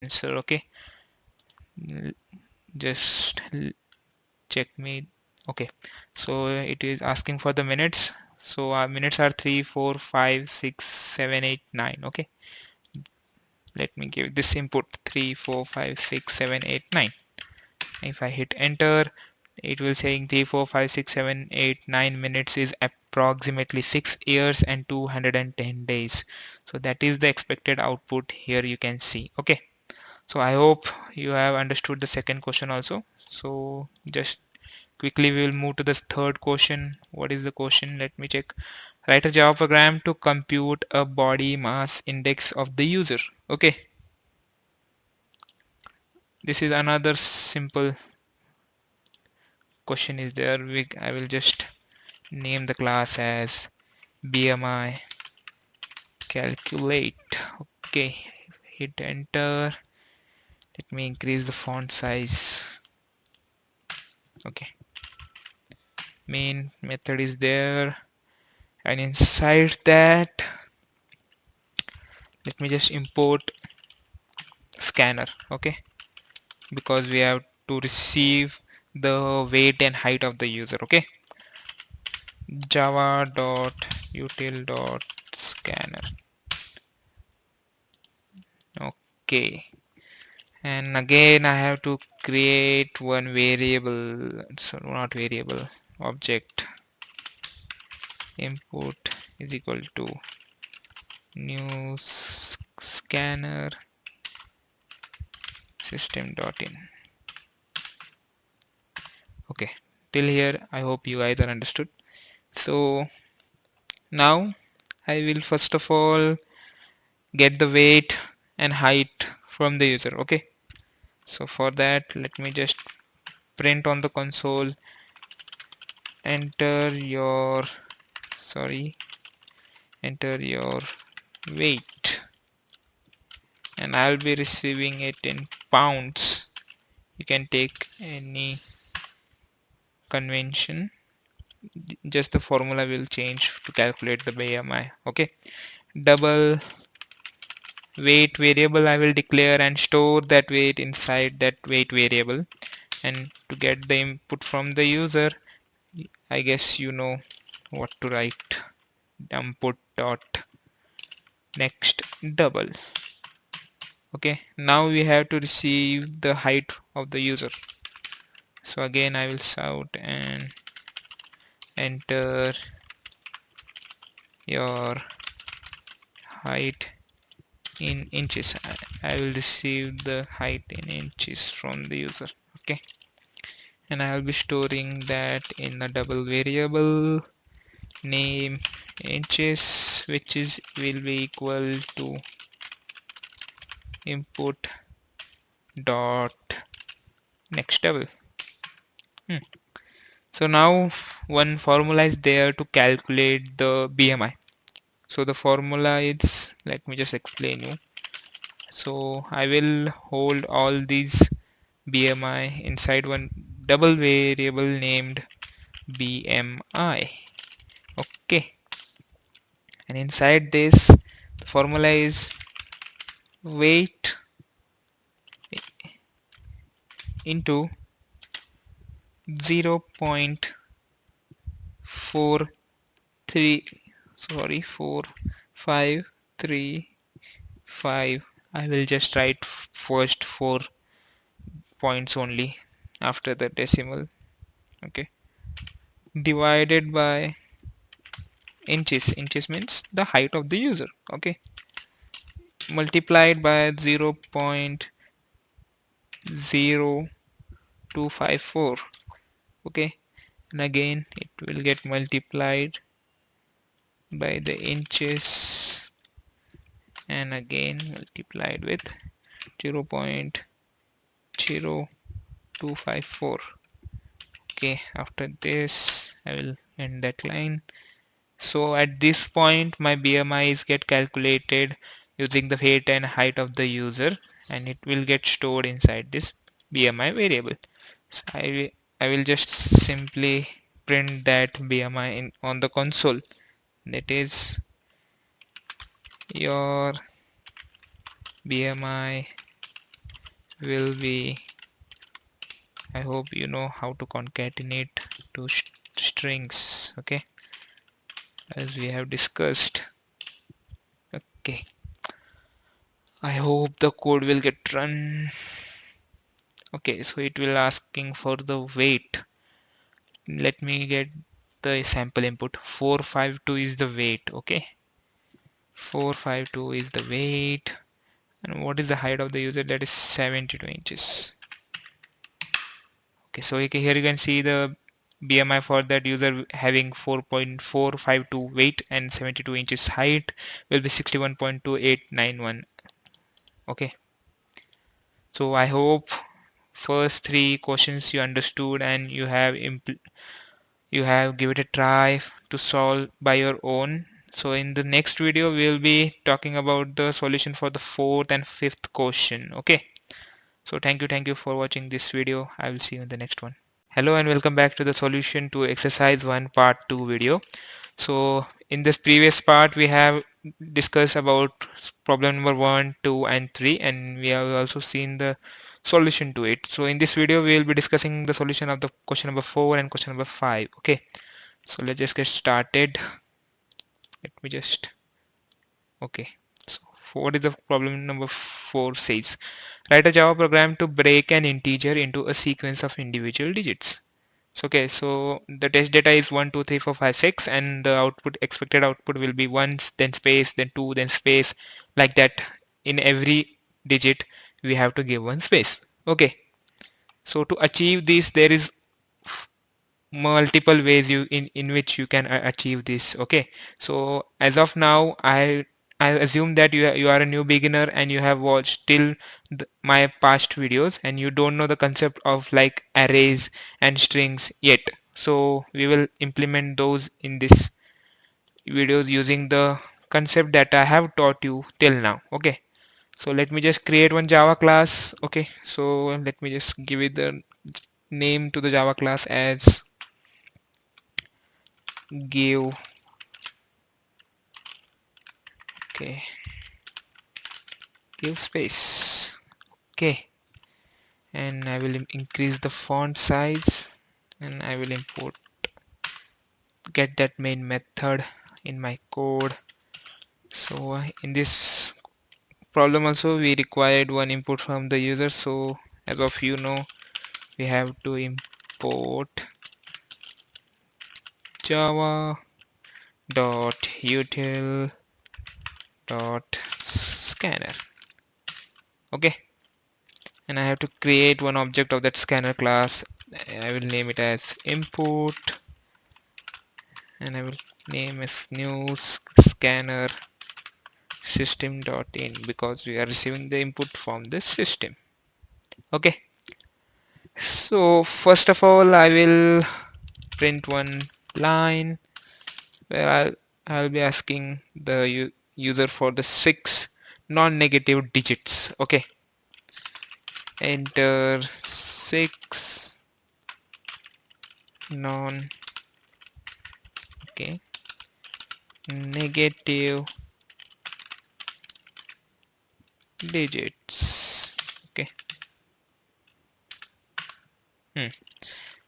answer. Okay, just check me. Okay, so it is asking for the minutes. So our minutes are 3, 4, 5, 6, 7, 8, 9. Okay, let me give this input 3, 4, 5, 6, 7, 8, 9. If I hit enter, it will saying 3, 4, 5, 6, 7, 8, 9 minutes is approximately 6 years and 210 days. So that is the expected output here you can see. Okay, so I hope you have understood the second question also. So just quickly we will move to the third question. What is the question? Let me check. Write a Java program to compute a body mass index of the user. Okay, this is another simple question is there. I will just name the class as BMI calculate. Okay, hit enter. Let me increase the font size. Okay, main method is there, and inside that let me just import scanner. Okay, because we have to receive the weight and height of the user. Okay, java.util.scanner. Okay, and again I have to create one variable, so not variable, object input is equal to new scanner system.in. Okay, till here I hope you guys are understood. So now I will first of all get the weight and height from the user. Okay, so for that let me just print on the console, enter your enter your weight, and I'll be receiving it in pounds. You can take any convention, just the formula will change to calculate the BMI. Okay, double weight variable I will declare and store that weight inside that weight variable. And to get the input from the user, I guess you know what to write. Input dot next double. Okay, now we have to receive the height of the user. So again I will shout and enter your height in inches. I will receive the height in inches from the user. Okay, and I will be storing that in a double variable name inches, which is will be equal to input dot next double. So now one formula is there to calculate the BMI. So the formula is, let me just explain you. So I will hold all these BMI inside one double variable named BMI. Okay, and inside this the formula is weight into 0.43, sorry, 4535. I will just write first 4 points only after the decimal. Okay, divided by inches means the height of the user. Okay, multiplied by 0.0254. Okay, and again it will get multiplied by the inches and again multiplied with 0.0254. Okay, after this I will end that line. So at this point my BMI is get calculated using the weight and height of the user, and it will get stored inside this BMI variable. So I will just simply print that BMI in on the console, that is your BMI will be, I hope you know how to concatenate two strings, okay, as we have discussed. Okay, I hope the code will get run. Okay, so it will asking for the weight. Let me get the sample input. 452 is the weight, okay, 452 is the weight. And what is the height of the user? That is 72 inches. Okay, so here you can see the BMI for that user having 4.452 weight and 72 inches height will be 61.2891. Okay, so I hope first three questions you understood and you have give it a try to solve by your own. So in the next video we'll be talking about the solution for the fourth and fifth question. Okay, so thank you for watching this video. I will see you in the next one. Hello and welcome back to the solution to exercise 1 part 2 video. So in this previous part we have discussed about problem number 1, 2 and 3, and we have also seen the solution to it. So in this video we will be discussing the solution of the question number 4 and question number 5. Okay, so let's just get started. Let me just, okay, so what is the problem number 4 says? Write a Java program to break an integer into a sequence of individual digits. So, okay, so the test data is 1 2 3 4 5 6, and the output, expected output, will be 1 then space then 2 then space, like that. In every digit we have to give one space. Okay, so to achieve this there is multiple ways in which you can achieve this. Okay, so as of now I assume that you are a new beginner and you have watched till my past videos and you don't know the concept of like arrays and strings yet. So we will implement those in this videos using the concept that I have taught you till now. Okay, so let me just create one Java class. Okay, so let me just give it the name to the Java class as give. Okay, give space. Okay, and I will increase the font size, and I will import get that main method in my code. So in this problem also we required one input from the user. So as of you know, we have to import java dot util dot scanner. Okay, and I have to create one object of that scanner class. I will name it as input, and I will name as new scanner system.in because we are receiving the input from the system. Okay, so first of all I will print one line where I'll be asking the user for the 6 non-negative digits. Okay, enter 6 non, okay, negative digits. Okay,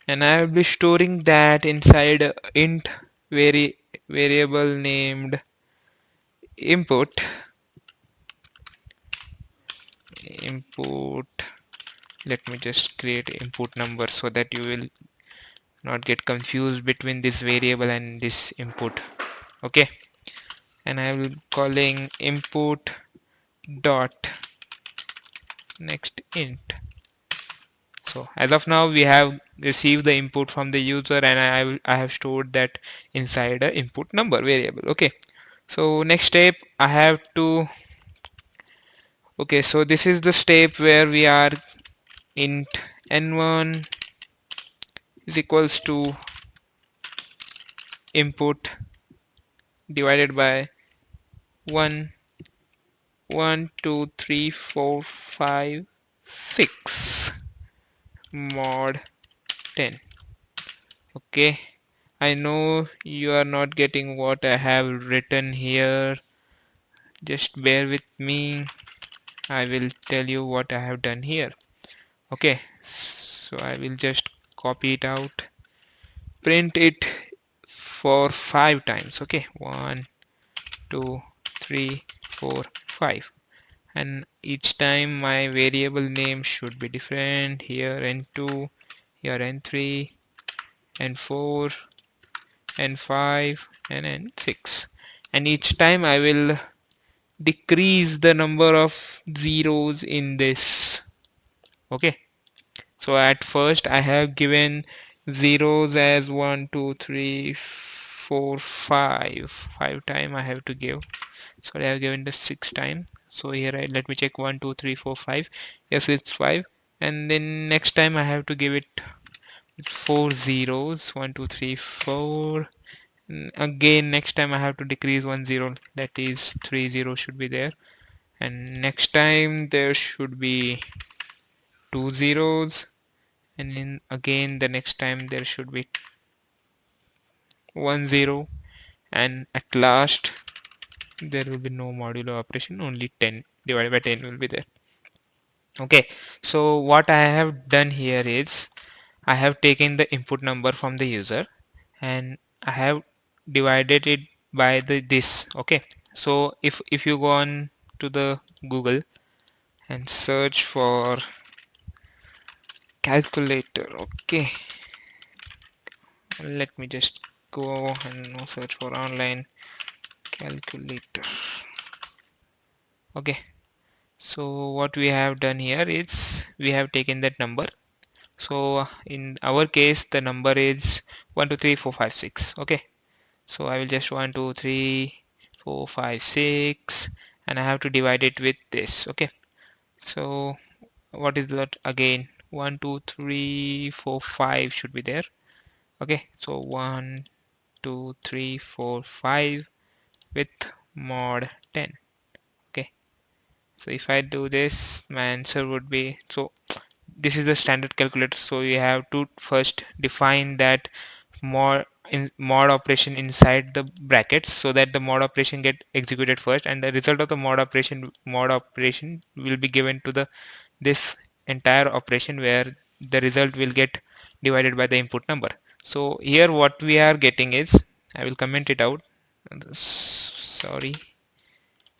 and I will be storing that inside a int variable named input. Let me just create input number so that you will not get confused between this variable and this input. Okay, and I will calling input dot next int. So as of now we have received the input from the user, and I have stored that inside a input number variable. Okay, so next step I have to, okay, so this is the step where we are int n1 is equals to input divided by 1 1 2 3 4 5 6 mod 10. Okay, I know you are not getting what I have written here, just bear with me. I will tell you what I have done here. Okay, so I will just copy it out, print it for 5 times. Okay, 1, 2, 3, 4, 5, and each time my variable name should be different. Here n2, here n3, n4, n5, and n6, and each time I will decrease the number of zeros in this. Okay, so at first I have given zeros as 1, 2, 3, 4, 5. 5 time I have to give. Sorry, I have given the 6 time. So here let me check 1, 2, 3, 4, 5. Yes, it's 5. And then next time I have to give it 4 zeros. 1, 2, 3, 4. Again, next time I have to decrease 1 zero. That is 3 zeros should be there. And next time there should be 2 zeros. And then again the next time there should be 1 zero. And at last there will be no modulo operation, only 10 divided by 10 will be there. Okay, so what I have done here is I have taken the input number from the user and I have divided it by this. Okay, so if you go on to the Google and search for calculator, okay, let me just go and search for online calculator. Okay, so what we have done here is we have taken that number. So in our case the number is 1 2 3 4 5 6. Okay, so I will just 1 2 3 4 5 6 and I have to divide it with this. Okay, so what is that again? 1 2 3 4 5 should be there. Okay, so 1 2 3 4 5 with mod 10. Okay, so if I do this my answer would be, so this is the standard calculator, so you have to first define that mod operation inside the brackets so that the mod operation get executed first, and the result of the mod operation will be given to the this entire operation where the result will get divided by the input number. So here what we are getting is, I will comment it out, sorry.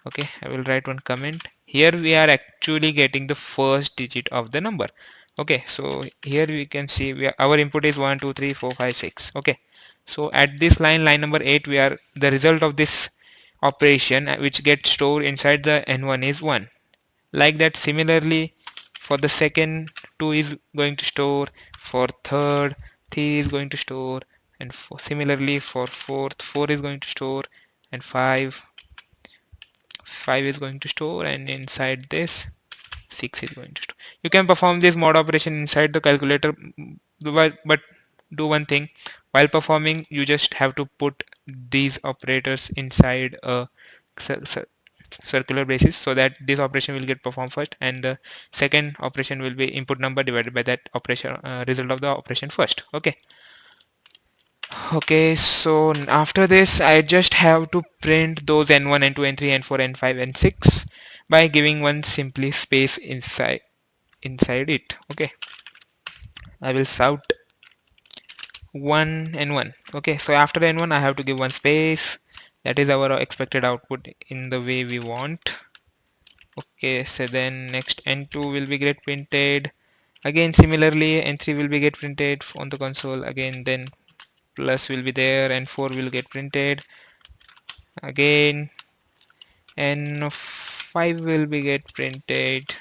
Okay, I will write one comment. Here we are actually getting the first digit of the number. Okay, so here we can see our input is 1 2 3 4 5 6. Okay, so at this line number 8, we are the result of this operation which gets stored inside the n1 is 1. Like that, similarly for the second, 2 is going to store, for third 3 is going to store, and similarly for fourth 4 is going to store, and 5 is going to store, and inside this 6 is going to store. You can perform this mod operation inside the calculator, but do one thing: while performing you just have to put these operators inside a circular basis so that this operation will get performed first and the second operation will be input number divided by that operation result of the operation first. Okay. Okay, so after this I just have to print those n1 n2 n3 n4 n5 n6 by giving one simply space inside it. Okay, I will shout 1 n1. Okay, so after n1 I have to give one space. That is our expected output in the way we want. Okay, so then next n2 will be get printed. Again similarly n3 will be get printed on the console. Again then plus will be there and 4 will get printed again, and 5 will be get printed,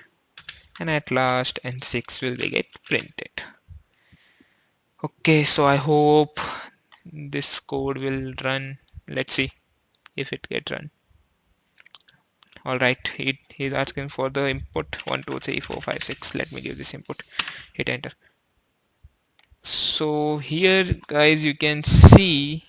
and at last and 6 will be get printed. Okay, so I hope this code will run. Let's see if it get run. Alright, he's asking for the input 1 2 3 4 5 6. Let me give this input, hit enter. So here guys you can see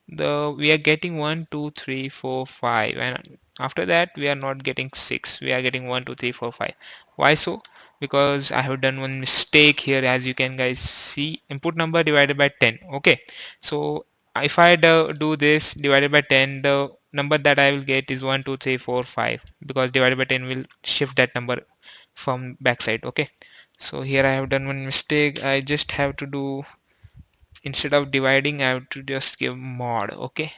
we are getting 1 2 3 4 5, and after that we are not getting 6, we are getting 1 2 3 4 5. Why so? Because I have done one mistake here. As you can guys see, input number divided by 10. Okay, so if I do this divided by 10, the number that I will get is 1 2 3 4 5, because divided by 10 will shift that number from backside. Okay, so here I have done one mistake. I just have to do, instead of dividing, I have to just give mod. Okay,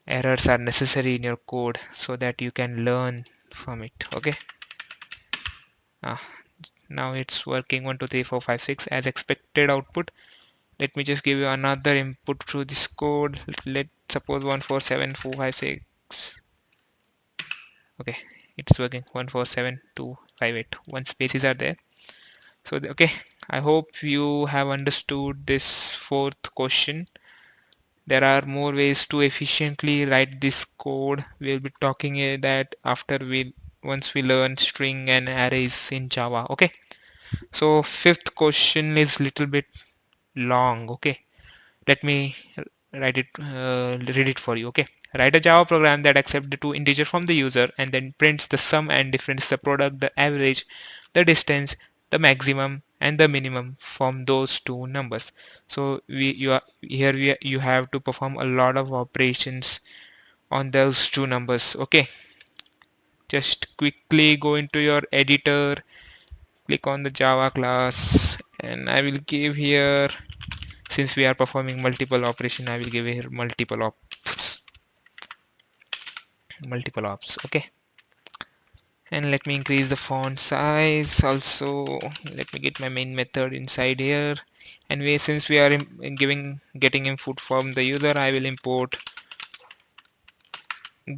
errors are necessary in your code so that you can learn from it. Okay, ah, now it's working. 1 2 3 4 5 6 as expected output. Let me just give you another input through this code. Let's suppose 147456. Okay, it's working. 147258. One spaces are there. So okay, I hope you have understood this fourth question. There are more ways to efficiently write this code. We'll be talking that after once we learn string and arrays in Java. Okay, so fifth question is little bit long. Okay, let me read it for you. Okay, write a Java program that accepts the two integer from the user and then prints the sum and difference, the product, the average, the distance, the maximum and the minimum from those two numbers. So you have to perform a lot of operations on those two numbers. Okay, just quickly go into your editor, click on the Java class, and I will give here, since we are performing multiple operation, I will give here multiple ops. Okay, and let me increase the font size. Also, let me get my main method inside here, and since we are getting input from the user, I will import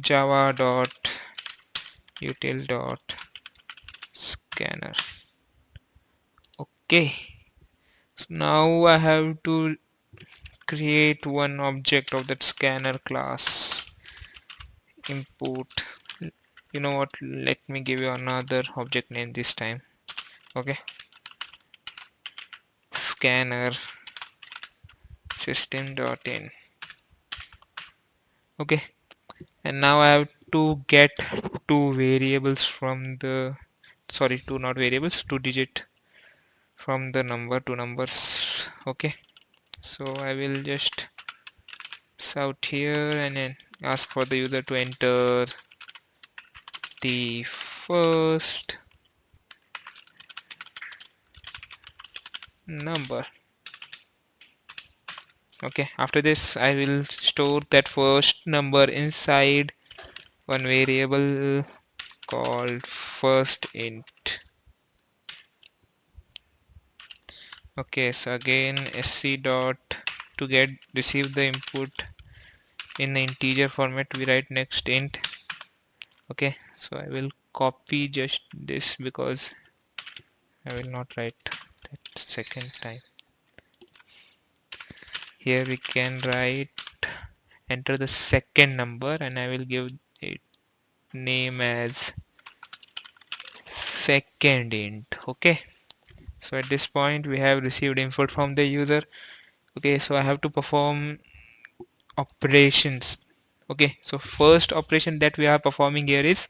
java.util.scanner. Okay, so now I have to create one object of that scanner class. Input, you know what, let me give you another object name this time. Okay, scanner system.in. Okay, and now I have to get two variables from the, sorry, two not variables, two digit from the number, two numbers. Okay, so I will just out here and then ask for the user to enter the first number. Okay, after this I will store that first number inside one variable called first int. Okay, so again sc dot, to get receive the input in the integer format, we write next int. Okay, so I will copy just this because I will not write that second time. Here we can write, enter the second number, and I will give it name as second int. Okay, so at this point we have received input from the user. Okay, so I have to perform operations. Okay, so first operation that we are performing here is,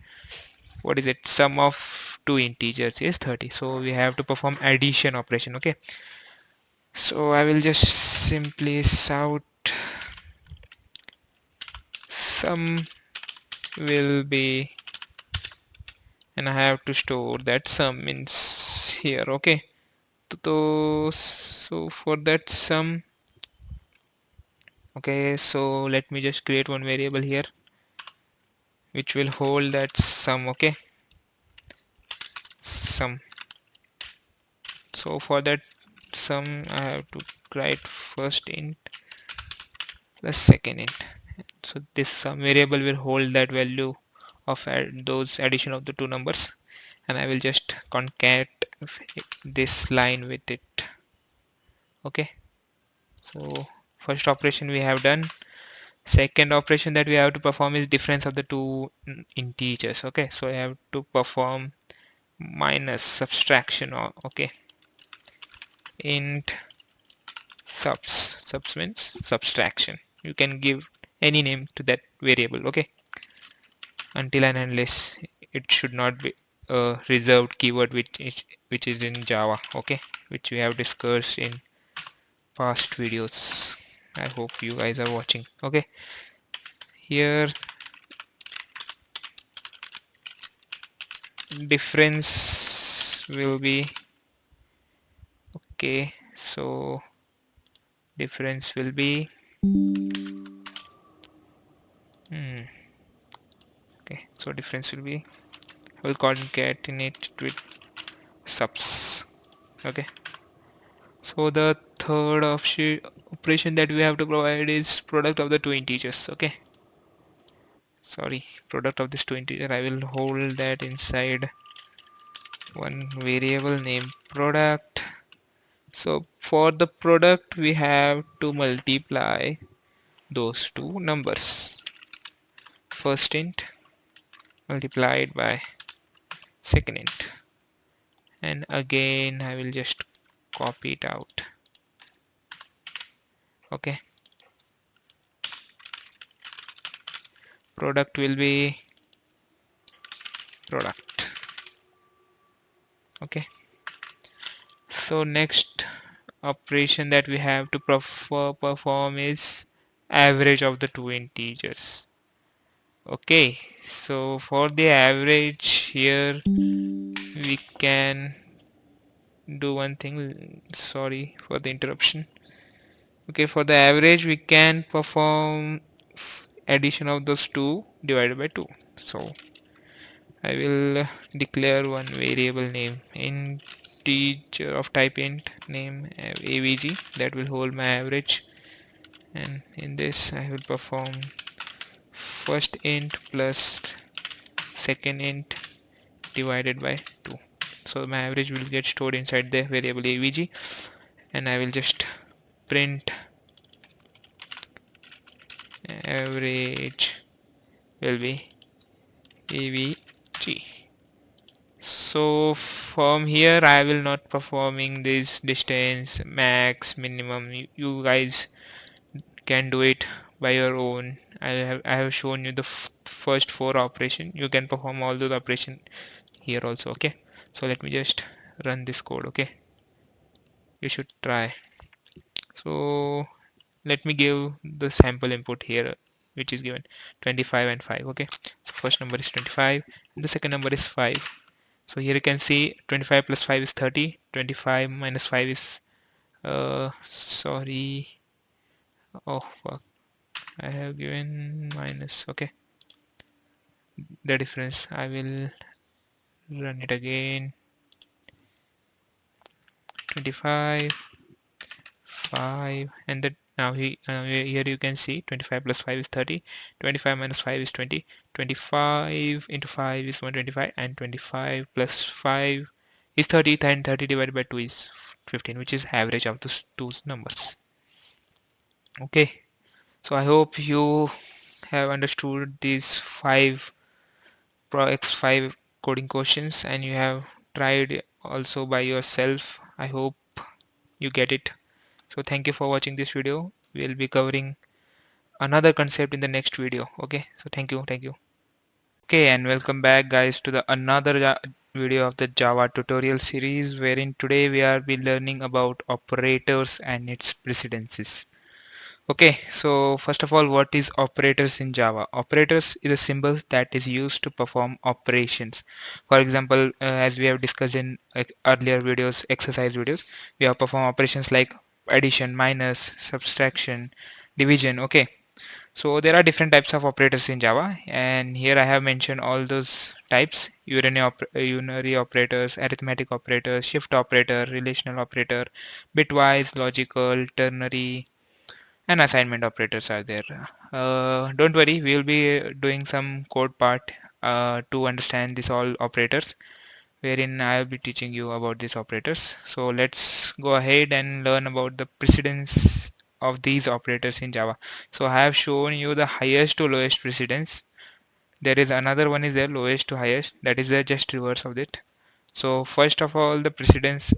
what is it, sum of two integers is 30, so we have to perform addition operation. Okay, so I will just simply shout sum will be, and I have to store that sum in here. Okay, so for that sum, okay, so let me just create one variable here which will hold that sum. Okay, sum. So for that sum I have to write first int plus second int. So this sum variable will hold that value of those addition of the two numbers, and I will just concat this line with it. Okay, so first operation we have done. Second operation that we have to perform is difference of the two integers. Okay, so I have to perform minus subtraction. Okay, int subs means subtraction. You can give any name to that variable. Okay, until and unless it should not be a reserved keyword which is in Java. Okay, which we have discussed in past videos. I hope you guys are watching. Okay, Here difference will be okay, so difference will be okay, so difference will be, we'll concatenate with subs. Okay, so the third option operation that we have to provide is product of the two integers. Okay, sorry, product of this two integer. I will hold that inside one variable named product. So for the product we have to multiply those two numbers, first int multiplied by second int, and again I will just copy it out. Okay, product will be product. Okay, so next operation that we have to perform is average of the two integers. Okay, so for the average here we can do one thing. Sorry for the interruption. Okay, for the average we can perform addition of those two divided by 2. So I will declare one variable name integer of type int name avg that will hold my average, and in this I will perform first int plus second int divided by 2. So my average will get stored inside the variable avg, and I will just print average will be avg. So from here I will not performing this distance max minimum. You guys can do it by your own. I have shown you the first four operation. You can perform all those operation here also. Okay, so let me just run this code. Okay, you should try. So let me give the sample input here, which is given 25 and 5. Okay, so first number is 25 and the second number is 5. So here you can see 25 plus 5 is 30, 25 minus 5 is sorry, oh fuck, I have given minus. Okay, the difference, I will run it again. 25 5, and that now here you can see 25 plus 5 is 30, 25 minus 5 is 20, 25 into 5 is 125, and 25 plus 5 is 30, and 30 divided by 2 is 15, which is average of those two numbers. Okay, so I hope you have understood these 5 Pro X5 coding questions, and you have tried also by yourself. I hope you get it. So thank you for watching this video. We'll be covering another concept in the next video. Okay, so thank you. Okay, and welcome back guys to the another video of the Java tutorial series, wherein today we are be learning about operators and its precedences. Okay, so first of all, what is operators in Java? Operators is a symbol that is used to perform operations. For example, as we have discussed in earlier videos, exercise videos, we have performed operations like addition, minus, subtraction, division. Okay, so there are different types of operators in Java, and here I have mentioned all those types: unary operators, arithmetic operators, shift operator, relational operator, bitwise, logical, ternary, and assignment operators are there. Don't worry, we will be doing some code part to understand this all operators, wherein I will be teaching you about these operators. So let's go ahead and learn about the precedence of these operators in Java. So I have shown you the highest to lowest precedence. There is another one is there, lowest to highest, that is the just reverse of it. So first of all, the precedence,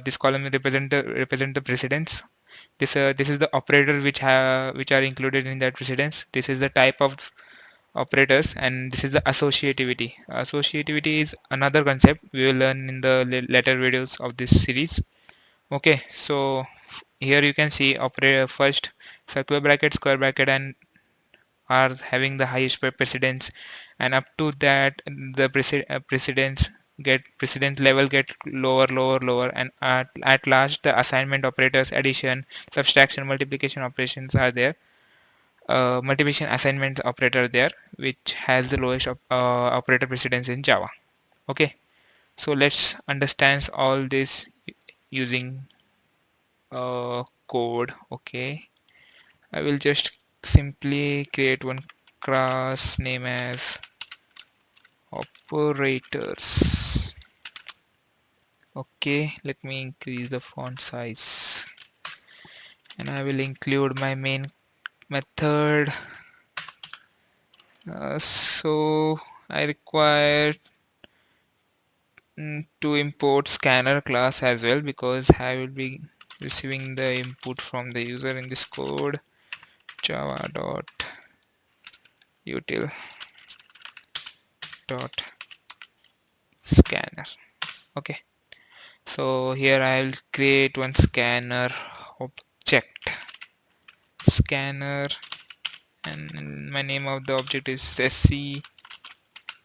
this column represent the precedence. This is the operator which are included in that precedence. This is the type of operators, and this is the associativity. Associativity is another concept we will learn in the later videos of this series. Okay, so here you can see operator first, circular bracket, square bracket, and are having the highest precedence, and up to that the precedence level get lower, and at last the assignment operators, addition, subtraction, multiplication operations are there. Multiplication assignment operator there, which has the lowest operator precedence in Java. Okay, so let's understand all this using code. Okay, I will just simply create one class name as operators. Okay, let me increase the font size, and I will include my main method. So I require to import scanner class as well, because I will be receiving the input from the user in this code. Java.util dot scanner. Okay, so here I will create one scanner object, scanner, and my name of the object is sc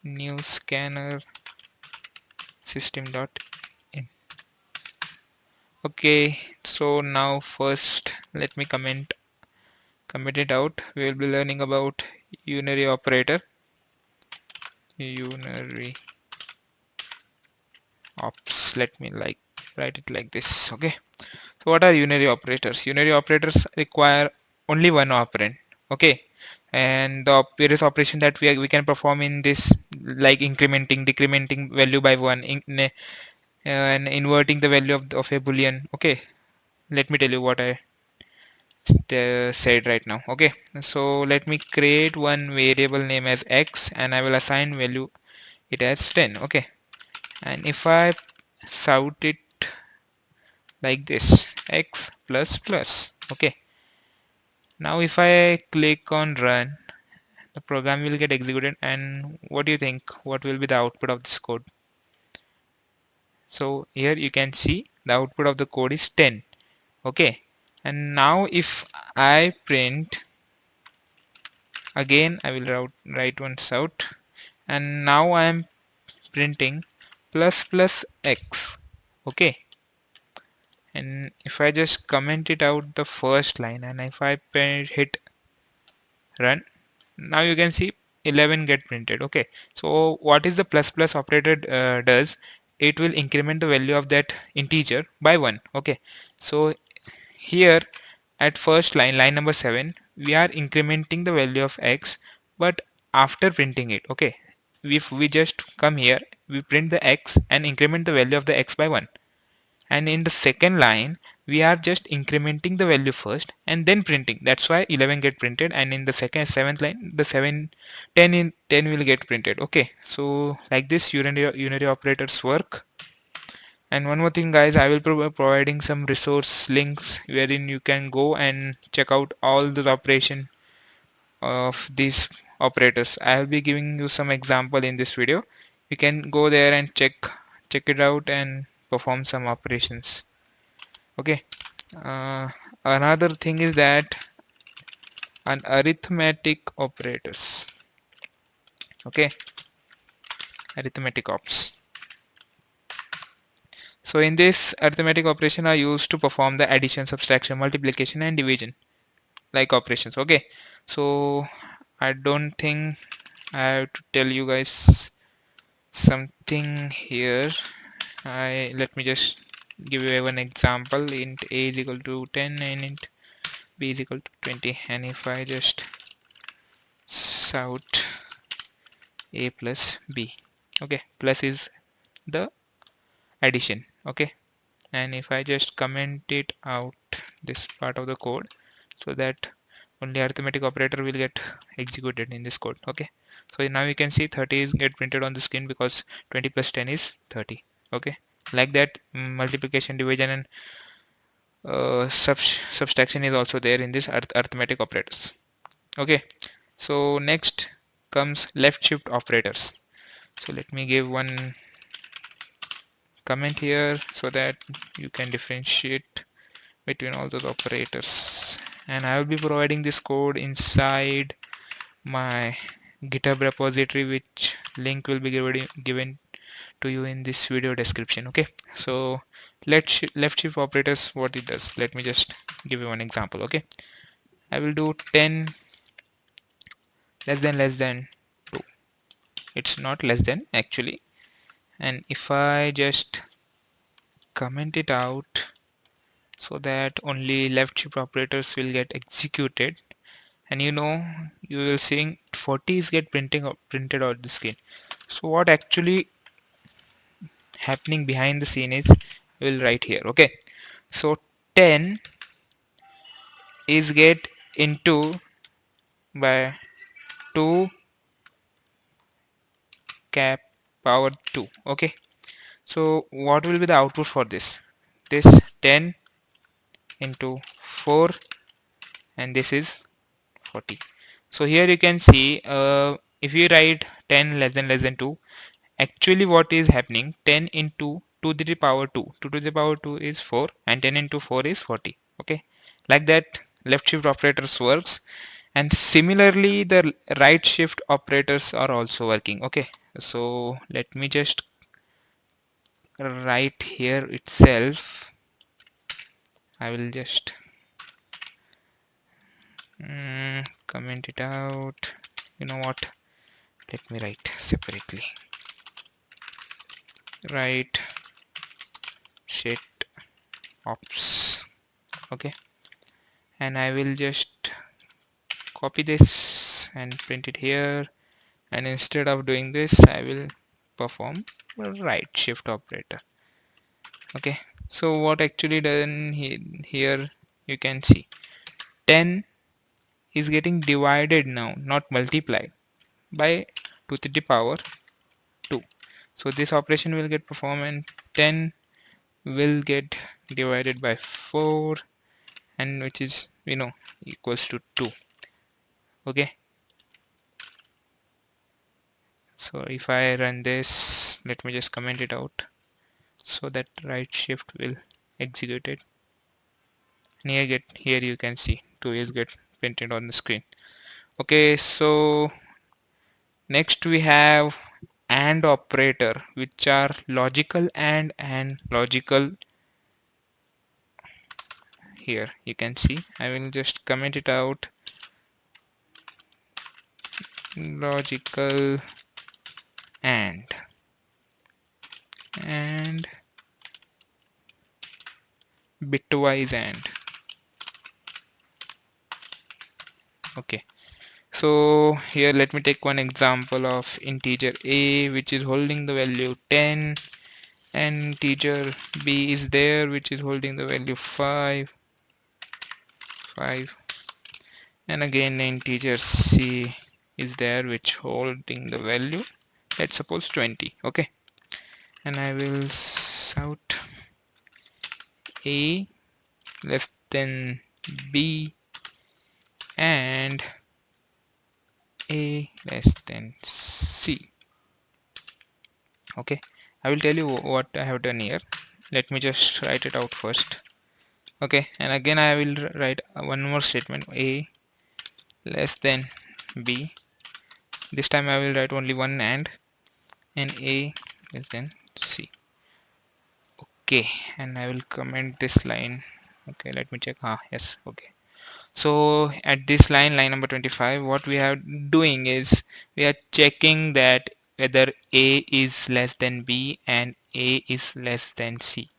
new scanner system.in. Okay, so now first let me commit it out. We will be learning about unary operator, unary ops. Let me write it like this. Okay, so what are unary operators? Unary operators require only one operand. Okay, and the various operation that we can perform in this, like incrementing, decrementing value by one, and inverting the value of a boolean. Okay, let me tell you what I said right now. Okay, so let me create one variable name as x, and I will assign value it as 10. Okay, and if I shout it like this, x plus plus. Okay, now if I click on run, the program will get executed, and what do you think, what will be the output of this code? So here you can see the output of the code is 10. Okay, and now if I print again, I will write once out, and now I am printing plus plus x. Okay, and if I just comment it out the first line, and if I hit run, now you can see 11 get printed. Okay, so what is the plus plus operator does, it will increment the value of that integer by 1. Okay, so here at first line number 7, we are incrementing the value of x, but after printing it. Okay, if we just come here, we print the x and increment the value of the x by 1, and in the second line we are just incrementing the value first and then printing. That's why 11 get printed, and in the seventh line the 10 will get printed. Okay, so like this unary operators work. And one more thing guys, I will be providing some resource links wherein you can go and check out all the operation of these operators. I will be giving you some example in this video. You can go there and check it out and perform some operations. Okay, uh, another thing is that an arithmetic operators. Okay, arithmetic ops. So in this, arithmetic operation are used to perform the addition, subtraction, multiplication and division like operations. Okay, so I don't think I have to tell you guys something here. Let me just give you one example. Int a is equal to 10 and int b is equal to 20, and if I just shout a plus b. Okay, plus is the addition. Okay, and if I just comment it out this part of the code, so that only arithmetic operator will get executed in this code. Okay, so now you can see 30 is get printed on the screen because 20 plus 10 is 30. Okay, like that, multiplication, division and subtraction is also there in this arithmetic operators. Okay, so next comes left shift operators. So let me give one comment here so that you can differentiate between all those operators, and I will be providing this code inside my GitHub repository, which link will be given to you in this video description. Okay, so left shift operators, what it does, let me just give you one example. Okay, I will do 10 less than 2. It's not less than actually, and if I just comment it out so that only left shift operators will get executed, and you will seeing 40 is get printed out the screen. So what actually happening behind the scene is, we'll write here. Okay, so 10 is get into by 2 cap power 2. Okay, so what will be the output for this 10 into 4, and this is 40. So here you can see, if you write 10 less than 2, actually what is happening, 10 into 2 to the power 2, 2 to the power 2 is 4, and 10 into 4 is 40. Okay, like that left shift operators works, and similarly the right shift operators are also working. Okay, so let me just write here itself. I will just comment it out. You know what, let me write separately. Right shift ops. Okay, and I will just copy this and print it here, and instead of doing this I will perform a right shift operator. Okay, so what actually done here, you can see 10 is getting divided now, not multiplied, by 2 to the power 2. So this operation will get performed, and 10 will get divided by 4, and which is equals to 2. Okay, so if I run this, let me just comment it out so that right shift will execute it, and here you can see 2 is get printed on the screen. Okay, so next we have AND operator, which are logical and logical. Here you can see, I will just comment it out, logical and bitwise and. Okay, so here let me take one example of integer a, which is holding the value 10, and integer b is there, which is holding the value 5, and again integer c is there, which holding the value, let's suppose 20. Okay, and I will out a less than b and a less than c. Okay, I will tell you what I have done here. Let me just write it out first. Okay, and again I will write one more statement, a less than b. This time I will write only one and a less than c. Okay, and I will comment this line. Okay, let me check. Yes. Okay, so at this line number 25, what we are doing is we are checking that whether a is less than b and a is less than c.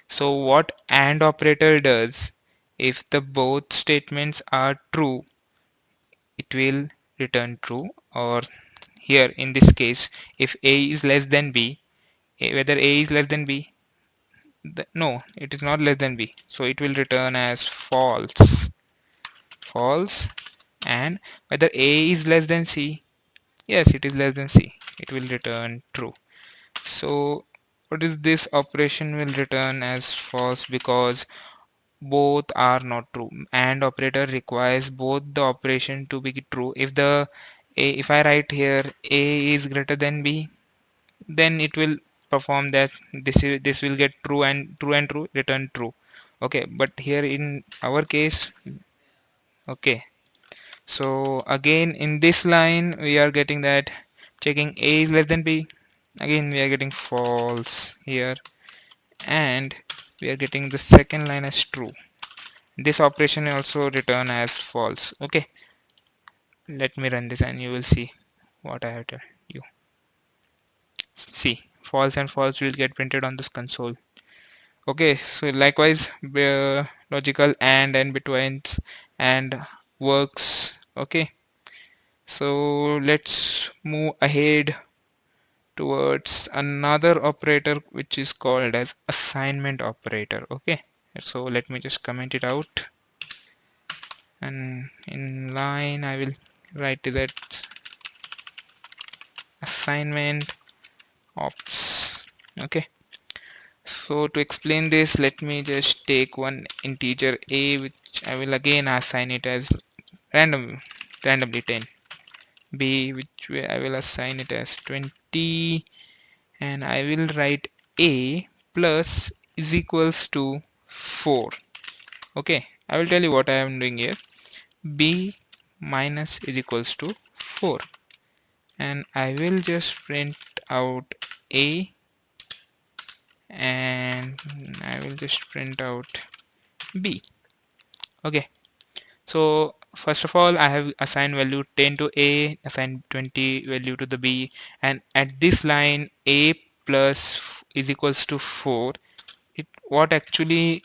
So what AND operator does, if the both statements are true, it will return true, or here in this case, if a is less than b, whether a is less than b, no, it is not less than b, so it will return as false, and whether a is less than c, yes, it is less than c, it will return true. So what is this operation will return as false, because both are not true. AND operator requires both the operation to be true. If I write here a is greater than b, then it will perform that, this will get true, and true return true. Okay, but here in our case, okay, So again in this line we are getting that checking A is less than B. Again we are getting false here, and we are getting the second line as true. This operation also return as false. Okay, let me run this and you will see what I have told you. See, false and false will get printed on this console. Okay, so likewise logical and betweens and works. Okay, so let's move ahead towards another operator which is called as assignment operator. Okay, so let me just comment it out, and in line I will write that assignment ops. Okay, so to explain this, let me just take one integer a, which I will again assign it as randomly 10. B, which I will assign it as 20, and I will write a plus is equals to 4. Okay, I will tell you what I am doing here. B minus is equals to 4, and I will just print out a, and I will just print out b. Okay, so first of all I have assigned value 10 to a, assigned 20 value to the b, and at this line a plus is equals to 4. What actually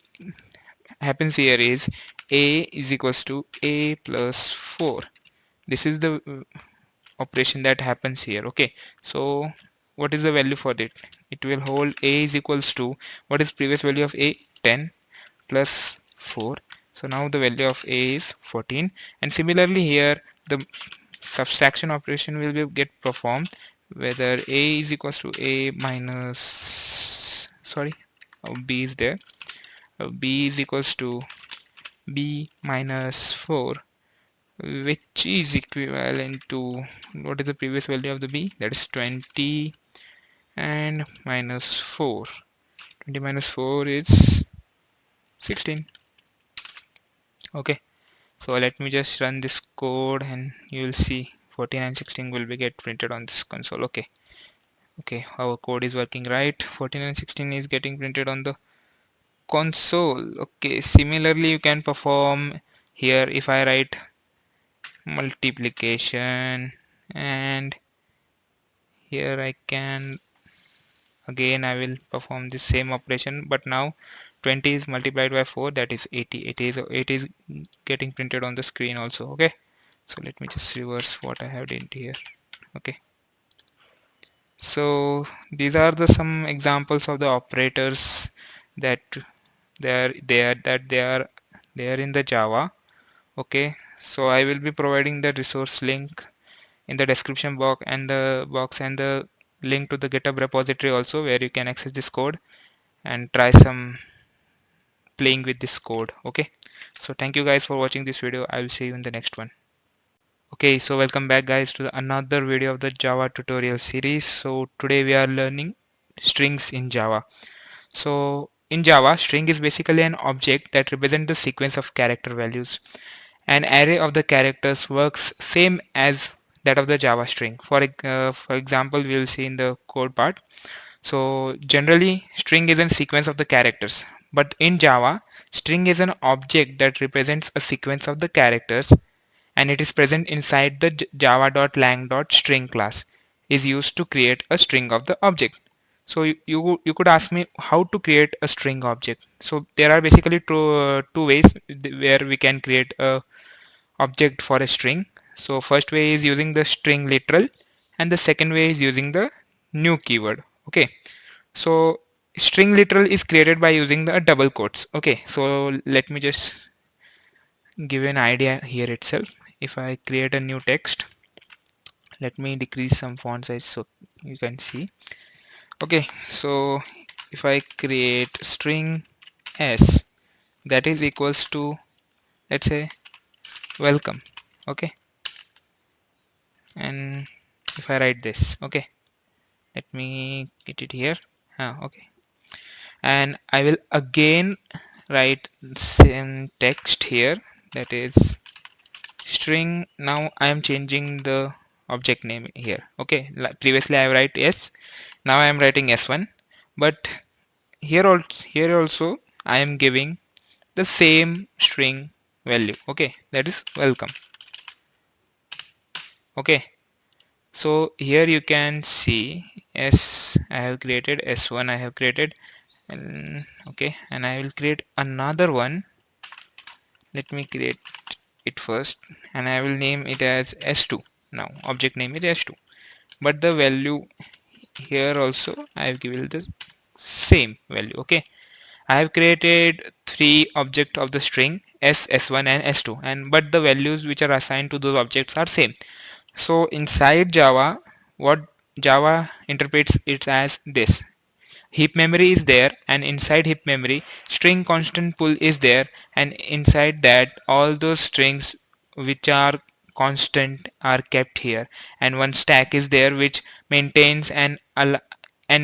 happens here is a is equals to a plus 4. This is the operation that happens here. Okay, so what is the value for it? It will hold a is equals to, what is previous value of a? 10 plus 4. So now the value of a is 14, and similarly here the subtraction operation will be get performed, whether a is equals to a minus, sorry, b is there, b is equals to b minus 4, which is equivalent to, what is the previous value of the b? That is 20, and minus 4. 20 minus 4 is 16. Okay, so let me just run this code and you will see 14 and 16 will be get printed on this console. Okay, okay, our code is working right. 14 and 16 is getting printed on the console. Okay, similarly you can perform here. If I write multiplication, and here I can, again I will perform the same operation, but now 20 is multiplied by 4, that is 80. It is getting printed on the screen also. Okay, so let me just reverse what I have did here. Okay, so these are the some examples of the operators that they are in the Java. Okay, so I will be providing the resource link in the description box and the link to the GitHub repository also, where you can access this code and try some playing with this code. Okay, so thank you guys for watching this video. I will see you in the next one. Okay, so welcome back guys to another video of the Java tutorial series. So today we are learning strings in Java. So in Java, string is basically an object that represents the sequence of character values. An array of the characters works same as that of the Java string. For example, we will see in the code part. So generally string is a sequence of the characters, but in Java string is an object that represents a sequence of the characters, and it is present inside the java.lang.string class is used to create a string of the object. So you could ask me how to create a string object. So there are basically two ways where we can create a object for a string. So first way is using the string literal, and the second way is using the new keyword. Okay, so string literal is created by using the double quotes. Okay, so let me just give an idea here itself. If I create a new text, let me decrease some font size so you can see. Okay, so if I create string s, that is equals to, let's say, welcome. Okay, and if I write this, okay, let me get it here. Okay, and I will again write same text here, that is string. Now I am changing the object name here. Okay, previously I write s, now I am writing s1, but here also I am giving the same string value. Okay, that is welcome. Okay, so here you can see s I have created, s1 I have created, and okay, and I will create another one. Let me create it first, and I will name it as s2. Now object name is s2, but the value here also I have given the same value. Okay, I have created three objects of the string s, s1 and s2, and but the values which are assigned to those objects are same. So inside Java, what Java interprets it as this: heap memory is there, and inside heap memory string constant pool is there, and inside that all those strings which are constant are kept here, and one stack is there which maintains and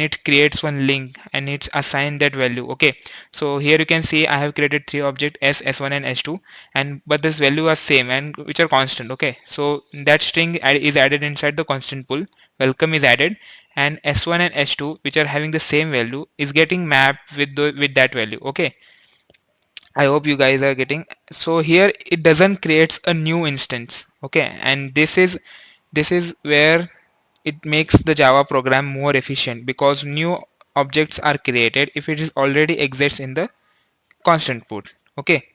it creates one link and it's assigned that value. Okay, so here you can see I have created three objects s, s1 and s2, and but this value are same and which are constant. Okay, so that string is added inside the constant pool, welcome is added, and s1 and s2 which are having the same value is getting mapped with that value. Okay, I hope you guys are getting. So here it doesn't creates a new instance. Okay, and this is where it makes the Java program more efficient, because new objects are created if it is already exists in the constant pool. Okay,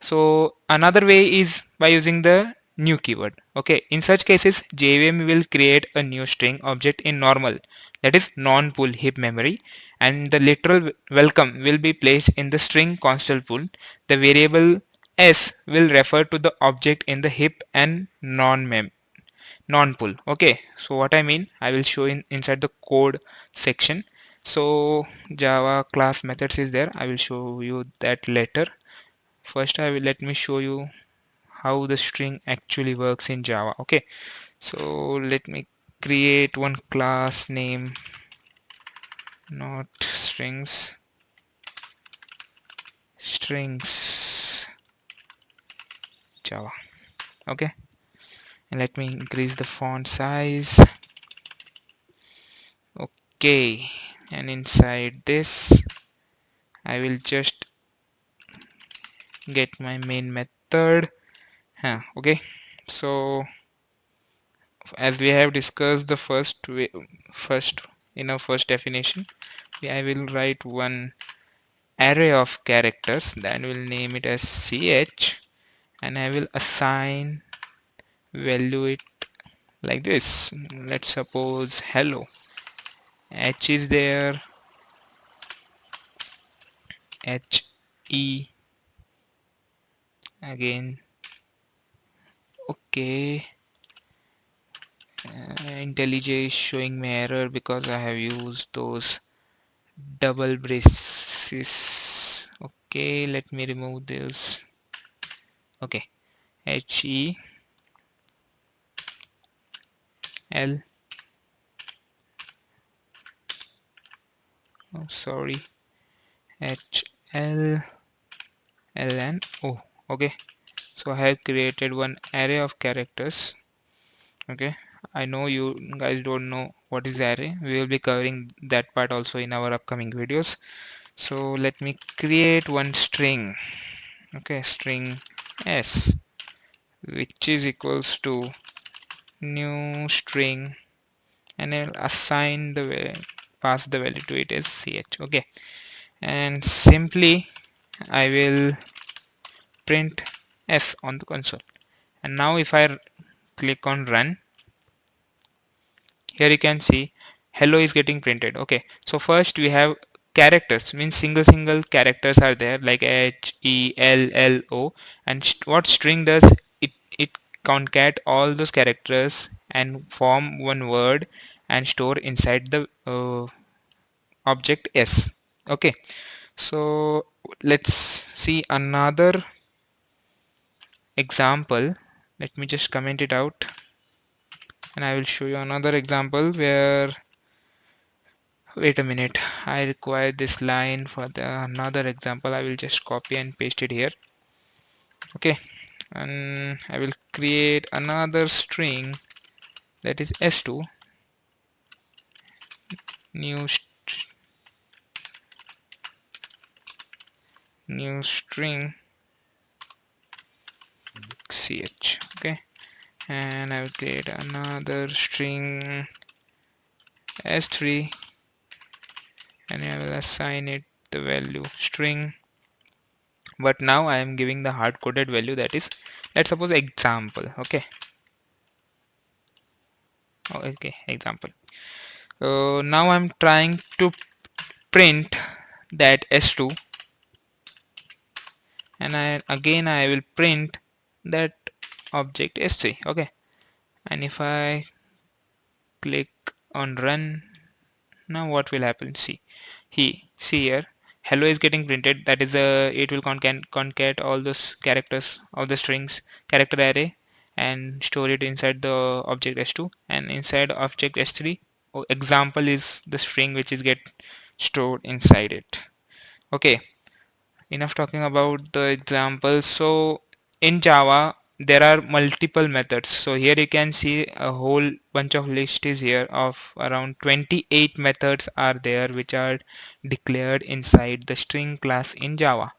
so another way is by using the new keyword. Okay, in such cases JVM will create a new string object in normal, that is non-pool heap memory, and the literal welcome will be placed in the string constant pool. The variable s will refer to the object in the heap and non-pool. Okay, so what I mean I will show in inside the code section. So Java class methods is there, I will show you that later. First I will let me show you how the string actually works in Java. Okay, so let me create one class name, not strings Java. Okay, and let me increase the font size. Okay, and inside this I will just get my main method. Okay, so as we have discussed the first in our first definition, I will write one array of characters, then will name it as ch, and I will assign value it like this. Let's suppose hello. H is there, h e again. Okay, IntelliJ is showing me error because I have used those double braces. Okay, let me remove this. Okay, h e l, oh sorry, h l and o. Okay, so I have created one array of characters. Okay, I know you guys don't know what is array. We will be covering that part also in our upcoming videos. So let me create one string. Okay, string s, which is equals to new string, and I'll assign the pass the value to it as ch. Okay, and simply I will print s on the console. And now if I click on run, here you can see hello is getting printed. Okay, so first we have characters, means single characters are there like h e l l o, and what string does, it concat all those characters and form one word and store inside the object s. Okay, so let's see another example. Let me just comment it out, and I will show you another example where, wait a minute, I require this line for the another example. I will just copy and paste it here. Okay, and I will create another string that is s2 new new string ch. Okay, and I will create another string s3 and I will assign it the value string, but now I am giving the hard coded value, that is, let's suppose example. Okay. Oh, okay, example. Now I'm trying to print that s2 and I will print that object s3. Okay, and if I click on run, now what will happen? See here, hello is getting printed. That is it will concat all those characters of the strings character array and store it inside the object s2, and inside object s3, example is the string which is get stored inside it. Okay, enough talking about the examples. So in Java there are multiple methods. So here you can see a whole bunch of list is here of around 28 methods are there which are declared inside the string class in Java.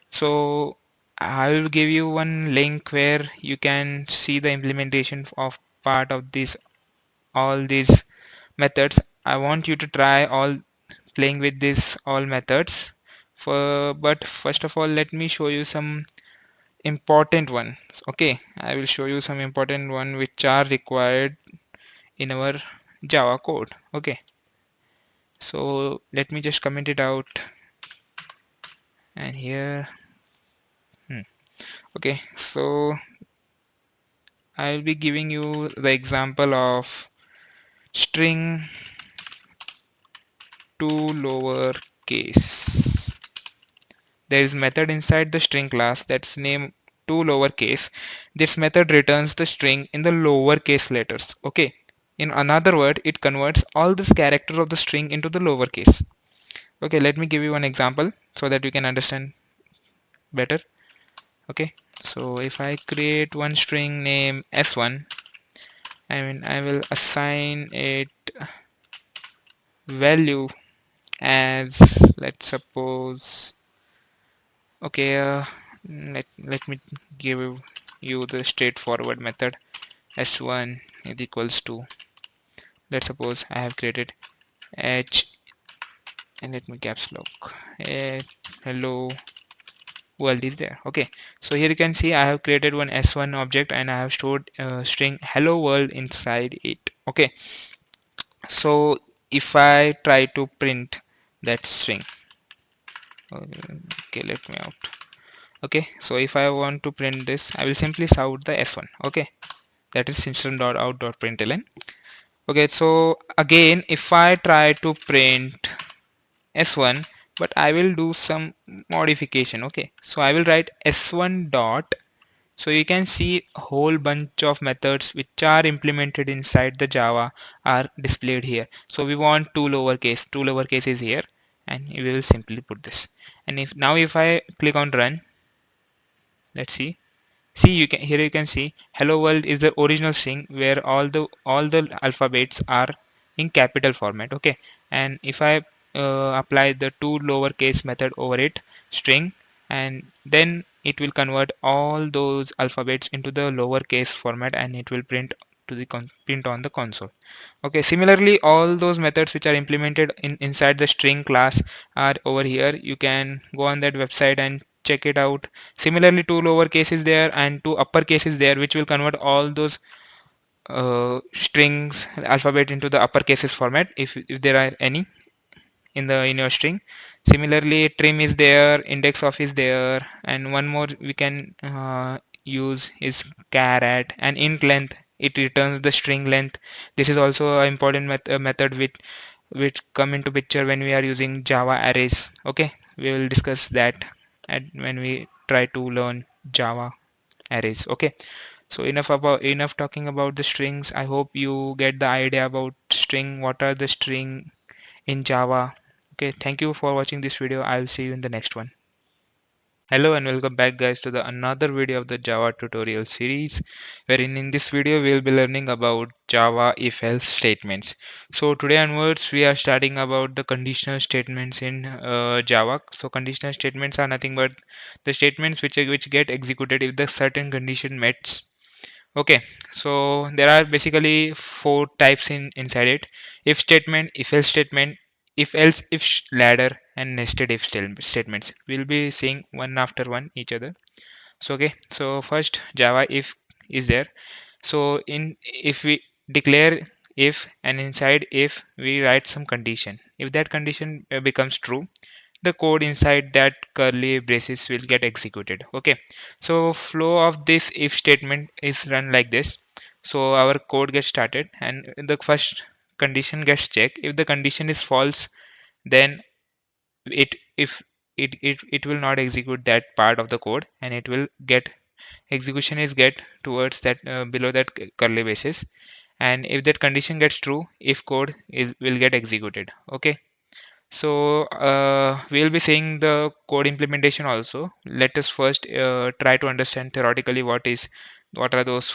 So I will give you one link where you can see the implementation of part of this all these methods. I want you to try all playing with this all methods but first of all let me show you some important ones. Okay, I will show you some important one which are required in our Java code. Okay, so let me just comment it out and here okay, so I will be giving you the example of string to lower case. There is method inside the string class that's named to lowercase. This method returns the string in the lowercase letters. Okay. In another word, it converts all these characters of the string into the lowercase. Okay, let me give you one example so that you can understand better. Okay, so if I create one string name s1, I will assign it value as, let's suppose, okay, let me give you the straightforward method. S1 is equals to, let's suppose I have created h, and let me caps lock h, hello world is there. Okay, so here you can see I have created one s1 object and I have stored string hello world inside it. Okay, so if I try to print that string, okay, let me out. Okay, so if I want to print this, I will simply shout the s1. Okay, that is system.out.println. Okay, so again if I try to print s1, but I will do some modification. Okay, so I will write s1 dot, so you can see a whole bunch of methods which are implemented inside the Java are displayed here. So we want two lowercase is here, and we will simply put this. And if I click on run, let's see, you can here you can see hello world is the original string where all the alphabets are in capital format. Okay, and if I apply the two lowercase method over it string, and then it will convert all those alphabets into the lowercase format and it will print to the print on the console. Okay, similarly all those methods which are implemented inside the string class are over here. You can go on that website and check it out. Similarly, two lower cases there and two upper cases there, which will convert all those strings alphabet into the upper cases format if there are any in your string. Similarly, trim is there, index of is there, and one more we can use is char at, and int length, it returns the string length. This is also an important method which come into picture when we are using Java arrays. Okay, we will discuss that when we try to learn Java arrays. Okay, so enough talking about the strings. I hope you get the idea about string, what are the string in Java. Okay, thank you for watching this video. I will see you in the next one. Hello and welcome back guys to the another video of the Java tutorial series, wherein in this video we'll be learning about Java if else statements. So today onwards we are starting about the conditional statements in Java. So conditional statements are nothing but the statements which get executed if the certain condition met. Okay, so there are basically four types inside it: if statement, if else statement, if else if ladder, and nested if statements. We'll be seeing one after one each other. So okay, so first Java if is there. So in if we declare if, and inside if we write some condition. If that condition becomes true, the code inside that curly braces will get executed. Okay, so flow of this if statement is run like this. So our code gets started and the first condition gets checked. If the condition is false, then it if it will not execute that part of the code, and it will get execution is get towards that below that curly braces. And if that condition gets true, if code is will get executed. Okay, so we'll be seeing the code implementation also. Let us first try to understand theoretically what are those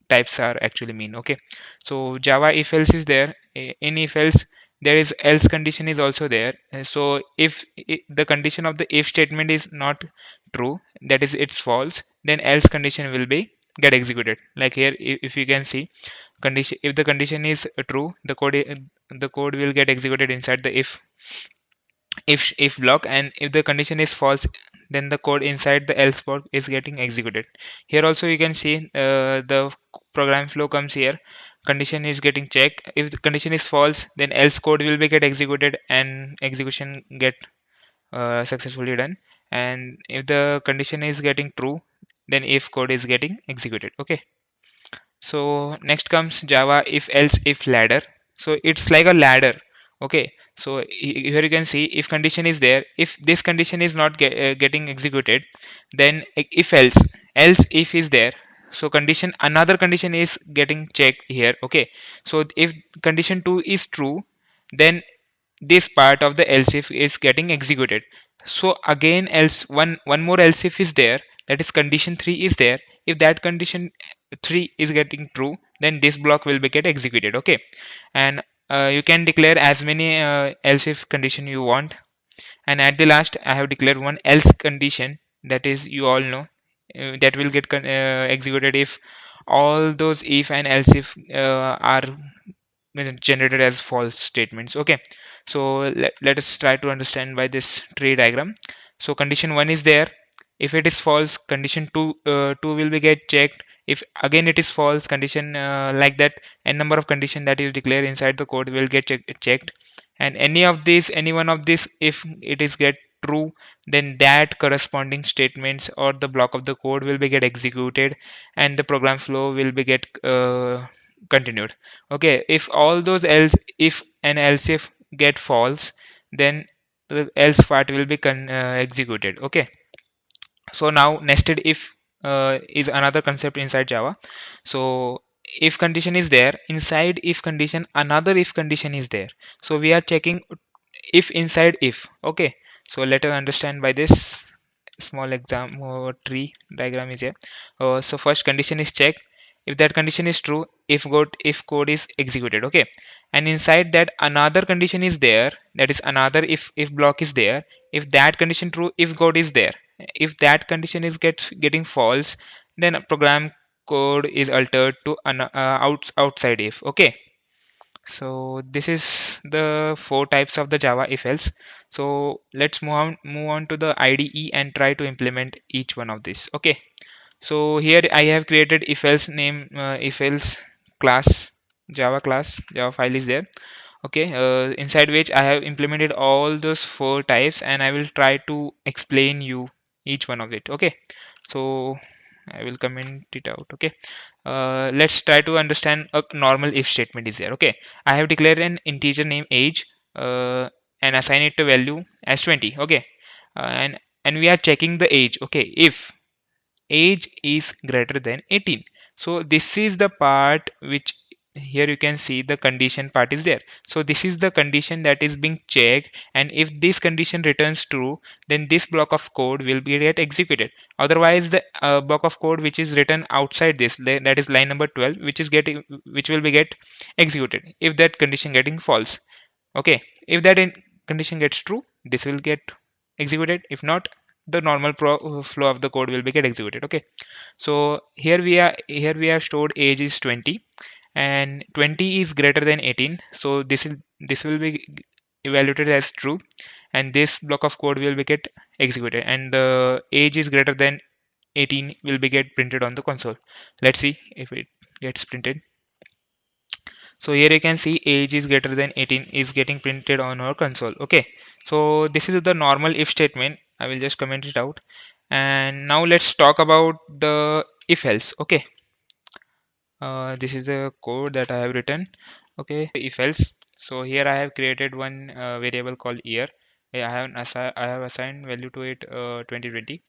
types are actually mean. Okay, so Java if else is there. In if else there is else condition is also there. So if the condition of the if statement is not true, that is it's false, then else condition will be get executed. Like here, if you can see, condition if the condition is true, the code will get executed inside the if block, and if the condition is false, then the code inside the else block is getting executed. Here also you can see the program flow comes here. Condition is getting checked. If the condition is false, then else code will be get executed and execution get successfully done. And if the condition is getting true, then if code is getting executed. Okay, so next comes Java if else if ladder. So it's like a ladder. Okay, so here you can see if condition is there, if this condition is not getting executed, then if else if is there. So condition another condition is getting checked here. Okay, so if condition 2 is true, then this part of the else if is getting executed. So again else one more else if is there, that is condition 3 is there. If that condition 3 is getting true, then this block will be get executed. Okay, and you can declare as many else if condition you want. And at the last I have declared one else condition, that is you all know, that will get executed if all those if and else if are generated as false statements. Okay, so let us try to understand by this tree diagram. So condition 1 is there. If it is false, condition 2 will be get checked. If again it is false, condition like that, n number of condition that you declare inside the code will get checked. And any one of these, if it is get true, then that corresponding statements or the block of the code will be get executed, and the program flow will be get continued. Okay, if all those else if and else if get false, then the else part will be executed. Okay, so now nested if is another concept inside Java. So if condition is there, inside if condition another if condition is there. So we are checking if inside if. Okay, so let us understand by this small exam tree diagram is here. So first condition is checked. If that condition is true, if code is executed. Okay, and inside that another condition is there, that is another if block is there. If that condition true, if code is there. If that condition is getting false, then a program code is altered to outside if. Okay, so this is the four types of the Java if else. So let's move on to the IDE and try to implement each one of these. Okay, so here I have created if else name, if else class, Java file is there. Okay, inside which I have implemented all those four types, and I will try to explain you each one of it. Okay, so I will comment it out. Okay, let's try to understand a normal if statement is there. Okay, I have declared an integer name age, and assign it to value as 20. Okay, and we are checking the age. Okay, if age is greater than 18. So this is the part which here you can see the condition part is there. So this is the condition that is being checked, and if this condition returns true, then this block of code will be get executed. Otherwise, the block of code which is written outside this, that is line number 12, which will be get executed if that condition getting false. Okay, if that condition gets true, this will get executed. If not, the normal flow of the code will be get executed. Okay, so here we have stored age is 20 and 20 is greater than 18, so this will be evaluated as true, and this block of code will be get executed, and the age is greater than 18 will be get printed on the console. Let's see if it gets printed. So here you can see age is greater than 18 is getting printed on our console. Okay, so this is the normal if statement. I will just comment it out, and now let's talk about the if else. Okay, this is the code that I have written. Okay, if else. So here I have created one variable called year. I have assigned value to it 2020,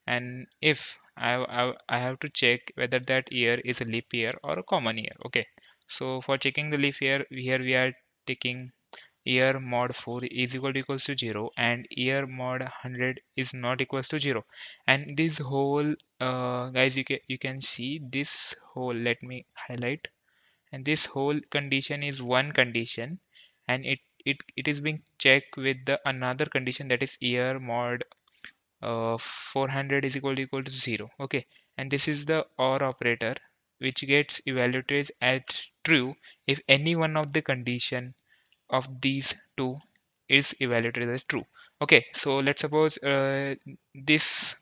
and if I have to check whether that year is a leap year or a common year. Okay, so for checking the leap year, here we are taking year mod 4 is equal to equals to 0 and year mod 100 is not equals to 0, and this whole guys, you can see this whole, let me highlight, and this whole condition is one condition, and it is being checked with the another condition, that is year mod 400 is equal to 0. Okay, and this is the or operator which gets evaluated as true if any one of the condition of these two is evaluated as true. Okay, so let's suppose this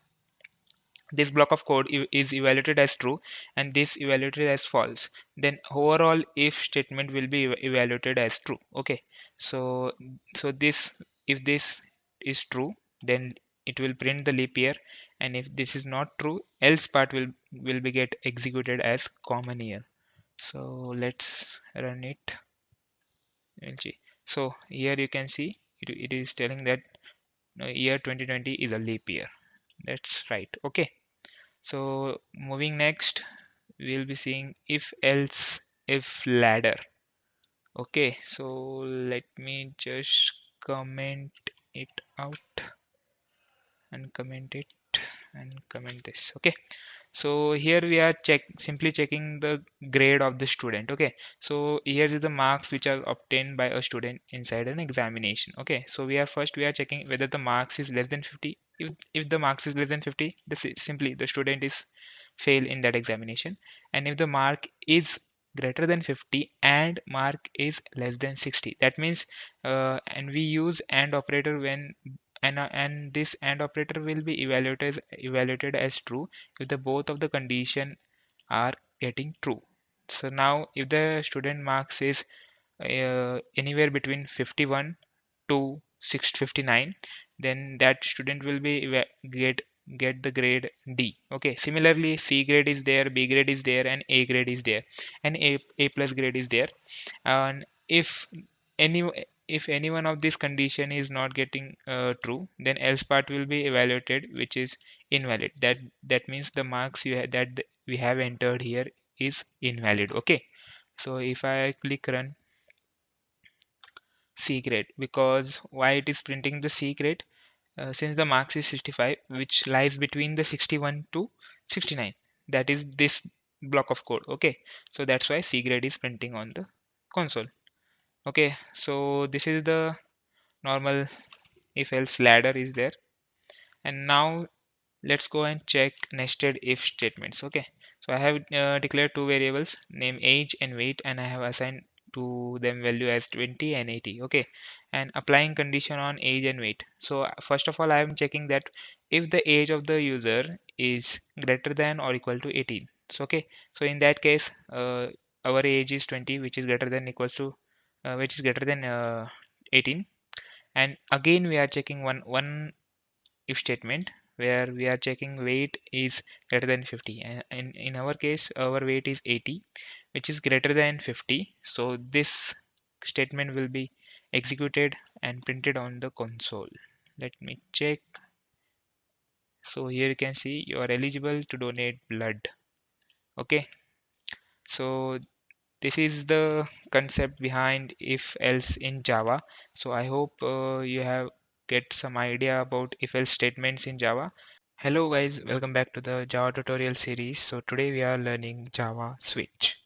this block of code is evaluated as true and this evaluated as false, then overall if statement will be evaluated as true. Okay, so this, if this is true, then it will print the leap year, and if this is not true, else part will be get executed as common year. So let's run it. We'll see. So here you can see it is telling that year 2020 is a leap year. That's right. Okay, so moving next, we'll be seeing if else if ladder. Okay, so let me just comment it out and comment it and comment this. Okay, so here we are simply checking the grade of the student. Okay, so here is the marks which are obtained by a student inside an examination. Okay, so we are checking whether the marks is less than 50. If the marks is less than 50, this is simply the student is fail in that examination, and if the mark is greater than 50 and mark is less than 60, that means and we use and operator when, and this and operator will be evaluated as true if the both of the condition are getting true. So now if the student marks is anywhere between 51 to 659, then that student will be get the grade D. Okay, similarly C grade is there, B grade is there, and A grade is there, and A plus grade is there. And any if any one of this condition is not getting true, then else part will be evaluated, which is invalid. That means the marks we have entered here is invalid. Okay, so if I click run C grade, because why it is printing the C grade, since the marks is 65, which lies between the 61 to 69, that is this block of code. Okay, so that's why C grade is printing on the console. Okay, so this is the normal if else ladder is there, and now let's go and check nested if statements. Okay, so I have declared two variables name age and weight, and I have assigned to them value as 20 and 80. Okay, and applying condition on age and weight. So first of all, I am checking that if the age of the user is greater than or equal to 18. So okay, so in that case our age is 20, which is greater than equals to which is greater than 18, and again we are checking one if statement where we are checking weight is greater than 50, and in our case our weight is 80, which is greater than 50. So this statement will be executed and printed on the console. Let me check. So here you can see you are eligible to donate blood. Okay, so this is the concept behind if else in Java. So I hope you have get some idea about if else statements in Java. Hello guys, welcome back to the Java tutorial series. So today we are learning Java switch.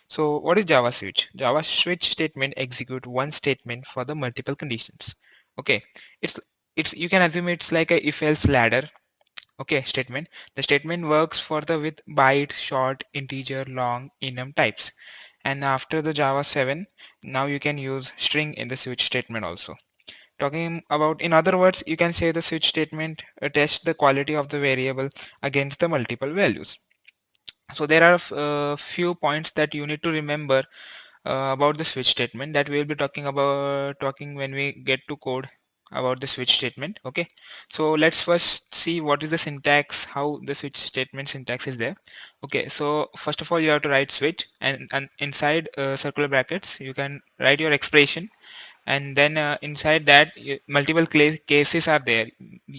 So what is Java switch? Java switch statement execute one statement for the multiple conditions. Okay, it's it's you can assume it's like a if else ladder. Okay, statement. The statement works for the with byte, short, integer, long, enum types. And after the Java 7, now you can use string in the switch statement also. Talking about, in other words, you can say the switch statement tests the quality of the variable against the multiple values. So there are few points that you need to remember about the switch statement that we'll be talking when we get to code about the switch statement. Okay, so let's first see what is the syntax, how the switch statement syntax is there. Okay, so first of all you have to write switch, and inside circular brackets you can write your expression, and then inside that multiple cases are there.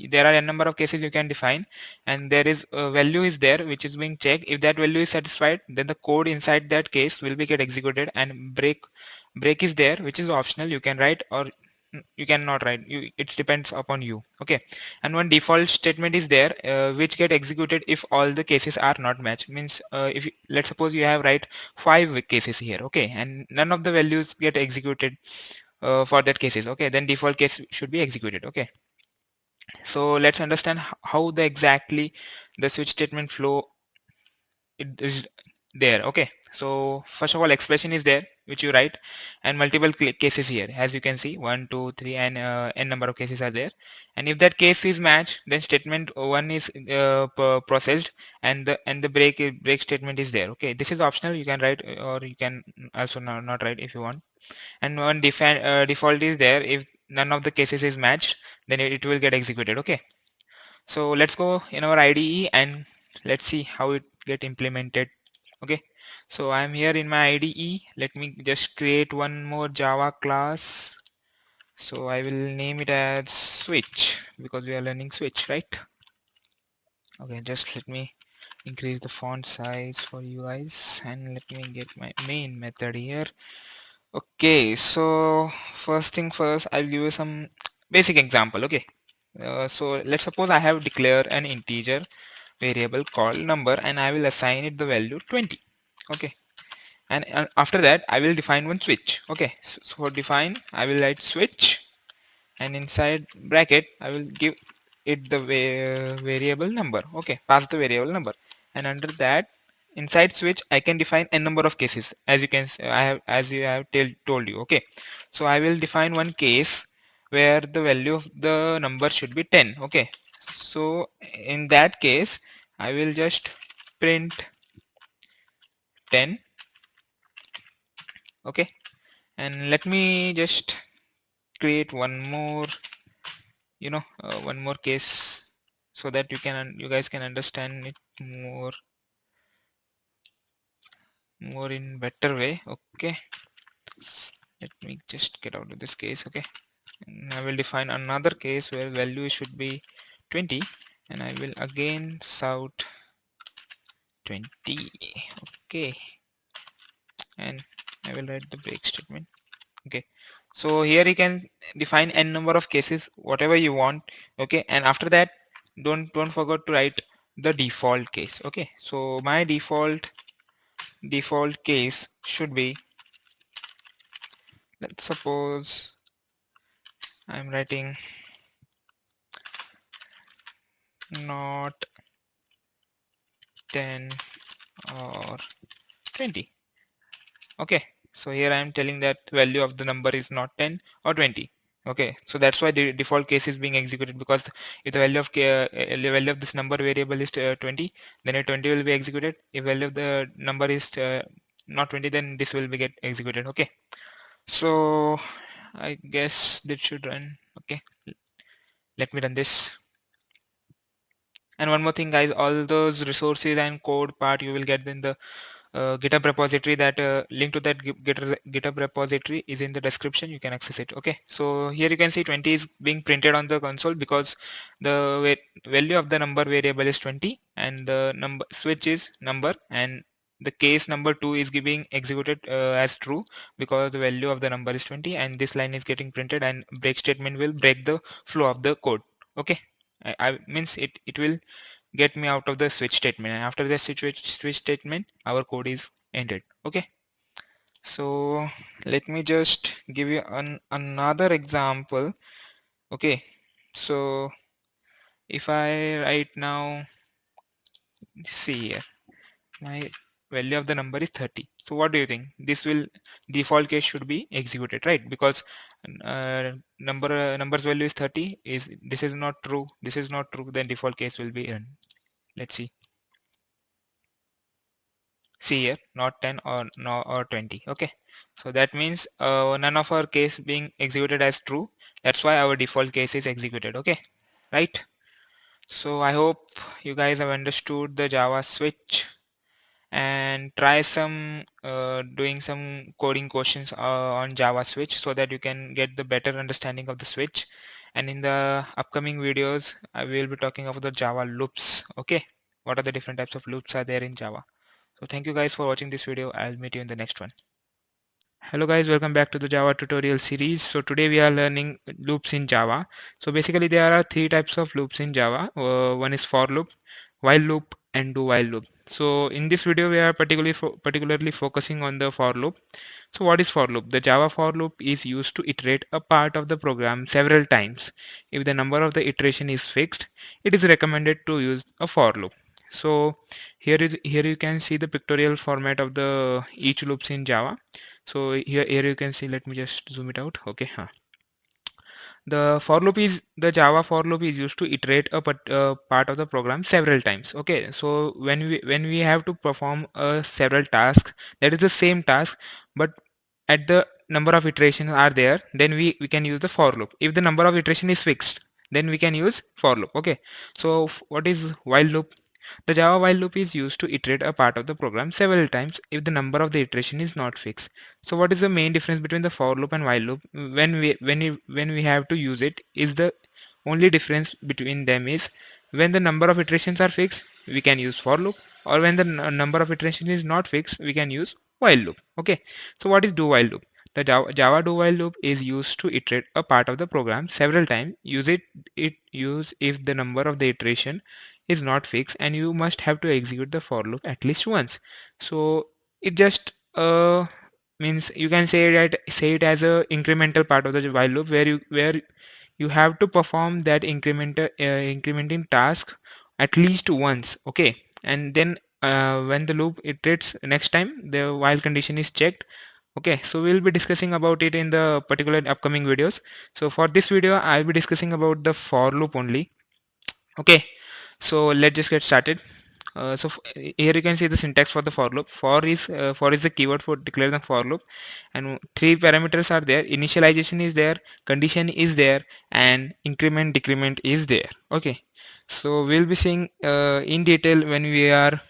There are a number of cases you can define, and there is a value is there which is being checked. If that value is satisfied, then the code inside that case will be get executed, and break is there, which is optional. You can write or you cannot write, it depends upon you. Okay, and one default statement is there which get executed if all the cases are not matched. Means if let's suppose you have write 5 cases here, okay, and none of the values get executed for that cases, okay, then default case should be executed. Okay, so let's understand how the exactly the switch statement flow it is there. Okay, so first of all expression is there which you write, and multiple cases here, as you can see 1 2 3, and n number of cases are there. And if that case is matched, then statement 1 is processed, and the break statement is there. Okay, this is optional, you can write or you can also not write if you want. And one default is there, if none of the cases is matched, then it will get executed. Okay, so let's go in our IDE and let's see how it get implemented. Okay, so I'm here in my IDE. Let me just create one more Java class. So I will name it as switch because we are learning switch, right? Okay, just let me increase the font size for you guys, and let me get my main method here. Okay, so first thing first, I'll give you some basic example. Okay, so let's suppose I have declared an integer variable called number, and I will assign it the value 20. Okay, and after that I will define one switch. Okay, so for define I will write switch, and inside bracket I will give it the variable number. Okay, pass the variable number, and under that inside switch I can define a number of cases, as you can I have, as you have told you. Okay, so I will define one case where the value of the number should be 10. Okay, so in that case I will just print 10. Okay, and let me just create one more, one more case, so that you guys can understand it more in better way. Okay, let me just get out of this case. Okay, and I will define another case where value should be 20, and I will again shout 20. Okay, and I will write the break statement. Okay, so here you can define n number of cases whatever you want. Okay, and after that don't forget to write the default case. Okay, so my default case should be, let's suppose I'm writing not 10 or 20. Okay, so here I am telling that value of the number is not 10 or 20. Okay, so that's why the default case is being executed, because if the value of the value of this number variable is 20, then a 20 will be executed. If value of the number is not 20, then this will be get executed. Okay, so I guess that should run. Okay, let me run this. And one more thing guys, all those resources and code part you will get in the GitHub repository. That link to that GitHub repository is in the description, you can access it. Okay, so here you can see 20 is being printed on the console because the value of the number variable is 20, and the number switch is number, and the case number 2 is giving executed as true because the value of the number is 20, and this line is getting printed, and break statement will break the flow of the code. Okay, I means it will get me out of the switch statement, and after the switch statement our code is ended. Okay, so let me just give you another example. Okay, so if I write now, see here, my value of the number is 30. So what do you think? This will, default case should be executed, right? Because numbers value is 30, is this is not true, this is not true, then default case will be run. Let's see here, not 10 or no or 20. Okay, so that means none of our case being executed as true. That's why our default case is executed. Okay, right? So I hope you guys have understood the Java switch, and try some doing some coding questions on Java switch so that you can get the better understanding of the switch. And in the upcoming videos I will be talking about the Java loops. Okay, what are the different types of loops are there in Java. So thank you guys for watching this video. I'll meet you in the next one. Hello guys, welcome back to the Java tutorial series. So today we are learning loops in Java. So basically there are three types of loops in Java. One is for loop, while loop, and do while loop. So in this video we are particularly focusing on the for loop. So what is for loop? The Java for loop is used to iterate a part of the program several times. If the number of the iteration is fixed, it is recommended to use a for loop. So here you can see the pictorial format of the each loops in Java. So here you can see, let me just zoom it out. Okay, the Java for loop is used to iterate a part of the program several times. Okay, so when we have to perform several tasks, that is the same task, but at the number of iterations are there, then we can use the for loop. If the number of iteration is fixed, then we can use for loop. Okay, so what is while loop? The Java while loop is used to iterate a part of the program several times if the number of the iteration is not fixed. So what is the main difference between the for loop and while loop? When we have to use it, is the only difference between them is when the number of iterations are fixed, we can use for loop, or when the number of iteration is not fixed, we can use while loop. Okay, so what is do while loop? The Java do while loop is used to iterate a part of the program several times. Use if the number of the iteration is not fixed, and you must have to execute the for loop at least once. So it just means you can say it as a incremental part of the while loop, where you have to perform that incrementing task at least once. Okay, and then when the loop iterates next time, the while condition is checked. Okay, so we'll be discussing about it in the particular upcoming videos. So for this video I'll be discussing about the for loop only. Okay, so let's just get started. Here you can see the syntax for the for loop. For is the keyword for declare the for loop, and three parameters are there. Initialization is there, condition is there, and increment decrement is there. Okay, so we'll be seeing in detail when we are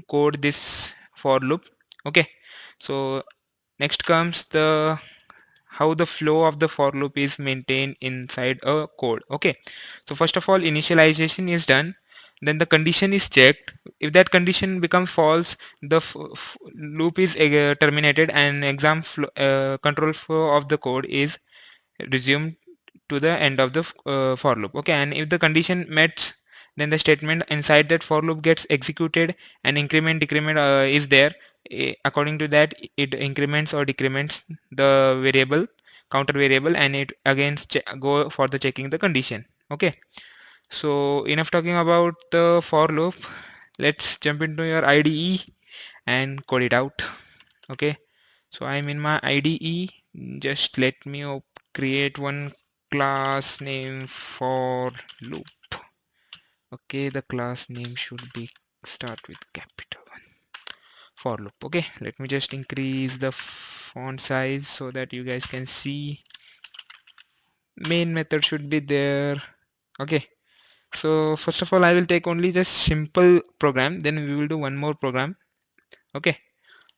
code this for loop. Okay, so next comes the how the flow of the for loop is maintained inside a code. Okay, so first of all, initialization is done, then the condition is checked. If that condition becomes false, the loop is terminated, and control flow of the code is resumed to the end of the for loop. Okay, and if the condition met, then the statement inside that for loop gets executed, and increment decrement is there. According to that, it increments or decrements the variable, counter variable, and it again go for the checking the condition. Okay, so enough talking about the for loop. Let's jump into your IDE and code it out. Okay, so I'm in my IDE. Just let me create one class name for loop. Okay, the class name should be start with capital one, for loop. Okay, let me just increase the font size so that you guys can see. Main method should be there. Okay, so first of all I will take only just simple program, then we will do one more program. Okay,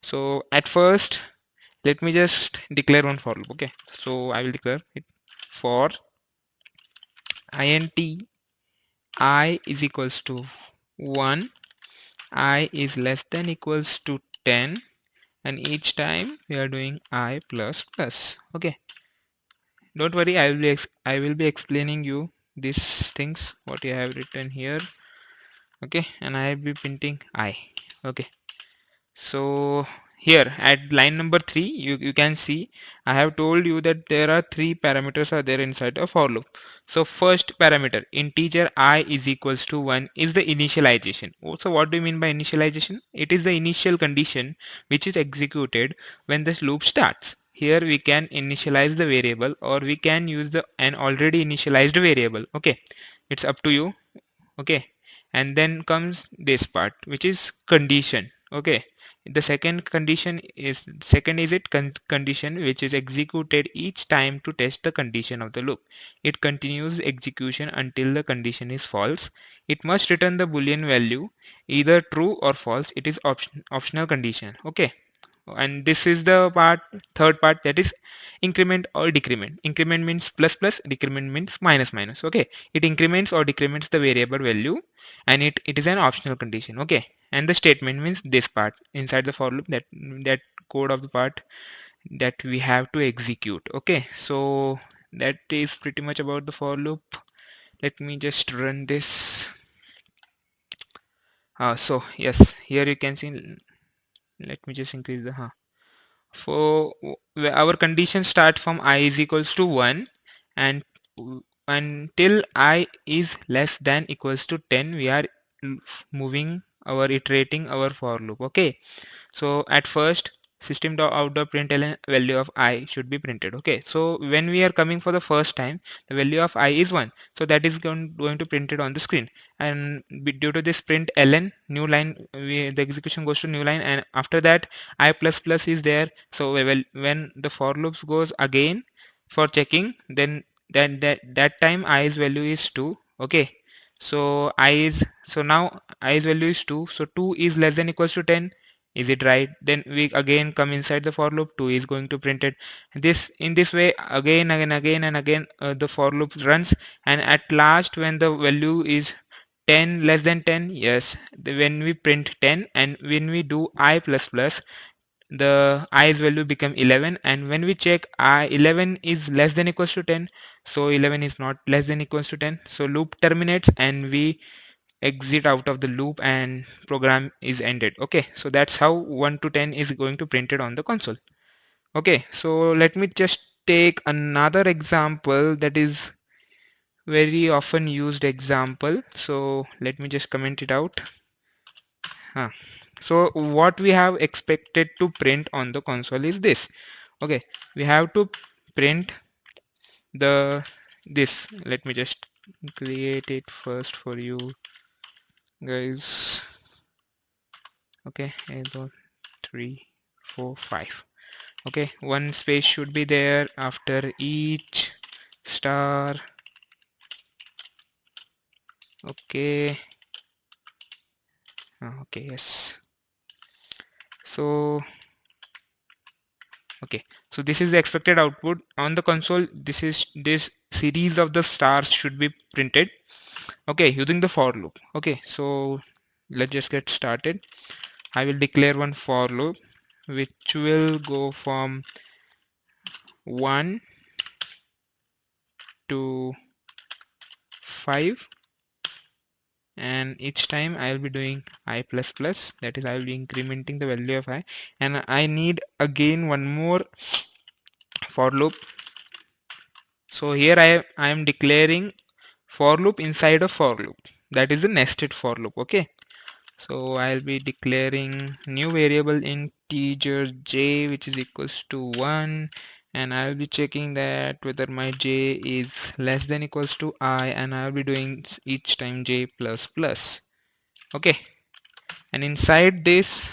so at first let me just declare one for loop. Okay, so I will declare it for int I is equals to 1, I is less than equals to 10, and each time we are doing I plus plus. Okay, don't worry, I will be explaining you these things what you have written here. Okay, and I will be printing I. Okay, so here at line number 3, you can see I have told you that there are 3 parameters are there inside a for loop. So first parameter, integer I is equals to 1, is the initialization. So what do you mean by initialization? It is the initial condition which is executed when this loop starts. Here we can initialize the variable, or we can use an already initialized variable. Okay, it's up to you. Okay, and then comes this part, which is condition. Okay, the second is it condition, which is executed each time to test the condition of the loop. It continues execution until the condition is false. It must return the boolean value either true or false. It is optional condition. Okay, and this is the third part, that is increment or decrement. Increment means plus plus, decrement means minus minus. Okay, it increments or decrements the variable value, and it is an optional condition. Okay, and the statement means this part inside the for loop, that code of the part that we have to execute. Okay, so that is pretty much about the for loop. Let me just run this. So yes, here you can see, let me just increase the for our condition start from I is equals to 1, and until I is less than equals to 10, we are moving our iterating our for loop. Okay, so at first system.out.println value of I should be printed. Okay, so when we are coming for the first time, the value of I is 1, so that is going to print it on the screen. And due to this print ln new line, the execution goes to new line, and after that I plus plus is there. So when the for loops goes again for checking, then that time I's value is 2. Okay, so now I's value is 2, so 2 is less than equals to 10. Is it right? Then we again come inside the for loop. 2 is going to print it. This in this way again and again the for loop runs, and at last when the value is 10 less than 10, yes, when we print 10, and when we do I plus plus, the i's value become 11, and when we check I 11 is less than equals to 10, so 11 is not less than equals to 10, so loop terminates and we exit out of the loop and program is ended. Okay, so that's how 1 to 10 is going to printed on the console. Okay, so let me just take another example that is very often used example. So let me just comment it out. So what we have expected to print on the console is this. Okay, we have to print the this. Let me just create it first for you guys. Okay, 3 4 5. Okay, one space should be there after each star. Okay, okay, yes. So okay, so this is the expected output on the console. This series of the stars should be printed, okay, using the for loop. Okay, so let's just get started. I will declare one for loop which will go from 1 to 5, and each time I will be doing I plus plus, that is I will be incrementing the value of I, and I need again one more for loop. So here I am declaring for loop inside a for loop, that is a nested for loop. Okay, so I'll be declaring new variable integer j, which is equals to 1, and I'll be checking that whether my j is less than equals to I, and I'll be doing each time j plus plus. Okay, and inside this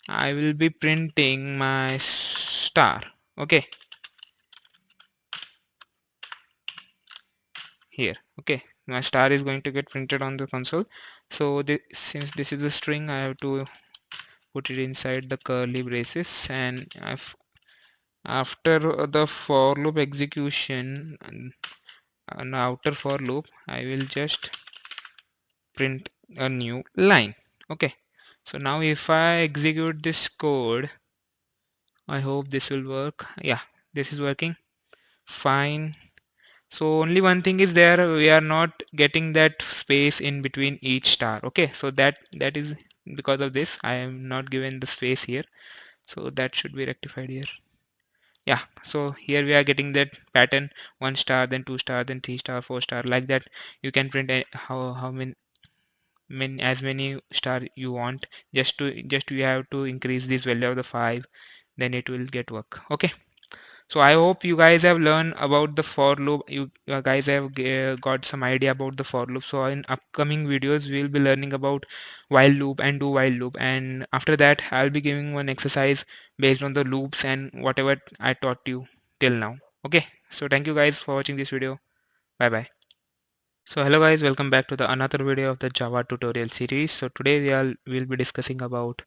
I will be printing my star. Okay, here. Okay, my star is going to get printed on the console. So since this is a string, I have to put it inside the curly braces, and after the for loop execution, an outer for loop, I will just print a new line. Okay, So now if I execute this code, I hope this will work. Yeah, this is working fine. So only one thing is there, we are not getting that space in between each star. Okay, so that is because of this. I am not given the space here. So that should be rectified here. Yeah, so here we are getting that pattern, 1 star, then 2 star, then 3 star, 4 star, like that. You can print how many as many star you want. Just you have to increase this value of the 5, then it will get work. Okay. So I hope you guys have learned about the for loop. You guys have got some idea about the for loop. So in upcoming videos, we'll be learning about while loop and do while loop. And after that, I'll be giving one exercise based on the loops and whatever I taught you till now. Okay. So thank you guys for watching this video. Bye bye. So hello guys, welcome back to the another video of the Java tutorial series. So today we'll be discussing about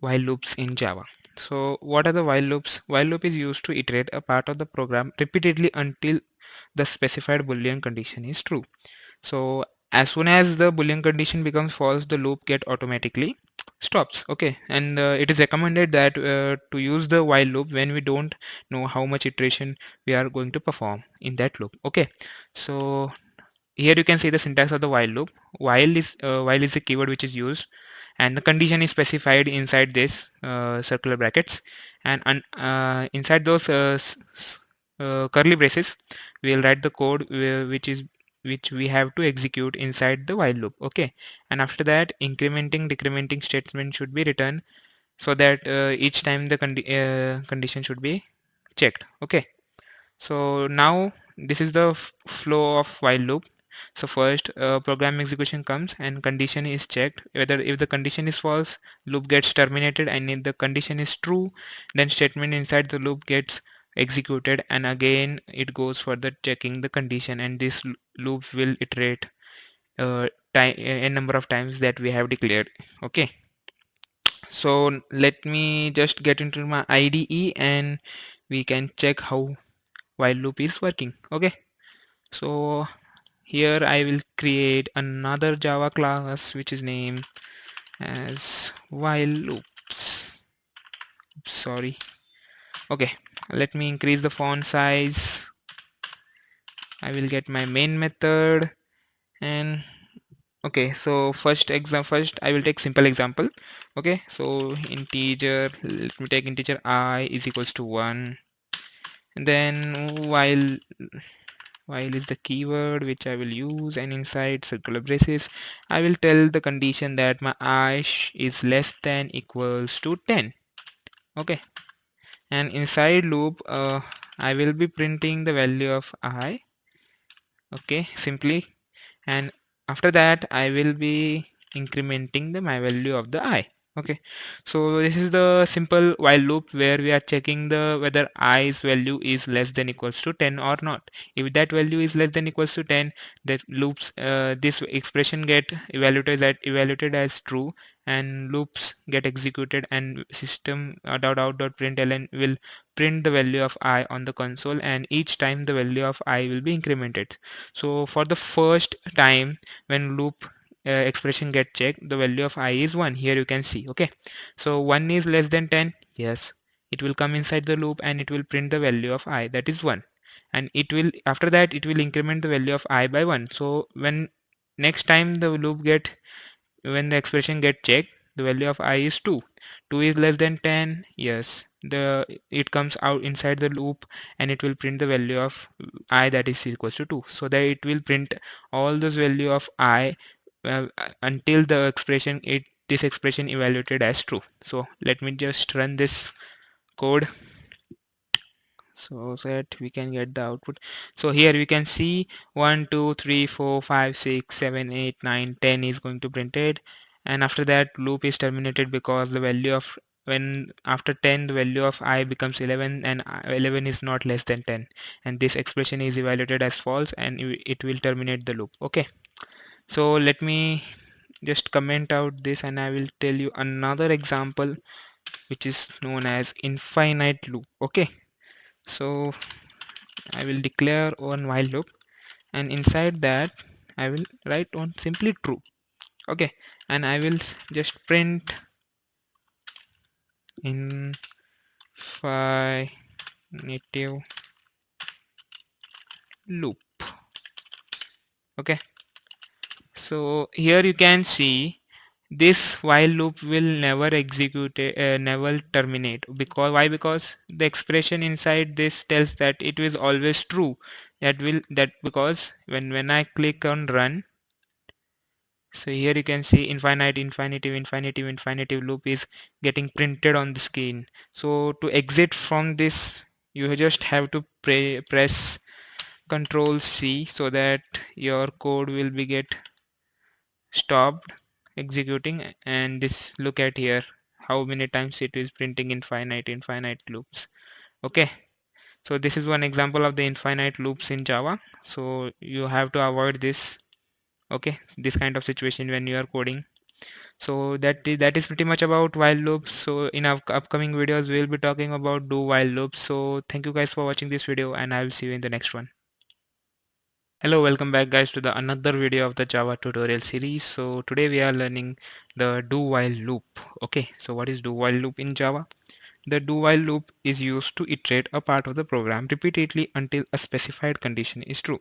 while loops in Java. So what are the while loops? While loop is used to iterate a part of the program repeatedly until the specified Boolean condition is true. So as soon as the Boolean condition becomes false, the loop get automatically stops. Okay, and it is recommended that to use the while loop when we don't know how much iteration we are going to perform in that loop. Okay, so here you can see the syntax of the while loop. While is the keyword which is used, and the condition is specified inside this circular brackets, and inside those curly braces we'll write the code which we have to execute inside the while loop. Okay, and after that incrementing decrementing statement should be written so that each time the condition should be checked. Okay, so now this is the flow of while loop. So first program execution comes and condition is checked. Whether if the condition is false, loop gets terminated, and if the condition is true, then statement inside the loop gets executed, and again it goes for the checking the condition, and this loop will iterate time a number of times that we have declared. Okay, so let me just get into my IDE and we can check how while loop is working. Okay, so here I will create another Java class which is named as while loops. Sorry. Okay, let me increase the font size. I will get my main method, and okay, so first I will take simple example. Okay, so integer, let me take integer I is equals to 1, and then while is the keyword which I will use, and inside circular braces I will tell the condition that my I is less than equals to 10. Okay, and inside loop I will be printing the value of I. Okay, simply, and after that I will be incrementing the my value of the I. Okay, so this is the simple while loop where we are checking the whether i's value is less than equals to 10 or not. If that value is less than equals to 10, that loops this expression get evaluated as true, and loops get executed, and system .out.println will print the value of I on the console, and each time the value of I will be incremented. So for the first time when loop expression get checked, the value of I is 1. Here you can see. Okay, so 1 is less than 10. Yes, it will come inside the loop and it will print the value of I, that is 1, and it will after that it will increment the value of I by 1. So when next time the loop get when the expression get checked, the value of I is 2. 2 is less than 10. Yes, the it comes out inside the loop and it will print the value of I, that is equals to 2, so that it will print all those value of I until the expression it this expression evaluated as true. So let me just run this code so that we can get the output. So here we can see 1 2 3 4 5 6 7 8 9 10 is going to printed, and after that loop is terminated because the value of when after 10 the value of I becomes 11, and 11 is not less than 10, and this expression is evaluated as false, and it will terminate the loop. Okay, so let me just comment out this and I will tell you another example which is known as infinite loop. Okay, so I will declare one while loop, and inside that I will write on simply true. Okay, and I will just print infinitive loop. Okay, so here you can see this while loop will never execute, never terminate. Because why? Because the expression inside this tells that it is always true. That because when I click on run, so here you can see infinitive loop is getting printed on the screen. So to exit from this, you just have to press Control C so that your code will be get stopped executing. And this, look at here how many times it is printing infinite loops. Okay, so this is one example of the infinite loops in Java. So you have to avoid this. Okay, this kind of situation when you are coding. So that is pretty much about while loops. So in our upcoming videos we'll be talking about do while loops. So thank you guys for watching this video, and I will see you in the next one. Hello, welcome back guys to the another video of the Java tutorial series. So today we are learning the do while loop. Okay, so what is do while loop in Java? The do while loop is used to iterate a part of the program repeatedly until a specified condition is true.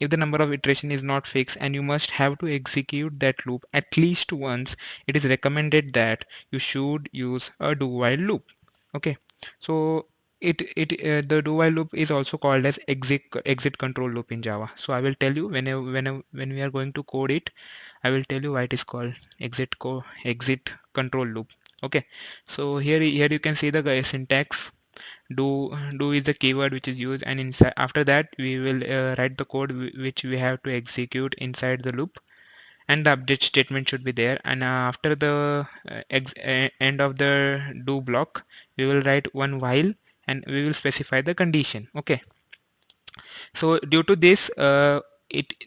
If the number of iteration is not fixed and you must have to execute that loop at least once, it is recommended that you should use a do while loop. Okay, so the do while loop is also called as exit control loop in Java. So I will tell you when we are going to code it, I will tell you why it is called exit control loop. Okay, so here you can see the syntax. Do is the keyword which is used, and inside after that we will write the code which we have to execute inside the loop, and the update statement should be there. And after the end of the do block, we will write one while, and we will specify the condition. Okay, so due to this,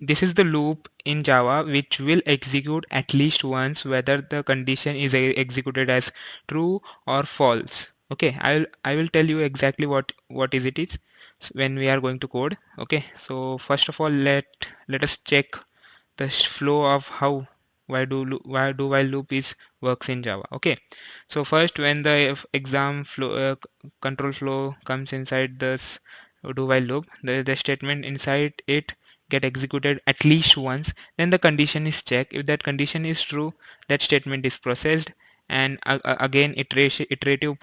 this is the loop in Java which will execute at least once whether the condition is executed as true or false. Okay, I will tell you exactly what is it is when we are going to code. Okay, so first of all, let us check the flow of how why do while loop is works in Java. Okay, so first when the exam flow control flow comes inside this do while loop, the statement inside it get executed at least once, then the condition is checked. If that condition is true, that statement is processed, and again iterative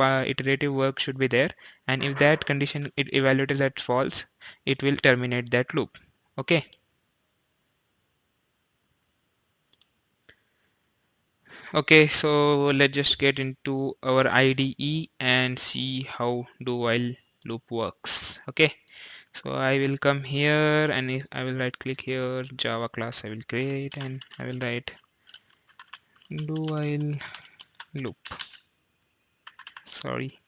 work should be there. And if that condition it evaluates as false, it will terminate that loop. Okay, okay, so let's just get into our IDE and see how do while loop works. Okay, so I will come here, and if I will right click here, Java class I will create, and I will write do while loop. Sorry.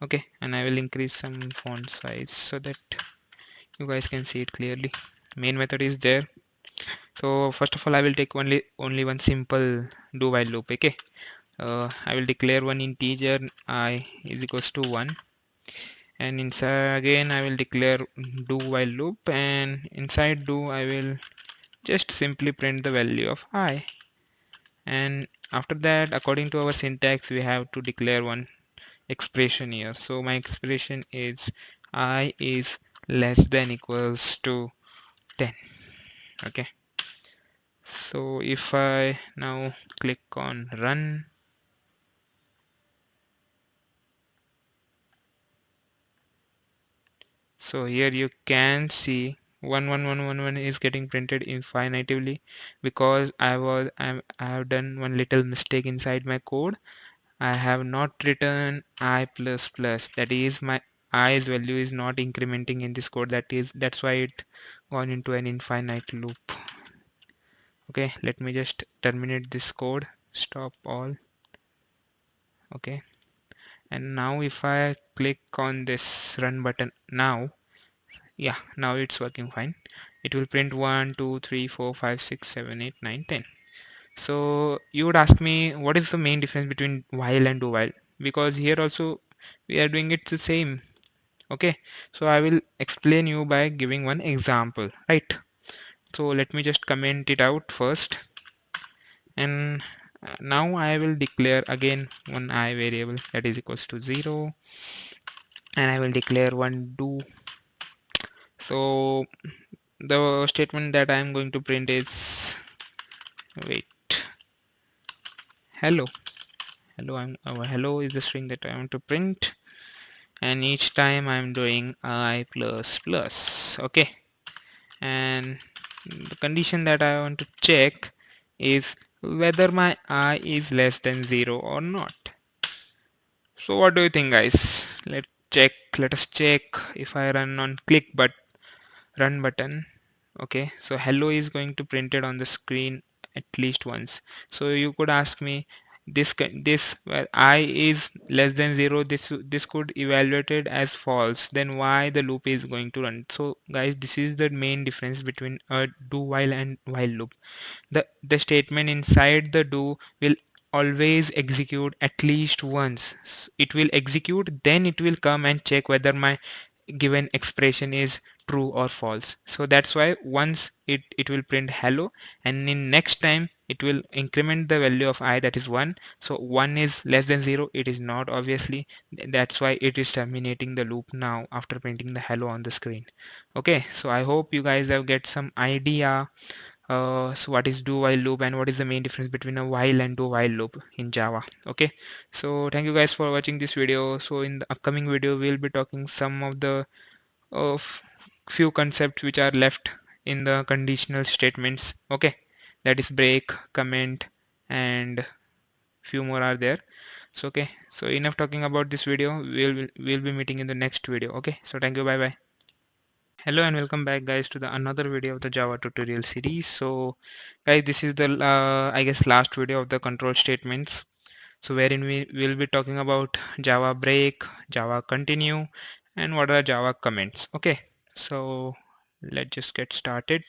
Okay, and I will increase some font size so that you guys can see it clearly. Main method is there. So first of all, I will take only one simple do while loop. Okay, I will declare one integer I is equals to 1, and inside again I will declare do while loop, and inside do I will just simply print the value of I. And after that, according to our syntax, we have to declare one expression here. So my expression is I is less than equals to 10. Okay, so if I now click on run, so here you can see 11111 is getting printed infinitively, because I have done one little mistake inside my code. I have not written I plus plus, that is my i's value is not incrementing in this code, that's why it gone into an infinite loop. Okay, let me just terminate this code, stop all. Okay, and now if I click on this run button now, yeah, now it's working fine. It will print 1 2 3 4 5 6 7 8 9 10. So you would ask me what is the main difference between while and do while, because here also we are doing it the same. Okay, so I will explain you by giving one example, right? So let me just comment it out first, and now I will declare again one I variable that is equals to 0, and I will declare one do. So the statement that I am going to print is, wait, hello. Hello is the string that I want to print, and each time I'm doing I plus plus. Okay, and the condition that I want to check is whether my I is less than 0 or not. So what do you think, guys? Let us check. If I run on click but run button, okay, so hello is going to print it on the screen at least once. So you could ask me, this where I is less than 0, this could evaluated as false, then why the loop is going to run? So guys, this is the main difference between a do while and while loop. The statement inside the do will always execute at least once. It will execute, then it will come and check whether my given expression is true or false. So that's why once it will print hello, and in next time it will increment the value of I, that is 1. So 1 is less than 0, it is not, obviously. That's why it is terminating the loop now after printing the hello on the screen. Okay, so I hope you guys have get some idea. So what is do while loop and what is the main difference between a while and do while loop in Java. Okay, so thank you guys for watching this video. So in the upcoming video we'll be talking some of the of few concepts which are left in the conditional statements. Okay, that is break, comment, and few more are there. So okay, so enough talking about this video. We'll be meeting in the next video. Okay, so thank you, bye bye. Hello and welcome back, guys, to the another video of the Java tutorial series. So guys, this is the I guess last video of the control statements, so wherein we will be talking about Java break, Java continue, and what are Java comments. Okay, so let's just get started.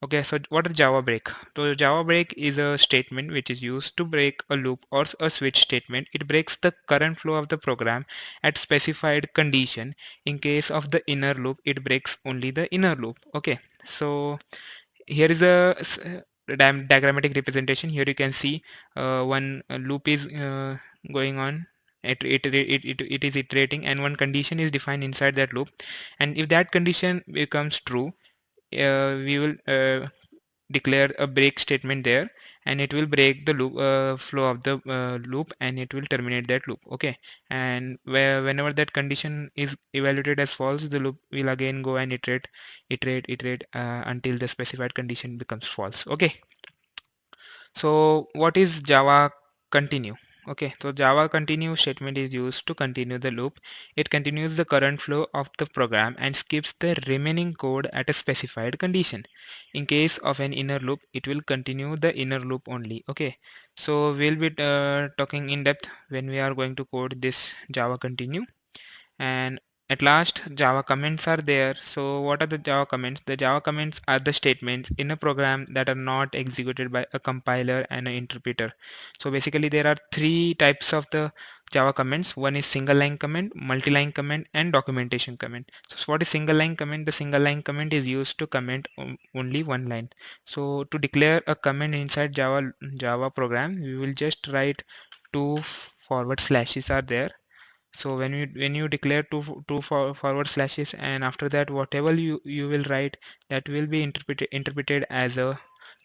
Okay, so what is Java break? So Java break is a statement which is used to break a loop or a switch statement. It breaks the current flow of the program at specified condition. In case of the inner loop, it breaks only the inner loop. Okay, so here is a diagrammatic representation. Here you can see one loop is going on. It is iterating, and one condition is defined inside that loop, and if that condition becomes true, we will declare a break statement there, and it will break the loop flow of the loop, and it will terminate that loop. Okay, and whenever that condition is evaluated as false, the loop will again go and iterate until the specified condition becomes false. Okay, so what is Java continue? Okay, so Java continue statement is used to continue the loop. It continues the current flow of the program and skips the remaining code at a specified condition. In case of an inner loop, it will continue the inner loop only. Okay, so we'll be talking in depth when we are going to code this Java continue. And at last, Java comments are there. So what are the Java comments? The Java comments are the statements in a program that are not executed by a compiler and an interpreter. So basically there are three types of the Java comments. One is single line comment, multi-line comment, and documentation comment. So what is single line comment? The single line comment is used to comment only one line. So to declare a comment inside Java program, we will just write two forward slashes are there. So when you declare forward slashes, and after that whatever you will write, that will be interpreted as a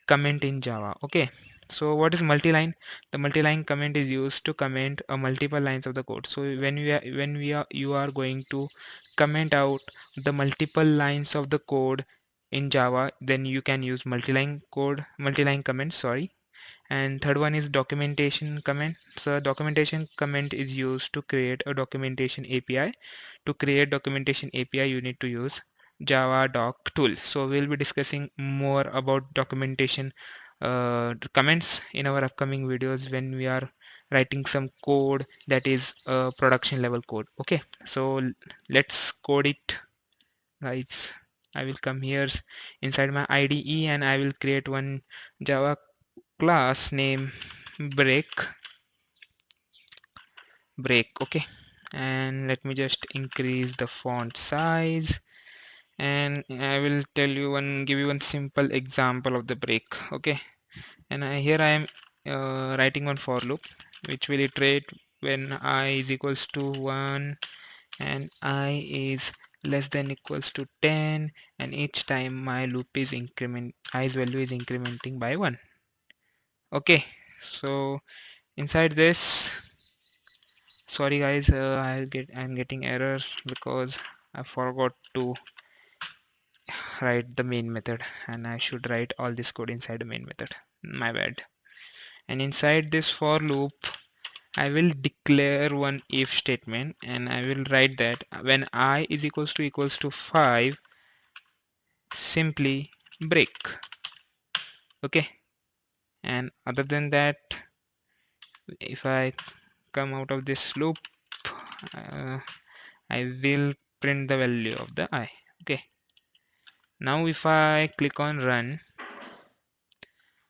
comment in Java. Okay, so what is multi-line? The multi-line comment is used to comment multiple lines of the code. So when you are going to comment out the multiple lines of the code in Java, then you can use multi-line comment, sorry. And third one is documentation comment. So documentation comment is used to create a documentation API. To create documentation API, you need to use Java doc tool. So we'll be discussing more about documentation comments in our upcoming videos when we are writing some code that is production level code. Okay, so let's code it, guys. I will come here inside my IDE, and I will create one Java class name break. Okay, and let me just increase the font size, and I will give you one simple example of the break. Okay, and here I am writing one for loop which will iterate when I is equals to 1 and I is less than equals to 10, and each time my loop is i's value is incrementing by 1. Okay, so inside this, sorry guys, I'm getting error because I forgot to write the main method, and I should write all this code inside the main method. My bad. And inside this for loop, I will declare one if statement, and I will write that when I is equals to 5, simply break. Okay, and other than that, if I come out of this loop, uh, I will print the value of the I. Okay, now if I click on run,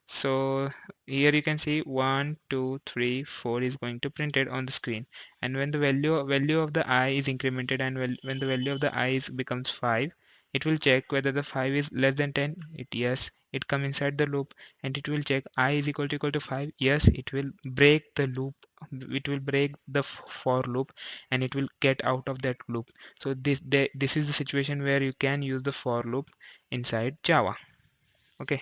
so here you can see 1 2 3 4 is going to print it on the screen, and when the value of the I is incremented and when the value of the I is becomes 5, it will check whether the 5 is less than 10. Yes, it come inside the loop, and it will check I is equal to 5. Yes, it will break the loop, it will break the for loop, and it will get out of that loop. So this is the situation where you can use the for loop inside Java. Okay.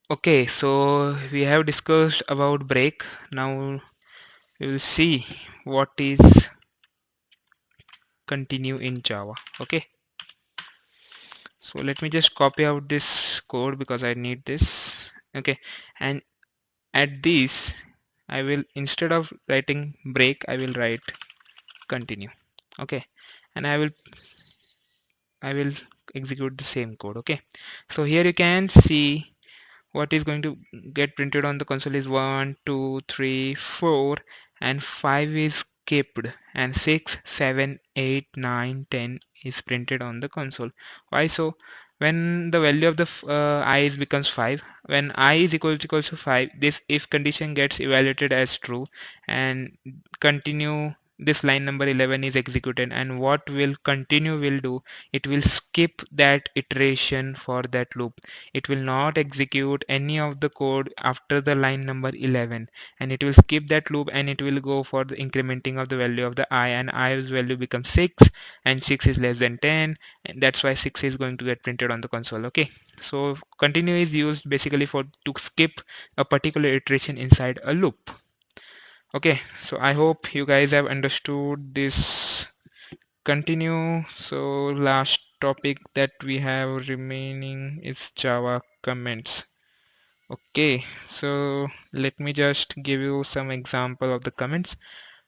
Okay, so we have discussed about break. Now we will see what is continue in Java. Okay, so let me just copy out this code because I need this. Okay, and at this I will, instead of writing break, I will write continue. Okay, and I will execute the same code. Okay, so here you can see what is going to get printed on the console is 1 2 3 4, and 5 is skipped, and 6 7 8 9 10 is printed on the console. Why so? When the value of the I is becomes 5, when I is equals to 5, this if condition gets evaluated as true, and continue, this line number 11 is executed, and what will continue will do, it will skip that iteration for that loop. It will not execute any of the code after the line number 11, and it will skip that loop, and it will go for the incrementing of the value of the I, and I's value becomes 6, and 6 is less than 10, and that's why 6 is going to get printed on the console. Okay, so continue is used basically for to skip a particular iteration inside a loop. Okay, so I hope you guys have understood this continue. So last topic that we have remaining is Java comments. Okay, so let me just give you some example of the comments.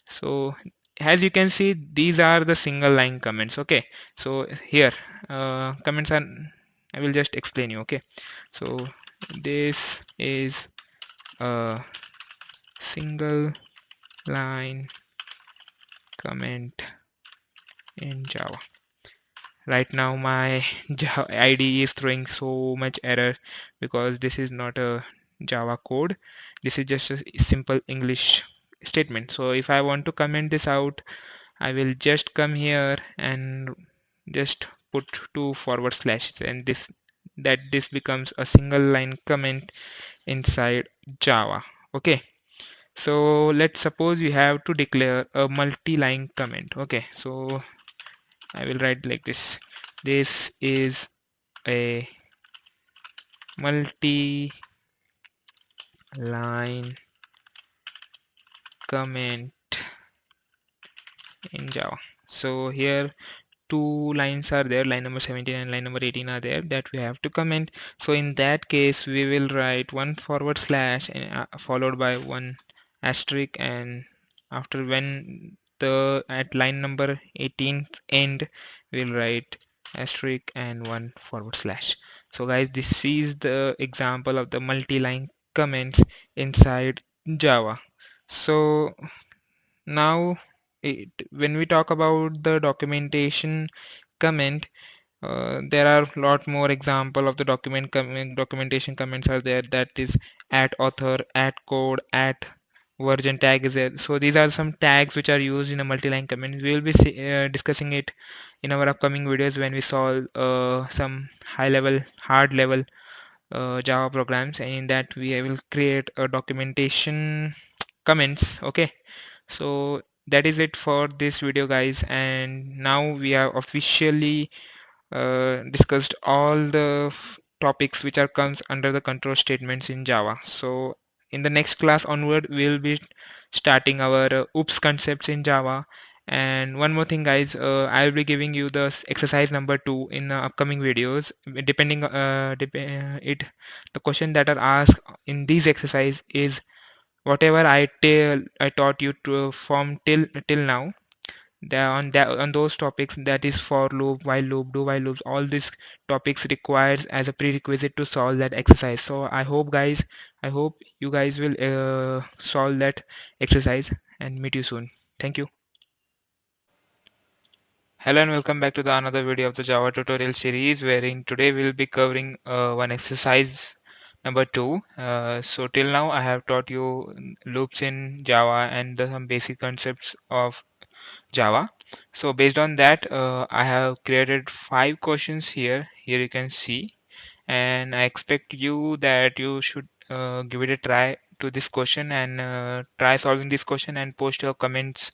So as you can see, these are the single line comments. Okay, so here comments are, I will just explain you. Okay, so this is a single line comment in Java. Right now my Java IDE is throwing so much error because this is not a Java code. This is just a simple English statement. So if I want to comment this out, I will just come here and just put two forward slashes, and this becomes a single line comment inside Java. Okay, so let's suppose we have to declare a multi-line comment. Okay, so I will write like this. This is a multi-line comment in Java. So here two lines are there, line number 17 and line number 18 are there that we have to comment. So in that case we will write one forward slash and, followed by one asterisk, and after when the at line number 18th end we'll write asterisk and one forward slash. So guys, this is the example of the multi-line comments inside Java. So now when we talk about the documentation comment, there are a lot more example of the documentation comments are there, that is at author, at code, at version tag is there. So these are some tags which are used in a multi-line comment. We will be discussing it in our upcoming videos when we solve some high level, hard level Java programs, and in that we will create a documentation comments. Okay, so that is it for this video, guys, and now we have officially discussed all the topics which are comes under the control statements in Java. So in the next class onward, we'll be starting our oops concepts in Java. And one more thing, guys, I'll be giving you the exercise number 2 in the upcoming videos. Depending, it the question that are asked in these exercise is whatever I taught you to from till now, on those topics, that is for loop, while loop, do while loops, all these topics requires as a prerequisite to solve that exercise. So I hope you guys will solve that exercise, and meet you soon. Thank you. Hello and welcome back to the another video of the Java tutorial series, wherein today we'll be covering one exercise number 2. So till now I have taught you loops in Java and some basic concepts of Java. So based on that, I have created 5 questions here. Here you can see, and I expect you that you should give it a try to this question, and try solving this question and post your comments,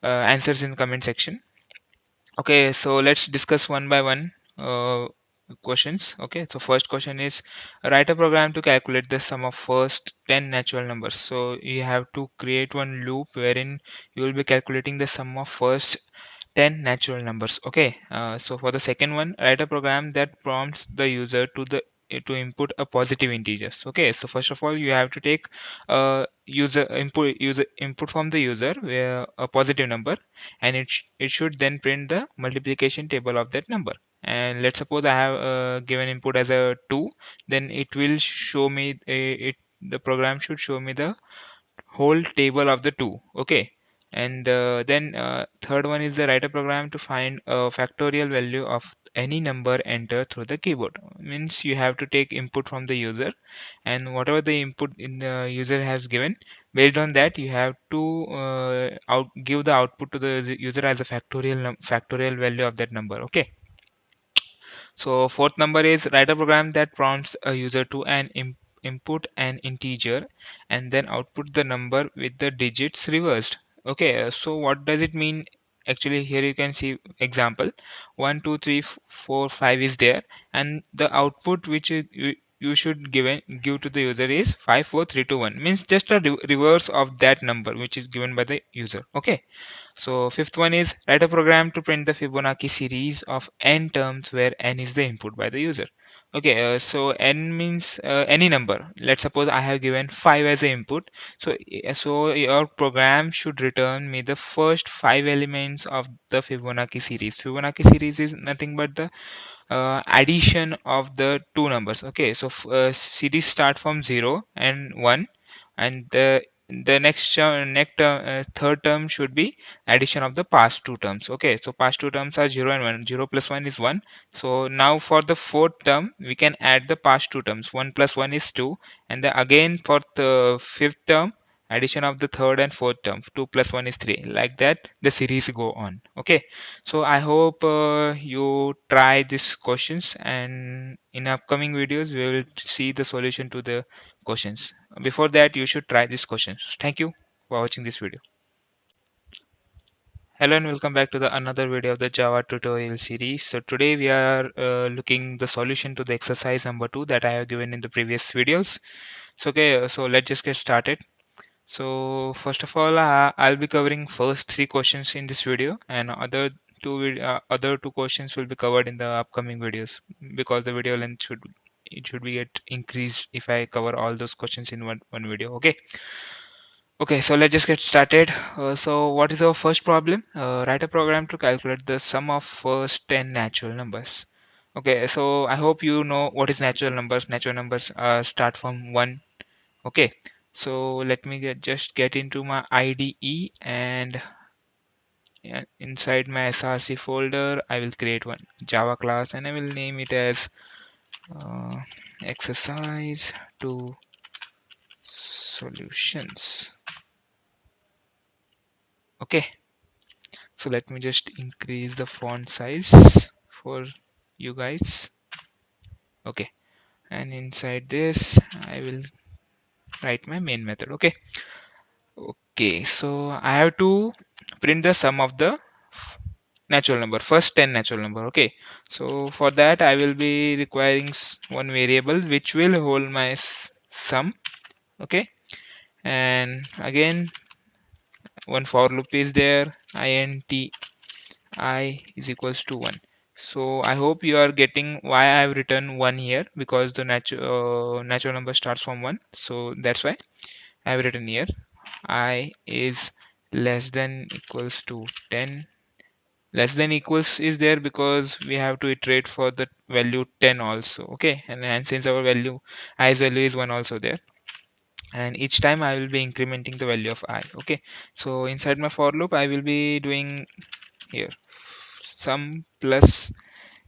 answers in comment section. Okay, so let's discuss one by one questions. Okay, so first question is, write a program to calculate the sum of first 10 natural numbers. So you have to create one loop wherein you will be calculating the sum of first 10 natural numbers. Okay, so for the second one, write a program that prompts the user to input a positive integers. Okay, so first of all you have to take user input from the user where a positive number, and it should then print the multiplication table of that number. And let's suppose I have given input as a 2, then it will show me the program should show me the whole table of the 2. Okay, and then third one is the write a program to find a factorial value of any number entered through the keyboard. Means you have to take input from the user, and whatever the input in the user has given, based on that you have to give the output to the user as a factorial value of that number. Okay, so fourth number is write a program that prompts a user to input an integer and then output the number with the digits reversed. Okay, so what does it mean? Actually, here you can see example 1, 2, 3, 4, 5 is there, and the output which you should give to the user is 5, 4, 3, 2, 1. Means just a reverse of that number which is given by the user. Okay, so fifth one is write a program to print the Fibonacci series of n terms where n is the input by the user. Okay, so n means any number. Let's suppose I have given 5 as the input. So your program should return me the first 5 elements of the Fibonacci series. Fibonacci series is nothing but the addition of the two numbers. Okay, so series start from 0 and 1, and the third term should be addition of the past two terms. Okay, so past two terms are 0 and 1. 0 plus 1 is 1. So now for the fourth term we can add the past two terms. 1 plus 1 is 2, and then again for the fifth term, addition of the third and fourth term, 2 plus 1 is 3. Like that the series go on. Okay, so I hope you try these questions, and in upcoming videos we will see the solution to the questions. Before that, you should try these questions. Thank you for watching this video. Hello and welcome back to the another video of the Java tutorial series. So today we are looking the solution to the exercise number 2 that I have given in the previous videos. So okay, so let's just get started. So first of all, I'll be covering first 3 questions in this video, and other two questions will be covered in the upcoming videos, because the video length should be get increased if I cover all those questions in one video. Okay. Okay, so let's just get started. So what is our first problem? Write a program to calculate the sum of first 10 natural numbers. Okay, so I hope you know what is natural numbers. Natural numbers start from 1. Okay, so let me just get into my IDE, and inside my SRC folder I will create one Java class, and I will name it as exercise to solutions. Okay, so let me just increase the font size for you guys. Okay, and inside this I will write my main method. Okay, okay, so I have to print the sum of the natural number, first 10 natural number. Okay, so for that I will be requiring one variable which will hold my sum. Okay, and again one for loop is there, int I is equals to 1. So I hope you are getting why I have written 1 here, because the natural number starts from 1, so that's why I have written here I is less than equals to 10. Less than equals is there because we have to iterate for the value 10 also. Okay, and since our value i's value is 1 also there, and each time I will be incrementing the value of I. Okay, so inside my for loop I will be doing here sum plus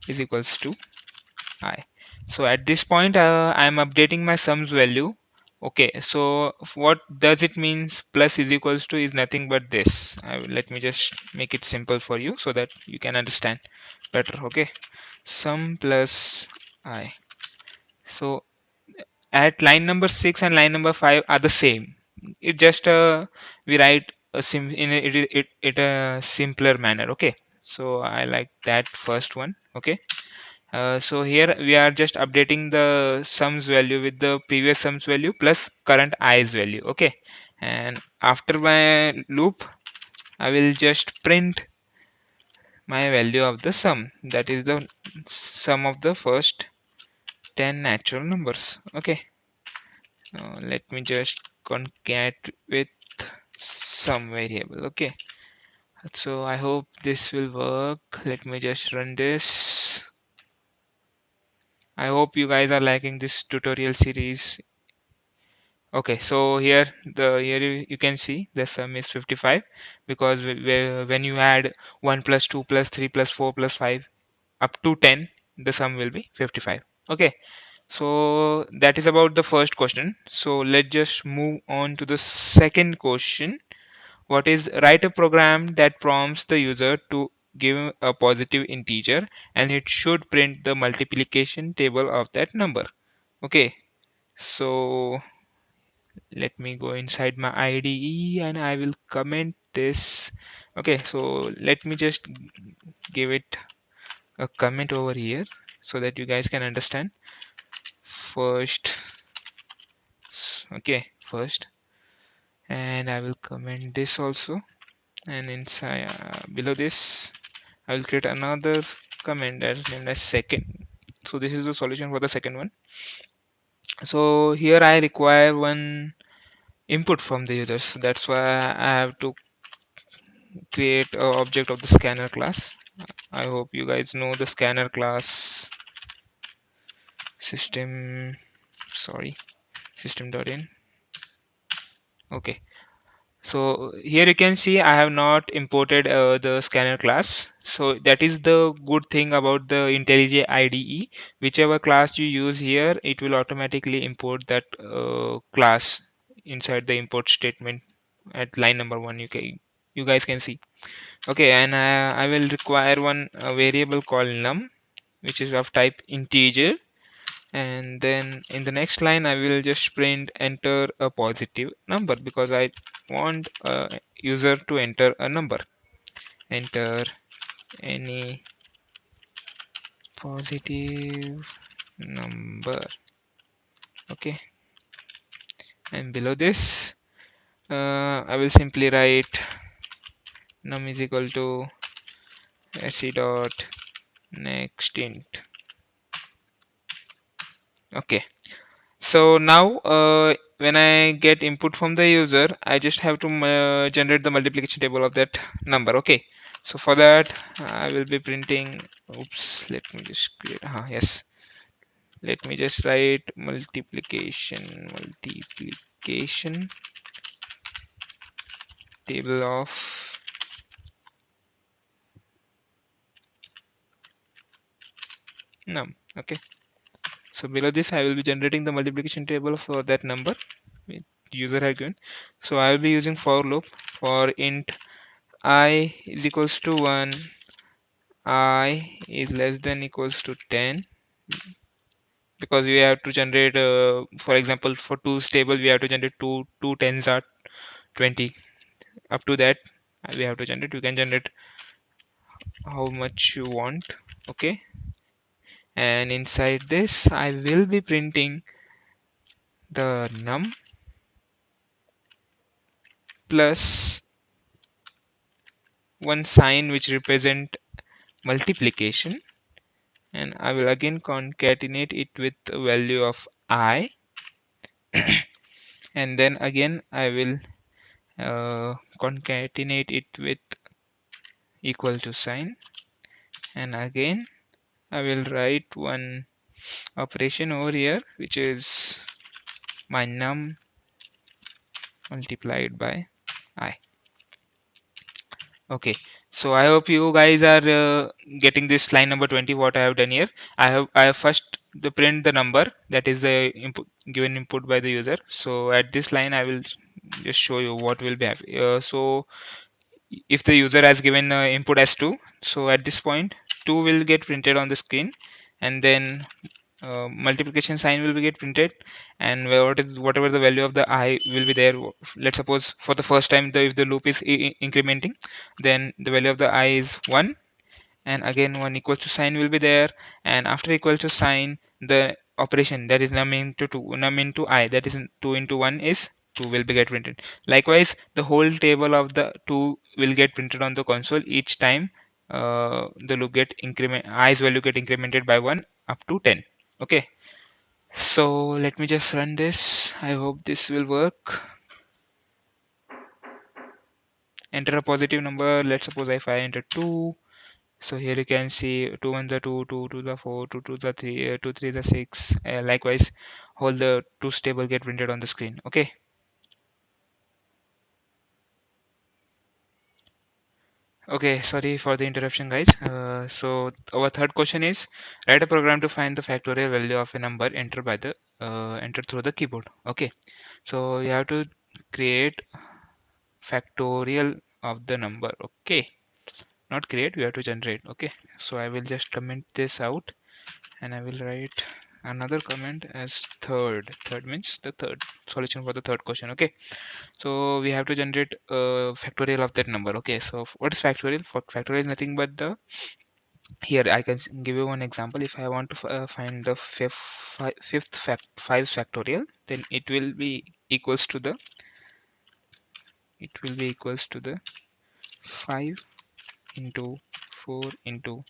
is equals to I. So at this point I'm updating my sums value. Okay, so what does it means plus is equals to is nothing but this. Let me just make it simple for you so that you can understand better. Okay, sum plus I. So at line number 6 and line number 5 are the same. It just we write a sim in a, it a simpler manner. Okay, so I like that first one. Okay, so here we are just updating the sums value with the previous sums value plus current i's value. Okay, and after my loop I will just print my value of the sum, that is the sum of the first 10 natural numbers. Okay, let me just concat with some variable. Okay, so I hope this will work. Let me just run this. I hope you guys are liking this tutorial series. Okay, so here you can see the sum is 55, because when you add 1 plus 2 plus 3 plus 4 plus 5 up to 10, the sum will be 55. Okay, so that is about the first question. So let's just move on to the second question. What is write a program that prompts the user to give a positive integer, and it should print the multiplication table of that number. Okay, so let me go inside my IDE and I will comment this. Okay, so let me just give it a comment over here so that you guys can understand. First, okay, first, and I will comment this also, and inside below this I will create another comment that is named as second. So this is the solution for the second one. So here I require one input from the users, so that's why I have to create a object of the scanner class. I hope you guys know the scanner class system, sorry, system.in. Okay, so here you can see I have not imported the scanner class. So that is the good thing about the IntelliJ IDE. Whichever class you use here, it will automatically import that class inside the import statement at line number 1. You guys can see. Okay, and I will require one variable called num, which is of type integer, and then in the next line I will just print enter a positive number because I want a user to enter a number. Enter any positive number. Okay, and below this I will simply write num is equal to se dot next int. Okay, so now when I get input from the user, I just have to generate the multiplication table of that number. Okay, so for that I will be printing, oops, let me just create, yes, let me just write multiplication table of num. Okay, so below this I will be generating the multiplication table for that number user has given. So I will be using for loop for int I is equals to 1, I is less than equals to 10, because we have to generate, for example, for two's table we have to generate two tens are 20. Up to that we have to generate. You can generate how much you want. Okay, and inside this I will be printing the num plus one sign which represent multiplication, and I will again concatenate it with the value of I, and then again I will concatenate it with equal to sign, and again I will write one operation over here which is my num multiplied by I. Okay, so I hope you guys are getting this line number 20 what I have done here. I have first the print the number, that is the input given input by the user. So at this line I will just show you what will be so if the user has given input as 2, so at this point 2 will get printed on the screen, and then multiplication sign will be get printed, and whatever the value of the I will be there. Let's suppose for the first time if the loop is incrementing, then the value of the I is 1, and again one equal to sign will be there, and after equal to sign the operation, that is num into 2, num into I, that is 2 into 1 is 2 will be get printed. Likewise the whole table of the 2 will get printed on the console each time the loop get increment, I's value get incremented by 1 up to 10. Okay, so let me just run this. I hope this will work. Enter a positive number. Let's suppose if I enter 2. So here you can see 2 1 the 2, 2 2 the 4, 2 2 the 3, 2 3 the 6. Likewise, all the 2's table get printed on the screen. Okay. Okay, sorry for the interruption, guys. So our third question is write a program to find the factorial value of a number entered through the keyboard. Okay, so you have to create factorial of the number. Okay, not create, we have to generate. Okay, so I will just comment this out, and I will write another comment as third means the third solution for the third question. Okay, so we have to generate a factorial of that number. Okay, so what is factorial? For factorial is nothing but the, here I can give you one example. If I want to find the fifth fact 5 factorial, then it will be equals to the 5 into 4 into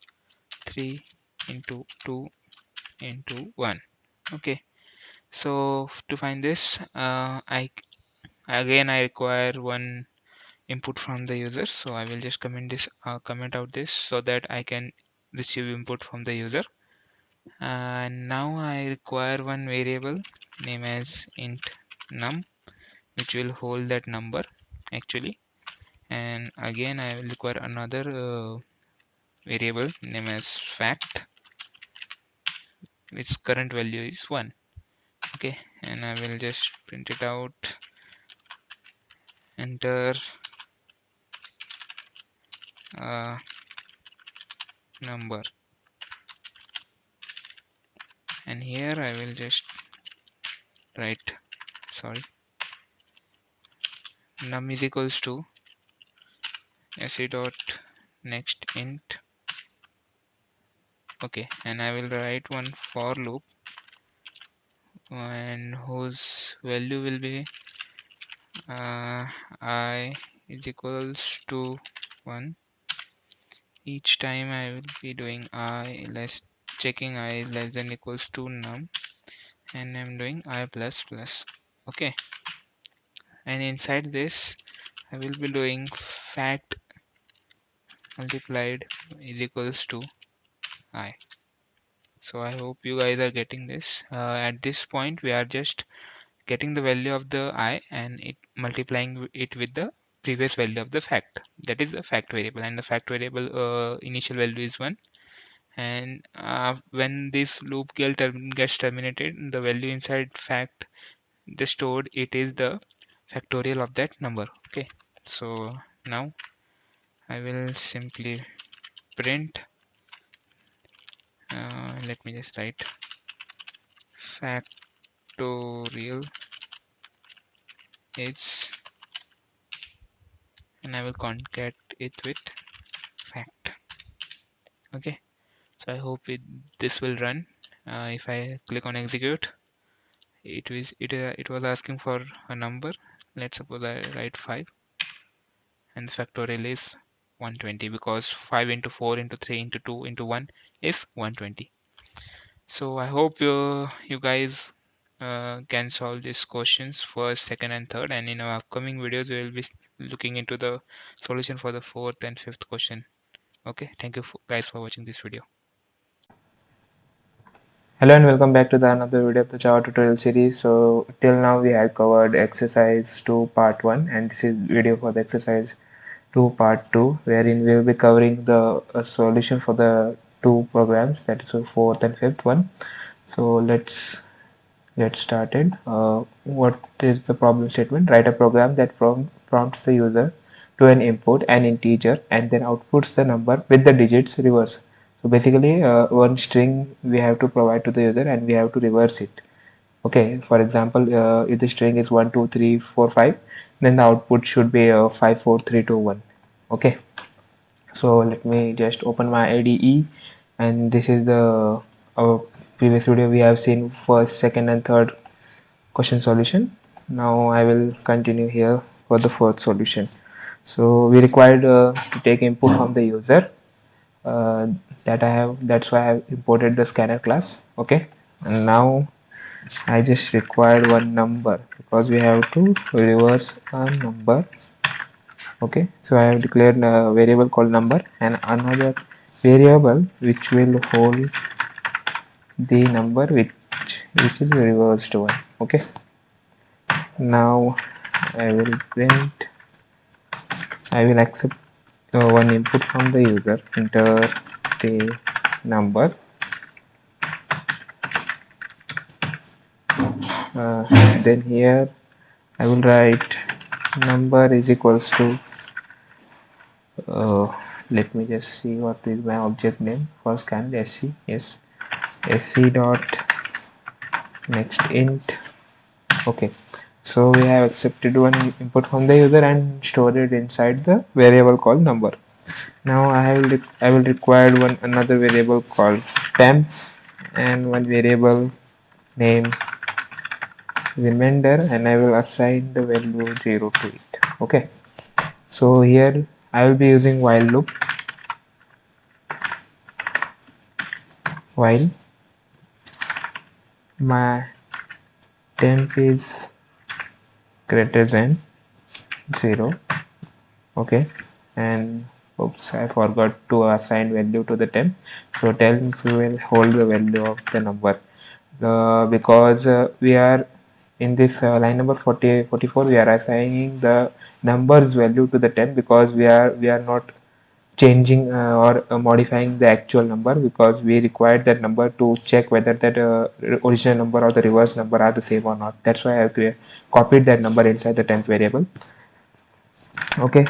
3 into 2 into 1. Okay, so to find this I require one input from the user, so I will just comment out this so that I can receive input from the user. And now I require one variable name as int num, which will hold that number actually, and again I will require another variable name as fact, which current value is 1. Okay, and I will just print it out, enter number, and here I will just write, sorry, num is equals to se dot next int. Okay, and I will write one for loop, and whose value will be I is equals to 1. Each time I will be doing I less, checking I is less than equals to num, and I'm doing I plus plus. Okay, and inside this I will be doing fact multiplied is equals to I. So I hope you guys are getting this. At this point we are just getting the value of the I and it multiplying it with the previous value of the fact, that is the fact variable, and the fact variable initial value is 1, and when this loop gets terminated, the value inside fact the stored, it is the factorial of that number. Okay, so now I will simply print, let me just write factorial is, and I will concat it with fact. Okay, so I hope this will run. If I click on execute, it was asking for a number. Let's suppose I write 5, and the factorial is 120, because 5 into 4 into 3 into 2 into 1 is 120. So I hope you guys can solve these questions first, second, and third. And in our upcoming videos, we will be looking into the solution for the fourth and fifth question. Okay, thank you guys for watching this video. Hello and welcome back to the another video of the Java tutorial series. So till now we have covered exercise 2 part 1, and this is video for the exercise 2 part 2, wherein we will be covering the solution for the two programs, that is the fourth and fifth one. So let's get started. What is the problem statement? Write a program that prompts the user to an input an integer and then outputs the number with the digits reverse. So basically, one string we have to provide to the user and we have to reverse it. Okay, for example, if the string is 1 2 3 4 5, then the output should be 5 4 3 2 1. Okay, so let me just open my IDE, and this is the our previous video. We have seen first, second, and third question solution. Now I will continue here for the fourth solution. So we required to take input from the user, uh, that's why I have imported the scanner class. Okay, and now I just required one number because we have to reverse a number. Okay, so I have declared a variable called number and another variable which will hold the number which is reversed one. Okay, now I will accept one input from the user, enter the number, then here I will write number is equals to uh, let me just see what is my object name for scan sc. Yes, sc dot next int. Okay, so we have accepted one input from the user and stored it inside the variable called number. Now I will require one another variable called temp and one variable name remainder, and I will assign the value 0 to it. Okay, so here I will be using while loop. While my temp is greater than 0. Okay, and oops, I forgot to assign value to the temp, so temp will hold the value of the number, because we are in this line number 44, we are assigning the numbers value to the temp because we are not changing or modifying the actual number, because we required that number to check whether that original number or the reverse number are the same or not. That's why I have copied that number inside the temp variable. Okay,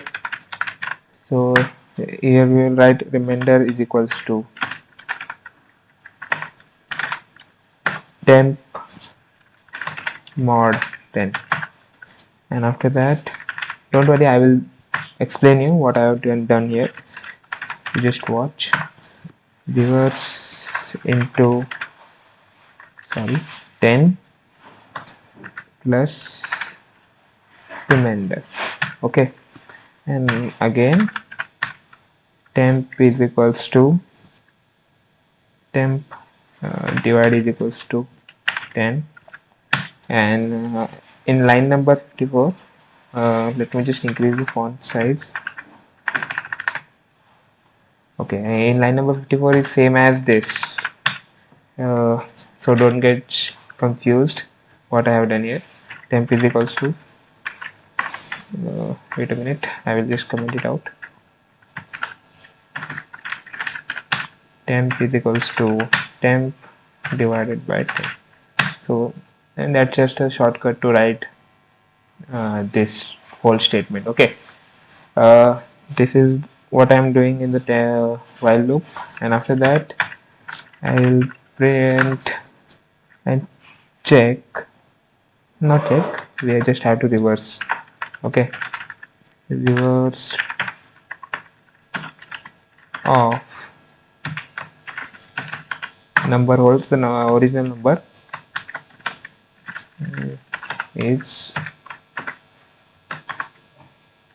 so here we will write remainder is equals to temp mod 10, and after that, don't worry, I will explain you what I have done here. You just watch. Reverse into, sorry, 10 plus remainder. Okay, and again temp is equals to temp divide is equals to 10, and in line number 54, let me just increase the font size. Okay, in line number 54 is same as this, so don't get confused what I have done here. Temp is equals to, wait a minute, I will just comment it out. Temp is equals to temp divided by 10. So, and that's just a shortcut to write this whole statement. Okay, uh, this is what I'm doing in the while loop, and after that I will print and check, not check, we just have to reverse. Okay, reverse of number holds the original number is,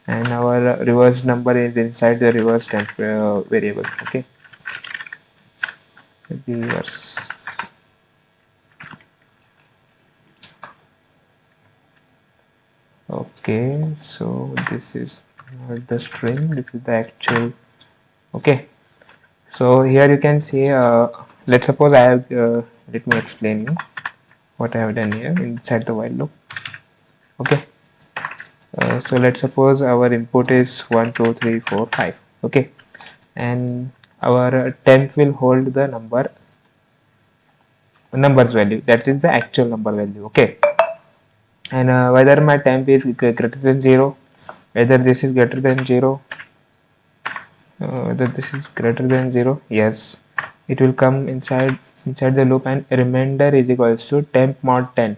and our reverse number is inside the reverse temp variable. Okay, reverse. Okay, so this is not the string, this is the actual. Okay, so here you can see, let's suppose I have, let me explain you what I have done here inside the while loop. Okay, so let's suppose our input is 1 2 3 4 5. Okay, and our temp will hold the numbers value, that is the actual number value. Okay, and whether my temp is greater than 0, whether this is greater than 0, whether this is greater than 0, yes, it will come inside the loop, and remainder is equals to temp mod 10.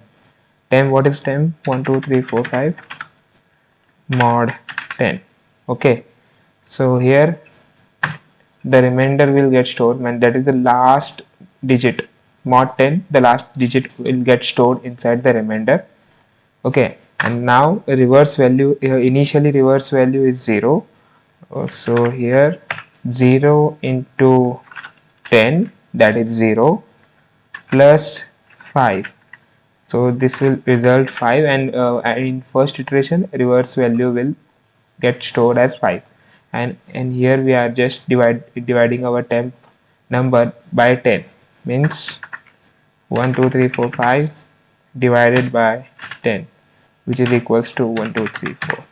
Temp, what is temp? 1 2 3 4 5 mod 10. Okay, so here the remainder will get stored, and that is the last digit. Mod 10, the last digit will get stored inside the remainder. Okay, and now reverse value, initially reverse value is 0. So here 0 into 10, that is 0, plus 5. So this will result 5, and in first iteration reverse value will get stored as 5, and here we are just dividing our temp number by 10, means 1 2 3 4 5 divided by 10, which is equals to 1 2 3 4.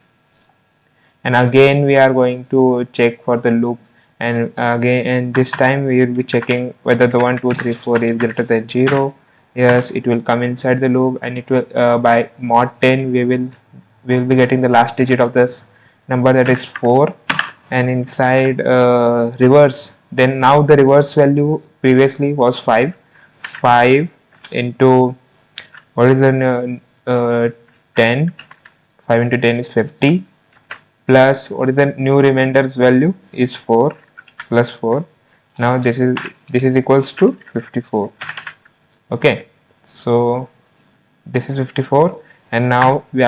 And again we are going to check for the loop, and again, and this time we will be checking whether the 1 2 3 4 is greater than 0. Yes, it will come inside the loop, and it will, by mod 10 we will be getting the last digit of this number, that is 4, and inside reverse, then now the reverse value previously was 5. 5 into, what is the 10, 5 into 10 is 50, plus what is the new remainder's value is 4, plus 4. Now this is equals to 54. Okay, so this is 54, and now we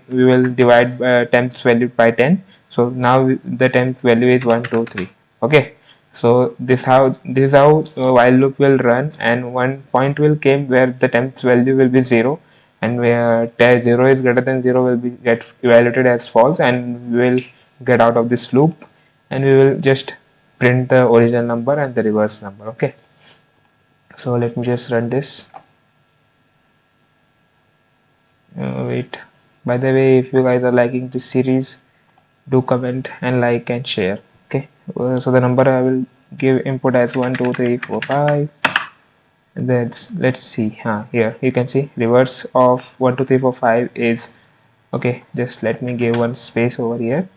will divide temps value by 10. So now the temps value is 1 2 3. Okay, so this is how while loop will run, and one point will came where the temps value will be 0, and where 0 is greater than 0 will be get evaluated as false, and we will get out of this loop, and we will just print the original number and the reverse number. Okay, so let me just run this. Wait, by the way, if you guys are liking this series, do comment and like and share. Okay, so the number I will give input as 1 2 3 4 5. And then let's see, here you can see reverse of 1 2 3 4 5 is, okay, just let me give one space over here,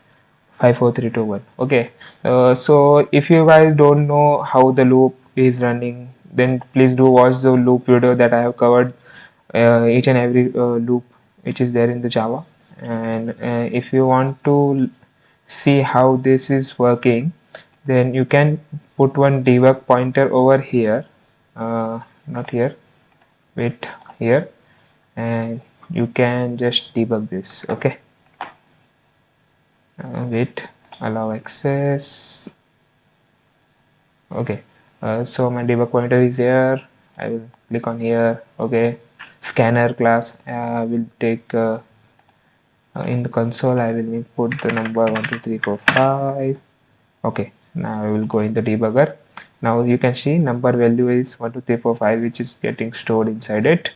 5 4 3 2 1. Okay, so if you guys don't know how the loop is running, then please do watch the loop video that I have covered, each and every loop which is there in the Java. And if you want to see how this is working, then you can put one debug pointer over here, not here, wait, here, and you can just debug this. Okay, wait, allow access. Okay, so my debug pointer is here. I will click on here. Okay, scanner class will take, in the console I will input the number 1 2 3 4 5. Okay, now I will go in the debugger. Now you can see number value is 1 2 3 4 5, which is getting stored inside it.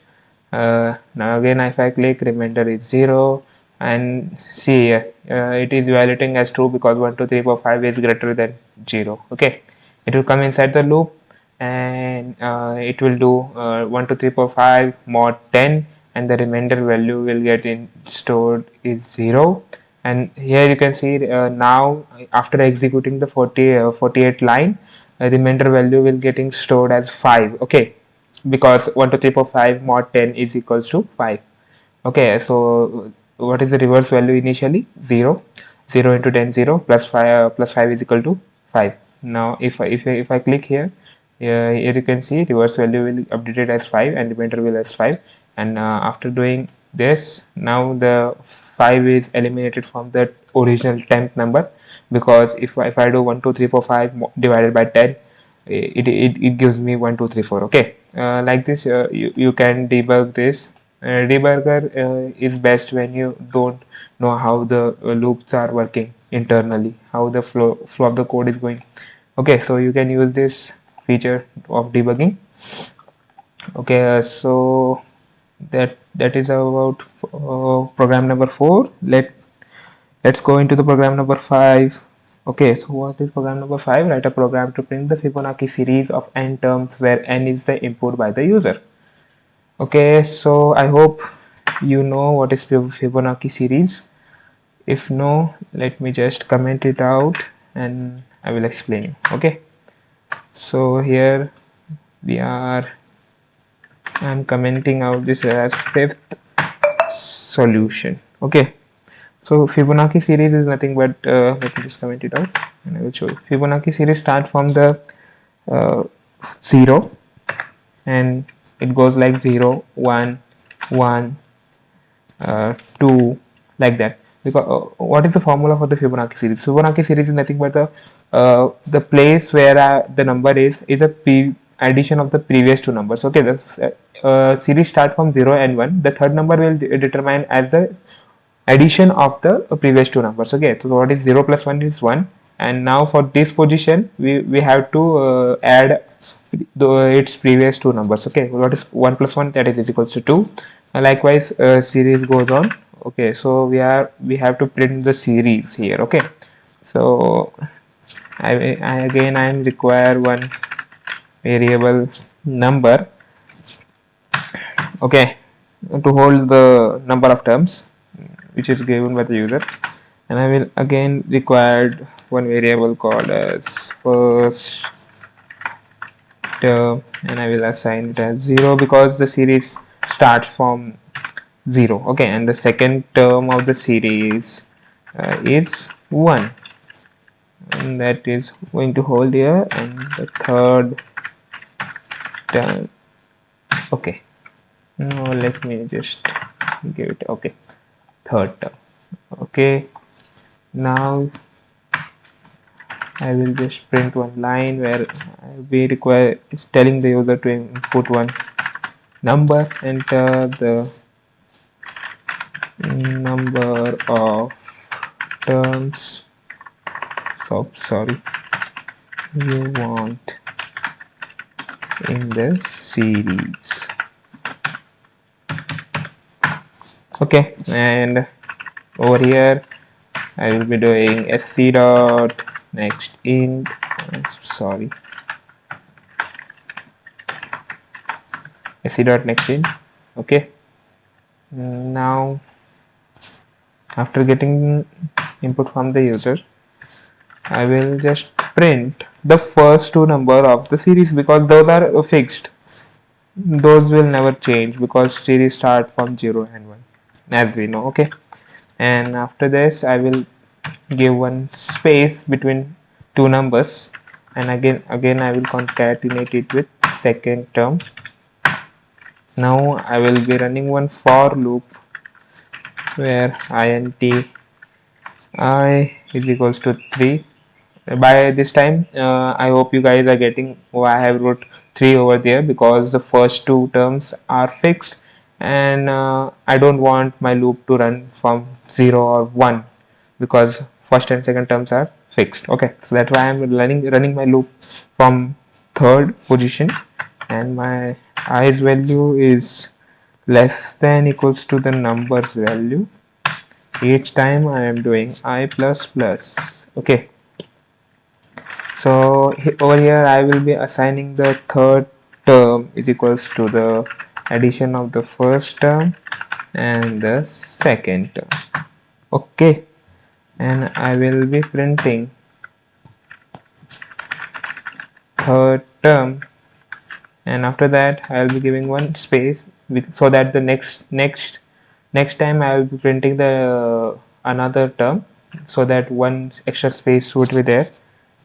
Now again, if I click, remainder is 0, and see here, it is evaluating as true because 1 2 3 4 5 is greater than 0. Okay, it will come inside the loop, and it will do 1 2 3 4 5 mod 10, and the remainder value will get in stored is 0. And here you can see now after executing the 48 line, remainder value will getting stored as 5. Okay, because 1 2 3 4 5 mod 10 is equals to 5. Okay, so what is the reverse value initially? 0. 0 into 10, 0 plus 5 plus 5 is equal to 5. Now if I click here, here you can see reverse value will updated as 5 and remainder will as 5. And after doing this, now the 5 is eliminated from the original 10th number, because if I do 1 2 3 4 5 divided by 10, it gives me 1 2 3 4. Okay, like this you can debug this. Debugger is best when you don't know how the loops are working internally, how the flow of the code is going. Okay, so you can use this feature of debugging. Okay, so that is about program number 4. Let's go into the program number 5. Okay, so what is program number 5? Write a program to print the Fibonacci series of n terms where n is the input by the user. Okay, so I hope you know what is Fibonacci series. If no, let me just comment it out and I will explain you. Okay, so here we are, I'm commenting out this as fifth solution. Okay, so Fibonacci series is nothing but let me just comment it out and I will show you. Fibonacci series start from the uh, 0 and it goes like 0 1 1 2, like that. Because what is the formula for the Fibonacci series? Fibonacci series is nothing but the place where the number is a addition of the previous two numbers. Okay, the series start from 0 and 1. The third number will determine as the addition of the previous two numbers. Okay, so what is 0 plus 1 is 1, and now for this position we have to add its previous two numbers. Okay, what is 1 plus 1? That is equals to 2. Likewise series goes on. Okay, so we have to print the series here. Okay, so I again I am require one variable number, okay, to hold the number of terms which is given by the user, and I will again required one variable called as first term, and I will assign it as 0 because the series starts from 0. Okay, and the second term of the series is 1, and that is going to hold here, and the third term. Okay, now let me just give it. Okay, third term. Okay, now I will just print one line where we require is telling the user to input one number, enter the number of terms, so sorry, you want in the series. Okay, and over here I will be doing sc dot next int, sorry, sc dot next int. Okay, now after getting input from the user, I will just print the first two number of the series because those are fixed. Those will never change because series start from 0 and 1 as we know. Okay, and after this I will give one space between two numbers, and again I will concatenate it with second term. Now I will be running one for loop where int I is equals to 3. By this time I hope you guys are getting why I have wrote 3 over there, because the first two terms are fixed, and I don't want my loop to run from 0 or 1 because first and second terms are fixed. Okay, so that's why I'm running my loop from third position, and my i's value is less than equals to the numbers value each time I am doing I plus plus. Okay, so over here I will be assigning the third term is equals to the addition of the first term and the second term. Okay, and I will be printing third term, and after that I will be giving one space so that the next time I will be printing the another term, so that one extra space would be there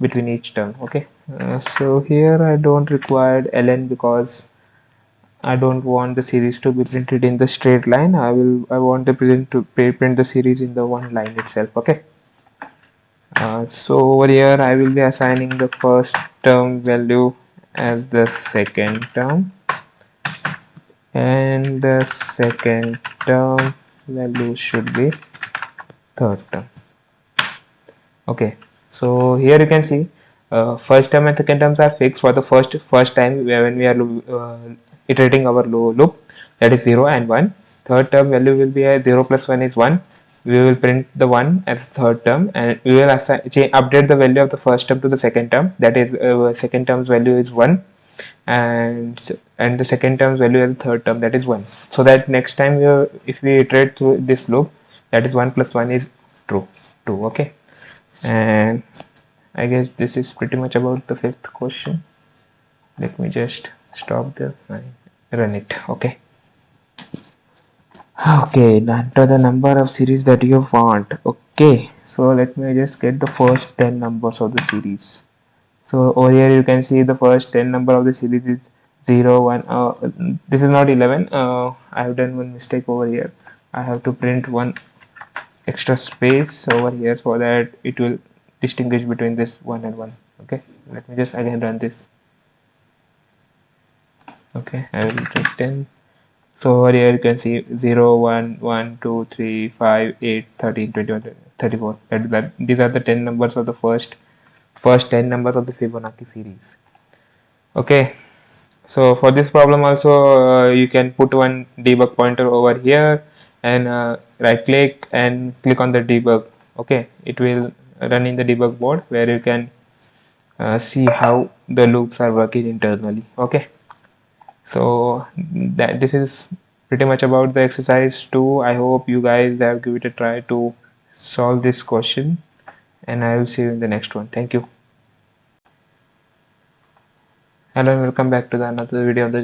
between each term. Okay, so here I don't require ln because I don't want the series to be printed in the straight line. I want the print the series in the one line itself. Okay. So over here I will be assigning the first term value as the second term, and the second term value should be third term. Okay, so here you can see first term and second terms are fixed for the first time when we are iterating our loop, that is 0 and 1. Third term value will be a 0 plus 1 is 1. We will print the 1 as third term, and we will update the value of the first term to the second term, that is second term's value is 1, and the second term's value as the third term, that is 1, so that next time if we iterate through this loop, that is 1 plus 1 is true 2. Okay, and I guess this is pretty much about the fifth question. Let me just stop there and run it. Okay. Okay, enter the number of series that you want. Okay, so let me just get the first 10 numbers of the series. So over here you can see the first 10 number of the series is 0, 1. This is not 11. I have done one mistake over here. I have to print one extra space over here so that it will distinguish between this 1 and 1. Okay, let me just again run this. Okay, I will take 10. So over here you can see 0, 1, 1, 2, 3, 5, 8, 13, 21, 34. These are the 10 numbers of the first 10 numbers of the Fibonacci series. Okay, so for this problem also you can put one debug pointer over here and right click and click on the debug. Okay, it will run in the debug mode where you can see how the loops are working internally. Okay, so that this is pretty much about the exercise 2. I hope you guys have give it a try to solve this question, and I will see you in the next one. Thank you. Hello and welcome back to the another video of the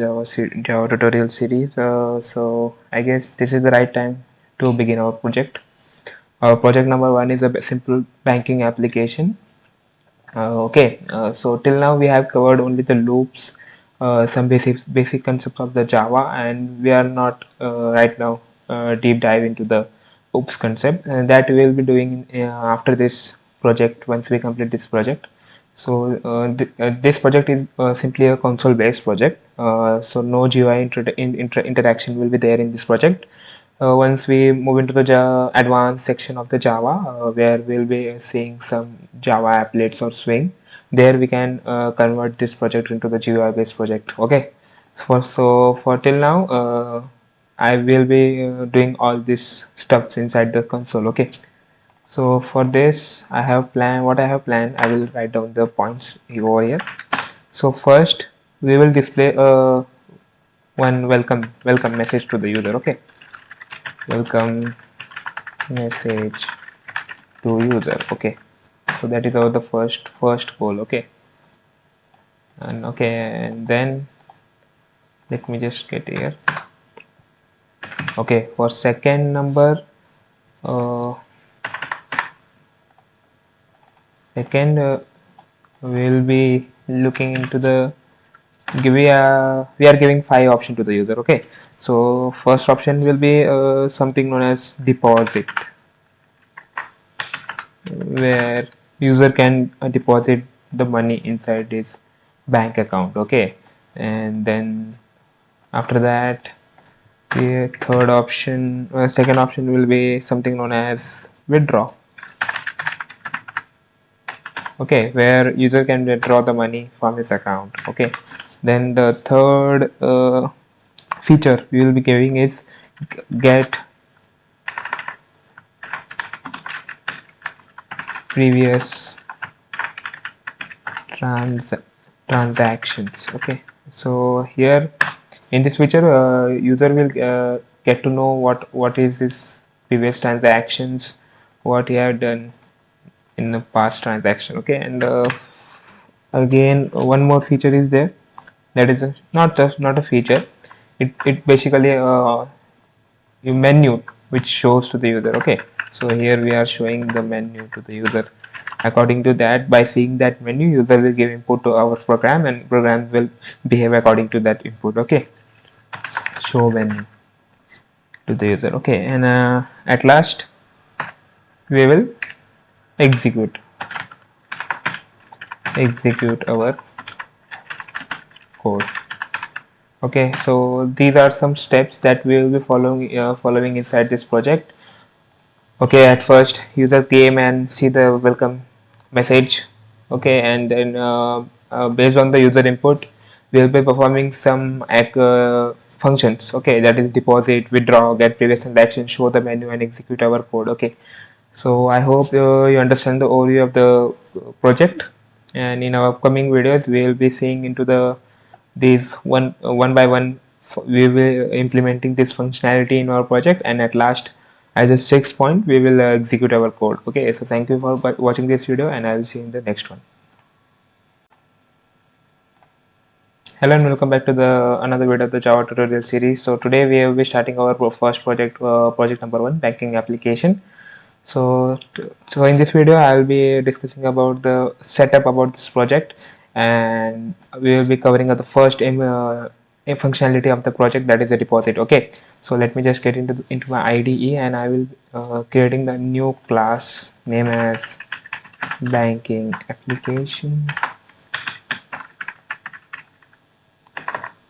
Java tutorial series. So I guess this is the right time to begin our project. Our project number 1 is a simple banking application. So till now we have covered only the loops, some basic concepts of the Java, and we are not right now deep dive into the OOPS concept, and that we will be doing after this project once we complete this project. So this project is simply a console based project, so no GUI interaction will be there in this project. Once we move into the advanced section of the Java, where we'll be seeing some Java applets or Swing, there we can convert this project into the GUI based project. Okay, so for till now, I will be doing all these stuffs inside the console. Okay, so for this I have planned what I have planned. I will write down the points over here. So first we will display one welcome message to the user. Okay, welcome message to user. Okay, so that is our the first goal. Okay, and then let me just get here. Okay, for second number, uh, second we'll be looking into the we are giving 5 options to the user. Okay, so first option will be something known as deposit, where user can deposit the money inside his bank account. Okay, and then after that the third option second option will be something known as withdraw. Okay, where user can withdraw the money from his account. Okay, then the third feature we will be giving is get previous trans transactions. Okay, so here in this feature user will get to know what is his previous transactions, what he had done in the past transaction. Okay, and again one more feature is there, that is not a feature, it basically a menu which shows to the user. Okay, so here we are showing the menu to the user. According to that, by seeing that menu, user will give input to our program and program will behave according to that input. Okay, show menu to the user. Okay, and at last we will execute our code. Okay, so these are some steps that we will be following inside this project. Okay, at first user came and see the welcome message. Okay, and then based on the user input, we will be performing some functions. Okay, that is deposit, withdraw, get previous transaction, show the menu, and execute our code. Okay, so I hope you understand the overview of the project, and in our upcoming videos we will be seeing into these one by one. We will implementing this functionality in our project, and at last at the sixth point we will execute our code. Okay, so thank you for watching this video, and I will see you in the next one. Hello and welcome back to the another video of the Java tutorial series. So today we will be starting our first project, project number 1, banking application. So in this video I will be discussing about the setup about this project, and we will be covering the first functionality of the project, that is a deposit. Okay, so let me just get into my IDE, and I will creating the new class name as banking application.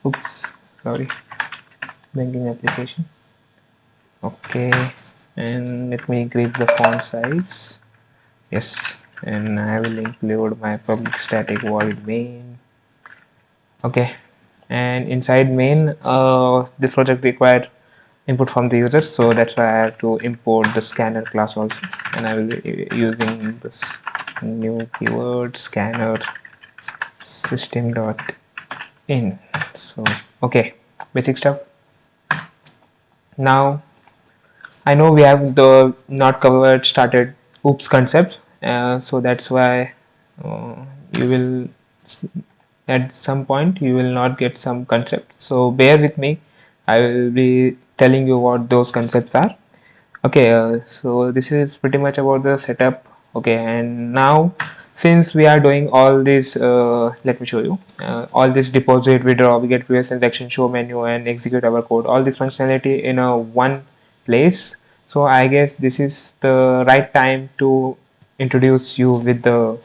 Oops, sorry, banking application. Okay, and let me increase the font size. Yes, and I will include my public static void main. Okay, and inside main, this project required input from the user, so that's why I have to import the scanner class also, and I will be using this new keyword scanner system.in. So okay, basic stuff. Now I know we have the not covered started oops concept, so that's why you will at some point you will not get some concept. So bear with me. I will be telling you what those concepts are. Okay, so this is pretty much about the setup. Okay, and now since we are doing all this, let me show you all this deposit, withdraw, we get previous transaction, show menu, and execute our code. All this functionality in a one place. So I guess this is the right time to introduce you with the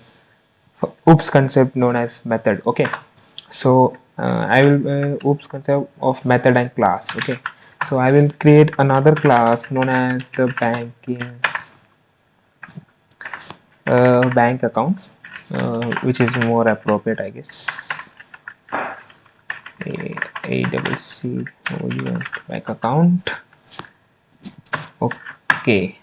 oops concept known as method. Okay, so I will oops concept of method and class. Okay, so I will create another class known as the bank account, which is more appropriate, I guess. ACC bank account. Okay,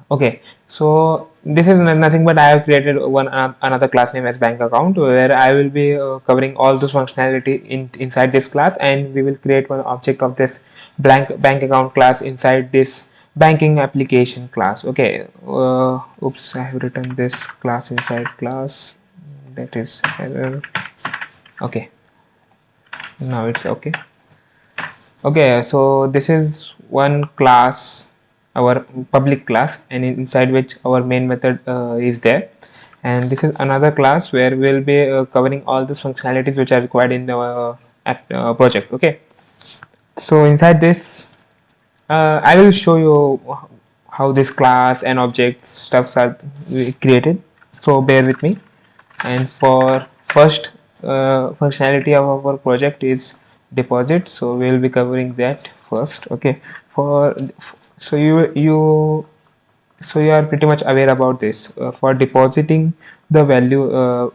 okay, so this is nothing but I have created one another class name as bank account, where I will be covering all those functionality inside this class, and we will create one object of this blank bank account class inside this banking application class. Okay, oops, I have written this class inside class, that is error. Okay, now it's okay. Okay, so this is one class, our public class, and inside which our main method is there, and this is another class where we'll be covering all those functionalities which are required in the project. Okay, so inside this I will show you how this class and objects stuffs are created, so bear with me. And for first functionality of our project is deposit, so we will be covering that first. Okay, for so you are pretty much aware about this. For depositing the value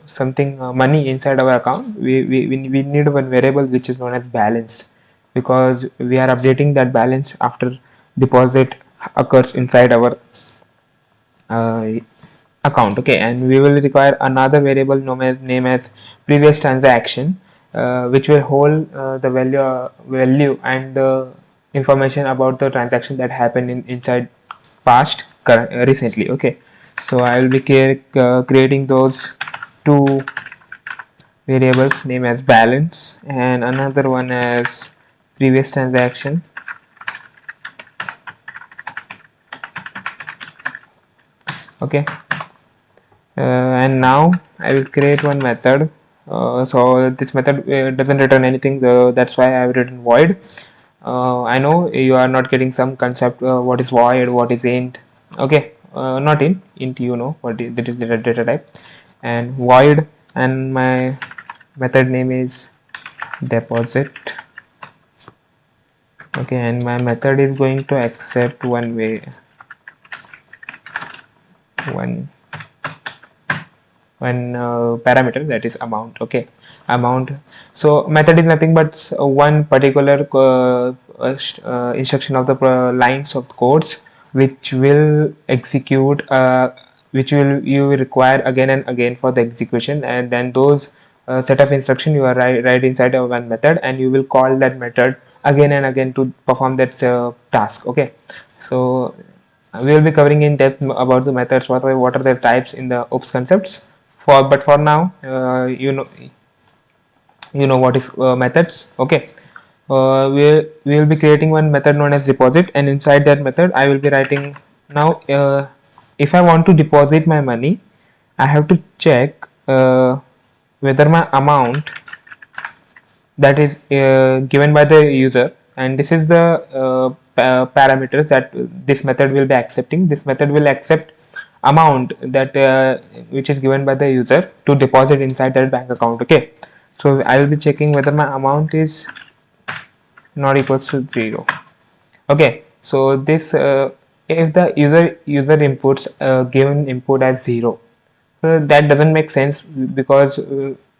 something money inside our account, we need one variable which is known as balance, because we are updating that balance after deposit occurs inside our uh, account. Okay, and we will require another variable name as previous transaction, which will hold the value and the information about the transaction that happened inside passed recently. Okay, so I will be creating those two variables, name as balance and another one as previous transaction. Okay, and now I will create one method. So this method doesn't return anything, that's why I have written void. I know you are not getting some concept, what is void, what is int. Okay, not int, you know what is, that is the data type, and void, and my method name is deposit. Okay, and my method is going to accept one parameter, that is amount. Okay, amount. So method is nothing but one particular instruction of the lines of codes which will execute, which will you require again and again for the execution, and then those set of instruction you are write inside of one method, and you will call that method again and again to perform that task. Okay, so we will be covering in depth about the methods, what are their types in the OOPS concepts. But for now, you know what is methods. Okay, we will be creating one method known as deposit, and inside that method, I will be writing now. If I want to deposit my money, I have to check whether my amount that is given by the user, and this is the parameters that this method will be accepting. This method will accept amount that which is given by the user to deposit inside their bank account. Okay, so I will be checking whether my amount is not equals to 0. Okay, so this if the user inputs given input as 0, that doesn't make sense, because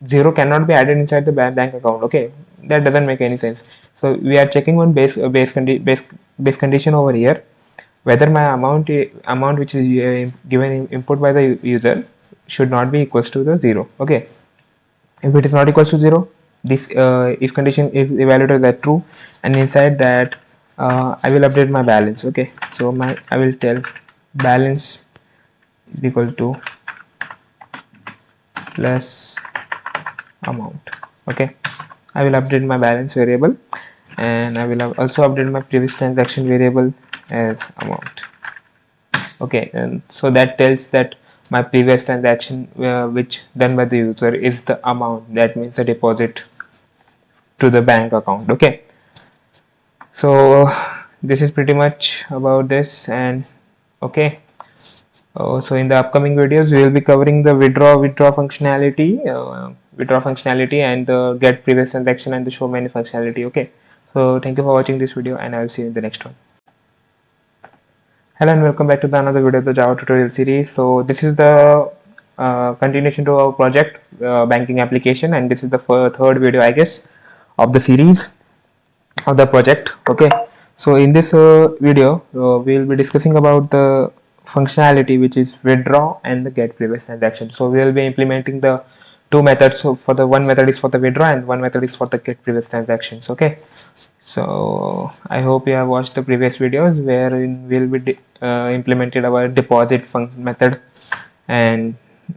0 cannot be added inside the bank account. Okay, that doesn't make any sense. So we are checking one base condition over here, whether my amount which is given input by the user should not be equals to the 0. Okay, if it is not equals to 0, this if condition is evaluated as true, and inside that I will update my balance. Okay, so I will tell balance is equal to plus amount. Okay, I will update my balance variable, and I will also update my previous transaction variable as amount. Okay, and so that tells that my previous transaction which done by the user is the amount, that means the deposit to the bank account. Okay, so this is pretty much about this. And okay, so in the upcoming videos we will be covering the withdraw functionality, and the get previous transaction, and the show menu functionality. Okay, so thank you for watching this video, and I will see you in the next one. Hello and welcome back to the another video of the Java tutorial series. So this is the continuation to our project, banking application, and this is the third video, I guess, of the series of the project. Okay, so in this video we will be discussing about the functionality which is withdraw and the get previous transaction. So we will be implementing the two methods. So for the one method is for the withdraw, and one method is for the get previous transactions. Okay, so I hope you have watched the previous videos wherein we'll be implemented our deposit method, and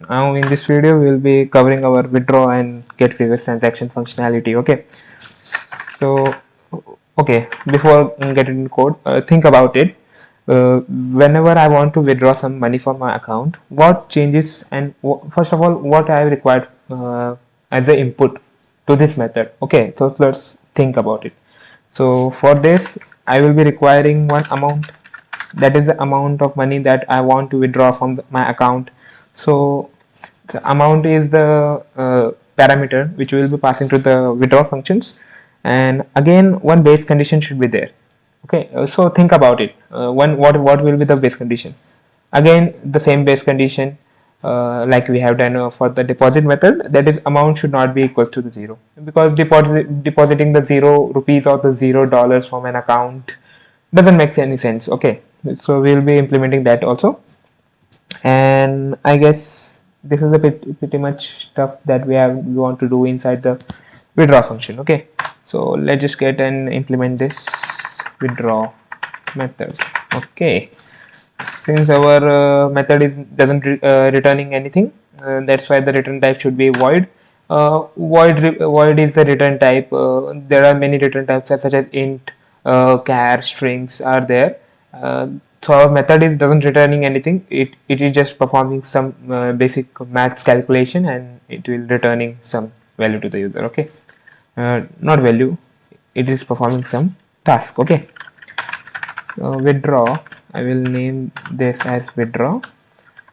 now in this video we'll be covering our withdraw and get previous transaction functionality. Okay, so okay, before getting in code, think about it. Whenever I want to withdraw some money from my account, what changes, and first of all, what I required as the input to this method. Okay, so let's think about it. So for this, I will be requiring one amount, that is the amount of money that I want to withdraw from my account. So the amount is the parameter which we will be passing to the withdraw functions, and again one base condition should be there. Okay, so think about it. What will be the base condition? Again, the same base condition like we have done for the deposit method, that is amount should not be equal to the 0, because depositing the 0 rupees or the $0 from an account doesn't make any sense. Okay, so we'll be implementing that also, and I guess this is a pretty much stuff that we want to do inside the withdraw function. Okay, so let's just get and implement this withdraw method. Okay, since our method is doesn't returning anything, that's why the return type should be void. Void is the return type. There are many return types such as int, char, strings are there. uh, so our method is doesn't returning anything. It is just performing some basic maths calculation, and it will returning some value to the user. Okay, not value, it is performing some task. Okay, so withdraw, I will name this as withdraw,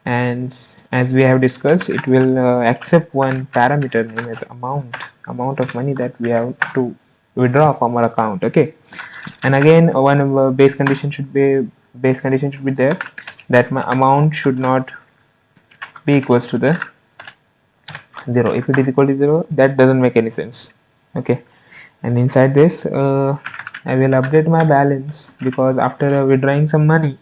and as we have discussed, it will accept one parameter named as amount of money that we have to withdraw from our account. Okay, and again one base condition should be there, that my amount should not be equals to the 0. If it is equal to 0, that doesn't make any sense. Okay, and inside this I will update my balance, because after withdrawing some money,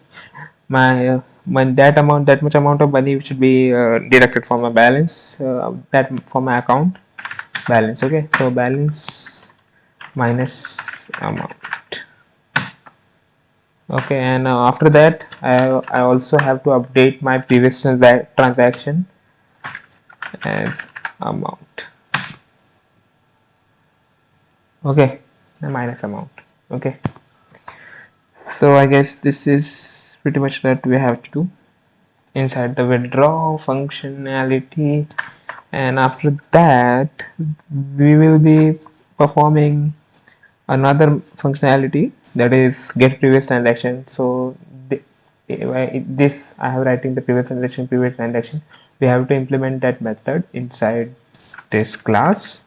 that much amount of money should be deducted from my balance, that from my account balance. Okay, so balance minus amount. Okay, and after that I also have to update my previous transaction as amount. Okay, the minus amount. Okay, so I guess this is pretty much that we have to do inside the withdraw functionality. And after that we will be performing another functionality, that is get previous transaction. So this I have writing the previous transaction. We have to implement that method inside this class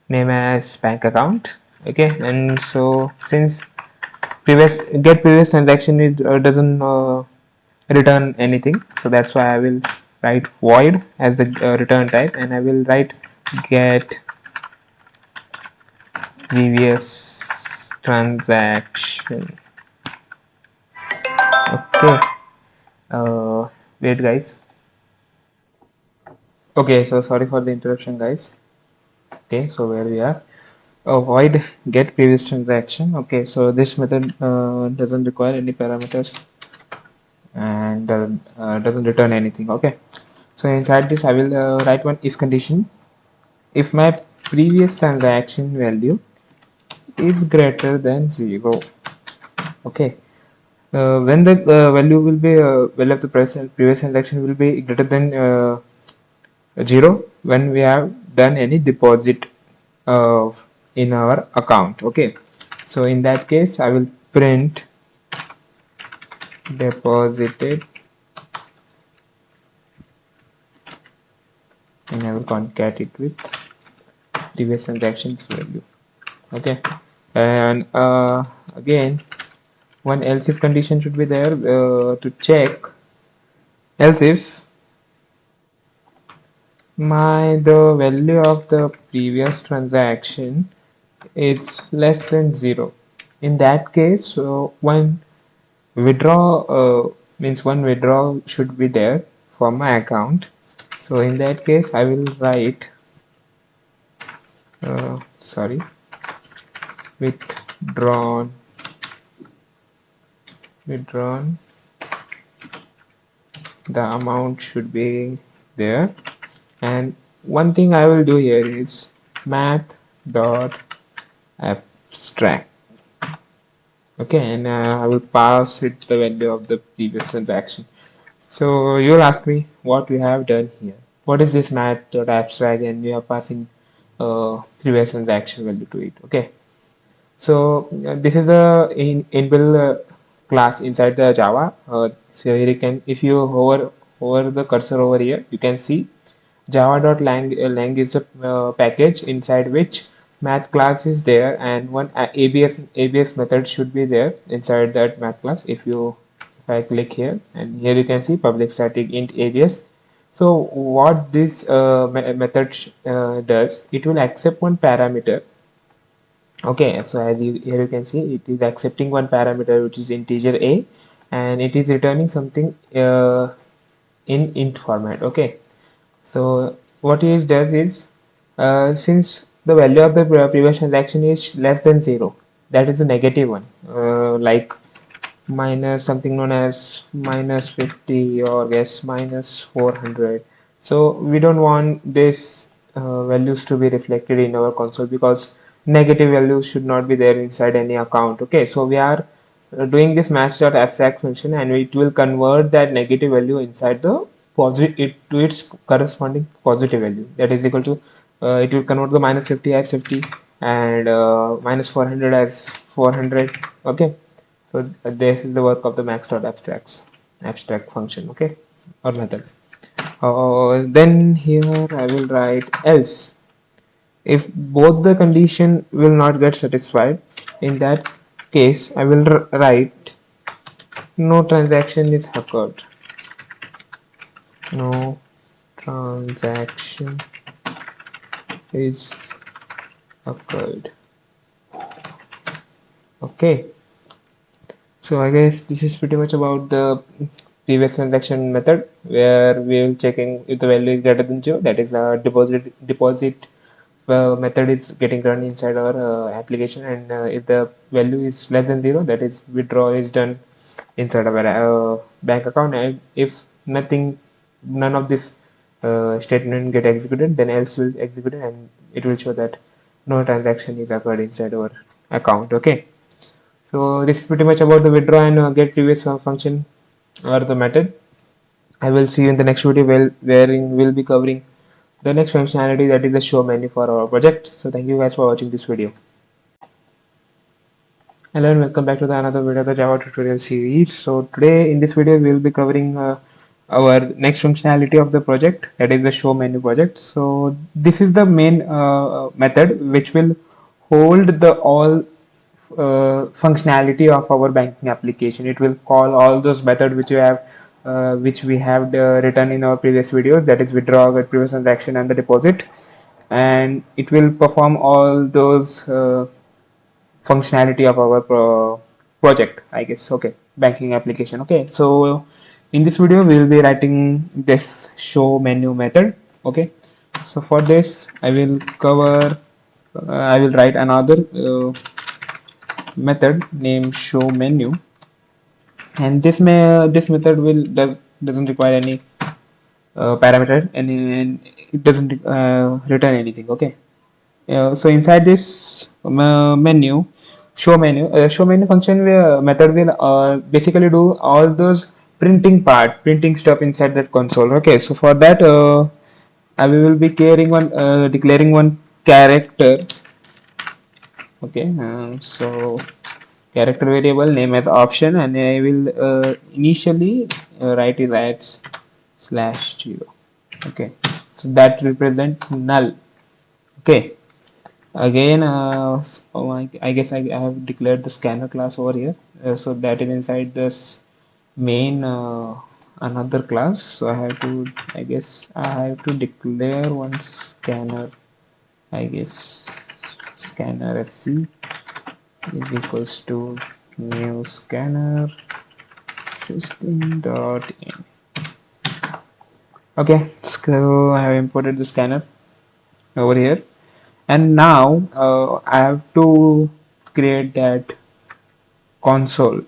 name as bank account. Okay, and so since previous transaction doesn't return anything, so that's why I will write void as the return type, and I will write get previous transaction. Okay, wait guys. Okay, so sorry for the interruption guys. Okay, so where we are, void get previous transaction. Okay, so this method doesn't require any parameters and doesn't return anything. Okay, so inside this I will write one if condition. If my previous transaction value is greater than 0. Okay, when the value will be value of the previous transaction will be greater than 0 when we have done any deposit uh, in our account. Okay, so in that case I will print deposited, and I will concat it with previous transactions value. Okay, and again one else if condition should be there to check else if the value of the previous transaction is less than 0. In that case, one withdraw means one withdrawal should be there for my account. So in that case I will write sorry, withdrawn the amount should be there. And one thing I will do here is math dot abstract. Okay, and I will pass it the value of the previous transaction. So you'll ask me what we have done here. What is this math dot abstract, and we are passing previous transaction value to it. Okay, so this is a inbuilt class inside the Java. So here you can, if you hover the cursor over here, you can see java.lang is the package inside which math class is there, and one abs method should be there inside that math class. If I click here, and here you can see public static int abs. So what this method does, it will accept one parameter. Okay, so here you can see it is accepting one parameter which is integer a, and it is returning something in int format. Okay, so what it does is since the value of the previous transaction is less than 0, that is a negative one, like minus something known as minus 50 or yes minus 400. So we don't want this values to be reflected in our console because negative values should not be there inside any account. Okay, so we are doing this match.abstract function and it will convert that negative value inside the positive it to its corresponding positive value, that is equal to it will convert the minus 50 as 50 and minus 400 as 400. Okay, so this is the work of the max.abstracts abstract function, okay, or method. Then here I will write else. If both the condition will not get satisfied, in that case I will write no transaction is occurred. No transaction is occurred. Okay. So I guess this is pretty much about the previous transaction method where we will checking if the value is greater than 0, that is a deposit method is getting run inside our application, and if the value is less than 0, that is withdraw is done inside our bank account, and if none of this statement get executed, then else will execute it and it will show that no transaction is occurred inside our account. Okay, so this is pretty much about the withdraw and get previous function or the method. I will see you in the next video wherein we'll be covering the next functionality, that is the show menu for our project. So thank you guys for watching this video. Hello and welcome back to another video of the Java tutorial series. So today in this video we will be covering our next functionality of the project, that is the show menu project. So this is the main method which will hold the all functionality of our banking application. It will call all those methods which we have written in our previous videos, that is withdraw, get previous transaction and the deposit, and it will perform all those functionality of our project, I guess. Okay, banking application. Okay, so in this video we will be writing this show menu method. Okay, so for this I will cover I will write another method named show menu, and this method doesn't require any parameter, and it doesn't return anything. Okay, so inside this menu, show menu function method will basically do all those printing stuff inside that console. Okay, so for that I will be declaring one character. Okay, so character variable name as option, and I will initially write it as /0. Okay, so that represent null. Okay, again I guess I have declared the scanner class over here, so that is inside this main another class. So I guess I have to declare one scanner, I guess scanner sc is equals to new scanner system.in. Okay, so I have imported the scanner over here, and now I have to create that console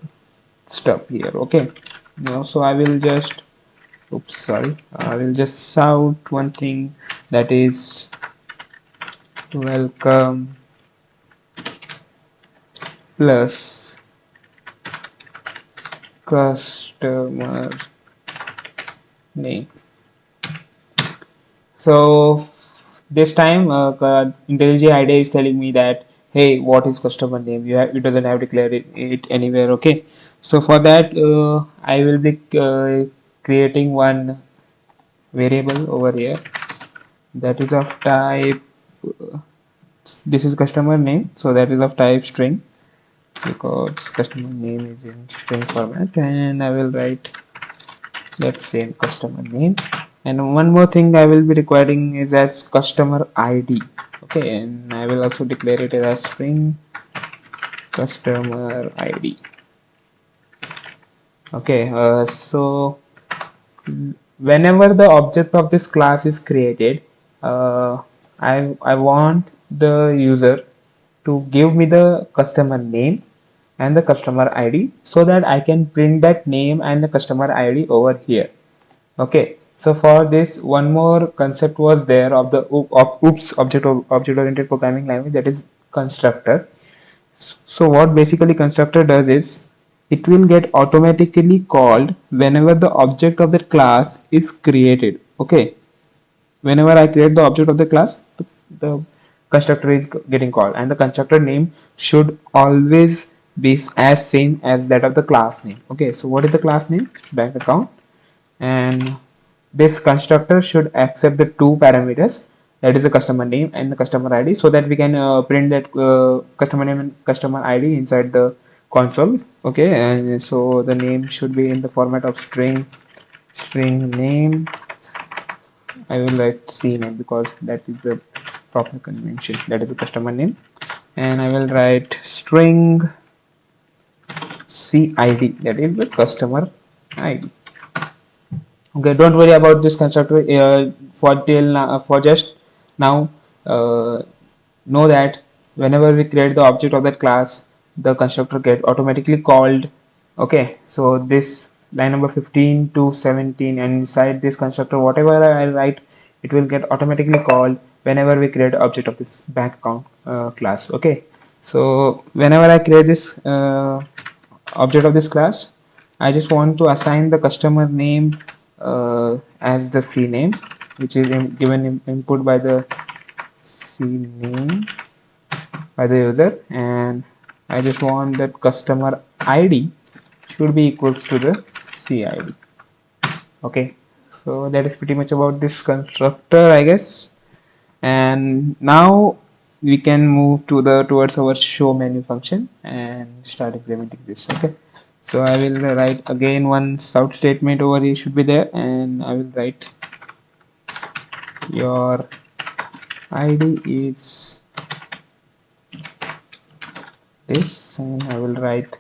stuff here. Okay, now so I will just I will just shout one thing, that is welcome plus customer name. So this time IntelliJ IDEA is telling me that, hey, what is customer name? It doesn't have declared it anywhere. Okay, so for that I will be creating one variable over here that is of type this is customer name, so that is of type string because customer name is in string format, and I will write that same customer name. And one more thing I will be requiring is as customer ID. Okay, and I will also declare it as string customer ID. Okay, so whenever the object of this class is created, I want the user to give me the customer name, and the customer ID, so that I can print that name and the customer ID over here. Okay, so for this, one more concept was there of the OOPS, object oriented programming language, that is constructor. So what basically constructor does is it will get automatically called whenever the object of the class is created. Okay, whenever I create the object of the class, the constructor is getting called, and the constructor name should always be as same as that of the class name. Okay, so what is the class name? Bank account. And this constructor should accept the two parameters, that is the customer name and the customer ID, so that we can print that customer name and customer ID inside the console. Okay, and so the name should be in the format of string name. I will write C name because that is the proper convention, that is the customer name, and I will write string CID, that is the customer ID. Okay, don't worry about this constructor for till now, for just now. Know that whenever we create the object of that class, the constructor get automatically called. Okay, so this line number 15 to 17, and inside this constructor, whatever I write, it will get automatically called whenever we create object of this bank account class. Okay, so whenever I create this object of this class, I just want to assign the customer name as the C name, which is given input by the C name by the user, and I just want that customer ID should be equals to the CID. Okay, so that is pretty much about this constructor, I guess. And now we can move to the towards our show menu function and start implementing this. Okay, so I will write again one out statement over here should be there, and I will write your ID is this, and I will write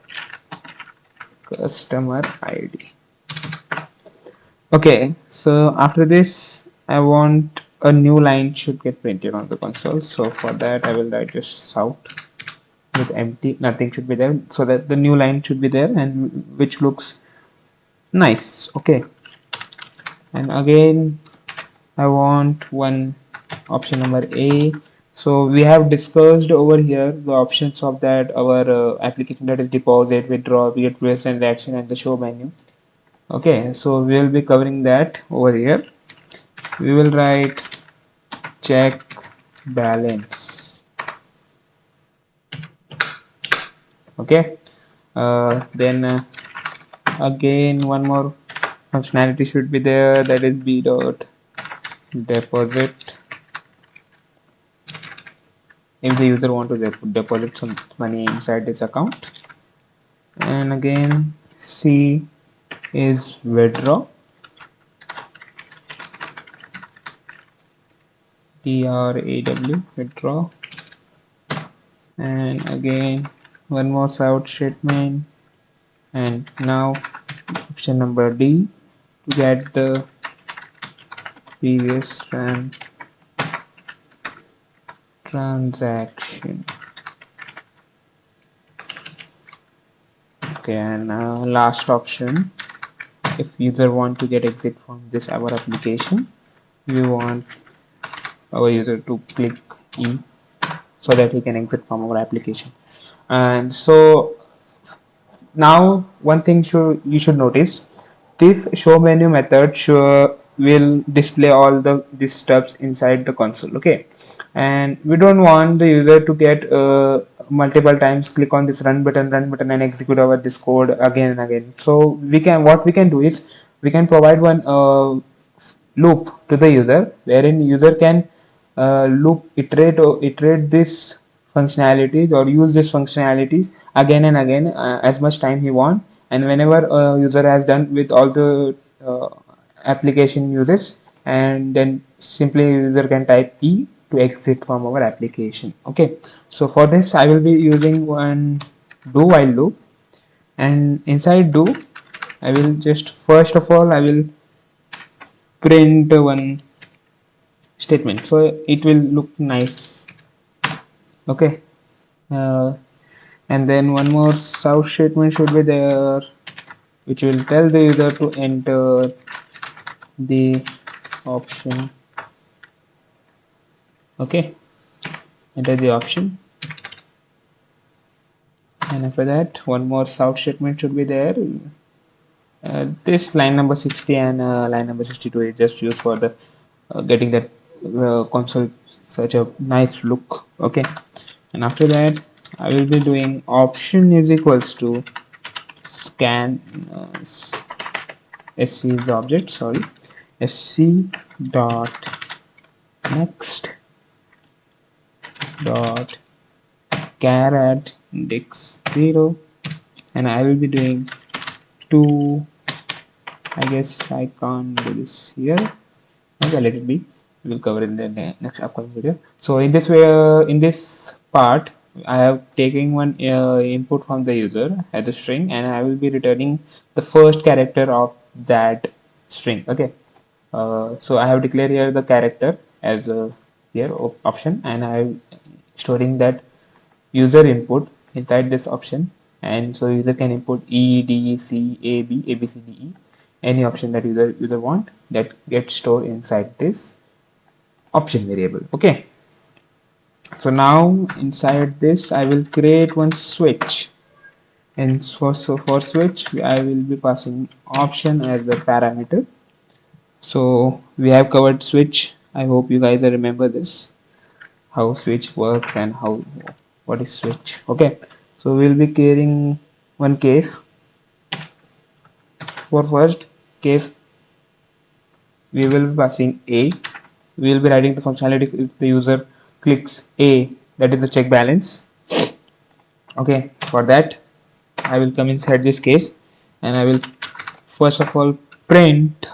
customer ID. Okay, so after this I want a new line should get printed on the console. So for that I will write just out with empty, nothing should be there, so that the new line should be there and which looks nice. Okay, and again I want one option number A. So we have discussed over here the options of that our application, that is deposit, withdraw, get request and reaction, and the show menu. Okay, so we will be covering that over here. We will write check balance. Okay, then again one more functionality should be there, that is b dot deposit if the user want to deposit some money inside this account, and again C is withdraw, DRAW withdraw, and again one more out statement, and now option number D to get the previous transaction. Okay, and last option, if user want to get exit from this our application, we want our user to click E so that he can exit from our application. And so now one thing you should notice, this show menu method will display all these steps inside the console. Okay, and we don't want the user to get multiple times click on this run button and execute our this code again and again. So what we can do is we can provide one loop to the user, wherein user can iterate this functionalities or use this functionalities again and again as much time he want, and whenever user has done with all the application uses, and then simply user can type E to exit from our application. Okay, so for this I will be using one do while loop, and inside do I will just first of all I will print one statement, so it will look nice. Okay, and then one more south statement should be there, which will tell the user to enter the option. Okay, enter the option, and after that one more south statement should be there. This line number 60 and line number 62 is just used for the getting that console such a nice look. Okay, and after that I will be doing option is equals to scan sc is the object, sorry, sc dot next dot char at index 0, and I will be doing two. I guess I can't do this here. Okay, let it be. We'll cover in the next upcoming video. So in this way, in this part, I have taken one input from the user as a string, and I will be returning the first character of that string. Okay. So I have declared here the character as a here option, and I am storing that user input inside this option, and so user can input E, D, C, A, B, A, B, C, D, E, any option that user want that gets stored inside this option variable. Okay, so now inside this I will create one switch, and for switch I will be passing option as the parameter. So we have covered switch. I hope you guys remember this, how switch works and how what is switch. Okay, so we'll be creating one case. For first case we will be passing a. We will be writing the functionality if the user clicks a, that is the check balance. Okay, for that I will come inside this case, and I will first of all print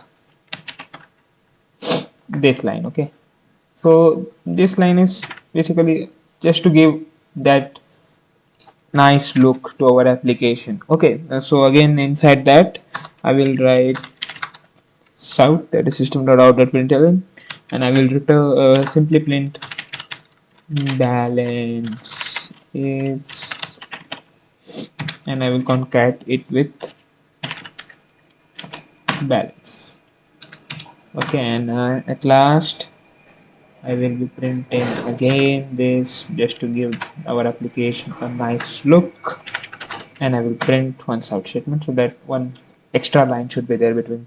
this line. Okay, so this line is basically just to give that nice look to our application. Okay, so again inside that I will write south, that is system.out.println, and I will return simply print balance is, and I will concat it with balance. Okay, and at last I will be printing again this just to give our application a nice look, and I will print one south statement so that one extra line should be there between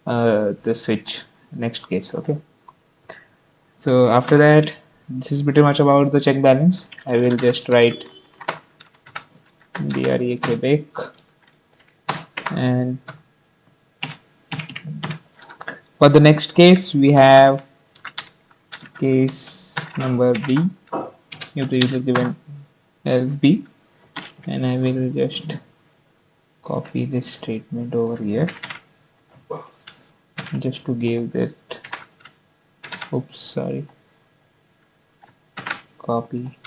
the switch next case. Okay, so after that this is pretty much about the check balance. I will just write DRE Quebec, and for the next case we have case number B, if the user given as B, and I will just copy this statement over here just to give that, oops, sorry, copy,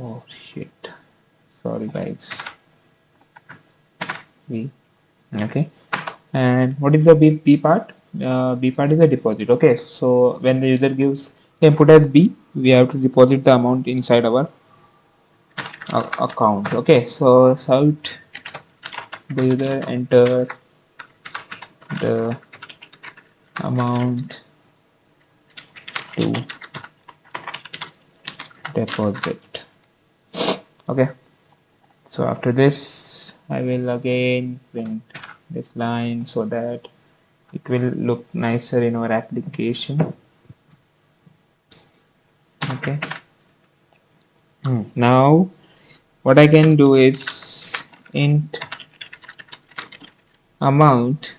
oh shit, sorry guys, B. Okay, and what is the B part? B part is a deposit. Okay, so when the user gives input as B, we have to deposit the amount inside our account. Okay, so south, the user enter the amount to deposit. Okay, so after this I will again print this line so that it will look nicer in our application. Okay, now what I can do is int amount.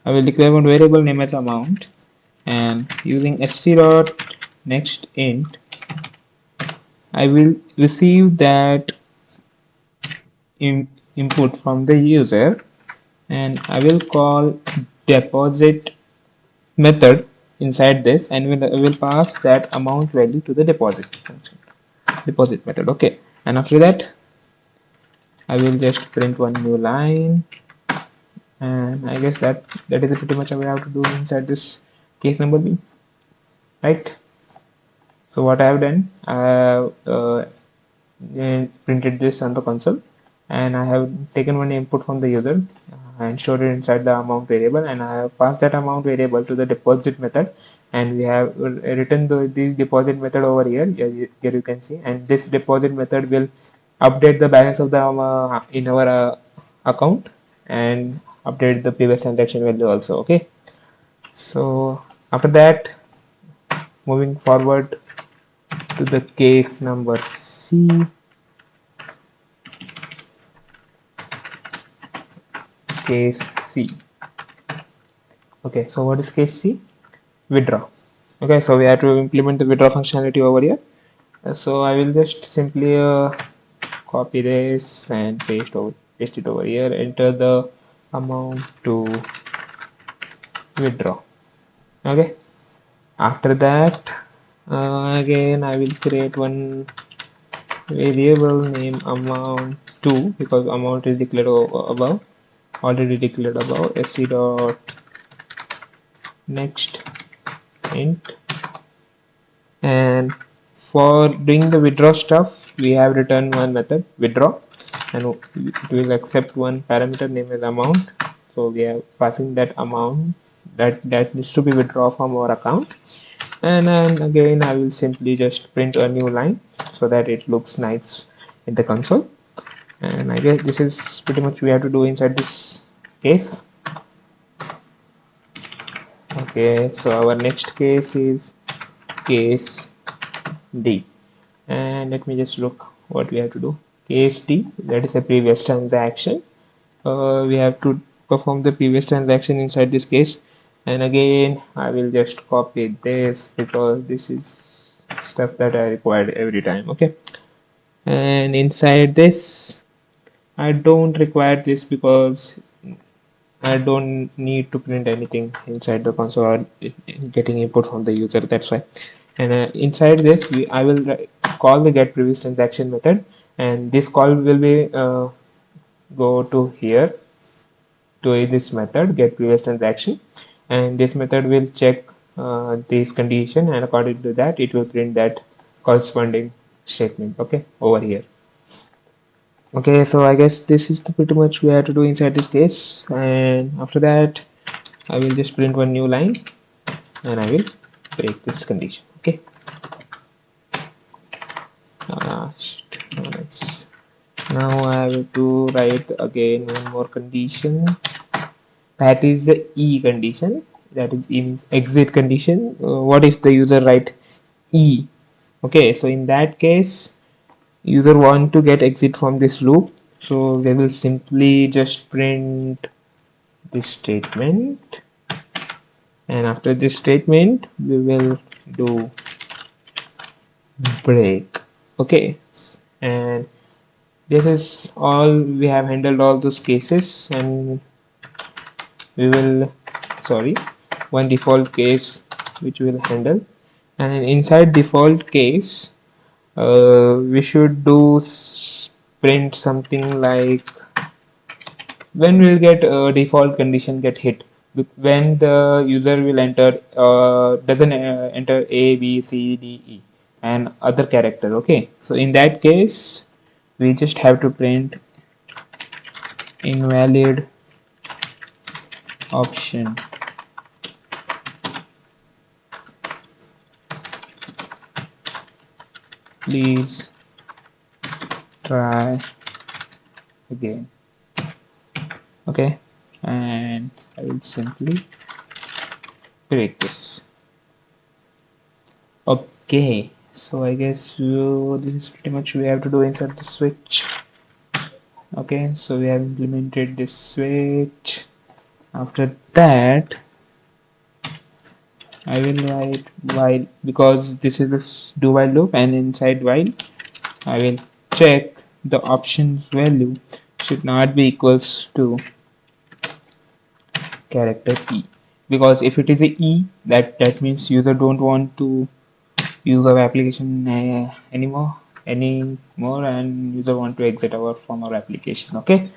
I will declare one variable name as amount, and using sc dot next int I will receive that input from the user, and I will call deposit method inside this, and will pass that amount value to the deposit function, deposit method. Okay, and after that I will just print one new line, and I guess that is pretty much what we have to do inside this case number B, right? So what I have done, I have printed this on the console, and I have taken one input from the user and stored it inside the amount variable, and I have passed that amount variable to the deposit method, and we have written the deposit method over here. Here you can see, and this deposit method will update the balance of the in our account and update the previous transaction value also. Okay, so after that, moving forward to the case number C. Case C. Okay, so what is case C? Withdraw. Okay, so we have to implement the withdraw functionality over here. So I will just simply copy this and paste it over here. Enter the amount to withdraw. Okay. After that, again I will create one variable name amount to, because amount is declared above, already declared above. sc dot next int, and for doing the withdraw stuff we have written one method withdraw, and it will accept one parameter named as amount. So we are passing that amount that needs to be withdrawn from our account, and then again I will simply just print a new line so that it looks nice in the console. And I guess this is pretty much we have to do inside this case. Okay, so our next case is case D, and let me just look what we have to do. Case D, that is a previous transaction. We have to perform the previous transaction inside this case, and again I will just copy this because this is stuff that I required every time. Okay, and inside this I don't require this because I don't need to print anything inside the console or getting input from the user. That's why. And inside this, I will call the get previous transaction method, and this call will be go to here to this method get previous transaction, and this method will check this condition, and according to that, it will print that corresponding statement. Okay, over here. Okay, so I guess this is pretty much we have to do inside this case, and after that I will just print one new line and I will break this condition. Okay, now I have to write again one more condition, that is the E condition, that is in exit condition. What if the user write E? Okay, so in that case user want to get exit from this loop, so they will simply just print this statement, and after this statement we will do break. Okay, and this is all. We have handled all those cases, and we will one default case which we will handle, and inside default case we should do print something like when we'll get a default condition get hit, when the user will enter doesn't enter A, B, C, D, E and other characters. Okay, so in that case we just have to print invalid option. Please try again. Okay, and I will simply break this. Okay, so I guess this is pretty much we have to do inside the switch. Okay, so we have implemented this switch. After that I will write while, because this is the do while loop, and inside while I will check the options value should not be equals to character E, because if it is a E, that means user don't want to use our application anymore, and user want to exit from our application. Okay,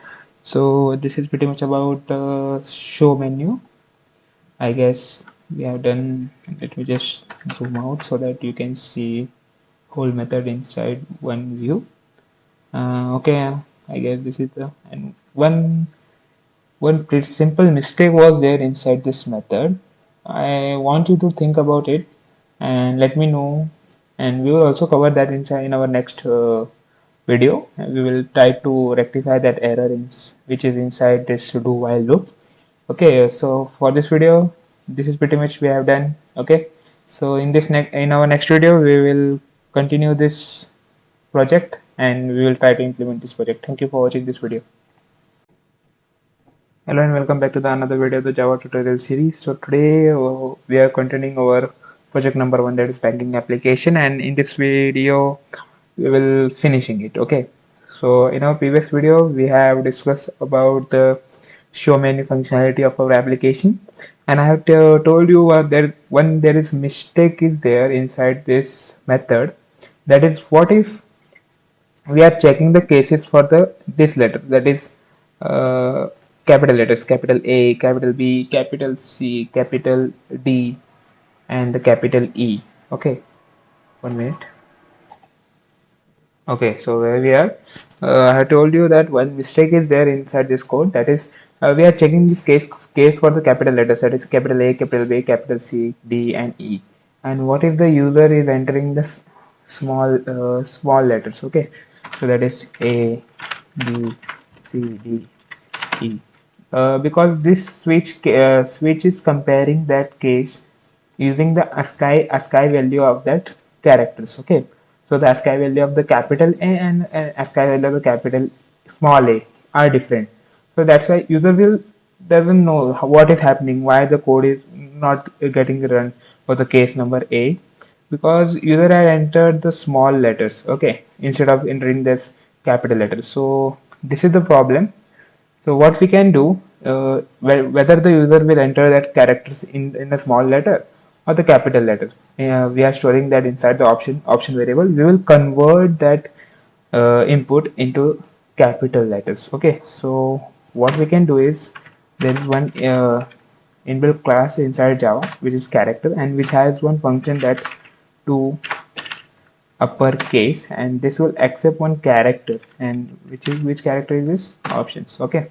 so this is pretty much about the show menu. I guess we have done. Let me just zoom out so that you can see whole method inside one view. Okay, I guess this is the and one pretty simple mistake was there inside this method. I want you to think about it and let me know. And we will also cover that inside in our next video. And we will try to rectify that error which is inside this do while loop. Okay, so for this video, this is pretty much we have done. Okay, so in our next video, we will continue this project and we will try to implement this project. Thank you for watching this video. Hello and welcome back to the another video of the Java tutorial series. So today we are continuing our project number 1, that is banking application, and in this video we will finishing it. Okay, so in our previous video we have discussed about the show menu functionality of our application, and I have told you that when there is mistake is there inside this method, that is what if we are checking the cases for the this letter, that is capital letters, capital A, capital B, capital C, capital D, and the capital E. Okay, 1 minute. Okay, so where we are, I have told you that one mistake is there inside this code, that is we are checking this case for the capital letters, that is capital A, capital B, capital C, D, and E. And what if the user is entering the small letters? Okay, so that is A, B, C, D, E. Because this switch is comparing that case using the ASCII value of that characters. Okay, so the ASCII value of the capital A and ASCII value of the capital small a are different. So that's why user will doesn't know what is happening, why the code is not getting run for the case number A, because user had entered the small letters, okay, instead of entering this capital letters. So this is the problem. So what we can do, whether the user will enter that characters in a small letter or the capital letter, we are storing that inside the option variable. We will convert that input into capital letters. Okay, so what we can do is there is one inbuilt class inside Java which is character, and which has one function that to uppercase, and this will accept one character, and which character is this options. Okay,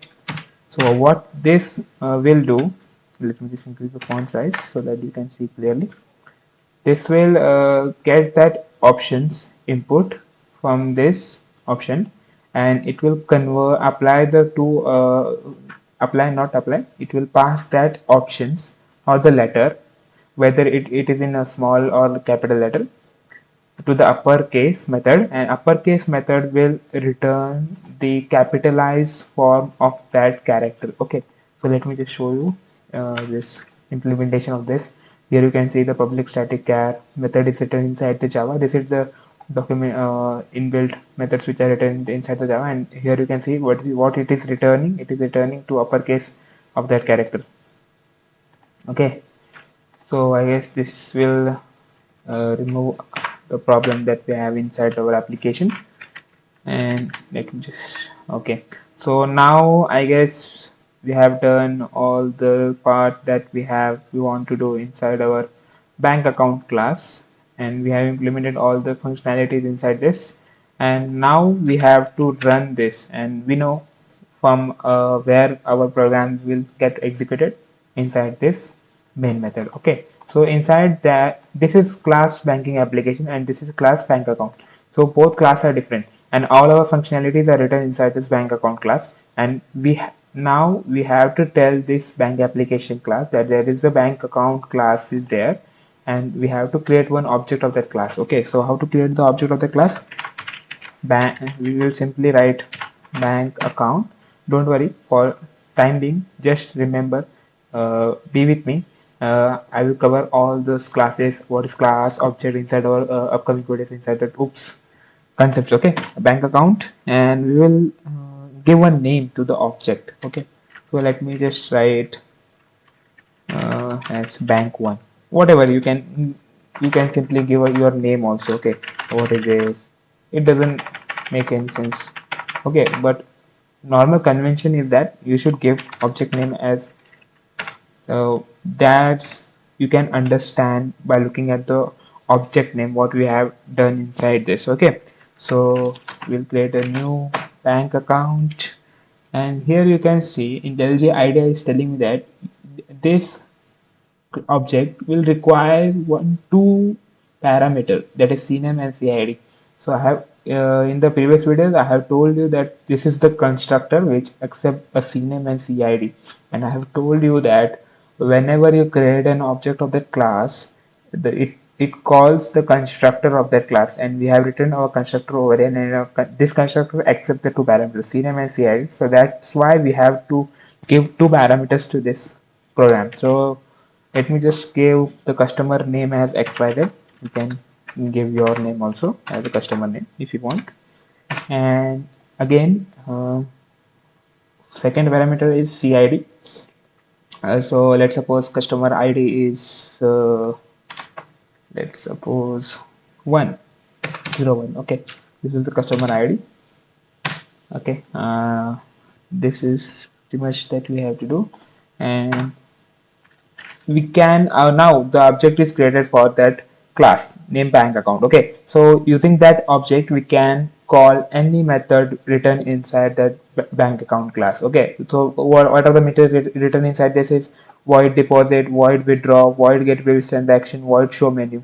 so what this will do, let me just increase the font size so that you can see clearly. This will get that options input from this option, and it will convert, apply the two apply not apply, it will pass that options or the letter, whether it is in a small or capital letter, to the uppercase method, and uppercase method will return the capitalized form of that character. Okay, so let me just show you this implementation of this. Here you can see the public static char method is written inside the Java. This is the document inbuilt methods which are written inside the Java, and here you can see what it is returning. It is returning to uppercase of that character. Okay, so I guess this will remove the problem that we have inside our application. And let me just, okay, so now I guess we have done all the part that we want to do inside our bank account class, and we have implemented all the functionalities inside this, and now we have to run this, and we know from where our program will get executed inside this main method. Okay, so inside that, this is class banking application and this is class bank account. So both class are different, and all our functionalities are written inside this bank account class, and now we have to tell this bank application class that there is a bank account class is there, and we have to create one object of that class. Okay, so how to create the object of the class? We will simply write bank account. Don't worry, for time being, just remember, be with me. I will cover all those classes, what is class object inside our upcoming videos inside that oops concepts. Okay, bank account, and we will give a name to the object. Okay, so let me just write as bank1, whatever. You can simply give your name also. Okay, what it is, it doesn't make any sense. Okay, but normal convention is that you should give object name as that you can understand by looking at the object name what we have done inside this. Okay, so we'll create a new bank account, and here you can see IntelliJ IDEA is telling me that this object will require two parameter, that is CNAME and CID. So I have in the previous videos I have told you that this is the constructor which accepts a CNAME and CID, and I have told you that whenever you create an object of that class, it calls the constructor of that class, and we have written our constructor over here, and this constructor accepts the two parameters CNAME and CID. So that's why we have to give two parameters to this program. So let me just give the customer name as XYZ. You can give your name also as a customer name if you want. And again, second parameter is CID. So let's suppose customer ID is let's suppose 101. Okay, this is the customer ID. Okay, this is pretty much that we have to do, and we can now the object is created for that class name bank account. Okay, so using that object we can call any method written inside that bank account class. Okay, so what are the methods written inside this is void deposit, void withdraw, void get previous transaction, void show menu.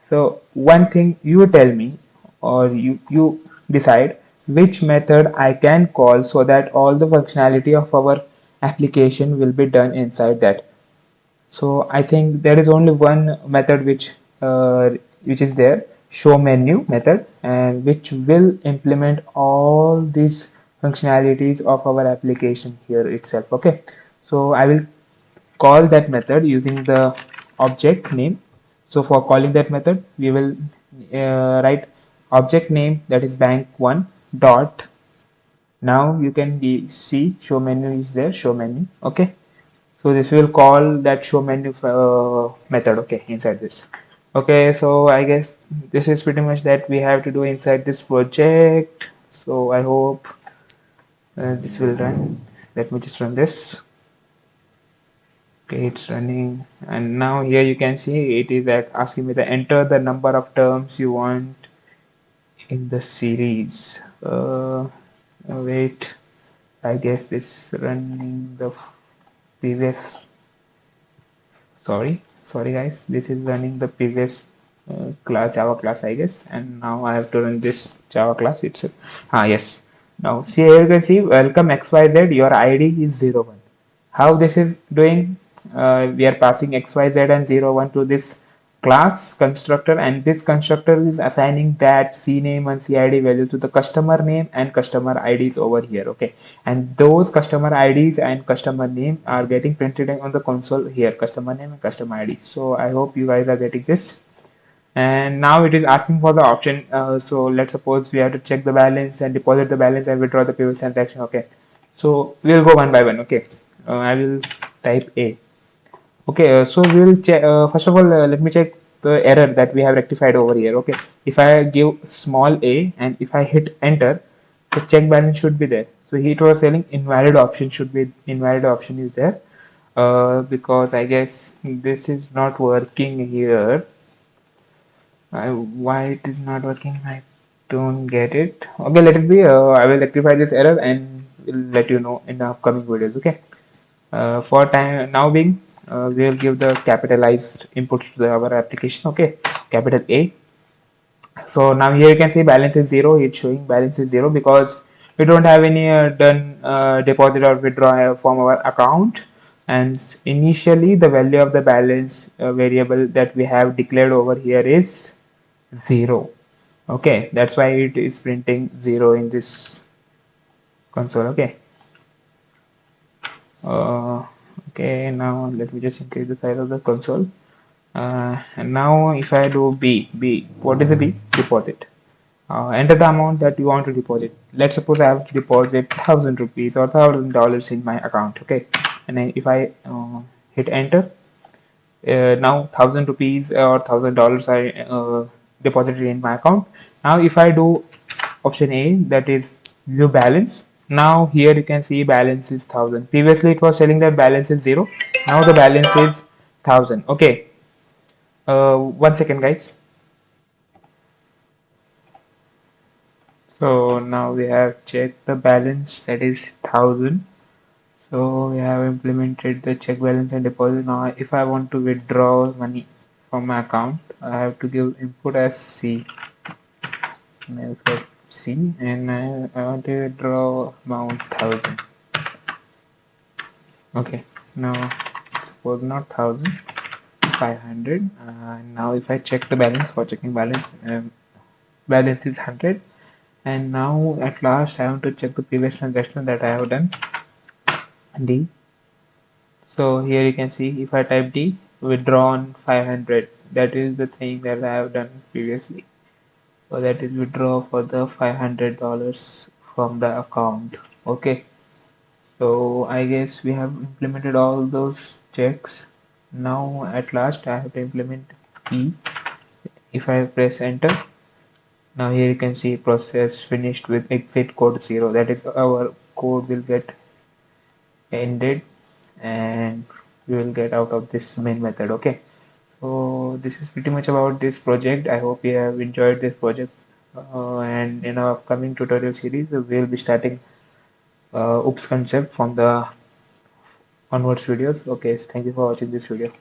So one thing you tell me, or you decide which method I can call so that all the functionality of our application will be done inside that. So I think there is only one method which is there, show menu method, and which will implement all these functionalities of our application here itself. Okay, so I will call that method using the object name. So for calling that method, we will write object name, that is bank1 dot. Now you can see show menu is there, show menu. Okay, so this will call that show menu method. Okay, inside this. Okay, so I guess this is pretty much that we have to do inside this project. So I hope this will run. Let me just run this. Okay, it's running, and now here you can see it is asking me to enter the number of terms you want in the series. Wait, I guess this running the previous. Sorry guys, this is running the previous class, Java class I guess, and now I have to run this Java class itself. Yes, now see here you can see welcome XYZ, your ID is 01. How this is doing, we are passing XYZ and 01 to this class constructor, and this constructor is assigning that CNAME and CID value to the customer name and customer IDs over here. Okay, and those customer IDs and customer name are getting printed on the console here, customer name and customer ID. So I hope you guys are getting this. And now it is asking for the option. So let's suppose we have to check the balance and deposit the balance and withdraw the previous transaction. Okay, so we'll go one by one. Okay, I will type A. Okay, so we will check. First of all, let me check the error that we have rectified over here. Okay, if I give small a and if I hit enter, the check balance should be there. So it was telling invalid option is there, because I guess this is not working here. Why it is not working? I don't get it. Okay, let it be. I will rectify this error and will let you know in the upcoming videos. Okay. For time now being, we will give the capitalized inputs to our application. Okay, capital A. So now here you can see balance is 0. It's showing balance is 0 because we don't have any done deposit or withdraw from our account, and initially the value of the balance variable that we have declared over here is 0. Okay, that's why it is printing 0 in this console. Okay. Okay, now let me just increase the size of the console. And now if I do B, what is a B? Deposit. Enter the amount that you want to deposit. Let's suppose I have to deposit 1,000 rupees or $1,000 in my account. Okay, and then if I hit enter, now 1,000 rupees or $1,000 are deposited in my account. Now if I do option A, that is view balance, now here you can see balance is 1,000. Previously it was telling that balance is 0. Now the balance is 1,000. Okay, 1 second guys. So now we have checked the balance, that is 1000. So we have implemented the check balance and deposit. Now if I want to withdraw money from my account, I have to give input as C. I'll put C, and I want to withdraw amount 1000. Okay, now suppose not 1000, 500. Now if I check the balance, for checking balance, balance is 100. And now at last I want to check the previous transaction that I have done, D. So here you can see, if I type D, withdrawn 500, that is the thing that I have done previously. So that is withdraw for the $500 from the account. Okay, so I guess we have implemented all those checks. Now at last I have to implement E. If I press enter, now here you can see process finished with exit code 0. That is, our code will get ended and we will get out of this main method. Okay, so this is pretty much about this project. I hope you have enjoyed this project, and in our upcoming tutorial series we will be starting oops concept from the onwards videos. Okay, so thank you for watching this video.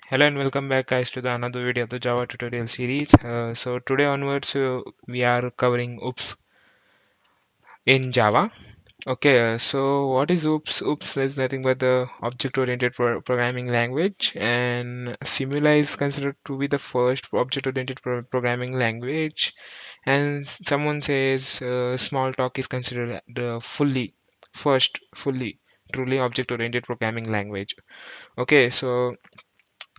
Hello and welcome back guys to the another video of the Java tutorial series. So today onwards we are covering OOPS in Java. Okay, so what is OOPS? OOPS is nothing but the object-oriented programming language, and Simula is considered to be the first object-oriented programming language. And someone says Smalltalk is considered the first fully truly object-oriented programming language. Okay, so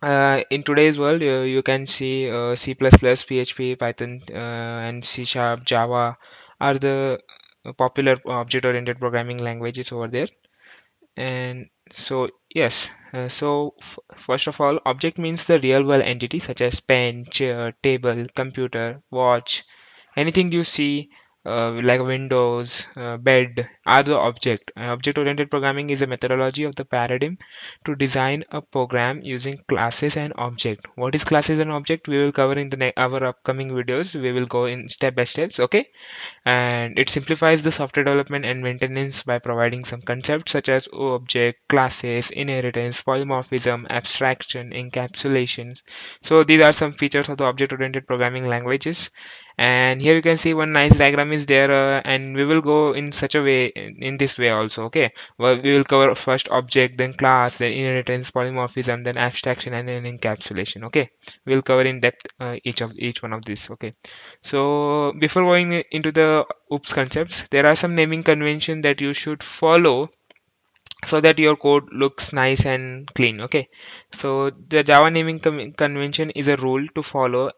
in today's world, you can see C++, PHP, Python, and C Sharp, Java are the popular object-oriented programming languages over there. And so, yes, first of all, object means the real world entity such as pen, chair, table, computer, watch, anything you see, like windows, bed, are the object. Object-oriented programming is a methodology of the paradigm to design a program using classes and object. What is classes and object? We will cover in the our upcoming videos. We will go in step by steps. Okay, and it simplifies the software development and maintenance by providing some concepts such as object, classes, inheritance, polymorphism, abstraction, encapsulation. So these are some features of the object-oriented programming languages. And here you can see one nice diagram is there, and we will go in such a way, in this way also. Okay, well, we will cover first object, then class, then inheritance, polymorphism, then abstraction, and then encapsulation. Okay, we'll cover in depth each one of these. Okay, so before going into the OOPS concepts, there are some naming convention that you should follow so that your code looks nice and clean. Okay, so the Java naming convention is a rule to follow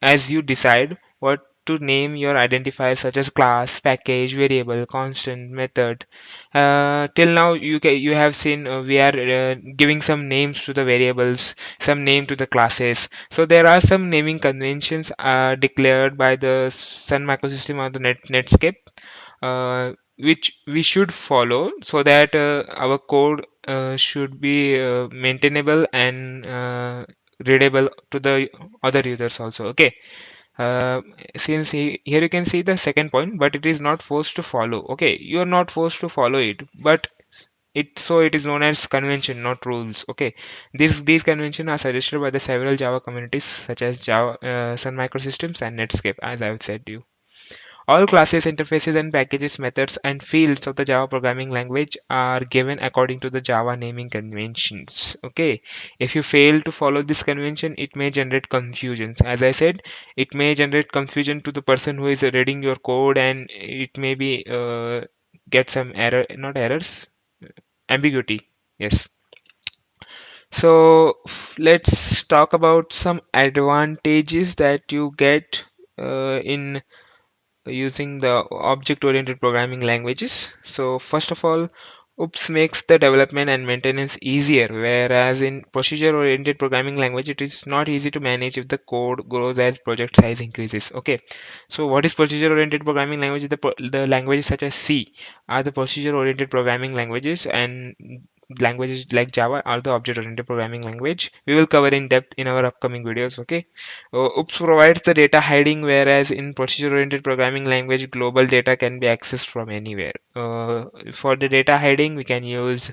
as you decide what to name your identifiers such as class, package, variable, constant, method. Till now, you have seen we are giving some names to the variables, some name to the classes. So there are some naming conventions declared by the Sun Microsystem or the Netscape, which we should follow so that our code should be maintainable and readable to the other users also. Okay, uh, since here you can see the second point, but it is not forced to follow. Okay, you are not forced to follow it, but it is known as convention, not rules. Okay, these conventions are suggested by the several Java communities such as Java, Sun Microsystems, and Netscape, as I've said to you. All classes, interfaces, and packages, methods, and fields of the Java programming language are given according to the Java naming conventions. Okay, if you fail to follow this convention, it may generate confusions. As I said, it may generate confusion to the person who is reading your code, and it may be get some error, not errors, ambiguity. Yes. So let's talk about some advantages that you get in using the object-oriented programming languages. So first of all, OOPS makes the development and maintenance easier, whereas in procedure-oriented programming language, it is not easy to manage if the code grows as project size increases. Okay, so what is procedure-oriented programming language? The languages such as C are the procedure-oriented programming languages, and languages like Java or the object-oriented programming language. We will cover in depth in our upcoming videos. Okay. OOPS provides the data hiding, whereas in procedure-oriented programming language, global data can be accessed from anywhere. For the data hiding, we can use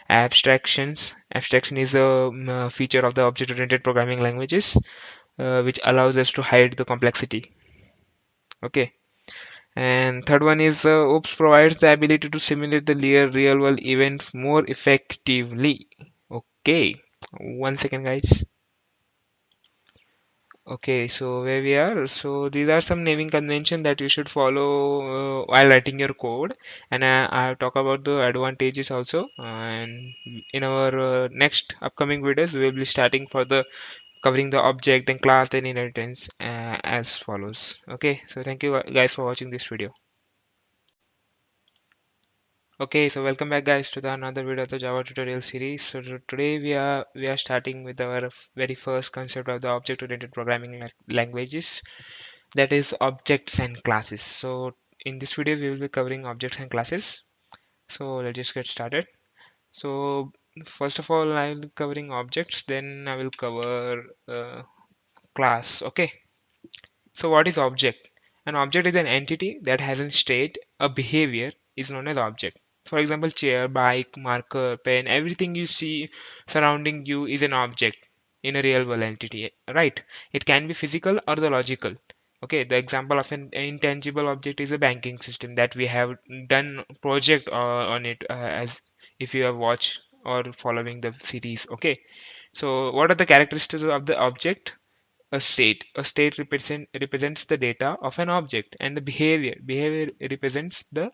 abstractions. Abstraction is a feature of the object-oriented programming languages, which allows us to hide the complexity. Okay. And third one is OOPS provides the ability to simulate the real world events more effectively. Okay, 1 second, guys. Okay, so where we are, so these are some naming convention that you should follow while writing your code, and I have talked about the advantages also. And in our next upcoming videos, we will be starting for the covering the object, then class, then inheritance, as follows. Okay, so thank you guys for watching this video. Okay, so welcome back guys to the another video of the Java tutorial series. So today we are starting with our very first concept of the object-oriented programming languages, that is objects and classes. So in this video we will be covering objects and classes. So let's just get started. So first of all, I will be covering objects, then I will cover class. Okay. So what is object? An object is an entity that has a state, a behavior is known as object. For example, chair, bike, marker, pen, everything you see surrounding you is an object in a real world entity, right? It can be physical or the logical. Okay, the example of an intangible object is a banking system that we have done project on it, as if you have watched or following the series. Okay, so what are the characteristics of the object? A state represents the data of an object, and the behavior represents the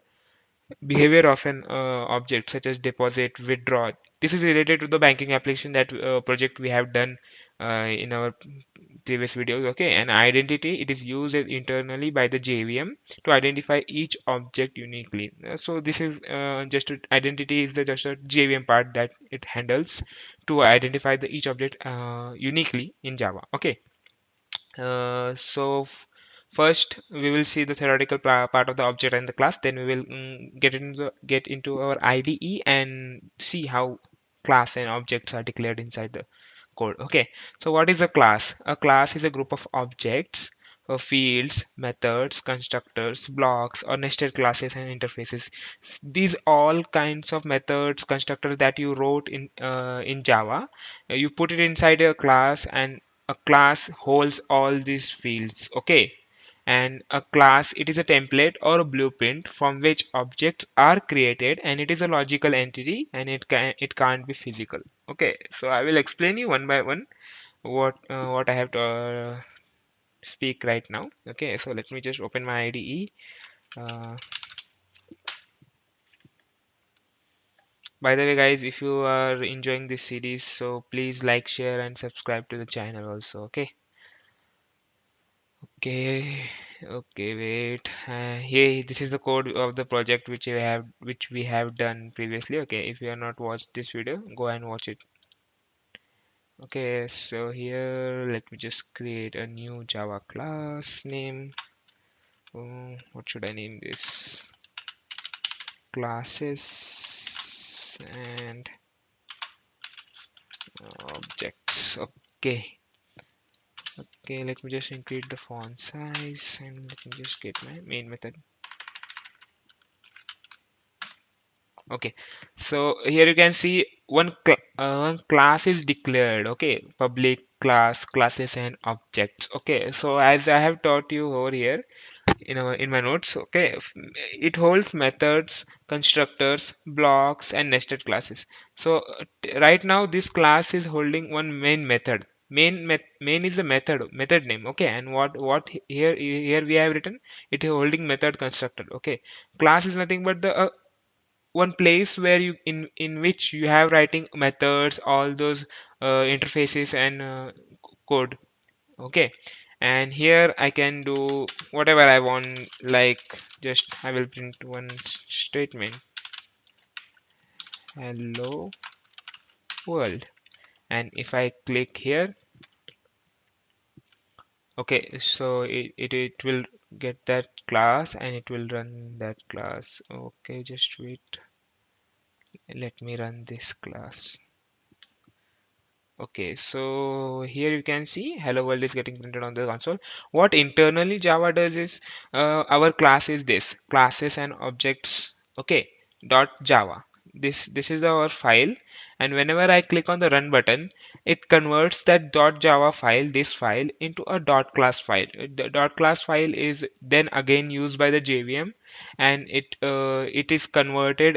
behavior of an object, such as deposit, withdraw. This is related to the banking application that project we have done in our previous videos. Okay, and identity, it is used internally by the JVM to identify each object uniquely. So this is identity is just a JVM part that it handles to identify the each object uniquely in Java. Okay. First we will see the theoretical part of the object and the class. Then we will get into our IDE and see how class and objects are declared inside the code. Okay, so what is a class? A class is a group of objects, fields, methods, constructors, blocks, or nested classes and interfaces. These all kinds of methods, constructors that you wrote in Java, you put it inside a class, and a class holds all these fields. Okay, and a class, it is a template or a blueprint from which objects are created, and it is a logical entity, and it can't be physical. Okay, so I will explain you one by one what I have to speak right now. Okay, so let me just open my IDE. uh, by the way guys, if you are enjoying this series, so please like, share and subscribe to the channel also. Okay. Okay, okay, wait. Here, this is the code of the project which we have done previously. Okay, if you have not watched this video, go and watch it. Okay, so here let me just create a new Java class name. What should I name this? Classes and objects. Okay. Okay, let me just increase the font size and let me just get my main method. Okay, so here you can see one class is declared. Okay, public class, classes and objects. Okay, so as I have taught you over here in my notes. Okay, it holds methods, constructors, blocks and nested classes. So right now this class is holding one main method. Main is the method name. Okay, and what here we have written, it is holding method constructor. Okay, class is nothing but the one place where you in which you have writing methods, all those interfaces and code. Okay, and here I can do whatever I want, like just I will print one statement, hello world, and if I click here, okay, so it will get that class and it will run that class. Okay, just wait. Let me run this class. Okay, so here you can see hello world is getting printed on the console. What internally Java does is our class is this classes and objects. Okay, dot Java. This is our file, and whenever I click on the run button, it converts that dot Java file, this file, into a dot class file. The dot class file is then again used by the JVM, and it is converted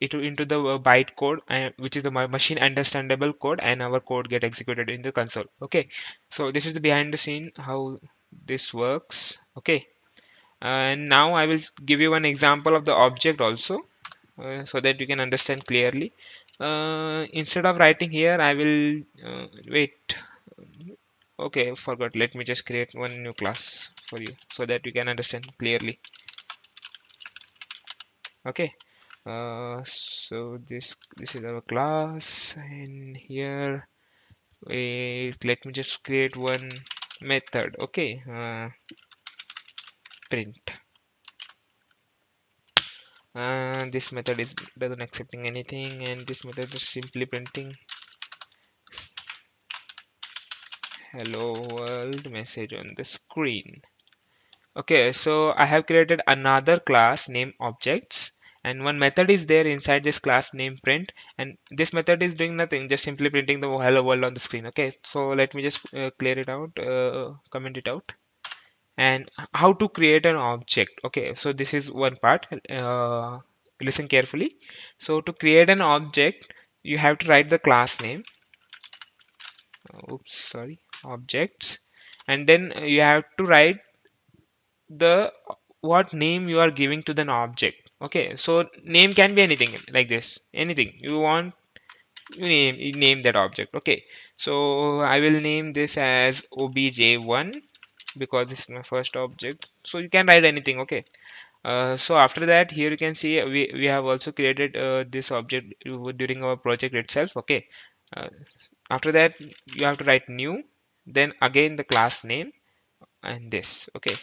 into the byte code, which is the machine understandable code, and our code get executed in the console. Okay, so this is the behind the scene how this works. Okay, and now I will give you one example of the object also, so that you can understand clearly. Instead of writing here, I will wait. Okay, forgot. Let me just create one new class for you so that you can understand clearly. Okay, so this is our class, and here wait, let me just create one method. Okay, print. This method is doesn't accepting anything, and this method is simply printing hello world message on the screen. Okay, so I have created another class named objects, and one method is there inside this class named print, and this method is doing nothing, just simply printing the hello world on the screen. Okay, so let me just clear it out, comment it out. And how to create an object. Okay, so this is one part. Listen carefully. So to create an object, you have to write the class name. Oops, sorry, objects, and then you have to write the what name you are giving to the object. Okay, so name can be anything like this, anything you want, you name that object. Okay, so I will name this as obj1 because this is my first object, so you can write anything. Okay, so after that, here you can see we have also created this object during our project itself. Okay, uh, after that you have to write new, then again the class name and this. Okay,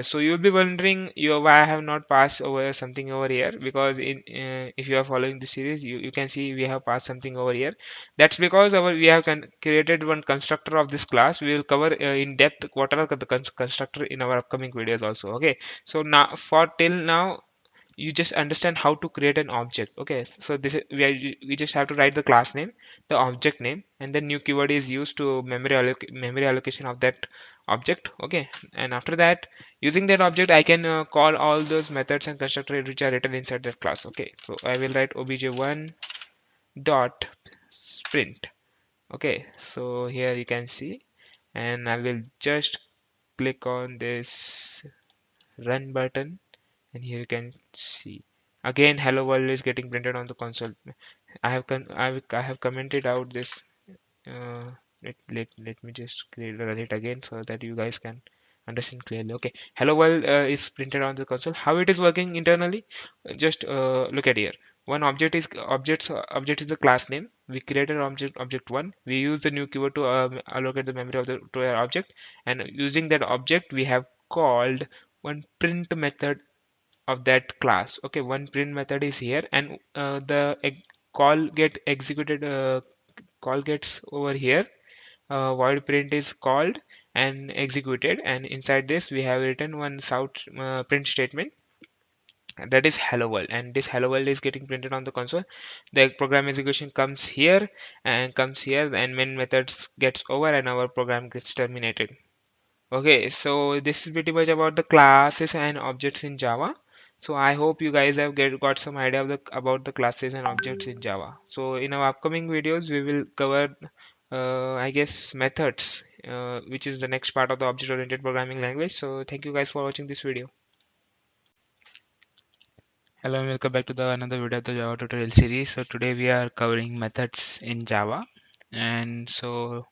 so you'll be wondering why I have not passed over something over here, because if you are following the series, you can see we have passed something over here. That's because we have created one constructor of this class. We will cover in depth what are the constructor in our upcoming videos also. Okay, so now for till now you just understand how to create an object. Okay, so this is we just have to write the class name, the object name, and then new keyword is used to memory allocation of that object. Okay, and after that, using that object I can call all those methods and constructors which are written inside that class. Okay, so I will write obj1 dot print. Okay, so here you can see, and I will just click on this run button, and here you can see again hello world is getting printed on the console. I have commented out this. Let me just run it again so that you guys can understand clearly. Okay, hello world is printed on the console. How it is working internally, just look at here. One object is the class name. We created object1. We use the new keyword to allocate the memory of the to our object, and using that object we have called one print method of that class. Okay, one print method is here, and call get executed, call gets over here, void print is called and executed, and inside this we have written one print statement, and that is hello world, and this hello world is getting printed on the console. The program execution comes here and and when methods gets over and our program gets terminated. Okay, so this is pretty much about the classes and objects in Java. So I hope you guys have got some idea of about the classes and objects in Java. So in our upcoming videos, we will cover, I guess, methods, which is the next part of the object-oriented programming language. So thank you guys for watching this video. Hello and welcome back to the another video of the Java tutorial series. So today we are covering methods in Java, and so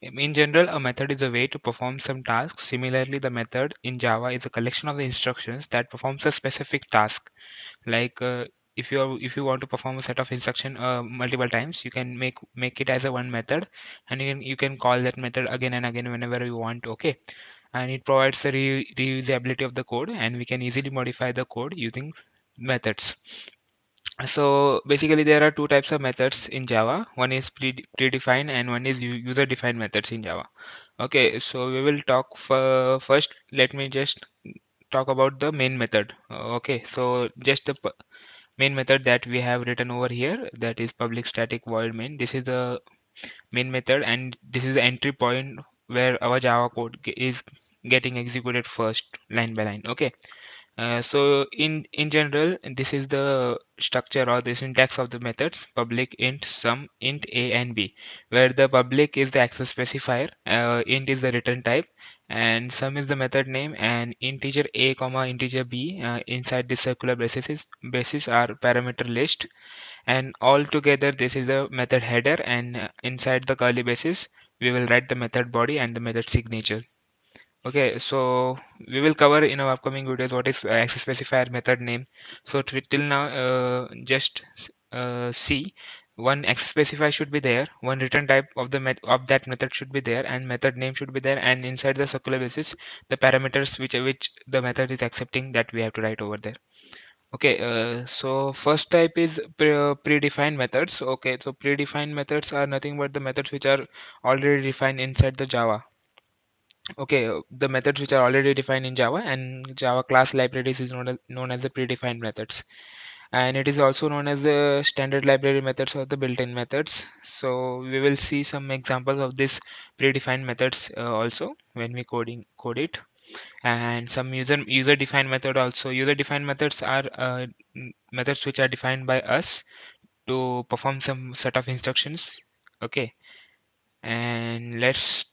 in general, a method is a way to perform some tasks. Similarly, the method in Java is a collection of the instructions that performs a specific task. Like if you want to perform a set of instruction multiple times, you can make it as a one method, and you can call that method again and again whenever you want. Okay, and it provides the reusability of the code, and we can easily modify the code using methods. So basically there are two types of methods in Java. One is predefined and one is user defined methods in Java. Okay, so we will talk first. Let me just talk about the main method. Okay, so just the main method that we have written over here, that is public static void main. This is the main method and this is the entry point where our Java code is getting executed first line by line. Okay, so in general, this is the structure or the syntax of the methods: public int sum int a and b, where the public is the access specifier, int is the return type, and sum is the method name, and integer a comma integer b inside the circular braces are parameter list, and all together this is the method header, and inside the curly braces we will write the method body and the method signature. Okay, so we will cover in our upcoming videos what is access specifier method name. So till now, see, one access specifier should be there, one return type of the of that method should be there, and method name should be there, and inside the circular basis, the parameters which the method is accepting, that we have to write over there. Okay, so first type is predefined methods. Okay, so predefined methods are nothing but the methods which are already defined inside the Java. Okay, the methods which are already defined in Java, and Java class libraries is known as the predefined methods. And it is also known as the standard library methods or the built-in methods. So we will see some examples of this predefined methods also when we code it, and some user defined method also. User defined methods are methods which are defined by us to perform some set of instructions. Okay, and let's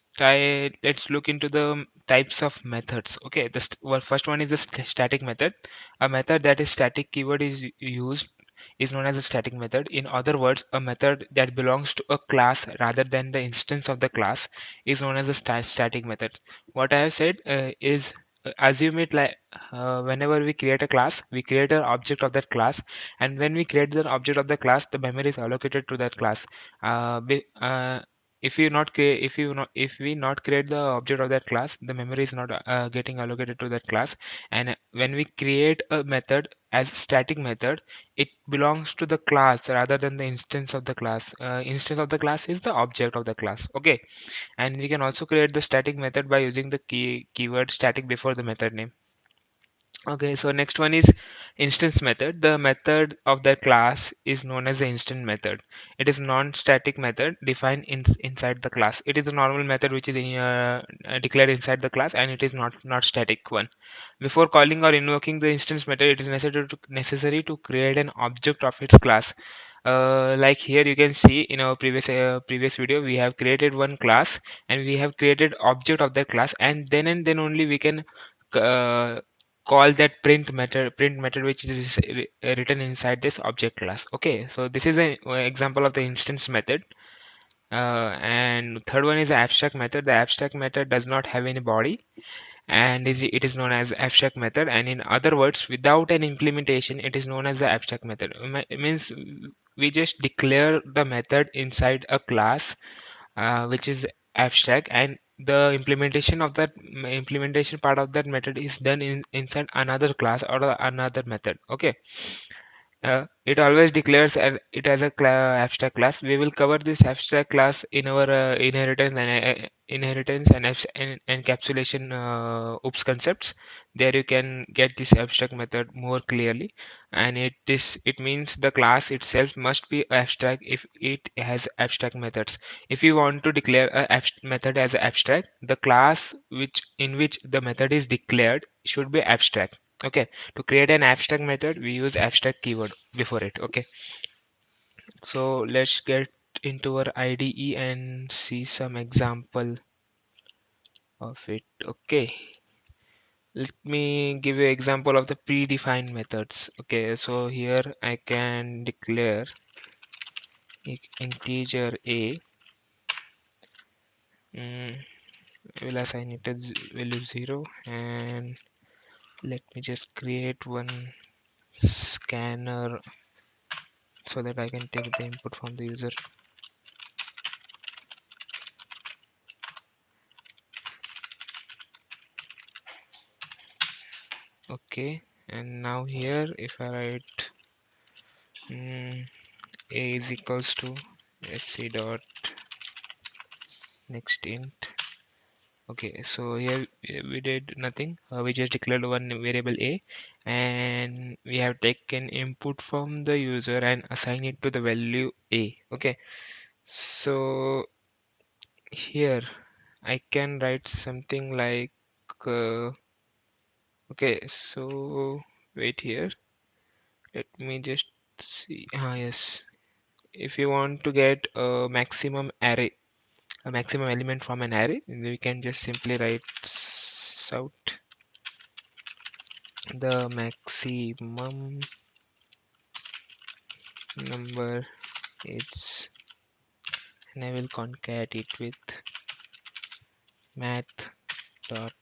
look into the types of methods. Okay, well, first one is the static method. A method that is static keyword is used is known as a static method. In other words, a method that belongs to a class rather than the instance of the class is known as a static method. What I have said is, assume it like, whenever we create a class, we create an object of that class, and when we create the object of the class, the memory is allocated to that class. If you not create if we not create the object of that class, the memory is not getting allocated to that class. And when we create a method as a static method, it belongs to the class rather than the instance of the class. Instance of the class is the object of the class. Okay, and we can also create the static method by using the keyword static before the method name. Okay, so next one is instance method. The method of the class is known as the instance method. It is non-static method defined inside the class. It is a normal method which is declared inside the class, and it is not static one. Before calling or invoking the instance method, it is necessary to create an object of its class. Like here you can see in our previous video, we have created one class and we have created object of that class, and then only we can uh, call that print method which is written inside this object class. Okay, so this is an example of the instance method. And third one is the abstract method. The abstract method does not have any body, and it is known as abstract method. And in other words, without an implementation, it is known as the abstract method. It means we just declare the method inside a class which is abstract, and the implementation part of that method is done inside another class or another method. Okay, it always declares it as a abstract class. We will cover this abstract class in our inheritance and encapsulation oops concepts. There you can get this abstract method more clearly, and it means the class itself must be abstract if it has abstract methods. If you want to declare a method as abstract, the class in which the method is declared should be abstract. Okay, to create an abstract method, we use abstract keyword before it. Okay, so let's get into our IDE and see some example of it. Okay, let me give you example of the predefined methods. Okay, so here I can declare integer a. mm, will assign it as value 0, and let me just create one scanner so that I can take the input from the user. Okay, and now here if I write A is equals to sc dot next int. Okay, so here we did nothing. We just declared one variable a, and we have taken input from the user and assign it to the value a. Okay, so here I can write something like okay, so wait here. Let me just see. Yes, if you want to get a maximum array, a maximum element from an array, we can just simply write out the maximum number is, and I will concat it with math dot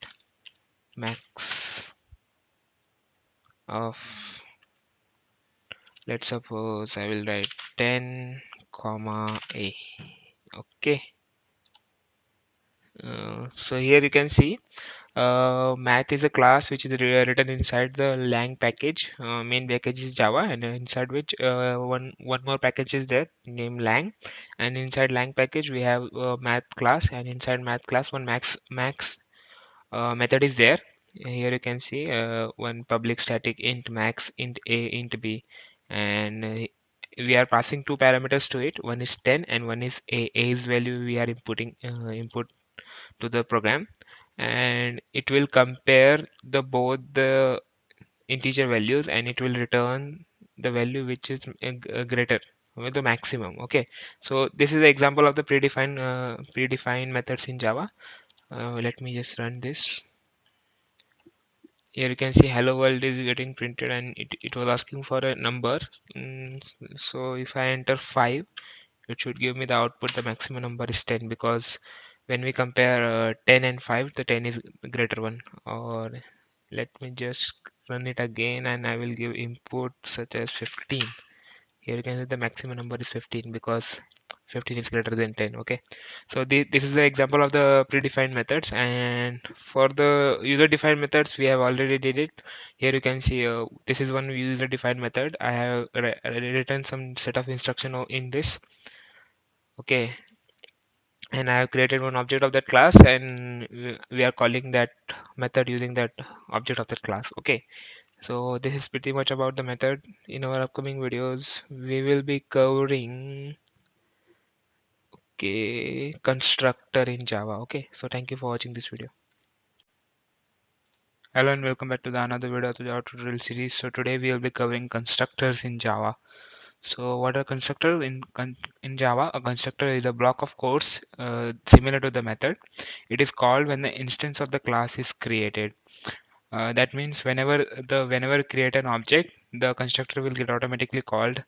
max of, let's suppose I will write 10 comma a. Okay, so here you can see math is a class which is written inside the lang package. Main package is Java, and inside which one more package is there named lang. And inside lang package we have math class, and inside math class one max method is there. Here you can see one public static int max, int a, int b, and we are passing two parameters to it. One is 10 and one is a. A is value we are inputting input to the program, and it will compare the both the integer values, and it will return the value which is greater with the maximum. Okay, so this is the example of the predefined methods in Java. Let me just run this. Here you can see hello world is getting printed, and it was asking for a number. So if I enter 5, it should give me the output. The maximum number is 10, because when we compare 10 and 5, the 10 is the greater one. Or let me just run it again, and I will give input such as 15. Here you can see the maximum number is 15 because 15 is greater than 10. Okay, so this is the example of the predefined methods, and for the user defined methods we have already did it. Here you can see this is one user defined method. I have written some set of instruction in this. Okay, and I have created one object of that class, and we are calling that method using that object of that class. Okay, so this is pretty much about the method. In our upcoming videos we will be covering constructor in Java. Okay, so thank you for watching this video. Hello and welcome back to the another video of the Java tutorial series. So today we will be covering constructors in Java. So what are constructor in Java? A constructor is a block of codes similar to the method. It is called when the instance of the class is created. That means whenever you create an object, the constructor will get automatically called.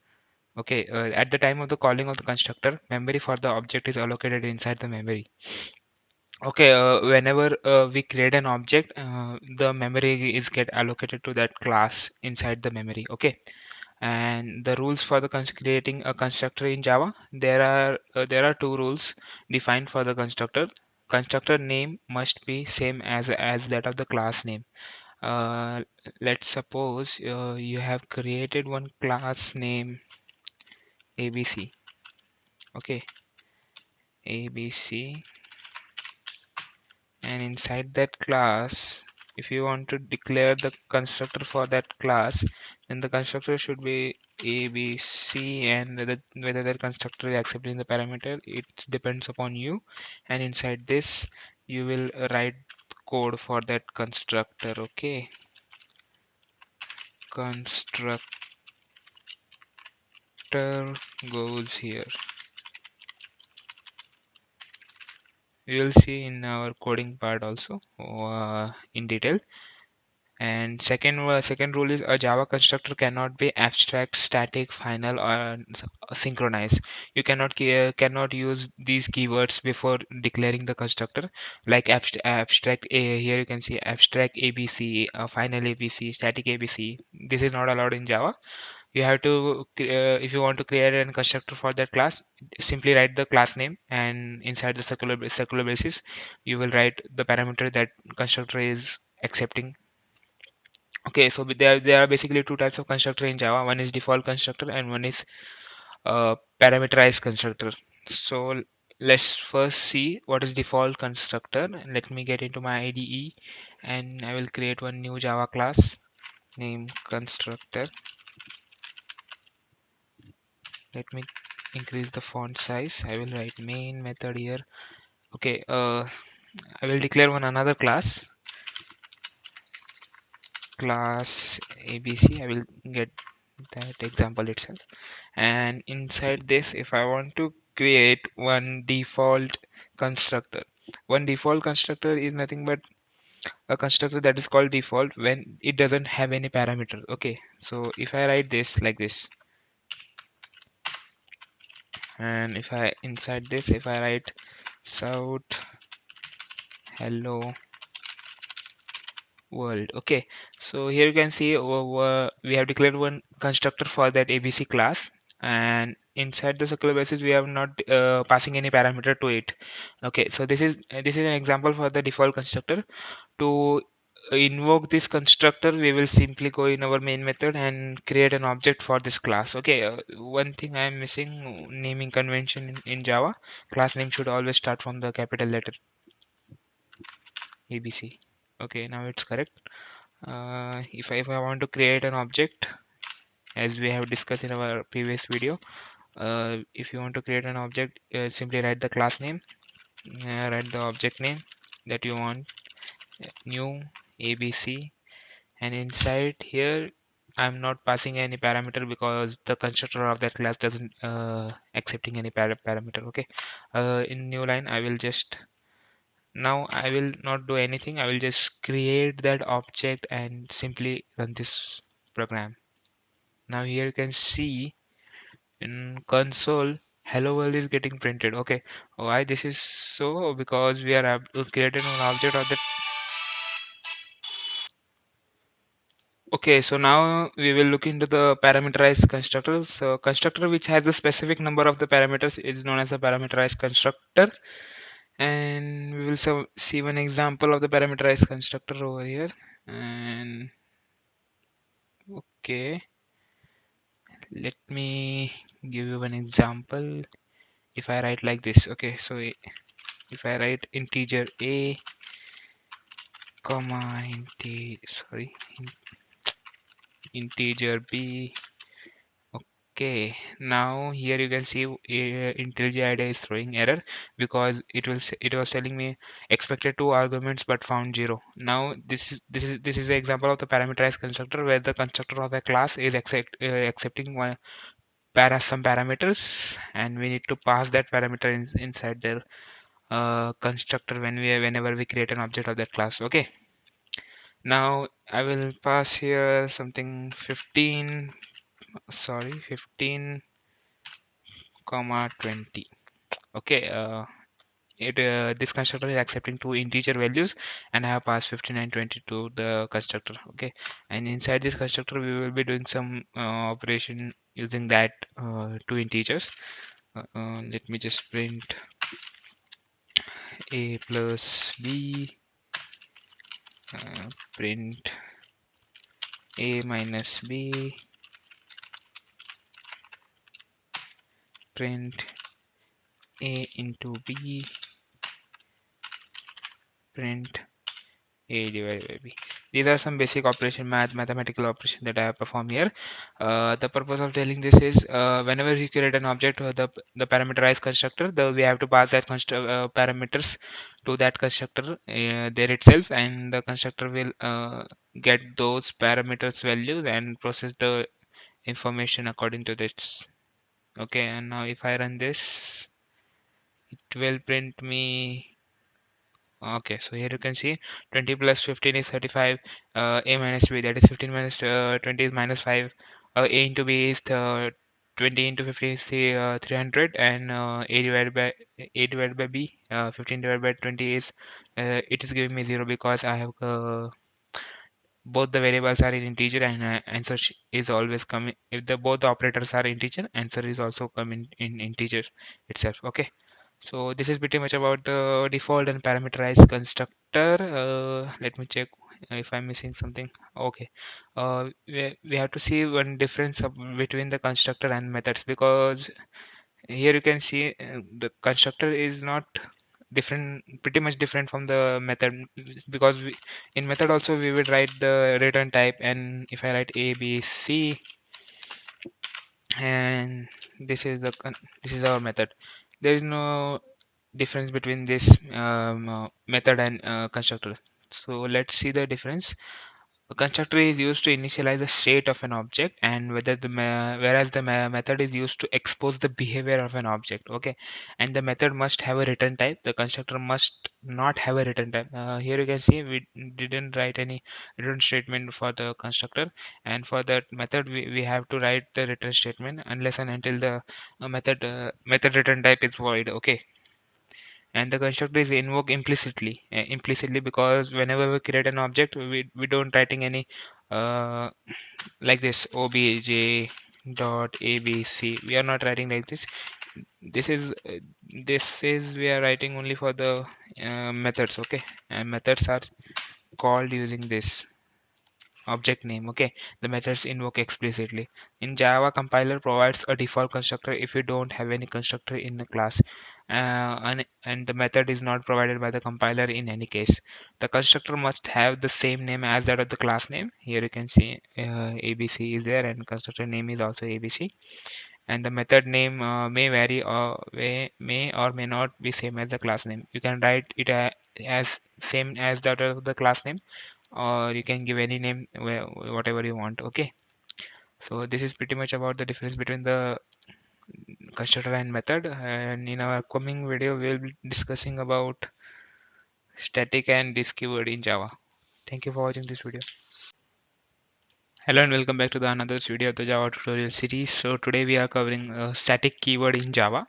Okay, at the time of the calling of the constructor, memory for the object is allocated inside the memory. Okay, whenever we create an object, the memory is get allocated to that class inside the memory. Okay, and the rules for the creating a constructor in Java, there are two rules defined for the constructor. Constructor name must be same as that of the class name. Uh, let's suppose you have created one class name ABC. Okay, ABC, and inside that class, if you want to declare the constructor for that class, then the constructor should be ABC, and whether that constructor is accepting the parameter, it depends upon you. And inside this you will write code for that constructor. Okay, constructor goes here. We will see in our coding part also in detail. And second rule is a Java constructor cannot be abstract, static, final, or synchronized. You cannot use these keywords before declaring the constructor, like abstract a. Here you can see abstract ABC, final ABC, static ABC. This is not allowed in Java. You have to if you want to create a constructor for that class, simply write the class name, and inside the circular braces you will write the parameter that constructor is accepting. Okay, so there are basically two types of constructor in Java. One is default constructor and one is parameterized constructor. So let's first see what is default constructor. Let me get into my IDE and I will create one new Java class name constructor. Let me increase the font size. I will write main method here. Okay, I will declare one another class ABC. I will get that example itself, and inside this, if I want to create one default constructor, one default constructor is nothing but a constructor that is called default when it doesn't have any parameter. Okay, so if I write this like this, and if I inside this, if I write south hello world. Okay, so here you can see we have declared one constructor for that ABC class, and inside the circular basis we have not passing any parameter to it. Okay, so this is an example for the default constructor. To invoke this constructor, we will simply go in our main method and create an object for this class. Okay, one thing I am missing, naming convention in Java, class name should always start from the capital letter ABC. Okay, now it's correct. If I want to create an object, as we have discussed in our previous video, if you want to create an object, simply write the class name, write the object name that you want, new ABC, and inside here I'm not passing any parameter because the constructor of that class doesn't accepting any parameter. Okay, in new line I will just, now I will not do anything. I will just create that object and simply run this program. Now here you can see in console hello world is getting printed. Okay, why this is so? Because we are created an object of that. Okay, so now we will look into the parameterized constructor. So constructor which has a specific number of the parameters is known as a parameterized constructor, and we will see one example of the parameterized constructor over here. And okay, let me give you an example. If I write like this, okay, so if I write integer a comma integer b. Okay, now here you can see IntelliJ IDEA is throwing error because it was telling me expected two arguments but found zero. Now this is an example of the parameterized constructor where the constructor of a class is accepting some parameters, and we need to pass that parameter inside their constructor whenever we create an object of that class. Okay, now I will pass here something 15, sorry, 15 comma 20. Okay, this constructor is accepting two integer values, and I have passed 15 and 20 to the constructor. Okay, and inside this constructor we will be doing some operation using that two integers. Let me just print a plus b, print a minus b, print a into b, print a divided by b. These are some basic mathematical operation that I have performed here. The purpose of telling this is whenever you create an object or the parameterized constructor, we have to pass that parameters to that constructor there itself, and the constructor will get those parameters values and process the information according to this. Okay, and now if I run this, it will print me. Okay, so here you can see 20 plus 15 is 35, a minus b, that is 15 minus 20 is minus 5, a into b is 20 into 15 is 300, and a divided by b, 15 divided by 20 is it is giving me 0 because I have both the variables are in integer, and answer is always coming. If the both the operators are integer, answer is also coming in integer itself. Okay, So this is pretty much about the default and parameterized constructor. Let me check if I'm missing something. Okay. We have to see one difference between the constructor and methods, because here you can see the constructor is not different, pretty much different from the method, because in method also we would write the return type, and if I write a b c, and this is our method, there is no difference between this method and constructor. So let's see the difference. A constructor is used to initialize the state of an object, and whereas the method is used to expose the behavior of an object. Okay, and the method must have a return type. The constructor must not have a return type. Here you can see we didn't write any return statement for the constructor, and for that method we have to write the return statement unless and until the method return type is void. Okay, and the constructor is invoked implicitly, because whenever we create an object, we don't writing any uh, like this obj dot abc. We are not writing like this. this is uh, this is we are writing only for the methods. Okay, and methods are called using this object name. Okay, the methods invoke explicitly. In Java, compiler provides a default constructor if you don't have any constructor in the class, and the method is not provided by the compiler in any case. The constructor must have the same name as that of the class name. Here you can see abc is there, and constructor name is also abc, and the method name may vary, or may or may not be same as the class name. You can write it as same as that of the class name, or you can give any name whatever you want. Okay, so this is pretty much about the difference between the constructor and method, and in our coming video we will be discussing about static and this keyword in Java. Thank you for watching this video. Hello and welcome back to the another video of the Java tutorial series. So today we are covering static keyword in Java.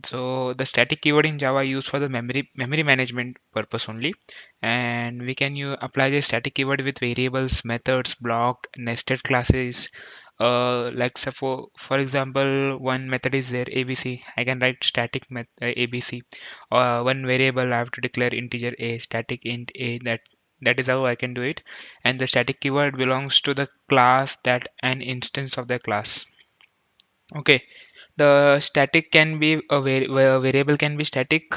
So the static keyword in Java used for the memory management purpose only, and we can apply the static keyword with variables, methods, block, nested classes. Like for example, one method is there abc. I can write static abc. One variable I have to declare integer a, static int a. That is how I can do it. And the static keyword belongs to the class, that an instance of the class. Okay, the static can be a variable can be static,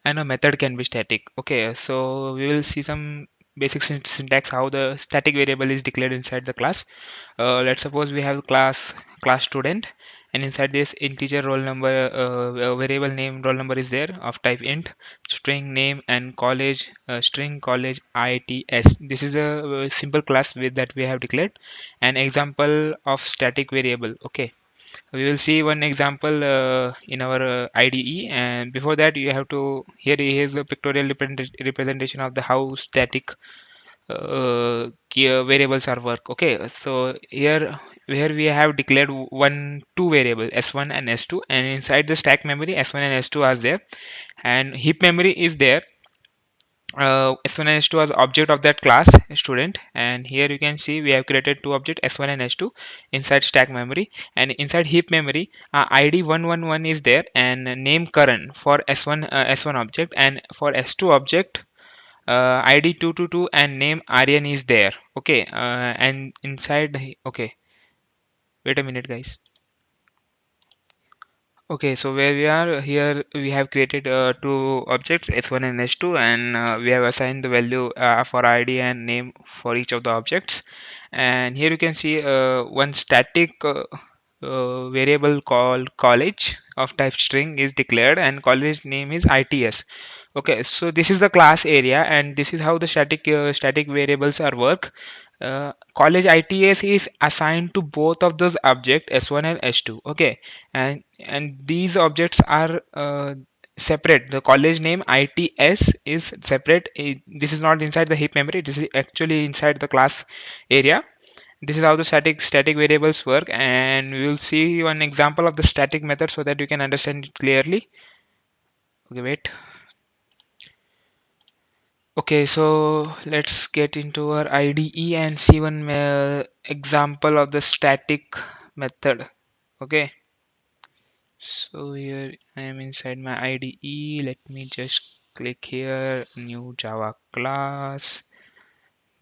and a method can be static. Okay, so we will see some basic syntax how the static variable is declared inside the class. Let's suppose we have class student, and inside this integer roll number, variable name roll number is there of type int, string name, and college, string college its. This is a simple class with that we have declared an example of static variable. Okay, we will see one example in our IDE, and before that you have to, here is a pictorial representation of the how static key variables are work. Okay, so here we have declared two variables s1 and s2, and inside the stack memory s1 and s2 are there, and heap memory is there. S1 and S2 as object of that class student, and here you can see we have created two objects S1 and S2 inside stack memory, and inside heap memory ID 111 is there, and name current for S1 object, and for S2 object ID 222 and name Aryan is there. Okay, and okay, wait a minute guys. Okay, so where we are here, we have created two objects s1 and s2, and we have assigned the value for id and name for each of the objects. And here you can see one static variable called college of type string is declared, and college name is its. Okay, so this is the class area, and this is how the static variables are work. College its is assigned to both of those objects s1 and s2. Okay, and these objects are separate. The college name its is separate. This is not inside the heap memory, this is actually inside the class area. This is how the static variables work, and we will see one example of the static method so that you can understand it clearly. Okay, wait. Okay, so let's get into our IDE and see one example of the static method. Okay, So here I am inside my IDE. Let me just click here, new Java class,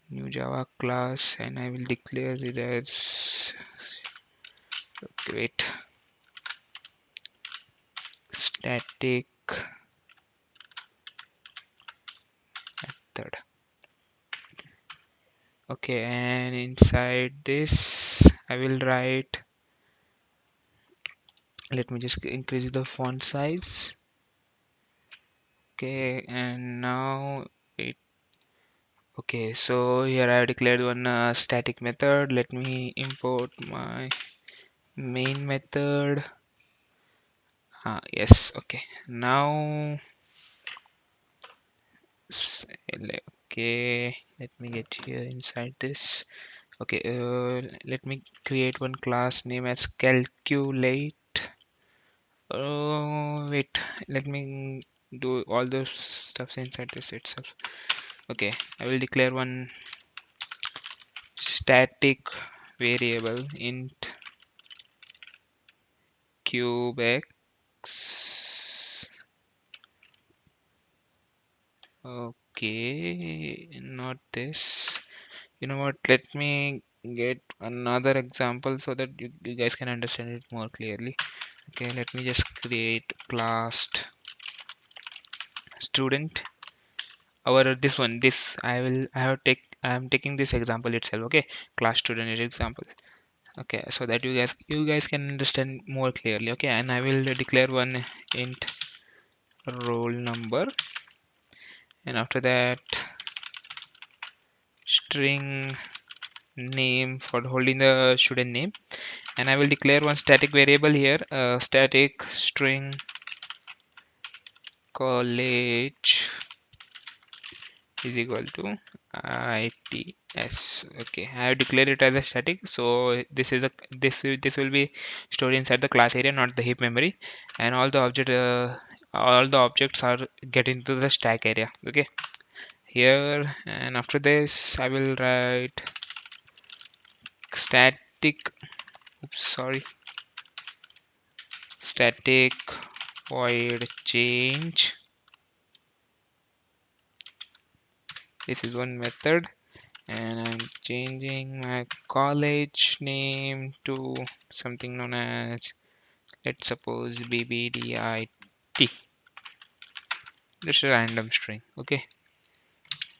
and I will declare it as, okay, wait, static method. Okay, and inside this I will write, let me just increase the font size. Okay, and now it, okay, so here I have declared one static method. Let me import my main method. Yes, okay, now okay, let me get here inside this. Okay, let me create one class name as calculate. Oh wait, let me do all those stuffs inside this itself. Okay, I will declare one static variable int cubex. Okay, not this. You know what, let me get another example so that you guys can understand it more clearly. Okay, let me just create class student. Our this one, this I am taking this example itself. Okay, class student is example. Okay, so that you guys can understand more clearly. Okay, and I will declare one int roll number, and after that string name for holding the student name, and I will declare one static variable here, static string college is equal to its. Okay, I have declared it as a static, so this will be stored inside the class area, not the heap memory, and all the objects are get into the stack area. Okay, here, and after this I will write static, oops, sorry, static void change. This is one method, and I'm changing my college name to something known as, let's suppose, BBDIT. Just a random string. Okay,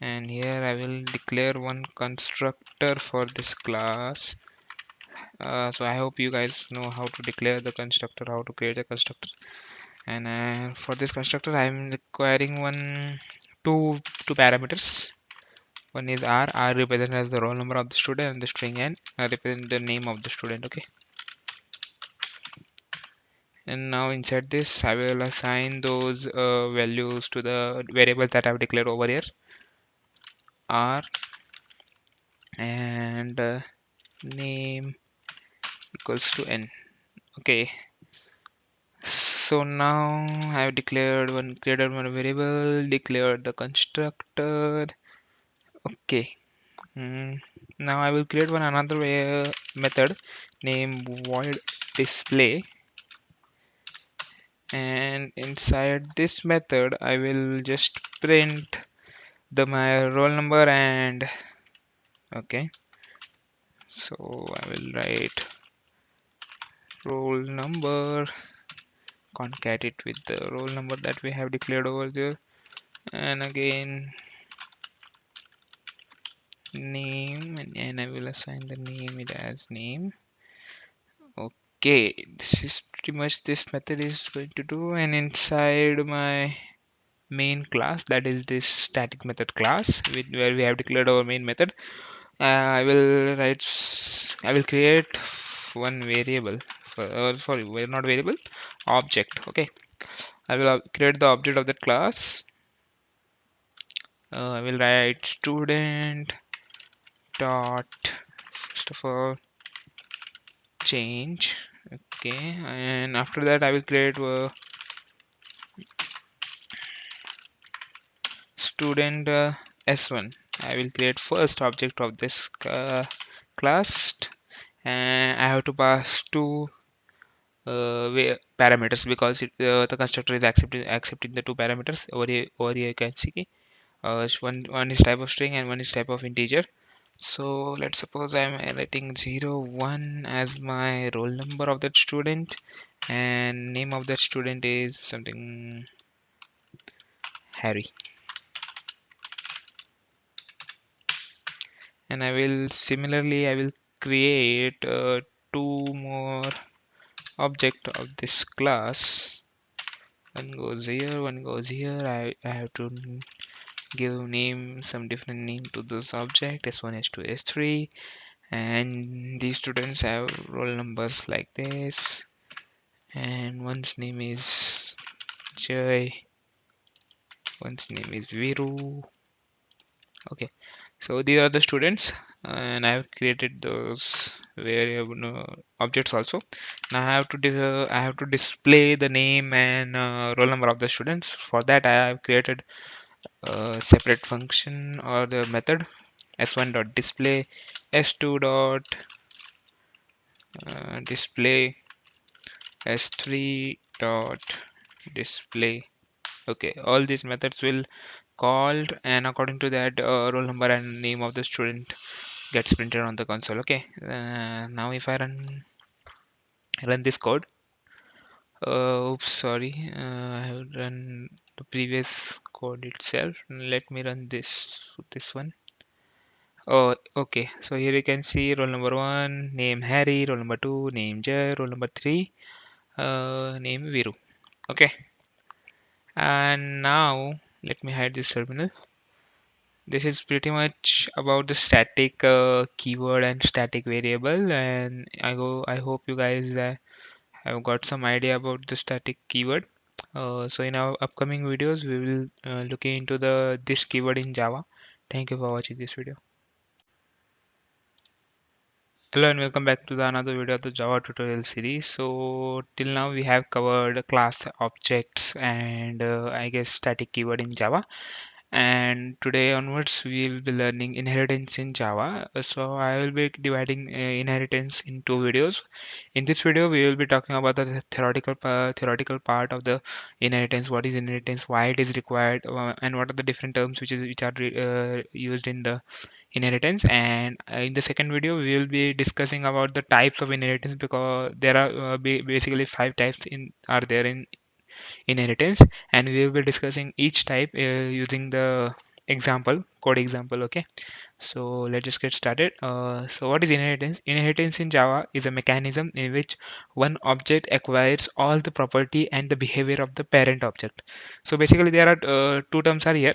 and here I will declare one constructor for this class. So I hope you guys know how to declare the constructor, how to create a constructor. And for this constructor I'm requiring two parameters. One is R represents as the roll number of the student, and the string N represent the name of the student. Okay, and now inside this I will assign those values to the variables that I've declared over here, R and name equals to N. Okay, so now I have created one variable, declared the constructor. Okay, now I will create another method named void display, and inside this method I will just print my roll number, and okay, so I will write roll number, concat it with the roll number that we have declared over there, and again name, and I will assign the name it as name. Okay, this is pretty much this method is going to do, and inside my main class, that is this static method class where we have declared our main method, I will create one variable sorry, we're not variable, object. Okay, I will create the object of that class. I will write student dot, first of all, change. Okay, and after that I will create student s1. I will create first object of this class, and I have to pass two parameters, because the constructor is accepting the two parameters. Over here you can see one is type of string and one is type of integer. So let's suppose I'm writing 01 as my roll number of that student, and name of that student is something Harry. And I will create two more object of this class. One goes here, one goes here. I have to give name, some different name to this object, s1, s2, s3, and these students have roll numbers like this, and one's name is Jay, one's name is Viru. Okay, so these are the students, and I have created those variable objects also. Now I have to display the name and roll number of the students. For that, I have created a separate function or the method s1 dot display, s2 dot display, s3 dot display. Okay, all these methods will called, and according to that roll number and name of the student gets printed on the console. Okay, now if I run this code, oops, sorry, I have run the previous code itself. Let me run this one. Oh, okay, so here you can see roll number 1 name Harry, roll number 2 name Jay, roll number 3 name Viru. Okay, and now let me hide this terminal. This is pretty much about the static keyword and static variable, and I hope you guys have got some idea about the static keyword. So in our upcoming videos we will look into this keyword in Java. Thank you for watching this video. Hello and welcome back to the another video of the Java tutorial series. So till now we have covered class, objects, and I guess static keyword in Java. And today onwards we will be learning inheritance in Java. So I will be dividing inheritance in two videos. In this video we will be talking about the theoretical part of the inheritance. What is inheritance, why it is required, and what are the different terms which are used in the inheritance. And in the second video we will be discussing about the types of inheritance, because there are basically five types in are there in inheritance, and we will be discussing each type using the code example. Okay, so let's just get started. So what is inheritance? Inheritance in Java is a mechanism in which one object acquires all the property and the behavior of the parent object. So basically there are two terms are here: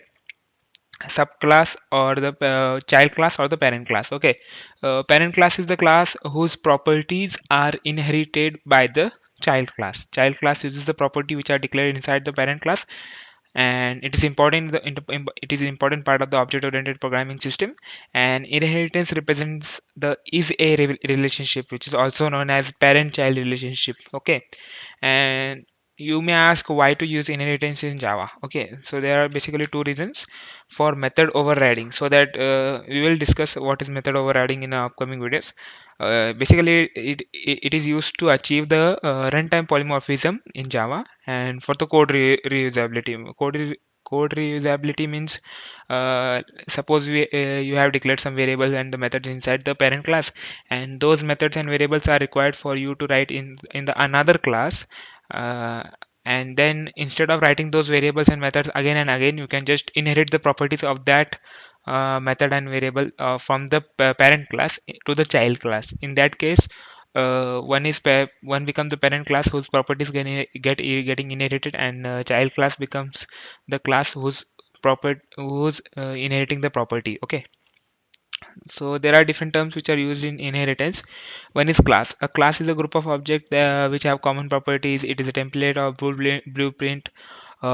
subclass, or the child class, or the parent class. Okay, parent class is the class whose properties are inherited by the child class. Child class uses the property which are declared inside the parent class, and it is important it is an important part of the object oriented programming system. And inheritance represents the is a relationship, which is also known as parent child relationship. Okay, and you may ask why to use inheritance in Java. Okay, so there are basically two reasons: for method overriding, so that we will discuss what is method overriding in our upcoming videos. Basically it is used to achieve the runtime polymorphism in Java, and for the reusability. Code reusability means, suppose you have declared some variables and the methods inside the parent class, and those methods and variables are required for you to write in the another class. uh, and then instead of writing those variables and methods again and again, you can just inherit the properties of that method and variable from the parent class to the child class. In that case, one becomes the parent class whose properties getting inherited, and child class becomes the class who's inheriting the property. Okay, so there are different terms which are used in inheritance. One is class. A class is a group of objects which have common properties. It is a template or blueprint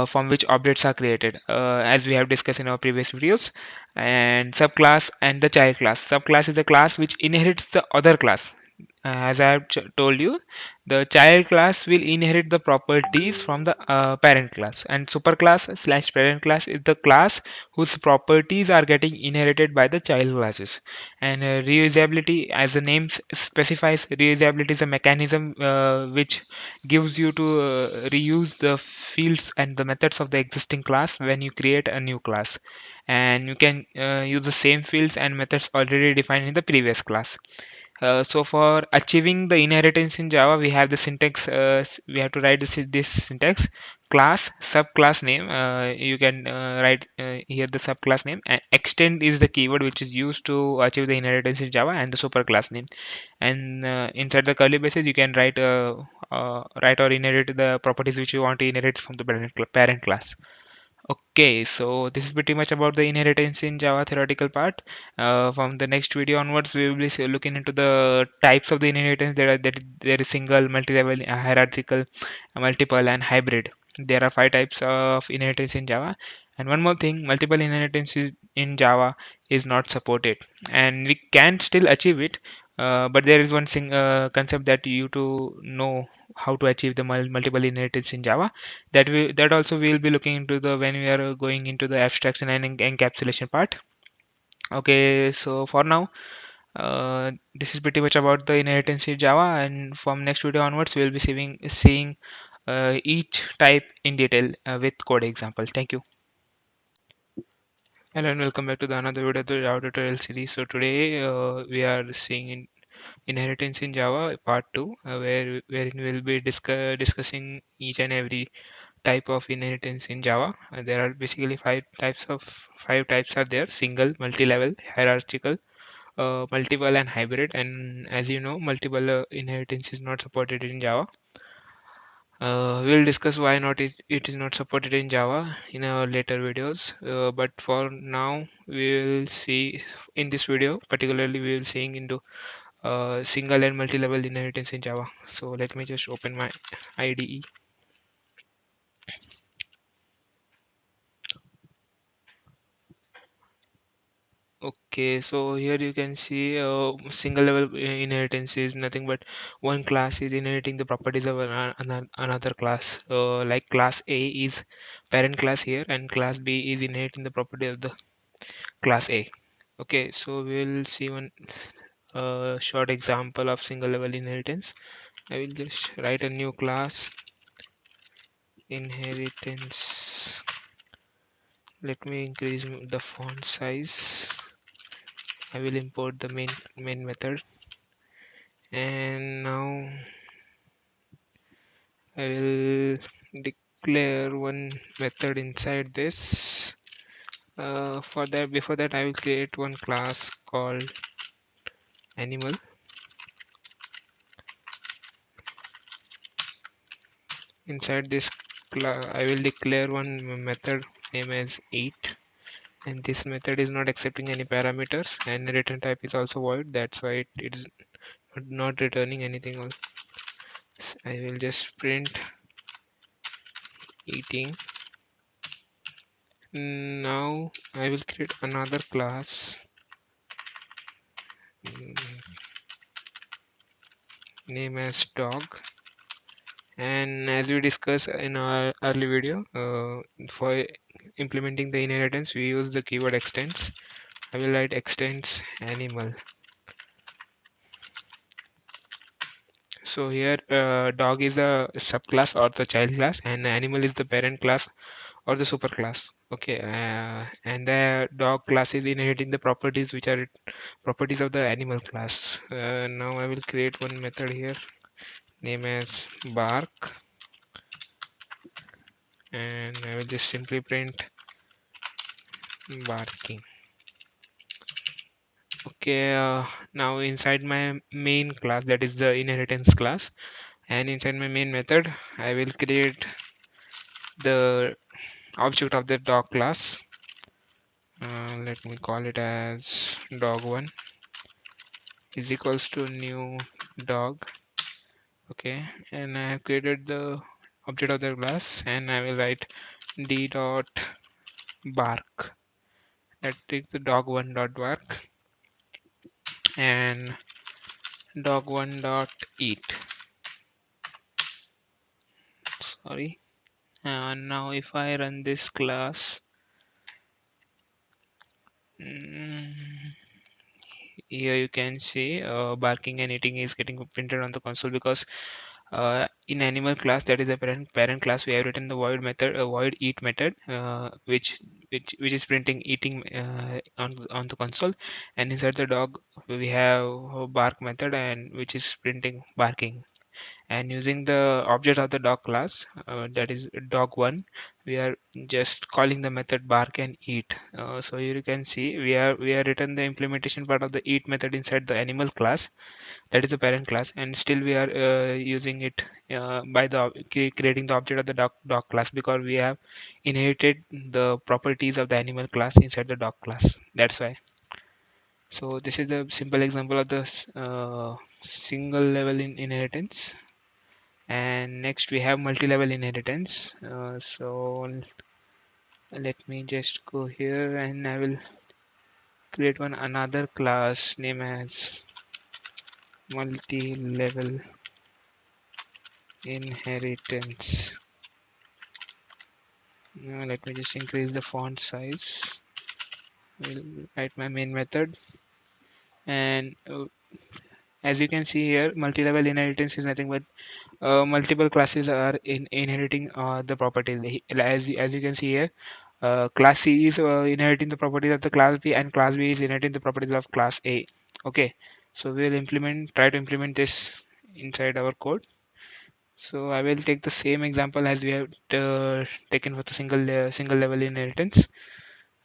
from which objects are created, as we have discussed in our previous videos. And subclass and the child class. Subclass is a class which inherits the other class. as I have told you, the child class will inherit the properties from the parent class, and superclass slash parent class is the class whose properties are getting inherited by the child classes. And reusability, as the name specifies, reusability is a mechanism which gives you to reuse the fields and the methods of the existing class when you create a new class, and you can use the same fields and methods already defined in the previous class. So for achieving the inheritance in Java, we have the syntax. We have to write this syntax: class, subclass name. You can write here the subclass name. And extend is the keyword which is used to achieve the inheritance in Java, and the superclass name. And inside the curly braces, you can write or inherit the properties which you want to inherit from the parent class. Okay, so this is pretty much about the inheritance in Java theoretical part. From the next video onwards, we will be looking into the types of the inheritance. There is single, multi-level, hierarchical, multiple, and hybrid. There are 5 types of inheritance in Java. And one more thing, multiple inheritance in Java is not supported, and we can still achieve it. But there is one concept that you to know how to achieve the multiple inheritance in Java. That also we'll be looking into the when we are going into the abstraction and encapsulation part. Okay, so for now, this is pretty much about the inheritance in Java, and from next video onwards we'll be seeing each type in detail with code example. Thank you. Hello and welcome back to the another video of the Java tutorial series. So today we are seeing inheritance in Java part 2, wherein we'll be discussing each and every type of inheritance in Java. There are basically five types are there: single, multi-level, hierarchical, multiple, and hybrid. And as you know, multiple inheritance is not supported in Java. We'll discuss why not it is not supported in Java in our later videos. But for now, we will see in this video, particularly we will seeing into single and multi-level inheritance in Java. So let me just open my IDE. Okay, so here you can see single level inheritance is nothing but one class is inheriting the properties of another class. Like class A is parent class here, and class B is inheriting the property of the class A. Okay, so we'll see one short example of single level inheritance. I will just write a new class inheritance. Let me increase the font size. I will import the main method, and now I will declare one method inside this. For that, before that, I will create one class called animal. Inside this class, I will declare one method name as eat, and this method is not accepting any parameters, and the return type is also void. That's why it is not returning anything else. I will just print eating. Now I will create another class name as dog, and as we discussed in our early video, for implementing the inheritance we use the keyword extends. I will write extends animal. So here dog is a subclass or the child class, and animal is the parent class or the superclass. Okay, and the dog class is inheriting the properties which are properties of the animal class. Now I will create one method here name as bark, and I will just simply print barking. Okay, now inside my main class, that is the inheritance class, and inside my main method I will create the object of the dog class. Let me call it as dog1 is equals to new dog. Okay, and I have created the object of the class, and I will write d dot bark, that takes the dog1 dot bark, and dog1 dot eat. Sorry. And now if I run this class, here you can see barking and eating is getting printed on the console, because in animal class, that is a parent class, we have written the void method, void eat method, which is printing eating on the console, and inside the dog we have a bark method, and which is printing barking. And using the object of the dog class, that is dog1, we are just calling the method bark and eat. So here you can see we are written the implementation part of the eat method inside the animal class, that is the parent class, and still we are using it by the creating the object of the dog class, because we have inherited the properties of the animal class inside the dog class. That's why. So this is a simple example of the single level in inheritance. And next we have multi-level inheritance. So let me just go here, and I will create another class name as multi-level inheritance. Let me just increase the font size. We'll write my main method, and as you can see here, multi-level inheritance is nothing but multiple classes are inheriting the properties. As you can see here, class C is inheriting the properties of the class B, and class B is inheriting the properties of class A. Okay, so we'll try to implement this inside our code. So I will take the same example as we have taken for the single level inheritance.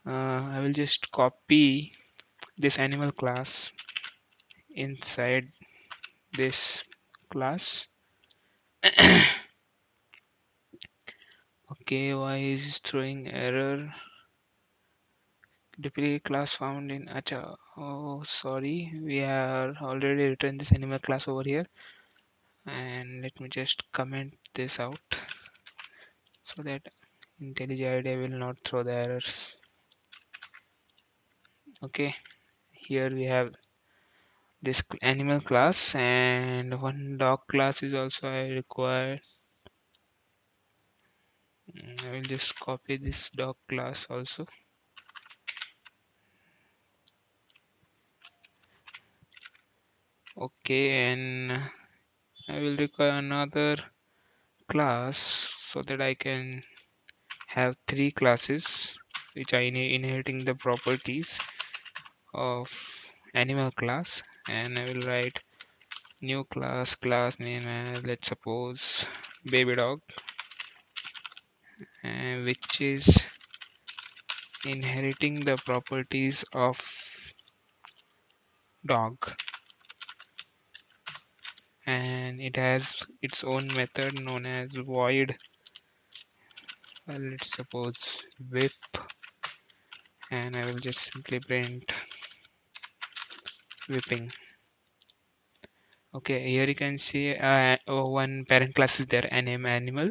I will just copy this animal class inside this class. Okay, why is throwing error? Duplicate class found in Acha. Oh, sorry, we have already written this animal class over here. And let me just comment this out so that IntelliJ IDEA will not throw the errors. Okay, here we have this animal class, and one dog class is also I require. I will just copy this dog class also. Okay, and I will require another class so that I can have three classes which are inheriting the properties of animal class. And I will write new class name as, let's suppose, baby dog, which is inheriting the properties of dog, and it has its own method known as void, let's suppose whip, and I will just simply print whipping. Okay, here you can see one parent class is there, an animal,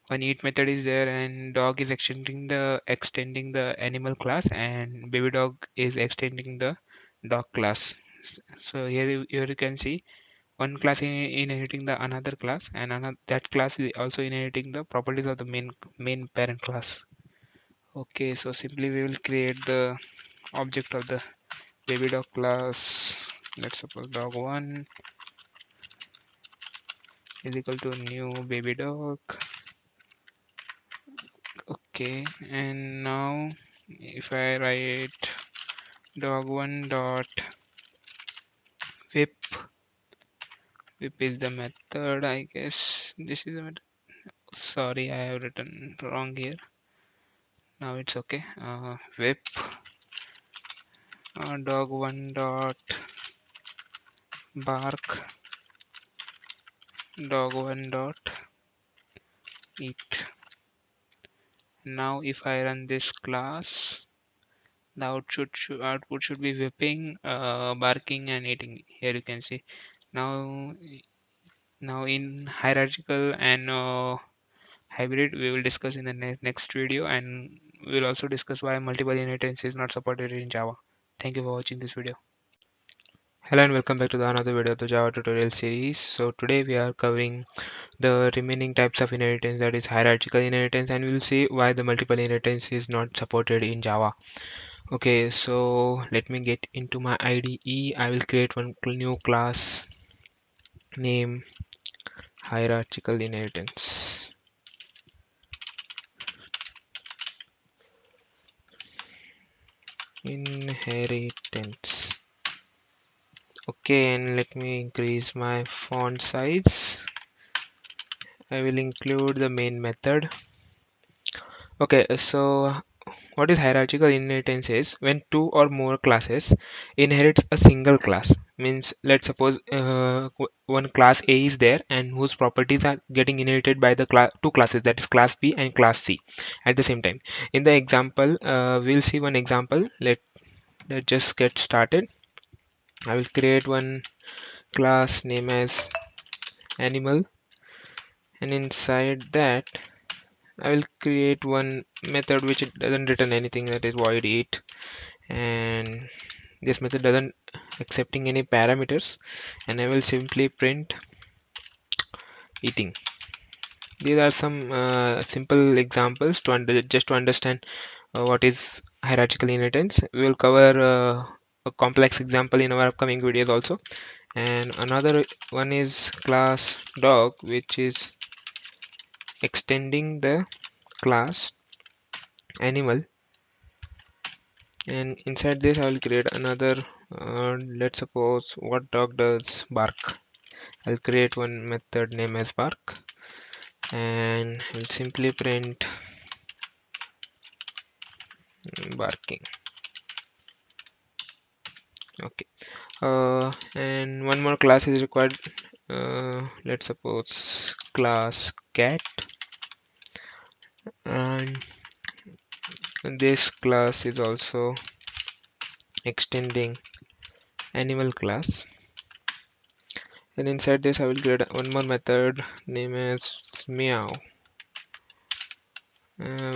one eat method is there, and dog is extending the animal class, and baby dog is extending the dog class. So here you can see one class inheriting the another class, and that class is also inheriting the properties of the main parent class. Okay, so simply we will create the object of the baby dog class. Let's suppose dog1 is equal to new baby dog. Okay, and now if I write dog1 dot whip, whip is the method, I guess this is the method. Sorry, I have written wrong here. Now it's okay. Whip dog1 dot bark dog1 dot eat. Now if I run this class, the output should be whipping, barking, and eating. Here you can see. Now in hierarchical and hybrid, we will discuss in the next video, and we will also discuss why multiple inheritance is not supported in Java. Thank you for watching this video. Hello and welcome back to another video of the Java tutorial series. So today we are covering the remaining types of inheritance, that is hierarchical inheritance, and we'll see why the multiple inheritance is not supported in Java. Okay, so let me get into my IDE. I will create one new class name hierarchical inheritance. Inheritance. Okay, and let me increase my font size. I will include the main method. Okay, so what is hierarchical inheritance is when two or more classes inherits a single class. Means let's suppose one class A is there and whose properties are getting inherited by the two classes, that is class B and class C at the same time. In the example, we'll see one example. Let's just get started. I will create one class name as animal, and inside that I will create one method which it doesn't return anything, that is void eat, and this method doesn't accepting any parameters, and I will simply print eating. These are some simple examples to just to understand what is hierarchical inheritance. We will cover a complex example in our upcoming videos also. And another one is class dog, which is extending the class animal, and inside this I will create another let's suppose what dog does bark. I'll create one method name as bark, and I'll simply print barking. Okay, and one more class is required. Let's suppose class cat, and this class is also extending animal class, and inside this I will create one more method name as meow,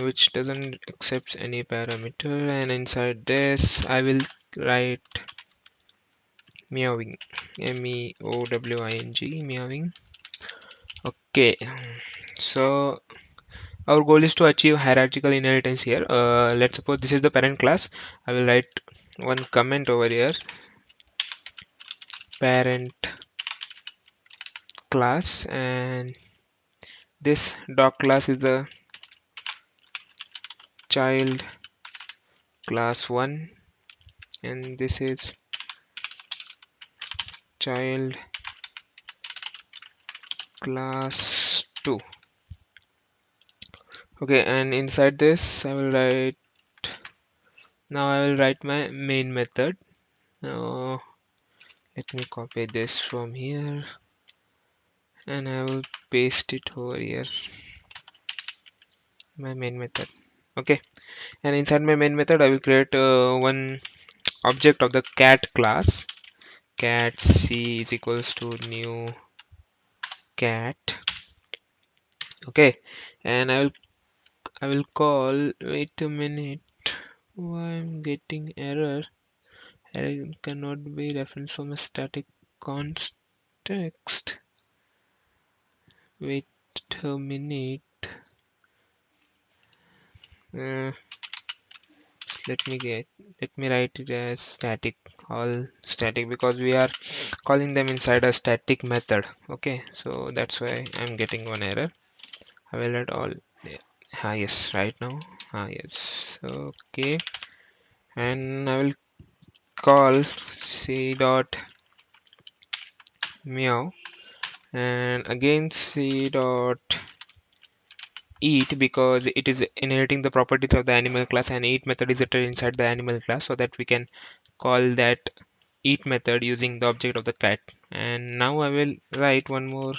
which doesn't accept any parameter, and inside this I will write meowing, meowing, meowing. Okay, so our goal is to achieve hierarchical inheritance here. Let's suppose this is the parent class. I will write one comment over here, parent class, and this dog class is the child class 1, and this is child class 2. Okay, and inside this I will write, now I will write my main method. Now let me copy this from here and I will paste it over here, my main method. Okay, and inside my main method I will create one object of the cat class. Cat c is equals to new cat. Okay, and I will call, wait a minute, why I'm getting error. Error cannot be referenced from a static context. Wait a minute. Uh, let me write it as static, all static, because we are calling them inside a static method. Okay, so that's why I'm getting one error. I will let all, yeah. Yes, right now, yes, okay, and I will call c dot meow, and again c dot eat, because it is inheriting the properties of the animal class, and eat method is written inside the animal class, so that we can call that eat method using the object of the cat. And now I will write one more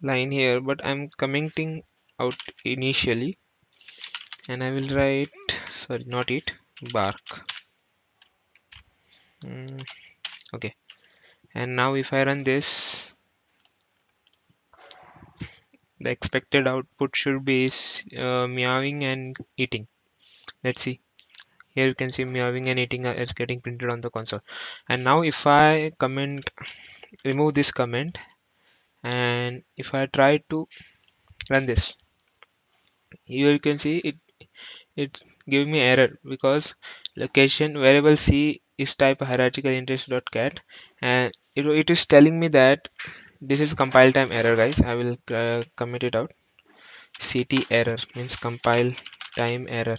line here, but I'm commenting out initially, and I will write, sorry, not eat, bark. Okay, and now if I run this, the expected output should be meowing and eating. Let's see. Here you can see meowing and eating is getting printed on the console. And now if I remove this comment, and if I try to run this, here you can see it giving me error because location variable c is type hierarchical index.cat, and it is telling me that this is compile time error, guys. I will comment it out. Ct error means compile time error.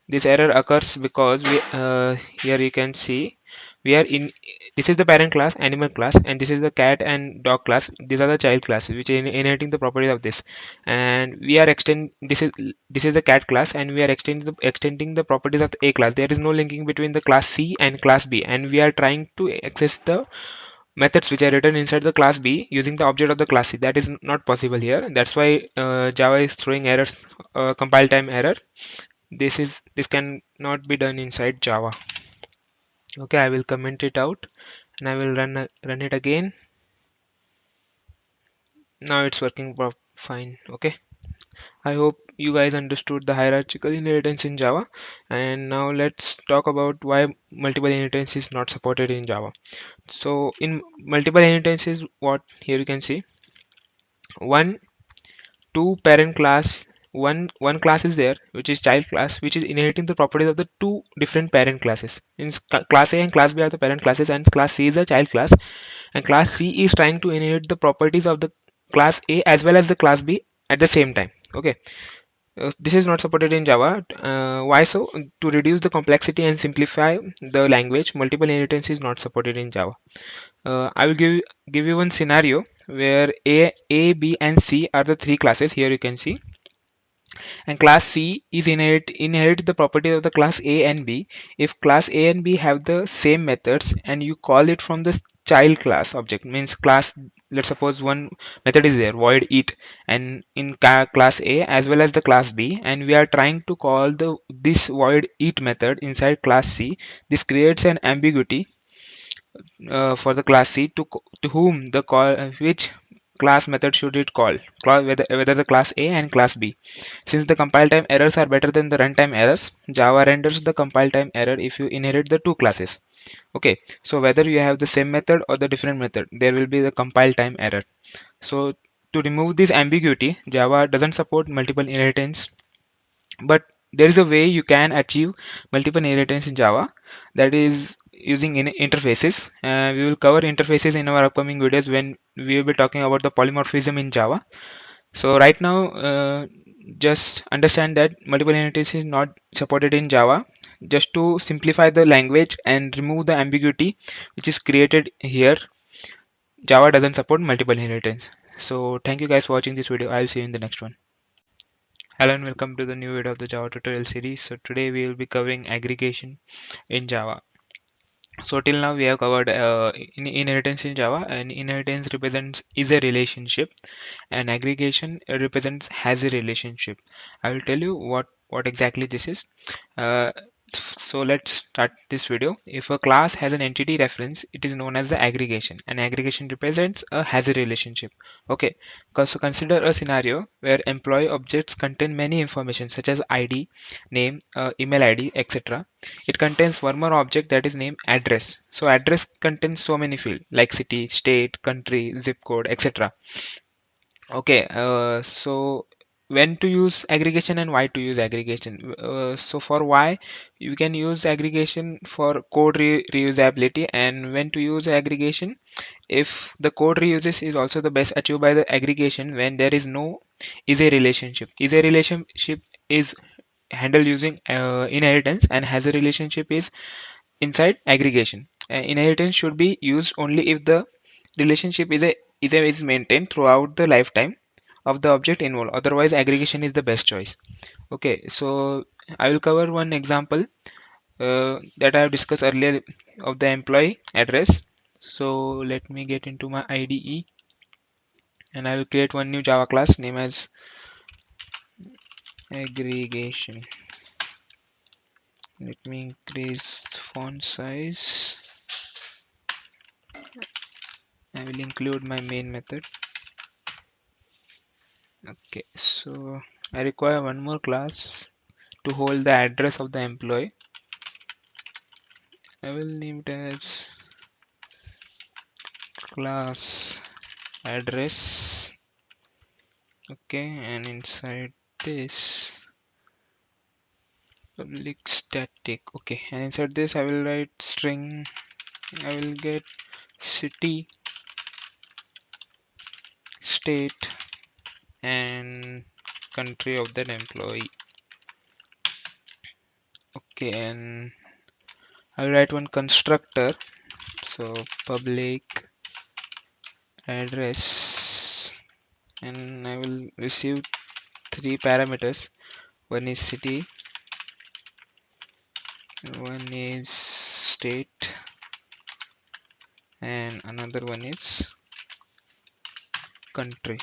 This error occurs because here you can see we are in, this is the parent class animal class, and this is the cat and dog class. These are the child classes which are inheriting the properties of this, and we are this is the cat class, and we are extending the properties of the a class. There is no linking between the class c and class b, and we are trying to access the methods which are written inside the class b using the object of the class c. That is not possible here. That's why Java is throwing errors, compile time error. This can not be done inside Java. Okay, I will comment it out and I will run it again. Now it's working fine. Okay, I hope you guys understood the hierarchical inheritance in Java. And now let's talk about why multiple inheritance is not supported in Java. So in multiple inheritances, what here you can see, one two parent class, one class is there which is child class, which is inheriting the properties of the two different parent classes. Means class A and class B are the parent classes, and class C is a child class, and class C is trying to inherit the properties of the class A as well as the class B at the same time. Okay, this is not supported in Java. Why so? To reduce the complexity and simplify the language, multiple inheritance is not supported in Java. I will give you one scenario where A, B, and C are the three classes. Here you can see, and class C is inherit the property of the class A and B. If class A and B have the same methods and you call it from the child class object, means class, let's suppose one method is there, void eat, and in class A as well as the class B, and we are trying to call this void eat method inside class C. This creates an ambiguity for the class C to whom the call, which class method should it call, whether the class A and class B. Since the compile time errors are better than the runtime errors, Java renders the compile time error if you inherit the two classes. Okay, so whether you have the same method or the different method, there will be the compile time error. So to remove this ambiguity, Java doesn't support multiple inheritance, but there is a way you can achieve multiple inheritance in Java, that is using interfaces. We will cover interfaces in our upcoming videos when we will be talking about the polymorphism in Java. So right now, just understand that multiple inheritance is not supported in Java. Just to simplify the language and remove the ambiguity which is created here, Java doesn't support multiple inheritance. So thank you guys for watching this video. I'll see you in the next one. Hello and welcome to the new video of the Java tutorial series. So today we will be covering aggregation in Java. So till now we have covered inheritance in Java, and inheritance represents is a relationship, and aggregation represents has a relationship. I will tell you what exactly this is. Uh, so let's start this video. If a class has an entity reference, it is known as the aggregation, and aggregation represents a has a relationship. Okay, so consider a scenario where employee objects contain many information such as ID, name, email ID, etc. It contains one more object that is named address. So address contains so many fields like city, state, country, zip code, etc. Okay, so when to use aggregation and why to use aggregation. So for why, you can use aggregation for code reusability, and when to use aggregation, if the code reuses is also the best achieved by the aggregation when there is no is a relationship. Is a relationship is handled using inheritance, and has a relationship is inside aggregation. Inheritance should be used only if the relationship is maintained throughout the lifetime of the object involved. Otherwise, aggregation is the best choice. Okay, so I will cover one example that I have discussed earlier of the employee address. So let me get into my IDE, and I will create one new Java class name as aggregation. Let me increase font size. I will include my main method. Okay, so I require one more class to hold the address of the employee. I will name it as class address. Okay, and inside this public static. Okay, and inside this I will write string. I will get city, state, and country of that employee. Okay, and I'll write one constructor. So public address, and I will receive three parameters. One is city, one is state, and another one is country.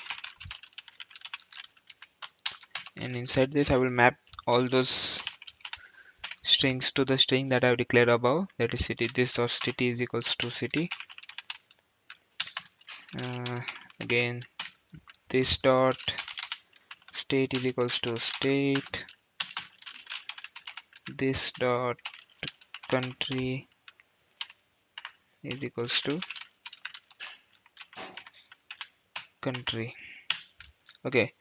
And inside this I will map all those strings to the string that I have declared above, that is city. This dot city is equals to city. Again, this dot state is equals to state. This dot country is equals to country. Okay,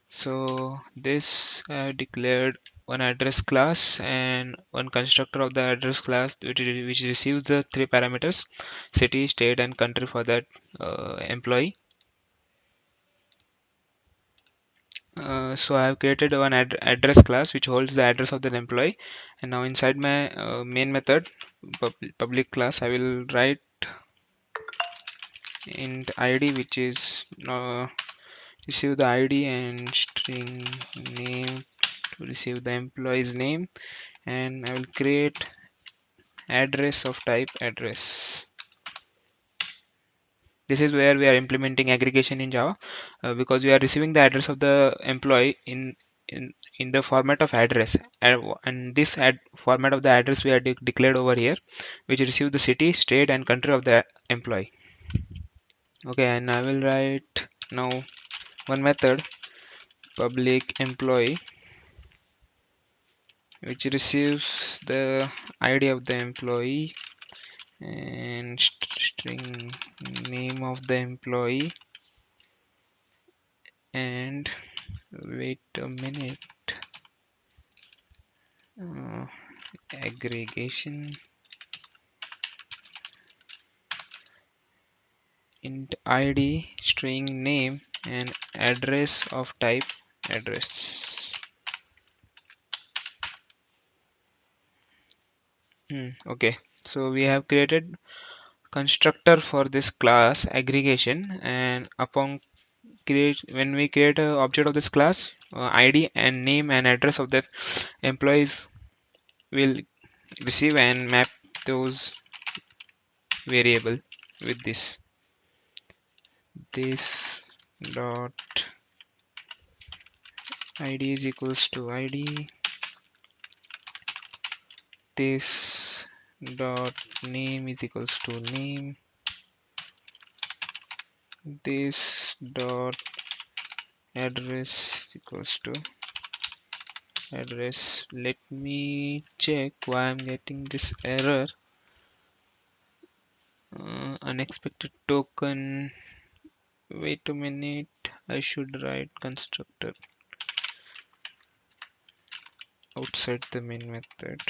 so this I have declared one address class and one constructor of the address class which receives the three parameters, city, state, and country for that employee. So I have created one address class which holds the address of the employee, and now inside my main method public class I will write int id, which is receive the id, and string name to receive the employee's name, and I will create address of type address. This is where we are implementing aggregation in Java, because we are receiving the address of the employee in the format of address, and this format of the address we are declared over here, which receive the city, state, and country of the employee. Okay, and I will write now one method public employee which receives the id of the employee and string name of the employee, and wait a minute, uh, aggregation int id, string name, and address of type address. Okay, so we have created constructor for this class aggregation, and when we create a object of this class, id and name and address of the employees will receive and map those variable with this dot id is equals to id, this dot name is equals to name, this dot address is equals to address. Let me check why I'm getting this error. Unexpected token. Wait a minute, I should write constructor outside the main method,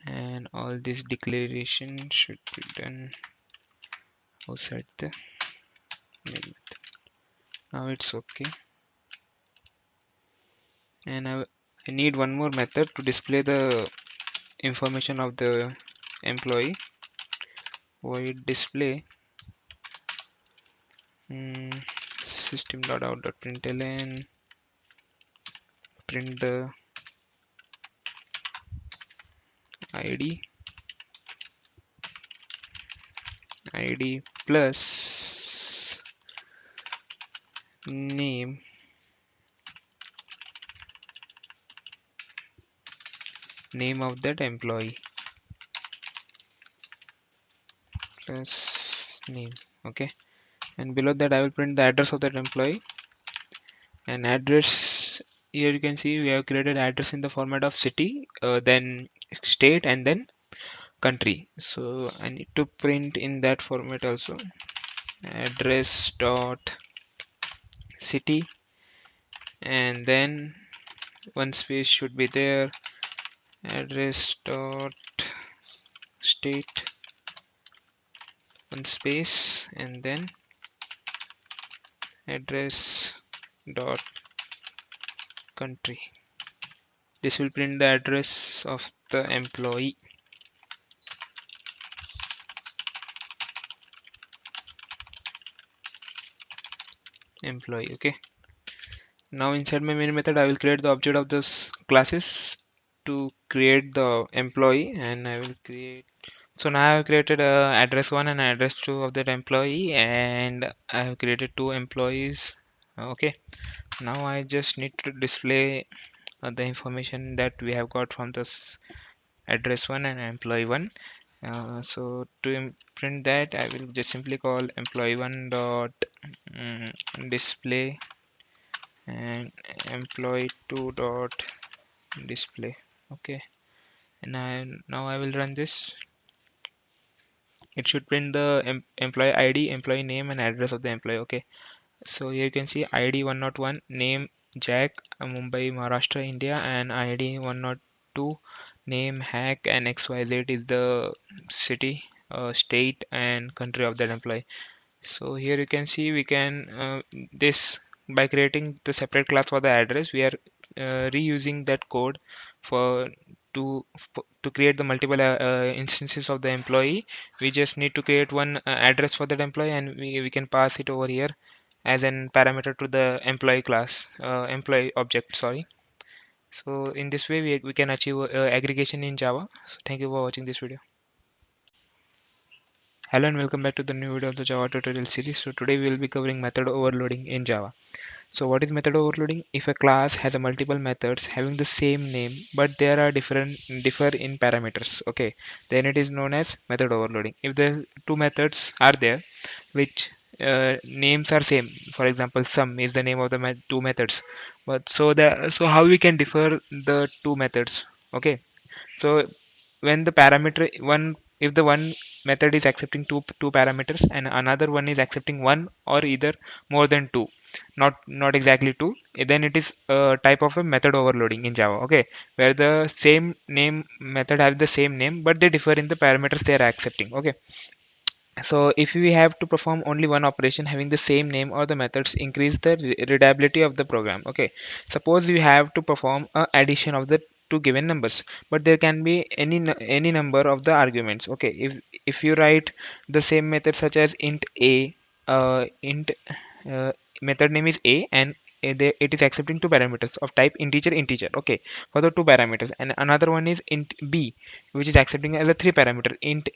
and all this declaration should be done outside the main method. Now it's okay, and I need one more method to display the information of the employee. Void display system.out.println, print the id plus name of that employee plus name. Okay, and below that I will print the address of that employee, and address here you can see we have created address in the format of city, then state, and then country. So I need to print in that format also. Address dot city, and then one space should be there. Address dot state, one space, and then address dot country. This will print the address of the employee. Okay, now inside my main method I will create the object of this classes to create the employee, and I will create. So now I have created address 1 and address 2 of that employee, and I have created two employees. Okay, now I just need to display the information that we have got from this address 1 and employee 1. So to print that, I will just simply call employee 1 dot display and employee 2 dot display. Okay, and now I will run this. It should print the employee ID, employee name, and address of the employee. Okay, so here you can see ID 101, name Jack, Mumbai, Maharashtra, India, and ID 102, name Hack, and XYZ is the city, state, and country of that employee. So here you can see we can this by creating the separate class for the address, we are reusing that code for to to create the multiple instances of the employee. We just need to create one address for that employee, and we can pass it over here as an parameter to the employee class, employee object, sorry. So in this way we can achieve aggregation in Java. So thank you for watching this video. Hello and welcome back to the new video of the Java tutorial series. So today we will be covering method overloading in Java. So what is method overloading? If a class has a multiple methods having the same name but there are differ in parameters, okay, then it is known as method overloading. If the two methods are there which names are same, for example sum is the name of the two methods, but so how we can differ the two methods? Okay, so when the parameter one, if the one method is accepting two parameters and another one is accepting one or either more than two, not exactly two, then it is a type of a method overloading in Java. Okay, where the same name method have the same name but they differ in the parameters they are accepting. Okay, so if we have to perform only one operation having the same name or the methods increase the readability of the program. Okay, suppose we have to perform a addition of the two given numbers, but there can be any number of the arguments. Okay, if you write the same method such as int a, int uh, method name is a, and it is accepting two parameters of type integer. Okay, for the two parameters, and another one is int b, which is accepting as a three parameter int.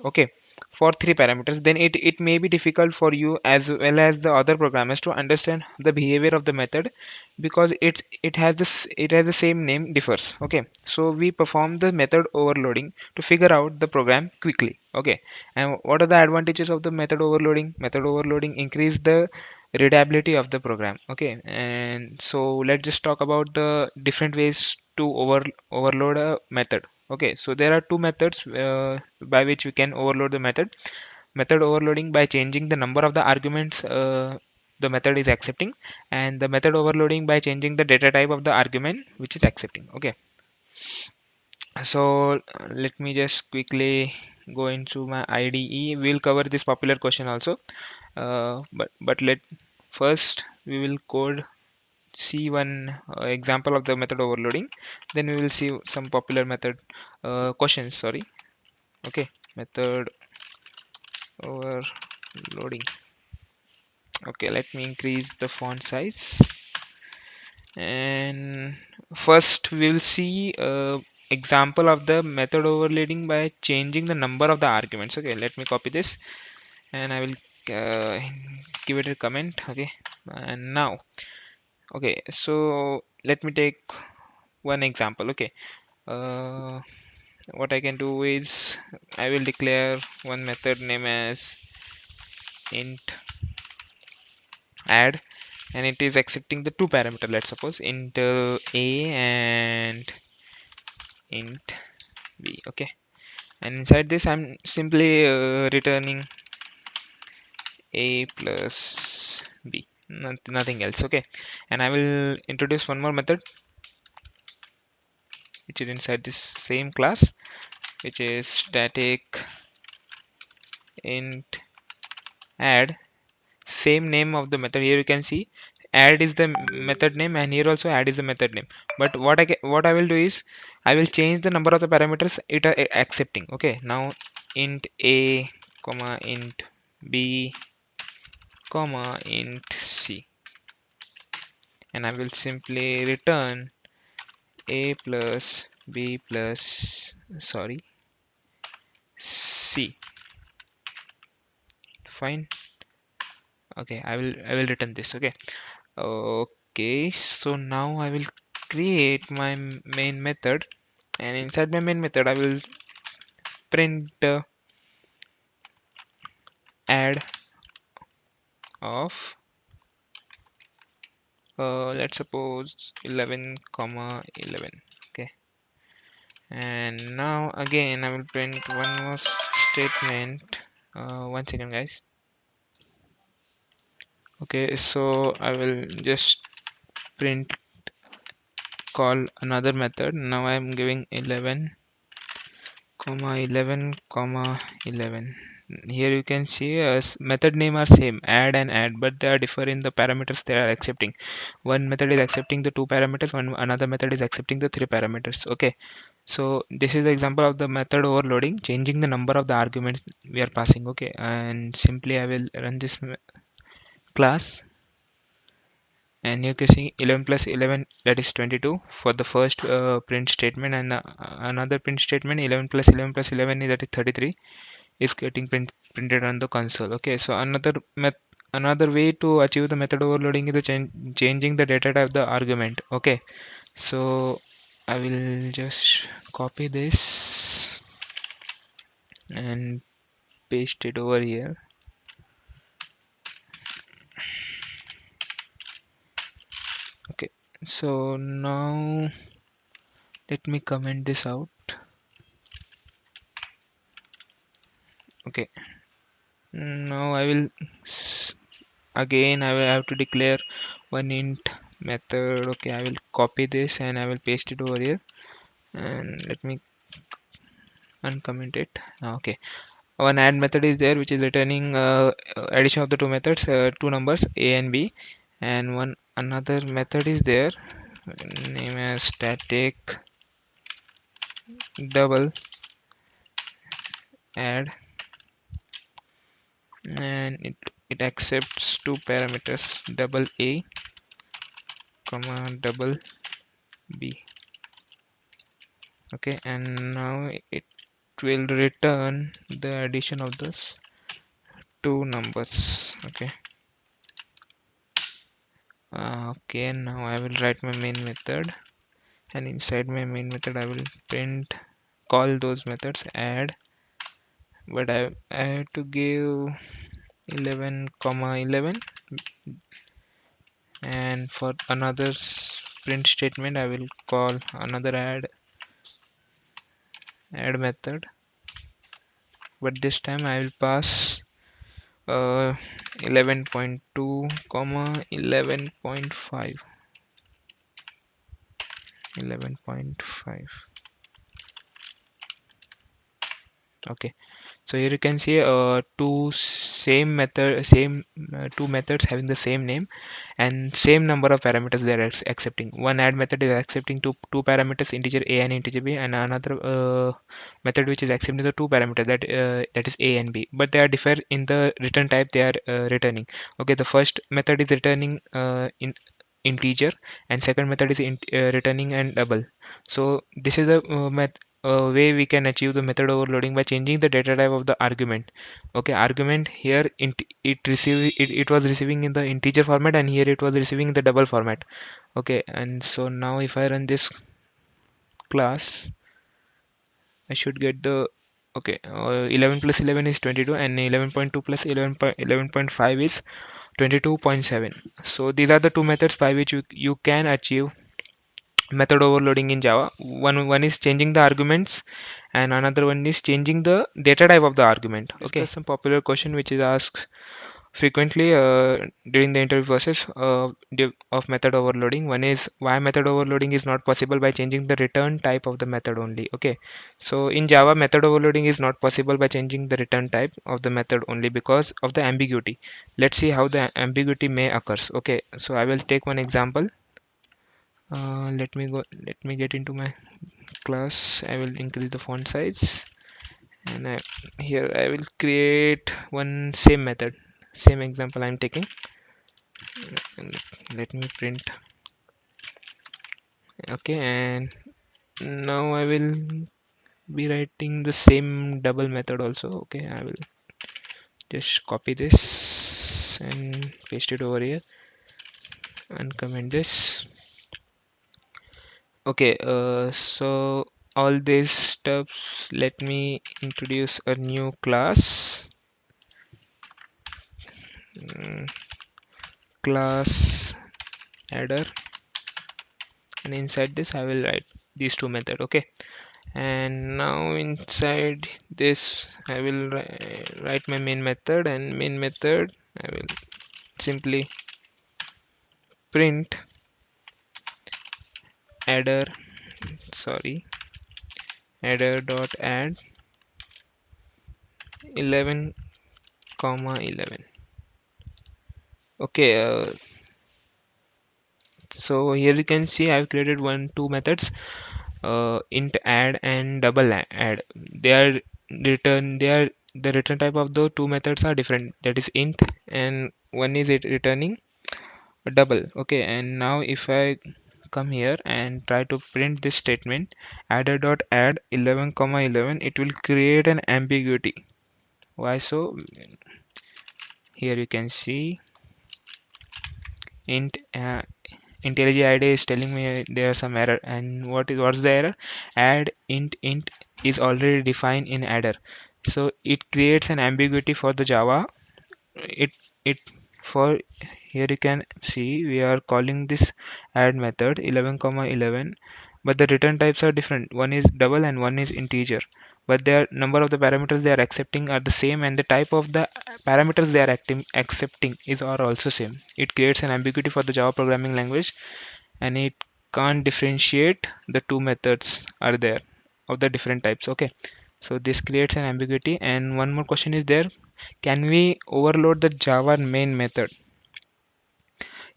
Okay, for three parameters, then it may be difficult for you as well as the other programmers to understand the behavior of the method, because it has the same name differs. Okay, so we perform the method overloading to figure out the program quickly. Okay, and what are the advantages of the method overloading? Method overloading increase the readability of the program. Okay, and so let's just talk about the different ways to overload a method. Okay, so there are two methods by which we can overload the method. Method overloading by changing the number of the arguments the method is accepting, and the method overloading by changing the data type of the argument which is accepting. Okay, so let me just quickly go into my IDE. We'll cover this popular question also, but let first we will code see one example of the method overloading, then we will see some popular method questions, sorry. Okay, method overloading. Okay, let me increase the font size, and first we will see example of the method overloading by changing the number of the arguments. Okay, let me copy this and I will uh, give it a comment. Okay, and now, okay, so let me take one example. Okay, uh, what I can do is I will declare one method name as int add, and it is accepting the two parameter. Let's suppose int a and int b. Okay, and inside this I'm simply returning a plus b, nothing else. Okay, and I will introduce one more method which is inside this same class, which is static int add, same name of the method. Here you can see add is the method name, and here also add is the method name. But what I will do is I will change the number of the parameters it are accepting. Okay, now int a comma int b comma int c, and I will simply return a plus b plus c. Fine. Okay, I will return this. Okay. Okay, so now I will create my main method, and inside my main method I will print add of let's suppose 11 comma 11. Okay, and now again I will print one more statement. One second, guys. Okay, so I will just print call another method. Now I am giving 11 comma 11 comma 11. Here you can see method name are same, add, but they are differ in the parameters they are accepting. One method is accepting the two parameters, one another method is accepting the three parameters. Okay, so this is the example of the method overloading, changing the number of the arguments we are passing. Okay, and simply I will run this class, and you can see 11 plus 11, that is 22 for the first print statement, and another print statement 11 plus 11 plus 11 is, that is 33, is getting printed on the console. Okay, so another way to achieve the method overloading is the changing the data type of the argument. Okay, so I will just copy this and paste it over here. Okay, so now let me comment this out. Okay, now I will again I will have to declare one int method. Okay, I will copy this and I will paste it over here, and let me uncomment it. Okay, one add method is there which is returning addition of the two methods, two numbers a and b, and one another method is there name as static double add, and it accepts two parameters, double a comma double b. Okay, and now it will return the addition of those two numbers. Okay, okay, now I will write my main method, and inside my main method I will print call those methods add, but I have to give 11 comma 11, and for another print statement I will call another add method, but this time I will pass 11.2 comma 11.5. 11.5. Okay, so here you can see two methods having the same name and same number of parameters they are accepting. One add method is accepting two parameters, integer a and integer b, and another method which is accepting the two parameters, that is a and b, but they are differ in the return type they are returning. Okay, the first method is returning in integer, and second method is returning and double. So this is a way we can achieve the method overloading by changing the data type of the argument. Okay, argument here it was receiving in the integer format, and here it was receiving in the double format. Okay, and so now if I run this class, I should get the okay 11 plus 11 is 22, and 11.2 plus 11.5 is 22.7. So these are the two methods by which you can achieve method overloading in Java. One is changing the arguments, and another one is changing the data type of the argument. Okay, discuss some popular question which is asked frequently during the interview process of method overloading. One is why method overloading is not possible by changing the return type of the method only. Okay, so in Java, method overloading is not possible by changing the return type of the method only because of the ambiguity. Let's see how the ambiguity may occurs. Okay, so I will take one example. Let me get into my class. I will increase the font size, and here I will create one same method, same example I'm taking, and let me print. Okay, and now I will be writing the same double method also. Okay, I will just copy this and paste it over here and comment this. Okay, so all these steps, let me introduce a new class. Mm, class adder, and inside this I will write these two methods. Okay, and now inside this I will write my main method, and main method I will simply print adder, sorry, adder dot add 11 comma 11. Okay, so here you can see I've created two methods, int add and double add. They are the return type of the two methods are different, that is int, and one is it returning a double. Okay, and now if I come here and try to print this statement adder dot add 11 comma 11, it will create an ambiguity. Why so? Here you can see int IntelliJ IDEA is telling me there's some error, and what's the error? Add int is already defined in adder, so it creates an ambiguity for the Java. It for Here you can see we are calling this add method 11 comma 11, but the return types are different. One is double and one is integer, but their number of the parameters they are accepting are the same, and the type of the parameters they are accepting is are also same. It creates an ambiguity for the Java programming language, and it can't differentiate the two methods are there of the different types. Okay, so this creates an ambiguity. And one more question is there, can we overload the Java main method?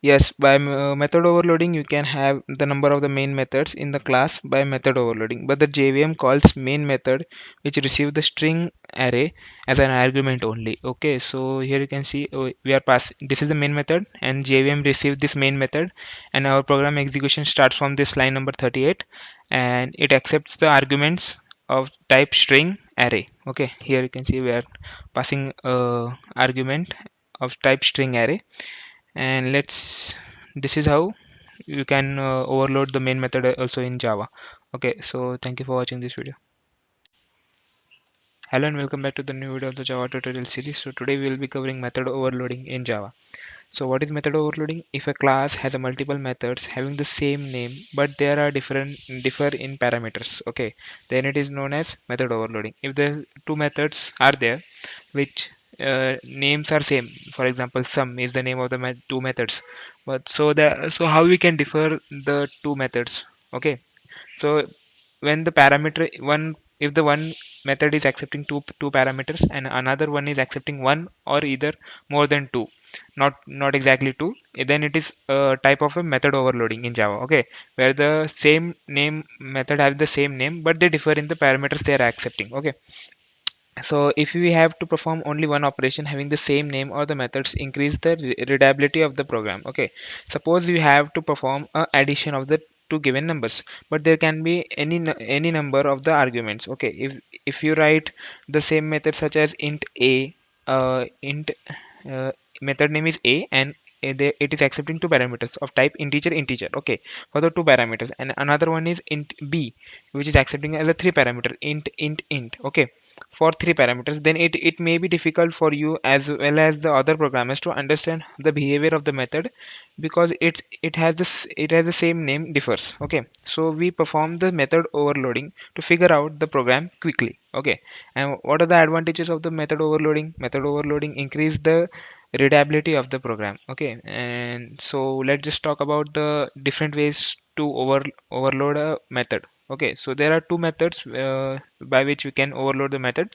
Yes, by method overloading, you can have the number of the main methods in the class by method overloading. But the JVM calls main method, which receive the string array as an argument only. Okay, so here you can see we are passing. This is the main method, and JVM receive this main method, and our program execution starts from this line number 38, and it accepts the arguments of type string array. Okay, here you can see we are passing argument of type string array, and this is how you can overload the main method also in Java. Okay, so thank you for watching this video. Hello and welcome back to the new video of the Java tutorial series. So today we will be covering method overloading in Java. So what is method overloading? If a class has a multiple methods having the same name but there are differ in parameters, okay, then it is known as method overloading. If the two methods are there which names are same, for example sum is the name of the two methods, but so how we can differ the two methods? Okay, so when the parameter one, if the one method is accepting two parameters and another one is accepting one or either more than two, not exactly two, then it is a type of a method overloading in Java. Okay, where the same name method have the same name but they differ in the parameters they are accepting. Okay, so if we have to perform only one operation having the same name, or the methods increase the readability of the program. Okay, suppose you have to perform a addition of the two given numbers, but there can be any number of the arguments. Okay, if you write the same method such as int a, int method name is a, and it is accepting two parameters of type integer. Okay, for the two parameters, and another one is int b, which is accepting as a three parameter int. Okay, for 3 parameters, then it may be difficult for you as well as the other programmers to understand the behavior of the method, because it has the same name differs. Okay, so we perform the method overloading to figure out the program quickly. Okay, and what are the advantages of the method overloading? Method overloading increase the readability of the program. Okay, and so let's just talk about the different ways to overload a method. Okay, so there are two methods by which we can overload the method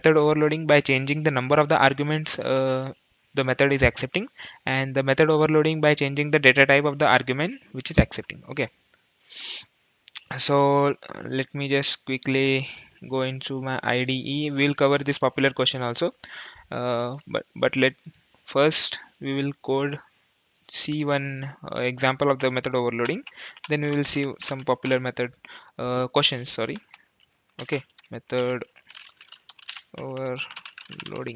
overloading by changing the number of the arguments the method is accepting, and the method overloading by changing the data type of the argument which is accepting. Okay, so let me just quickly go into my IDE. We'll cover this popular question also, but let first we will code see one example of the method overloading, then we will see some popular method questions. Sorry. Okay, method overloading.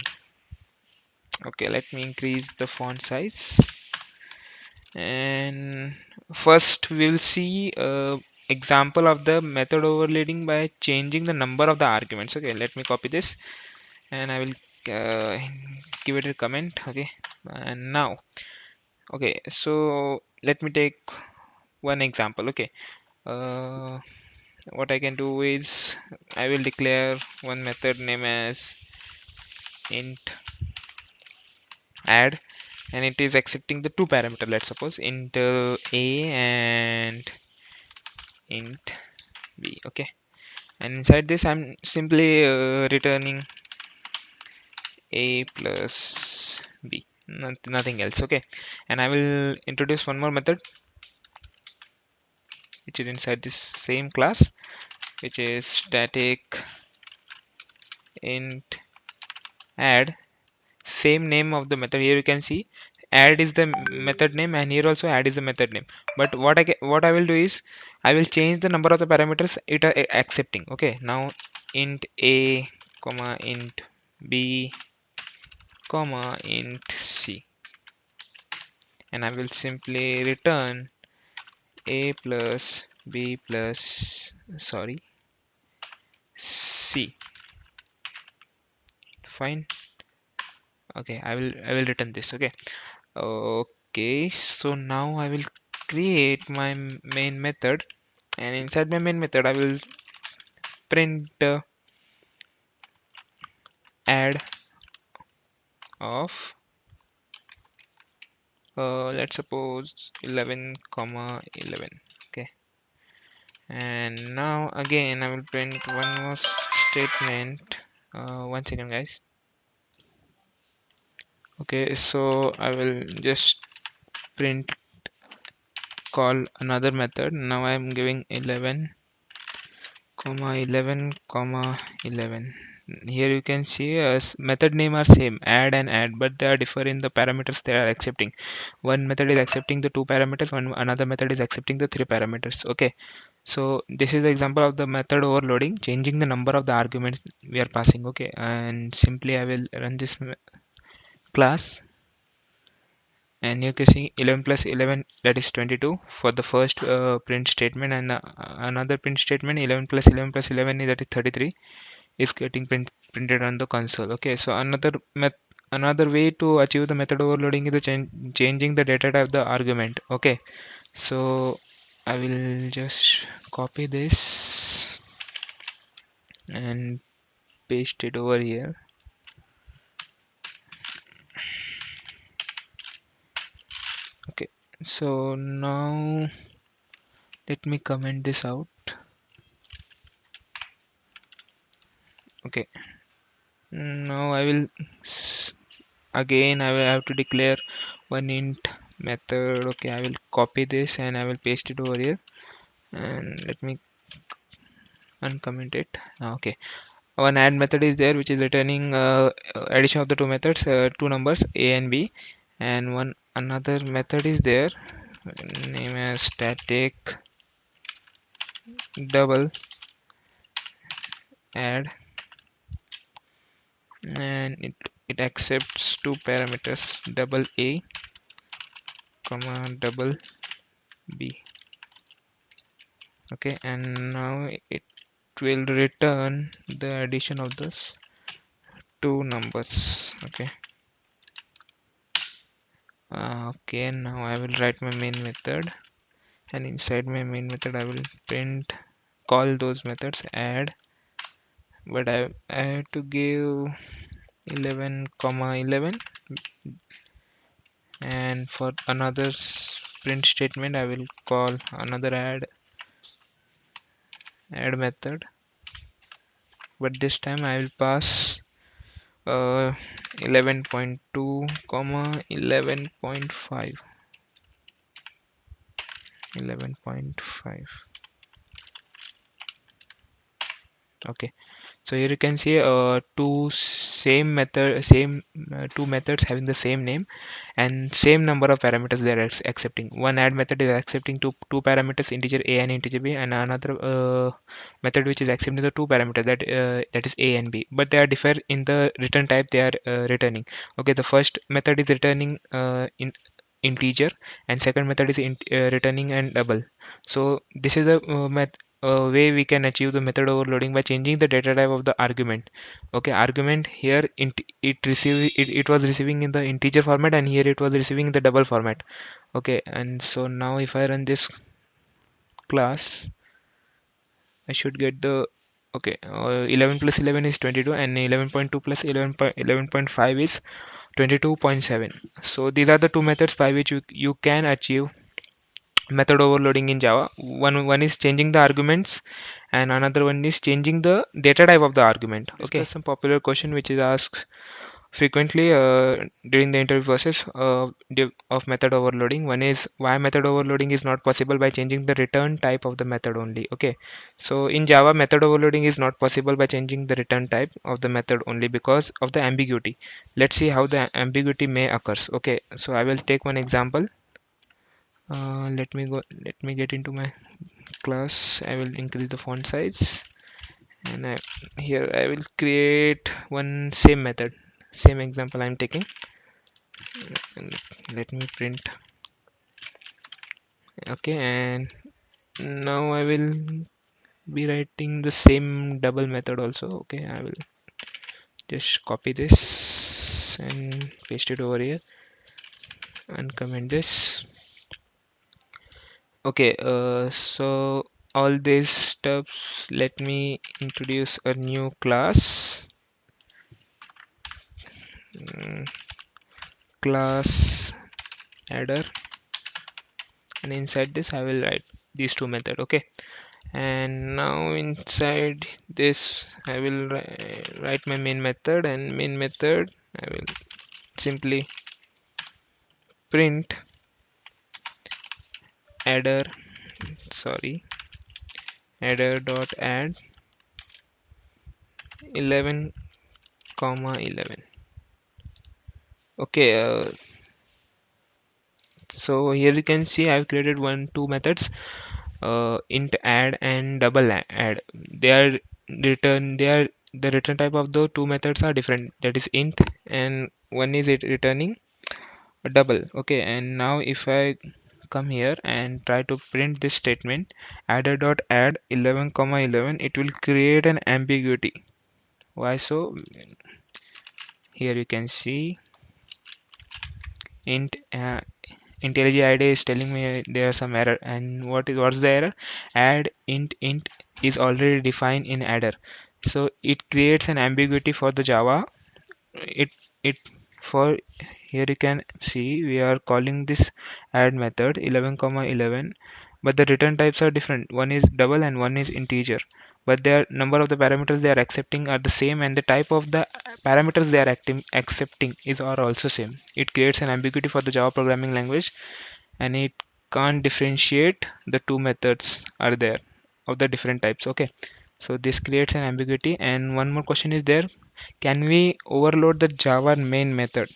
Okay, let me increase the font size, and first we will see example of the method overloading by changing the number of the arguments. Okay, let me copy this and I will give it a comment. Okay, and now, okay, so let me take one example. Okay, uh, what I can do is I will declare one method name as int add, and it is accepting the two parameter. Let's suppose int a and int b. Okay, and inside this I'm simply returning a plus b, nothing else. Okay, and I will introduce one more method which is inside this same class, which is static int add, same name of the method. Here you can see add is the method name, and here also add is the method name. But what I will do is I will change the number of the parameters it are accepting. Okay, now int a comma int b comma int c, and I will simply return a plus b plus, sorry, c. Fine. Okay, I will return this. Okay, okay, so now I will create my main method, and inside my main method I will print add of let's suppose 11 comma 11. Okay, and now again I will print one more statement. One second, guys. Okay, so I will just print call another method. Now I am giving 11 comma 11 comma 11. Here you can see method name are same, add and add, but they are differ in the parameters they are accepting. One method is accepting the two parameters, one another method is accepting the three parameters. Okay, so this is the example of the method overloading, changing the number of the arguments we are passing. Okay, and simply I will run this class, and you can see 11 plus 11, that is 22 for the first print statement, and another print statement 11 plus 11 plus 11, that is 33, is getting printed on the console. Okay, so another way to achieve the method overloading is the changing the data type of the argument. Okay, so I will just copy this and paste it over here. Okay, so now let me comment this out. Okay, now I will again I will have to declare one int method. Okay, I will copy this and I will paste it over here, and let me uncomment it. Okay, one add method is there which is returning addition of the two methods, two numbers a and b, and one another method is there name as static double add, and it accepts two parameters, double a comma double b. Okay, and now it will return the addition of this two numbers. Okay. Okay, now I will write my main method, and inside my main method I will print call those methods add, but I have to give 11 comma 11, and for another print statement I will call another add method, but this time I will pass 11.2 comma 11.5. Okay, so here you can see two methods having the same name and same number of parameters they are accepting. One add method is accepting two parameters, integer a and integer b, and another method which is accepting the two parameters that is a and b, but they are differ in the return type they are returning. Okay, the first method is returning in integer, and second method is returning and double. So this is a way we can achieve the method overloading by changing the data type of the argument. Okay, argument here it was receiving in the integer format, and here it was receiving in the double format. Okay, and so now if I run this class, I should get the 11 plus 11 is 22, and 11.2 plus 11.5 is 22.7. So these are the two methods by which you can achieve method overloading in Java. One is changing the arguments, and another one is changing the data type of the argument. Okay, some popular question which is asked frequently during the interview process of method overloading. One is why method overloading is not possible by changing the return type of the method only. Okay, so in Java, method overloading is not possible by changing the return type of the method only because of the ambiguity. Let's see how the ambiguity may occurs. Okay, so I will take one example. Let me get into my class. I will increase the font size, and here I will create one same method, same example I'm taking, and let me print. Okay, and now I will be writing the same double method also. Okay, I will just copy this and paste it over here and comment this. Okay, so all these steps, let me introduce a new class. Class adder, and inside this I will write these two methods. Okay, and now inside this I will write my main method, and main method I will simply print adder dot add 11 comma 11. Okay, so here you can see I've created two methods, int add and double add. The return type of the two methods are different, that is int, and one is it returning a double. Okay, and now if I come here and try to print this statement adder dot add 11 comma 11, it will create an ambiguity. Why so? Here you can see int IntelliJ IDEA is telling me there is some error, and what's the error? Add int is already defined in adder, so it creates an ambiguity for the Java. It for Here you can see we are calling this add method 11 comma 11, but the return types are different. One is double and one is integer, but their number of the parameters they are accepting are the same, and the type of the parameters they are accepting are also same. It creates an ambiguity for the Java programming language, and it can't differentiate the two methods are there of the different types. Okay, so this creates an ambiguity. And one more question is there, can we overload the Java main method?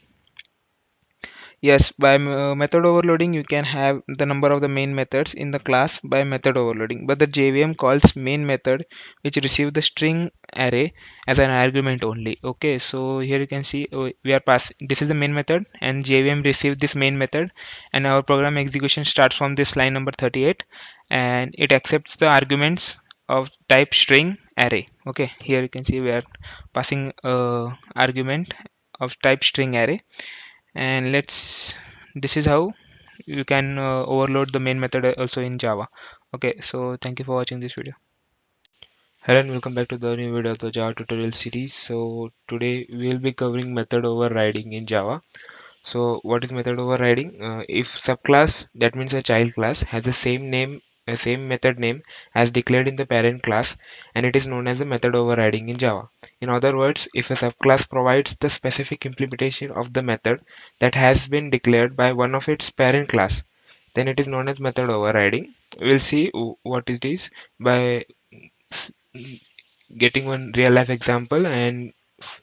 Yes, by method overloading, you can have the number of the main methods in the class by method overloading. But the JVM calls main method, which receive the string array as an argument only. Okay, so here you can see we are passing. This is the main method, and JVM receive this main method, and our program execution starts from this line number 38, and it accepts the arguments of type string array. Okay, here you can see we are passing argument of type string array, and this is how you can overload the main method also in Java. Okay, so thank you for watching this video. Hello and welcome back to the new video of the Java tutorial series. So today we will be covering method overriding in Java. So what is method overriding? If subclass, that means a child class, has the same name, a same method name as declared in the parent class, and it is known as a method overriding in Java. In other words, if a subclass provides the specific implementation of the method that has been declared by one of its parent class, then it is known as method overriding. We'll see what it is by getting one real life example, and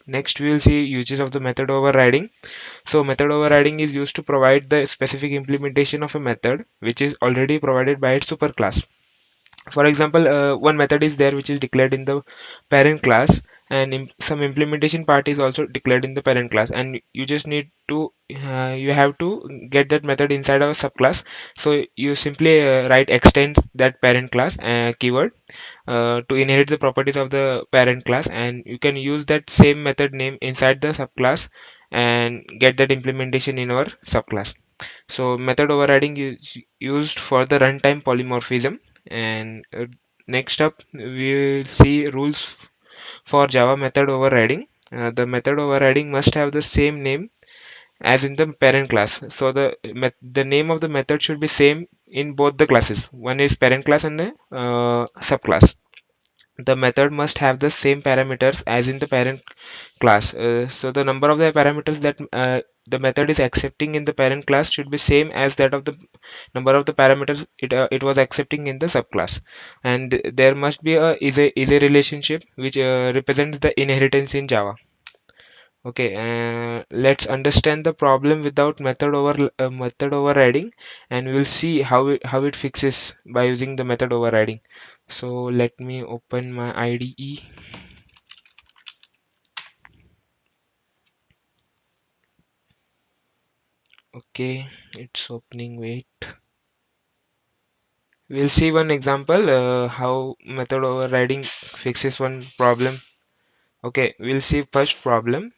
next we will see uses of the method overriding. So method overriding is used to provide the specific implementation of a method which is already provided by its superclass. For example, one method is there which is declared in the parent class, and some implementation part is also declared in the parent class, and you just need to you have to get that method inside of a subclass. So you simply write extends that parent class keyword to inherit the properties of the parent class, and you can use that same method name inside the subclass and get that implementation in our subclass. So method overriding is used for the runtime polymorphism. And next up we will see rules for Java method overriding. The method overriding must have the same name as in the parent class. So the name of the method should be same in both the classes. One is parent class and the subclass. The method must have the same parameters as in the parent class. So the number of the parameters that the method is accepting in the parent class should be same as that of the number of the parameters it was accepting in the subclass. And there must be a is a relationship which represents the inheritance in Java. Okay, let's understand the problem without method overriding, and we'll see how it fixes by using the method overriding. So let me open my IDE. Okay, it's opening. Wait. We'll see one example how method overriding fixes one problem. Okay, we'll see first problem.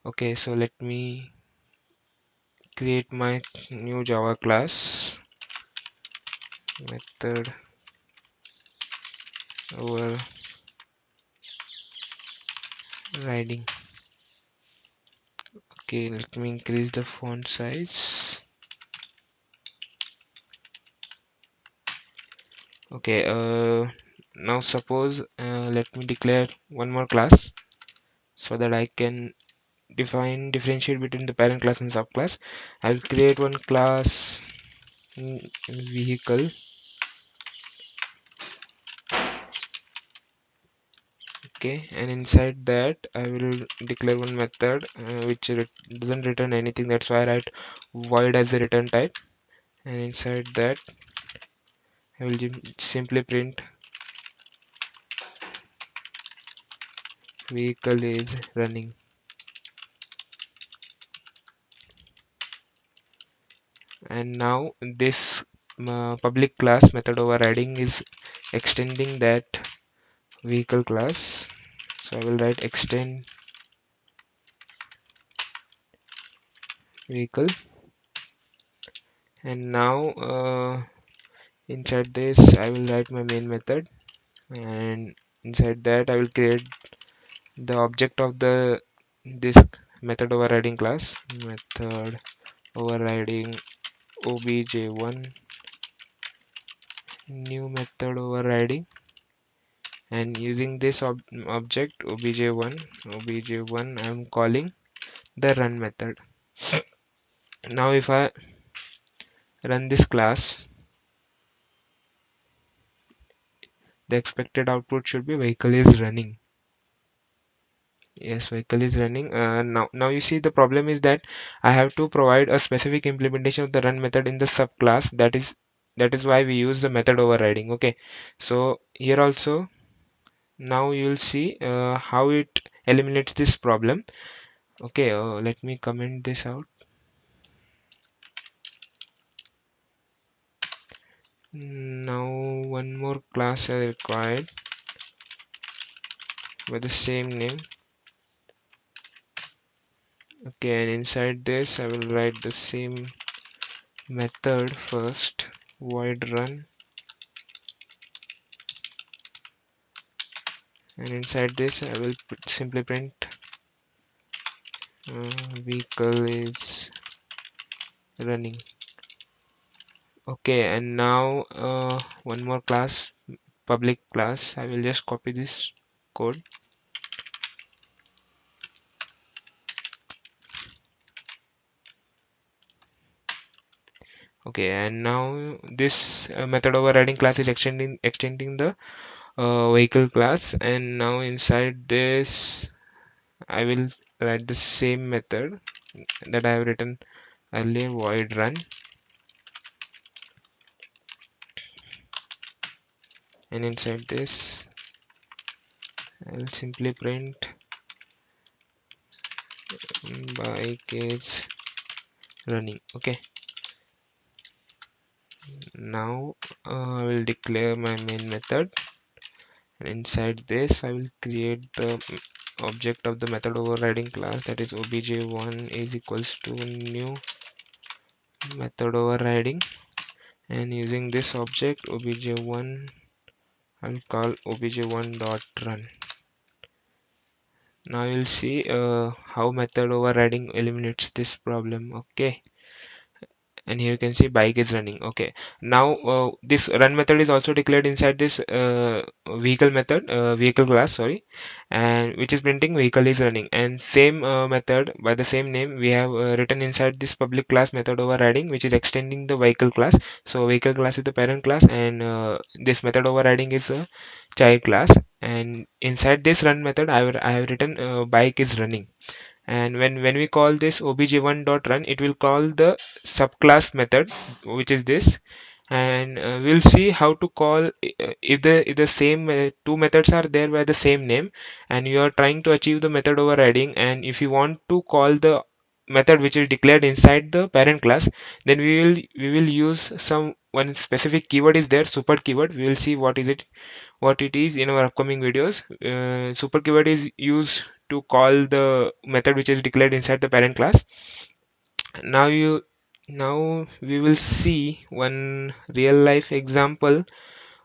Okay, so let me create my new Java class. Method overriding. Okay, let me increase the font size. Okay, now suppose let me declare one more class so that I can differentiate between the parent class and subclass. I'll create one class vehicle. Okay, and inside that I will declare one method which doesn't return anything. That's why I write void as the return type, and inside that I will simply print vehicle is running. And now this public class method overriding is extending that vehicle class. So I will write extend vehicle, and now inside this I will write my main method, and inside that I will create the object of the this method overriding class. Method overriding obj1 new method overriding, and using this object obj1 I'm calling the run method. Now if I run this class, the expected output should be vehicle is running. Yes, vehicle is running. Now you see the problem is that I have to provide a specific implementation of the run method in the subclass. That is why we use the method overriding. Okay, so here also now you will see how it eliminates this problem. Okay, let me comment this out. Now one more class is required with the same name. Okay, and inside this I will write the same method first, void run, and inside this I will simply print vehicle is running. Okay, and now one more class, public class. I will just copy this code. Okay, and now this method overriding class is extending the vehicle class, and now inside this I will write the same method that I have written earlier, void run, and inside this I will simply print bike is running. Okay, now I will declare my main method, and inside this I will create the object of the method overriding class, that is obj1 is equals to new method overriding, and using this object obj1 I'll call obj1 dot run. Now you'll see how method overriding eliminates this problem. Okay, and here you can see bike is running. Okay, now this run method is also declared inside this vehicle class, sorry, and which is printing vehicle is running, and same method by the same name we have written inside this public class method overriding, which is extending the vehicle class. So vehicle class is the parent class, and this method overriding is a child class, and inside this run method I have written bike is running, and when we call this obj1 dot run, it will call the subclass method, which is this, and we'll see how to call if the same two methods are there by the same name, and you are trying to achieve the method overriding, and if you want to call the method which is declared inside the parent class, then we will use some one specific keyword is there, super keyword. We will see what it is in our upcoming videos. Super keyword is used to call the method which is declared inside the parent class. Now we will see one real life example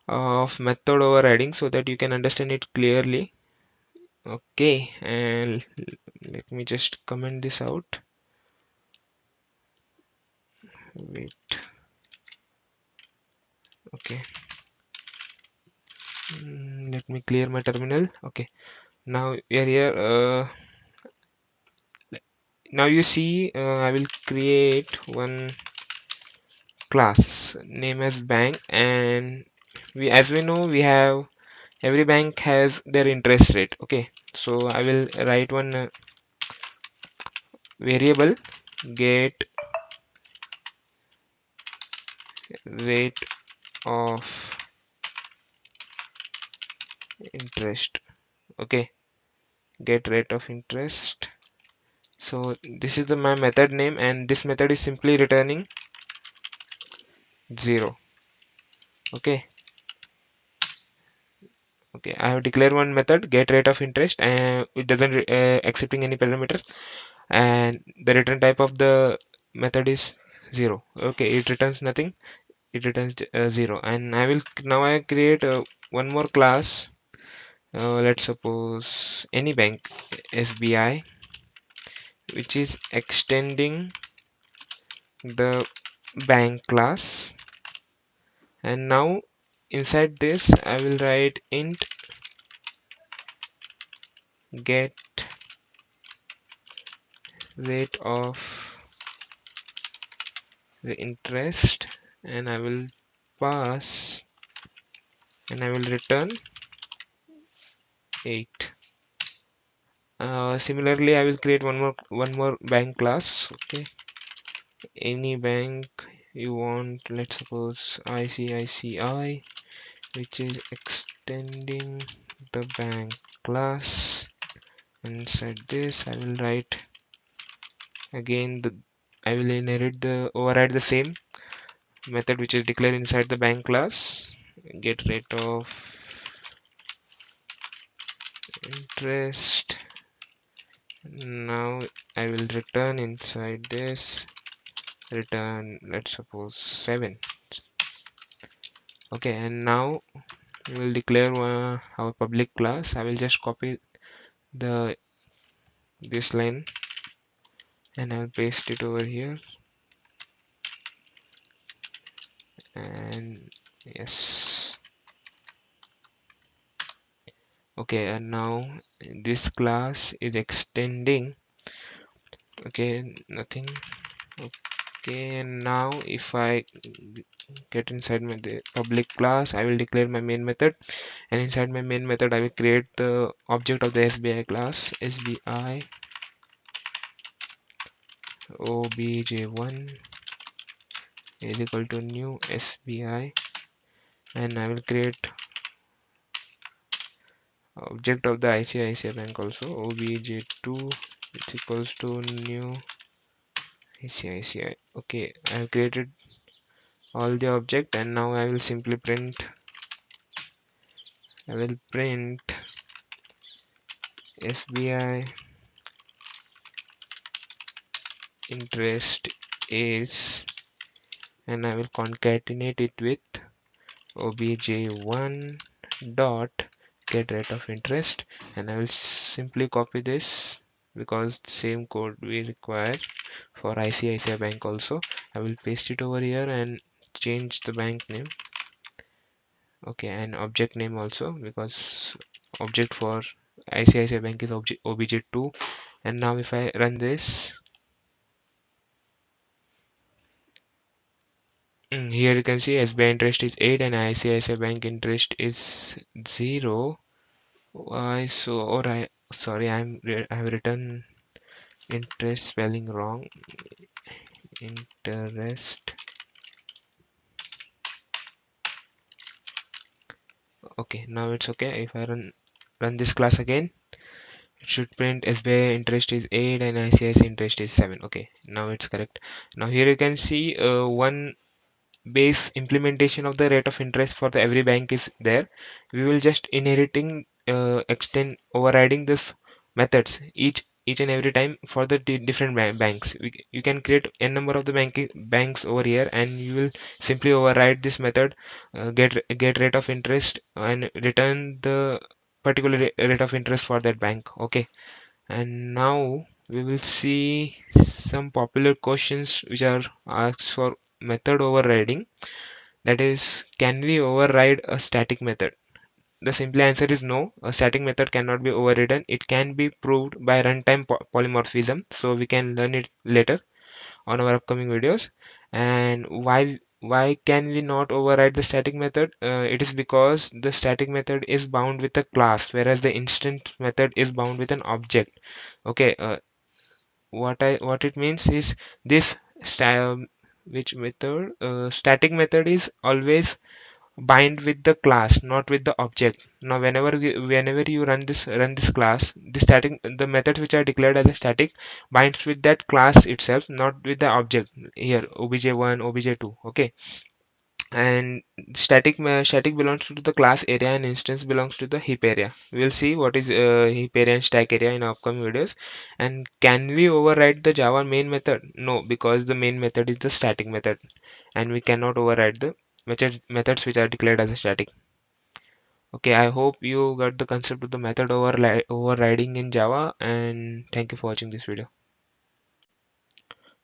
of method overriding so that you can understand it clearly. Okay, and let me just comment this out. Wait. Okay. Let me clear my terminal. Okay, now we are here. Now you see I will create one class name as bank, and as we know, we have every bank has their interest rate. Okay, so I will write one variable get rate of interest. Okay, get rate of interest. So this is my method name, and this method is simply returning 0. Okay, okay, I have declared one method get rate of interest, and it doesn't accepting any parameters, and the return type of the method is 0. Okay, it returns nothing, it returns 0, and I create one more class. Let's suppose any bank, SBI, which is extending the bank class, and now inside this I will write int get rate of the interest, and I will pass, and I will return 8. Similarly I will create one more bank class. Okay, any bank you want, let's suppose ICICI, which is extending the bank class. Inside this I will write again I will override the same method which is declared inside the bank class, get rate of interest. Now I will return inside this, return, let's suppose 7. Okay, and now we will declare our public class. I will just copy the this line and I'll paste it over here, and yes. Okay, and now this class is extending. Okay, nothing. Okay, and now if I get inside my public class, I will declare my main method, and inside my main method I will create the object of the SBI class, SBI obj1 is equal to new SBI, and I will create object of the ICICI Bank also, obj2 is equals to new ICICI. Okay, I have created all the object, and now I will simply print, I will print SBI interest is, and I will concatenate it with obj1 dot get rate of interest, and I will simply copy this because same code we require for ICICI Bank also. I will paste it over here and change the bank name. Okay, and object name also, because object for ICICI Bank is obj2. And now if I run this, here you can see SBI interest is 8 and ICICI Bank interest is 0. Why so? Or I sorry, I have written interest spelling wrong. Interest. Okay, now it's okay. If I run this class again, it should print SBI interest is 8 and ICICI interest is 7. Okay, now it's correct. Now here you can see one base implementation of the rate of interest for the every bank is there. We will just inheriting extend overriding this methods each and every time for the different banks. You can create n number of the banks over here, and you will simply override this method, get rate of interest and return the particular rate of interest for that bank. Okay, and now we will see some popular questions which are asked for method overriding. That is, can we override a static method? The simple answer is no. A static method cannot be overridden. It can be proved by runtime polymorphism, so we can learn it later on our upcoming videos. And why can we not override the static method? It is because the static method is bound with a class, whereas the instant method is bound with an object. Okay, what it means is this which method, static method is always bind with the class, not with the object. Now whenever you run this class, the methods which are declared as a static binds with that class itself, not with the object. Here obj1, obj2. Okay, and static belongs to the class area and instance belongs to the heap area. We'll see what is heap area and stack area in upcoming videos. And can we override the Java main method? No, because the main method is the static method, and we cannot override the methods which are declared as a static. Okay, I hope you got the concept of the method overriding in Java, and thank you for watching this video.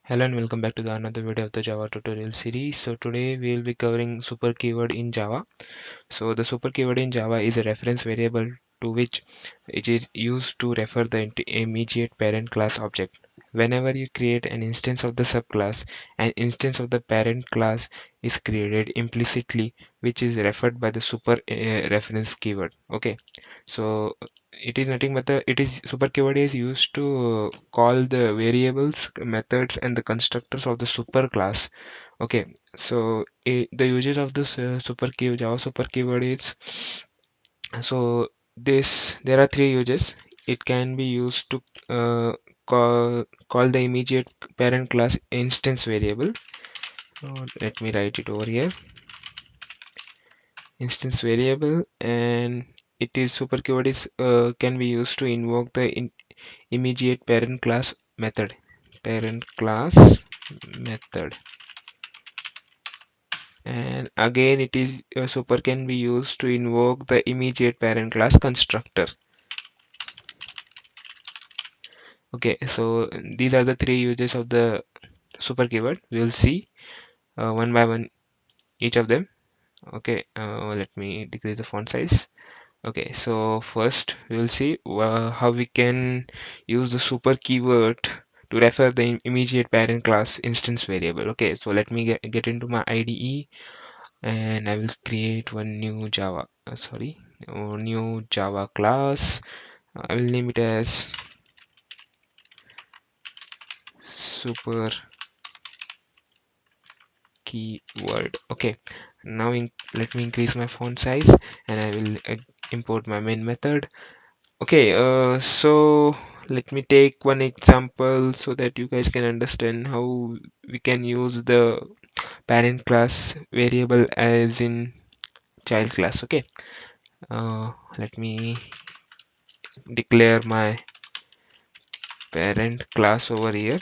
Hello and welcome back to the another video of the Java tutorial series. So today we will be covering super keyword in Java. So the super keyword in Java is a reference variable to which it is used to refer the immediate parent class object. Whenever you create an instance of the subclass, an instance of the parent class is created implicitly, which is referred by the super reference keyword. Okay, so it is nothing but it is super keyword is used to call the variables, methods, and the constructors of the super class. Okay, so the uses of this Java super keyword is, so this there are three uses. It can be used to call the immediate parent class instance variable. Let me write it over here. Instance variable, and it is super keyword is can be used to invoke the immediate parent class method. Parent class method. And again, it is super can be used to invoke the immediate parent class constructor. Okay, so these are the three uses of the super keyword. We'll see one by one each of them. Okay, let me decrease the font size. Okay, so first we will see how we can use the super keyword to refer the immediate parent class instance variable. Okay, so let me get into my IDE, and I will create one new new Java class. I will name it as super keyword. Okay, now let me increase my font size, and I will import my main method. Okay, so let me take one example so that you guys can understand how we can use the parent class variable as in child class. Okay, let me declare my parent class over here.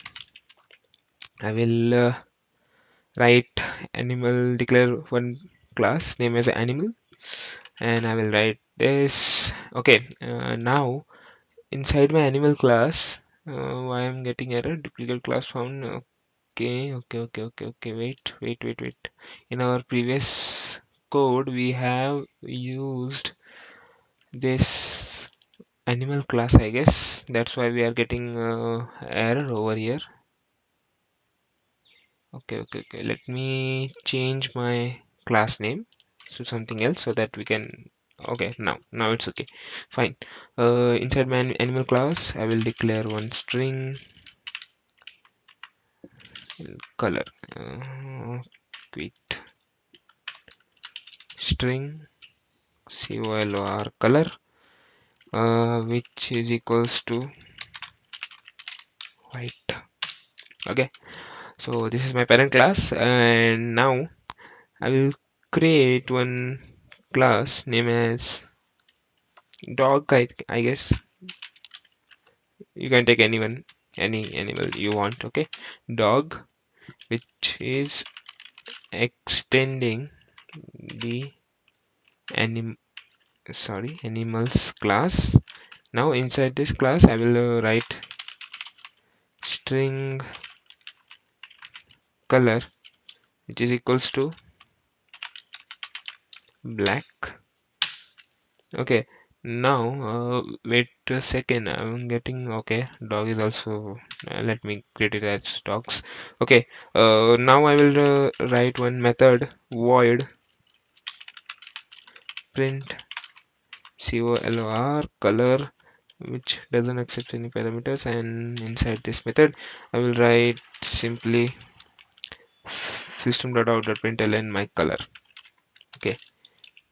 I will write animal, declare one class name as animal, and I will write this. Okay, now inside my animal class, why I'm getting error, duplicate class found. Okay, wait. In our previous code we have used this animal class, I guess. That's why we are getting error over here. Okay, let me change my class name to something else so that we can. Okay, now it's okay, fine. Inside my animal class I will declare one string color, quit string color color, which is equals to white. Okay, so this is my parent class, and now I will create one class name as dog. I guess you can take any animal you want. Okay, dog, which is extending the anim animals class. Now inside this class I will write string color, which is equals to black. Okay, now wait a second, I'm getting. Okay, dog is also let me create it as dogs. Okay, now I will write one method void print color, which doesn't accept any parameters, and inside this method I will write simply system.out.println my color. Okay,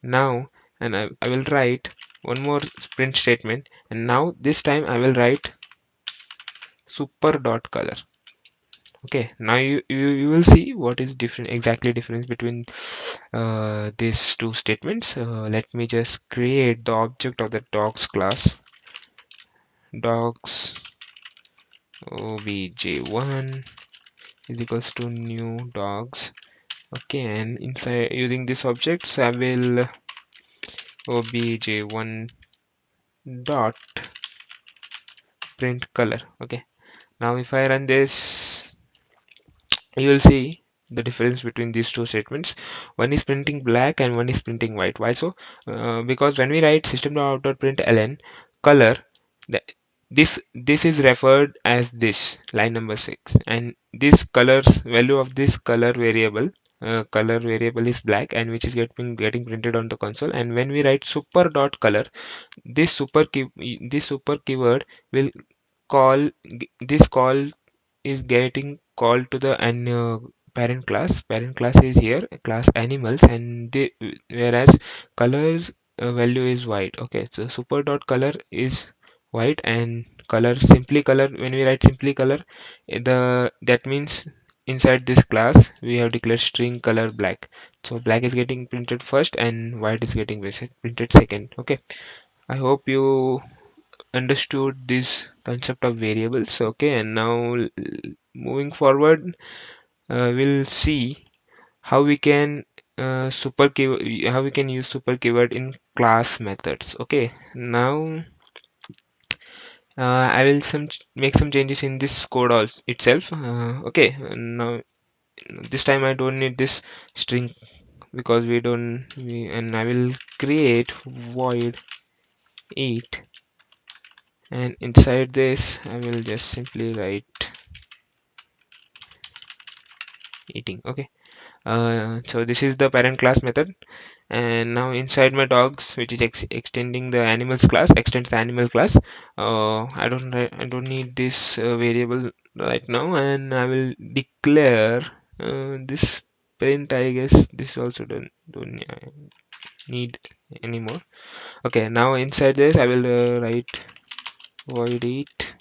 now, and I will write one more print statement, and now this time I will write super.color. Okay, now you will see what is exactly difference between these two statements. Let me just create the object of the dogs class, dogs obj1 is equals to new dogs. Okay, and inside using this objects I will obj1 dot print color. Okay, now if I run this, you will see the difference between these two statements. One is printing black and one is printing white. Why so? Because when we write system.out.println color, the, this is referred as this line number 6, and this colors value of this color variable is black, and which is getting printed on the console. And when we write super.color, this super keyword will this call is getting called to the parent class. Parent class is here class animals, and whereas colors value is white. Okay, so super dot color is white, and color simply color, when we write simply color, that means inside this class we have declared string color black. So black is getting printed first and white is getting printed second. Okay, I hope you understood this concept of variables. Okay, and now moving forward, we'll see how we can how we can use super keyword in class methods. Okay, now I will make some changes in this code also itself. Okay, now this time I don't need this string because and I will create void eat, and inside this I will just simply write eating. Okay, so this is the parent class method, and now inside my dogs, which is extending the animals class, extends the animal class. I don't need this variable right now, and I will declare this print. I guess this also don't need anymore. Okay, now inside this I will write void eat,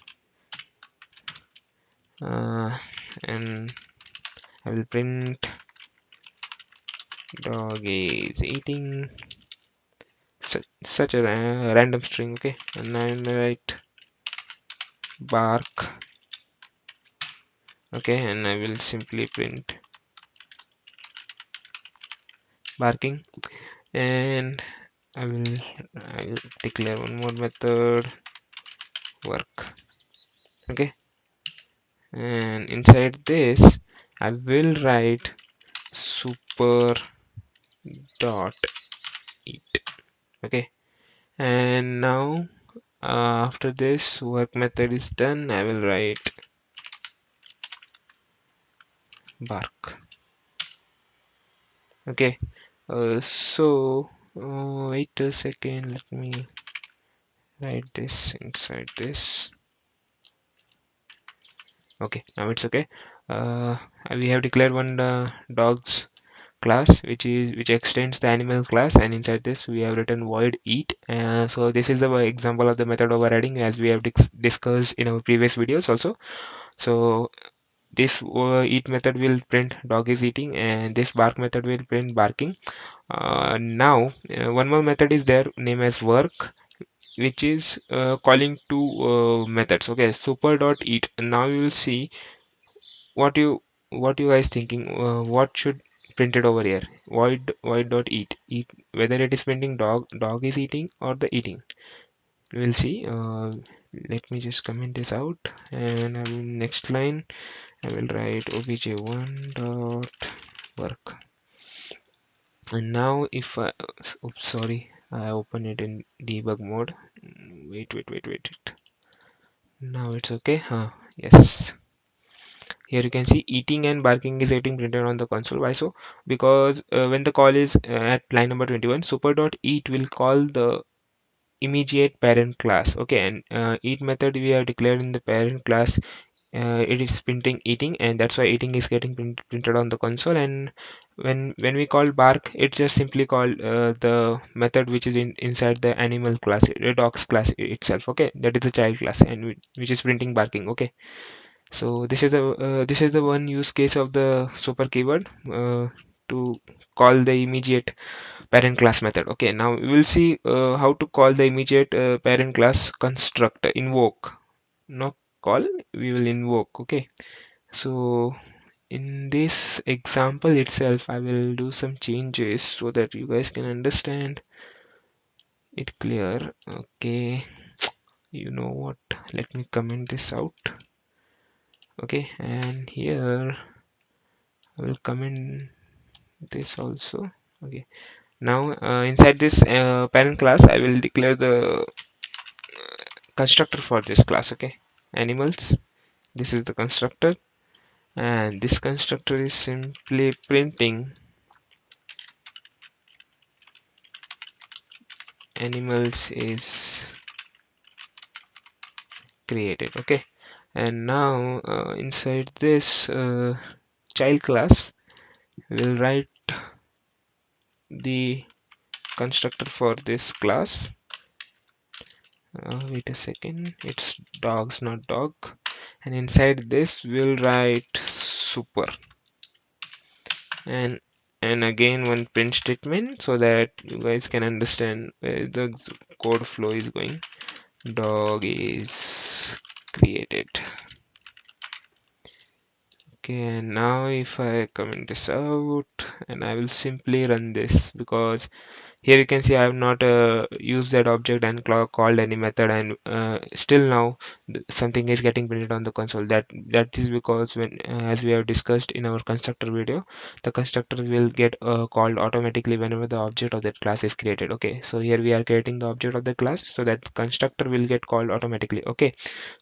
and I will print dog is eating such a random string. Okay, and I will write bark. Okay, and I will simply print barking, and I will declare one more method work. Okay, and inside this I will write super dot eat. Okay, and now after this work method is done, I will write bark. Okay, wait a second, let me write this inside this. Okay, now it's okay. uh, we have declared one dogs class which extends the animal class, and inside this we have written void eat. So this is the example of the method overriding as we have discussed in our previous videos also. So this eat method will print dog is eating, and this bark method will print barking. Now one more method is there named as work, which is calling two methods. Okay, super dot eat. Now you will see what you guys thinking, what should printed over here. Void dot eat, whether it is printing dog is eating or the eating. We'll see. Let me just comment this out, and I will next line I will write obj1 dot work. And now if I oops, sorry, I open it in debug mode. Wait. Now it's okay. Yes, here you can see eating and barking is getting printed on the console. Why so? Because when the call is at line number 21, super dot eat will call the immediate parent class. Okay, and eat method we have declared in the parent class. It is printing eating, and that's why eating is getting printed on the console. And when we call bark, it just simply call the method which is inside the animal class, the dogs class itself. Okay, that is the child class, and which is printing barking. Okay, so this is the one use case of the super keyword to call the immediate parent class method. Okay, now we will see how to call the immediate parent class constructor. Invoke, not call, we will invoke. Okay, so in this example itself I will do some changes so that you guys can understand it clear. Okay, you know what, let me comment this out. Okay, and here I will comment this also. Okay, now inside this parent class I will declare the constructor for this class. Okay, animals, this is the constructor, and this constructor is simply printing animals is created. Okay, and now inside this child class we'll write the constructor for this class. Wait a second, it's dogs, not dog. And inside this we'll write super, and again one print statement so that you guys can understand where the code flow is going. Dog is created. Okay, and now if I comment this out and I will simply run this, because here you can see I have not used that object and called any method, and still now something is getting printed on the console. That is because when as we have discussed in our constructor video, the constructor will get called automatically whenever the object of that class is created. Okay, so here we are creating the object of the class, so that constructor will get called automatically. Okay,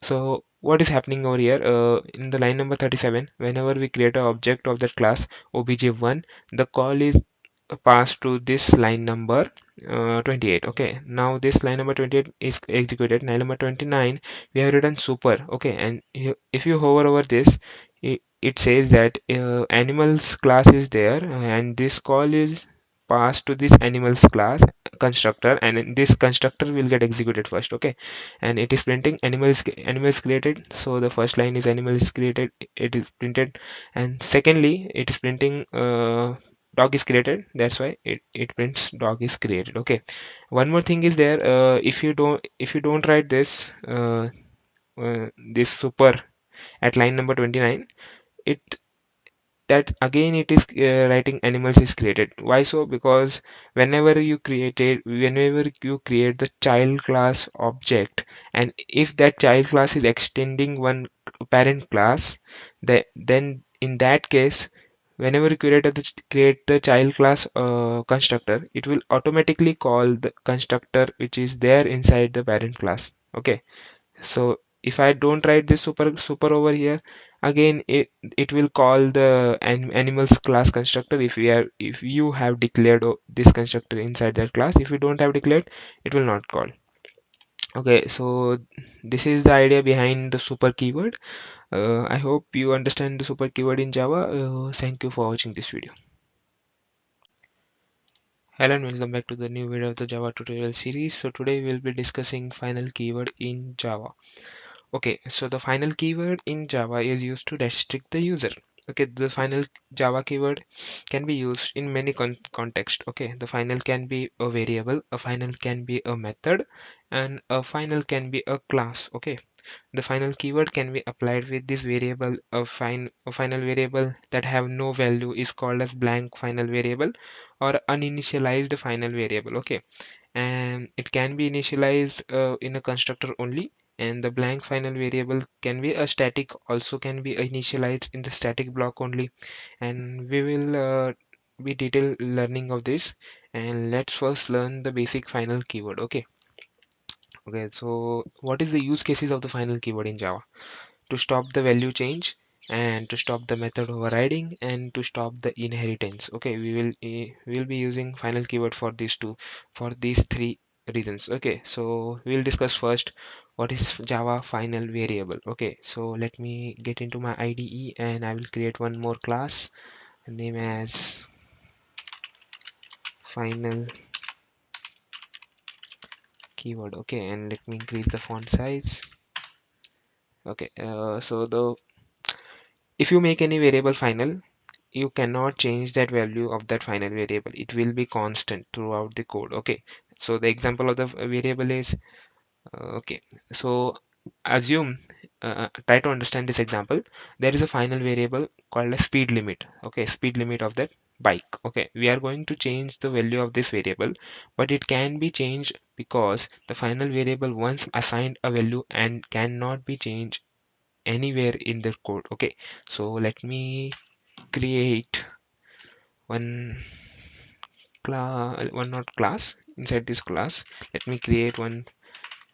so what is happening over here in the line number 37, whenever we create an object of that class obj1, the call is passed to this line number 28. Okay, now this line number 28 is executed. Line number 29 we have written super. Okay, and if you hover over this, it says that animals class is there, and this call is passed to this animals class constructor, and this constructor will get executed first. Okay, and it is printing animals created, so the first line is animals created, it is printed, and secondly it is printing dog is created, that's why it prints dog is created. Okay, one more thing is there, if you don't write this this super at line number 29, it that again it is writing animals is created. Why so? Because whenever you create the child class object, and if that child class is extending one parent class, then in that case, whenever you create the child class constructor, it will automatically call the constructor which is there inside the parent class. Okay, so if I don't write this super over here, again it will call the animals class constructor if you have declared this constructor inside that class. If you don't have declared, it will not call. Okay, so this is the idea behind the super keyword. I hope you understand the super keyword in Java. Thank you for watching this video. Hello and welcome back to the new video of the Java tutorial series. So today we'll be discussing final keyword in Java. Okay, so the final keyword in Java is used to restrict the user. Okay, the final Java keyword can be used in many contexts. Okay, the final can be a variable, a final can be a method, and a final can be a class. Okay, the final keyword can be applied with this variable. A final variable that have no value is called as blank final variable or uninitialized final variable. Okay, and it can be initialized in a constructor only, and the blank final variable can be a static, also can be initialized in the static block only, and we will be detailed learning of this. And let's first learn the basic final keyword. Okay, so what is the use cases of the final keyword in Java? To stop the value change, and to stop the method overriding, and to stop the inheritance. Okay, we will be using final keyword for these three reasons. Okay, so we'll discuss first what is Java final variable. Okay, so let me get into my IDE and I will create one more class name as final keyword. Okay, and let me increase the font size. Okay, so the if you make any variable final, you cannot change that value of that final variable. It will be constant throughout the code. Okay, so the example of the variable is okay, so assume try to understand this example. There is a final variable called a speed limit. Okay, speed limit of that bike. Okay, we are going to change the value of this variable, but it can be changed because the final variable once assigned a value and cannot be changed anywhere in the code. Okay, so let me create one one not class. Inside this class, let me create one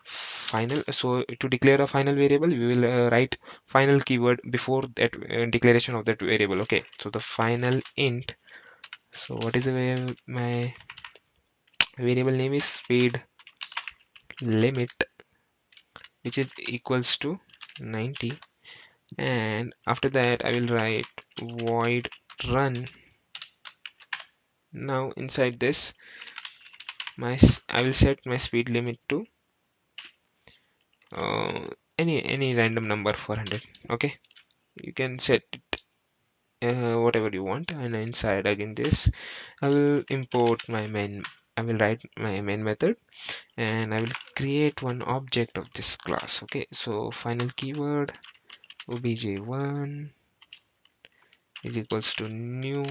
final. So to declare a final variable, we will write final keyword before that declaration of that variable. Okay, so the final int. So what is my variable name is speed limit, which is equals to 90, and after that I will write void run. Now inside this, I will set my speed limit to uh, any random number 400. Okay, you can set it whatever you want, and inside again this I will import my main. I will write my main method, and I will create one object of this class. Okay, so final keyword obj1 is equals to new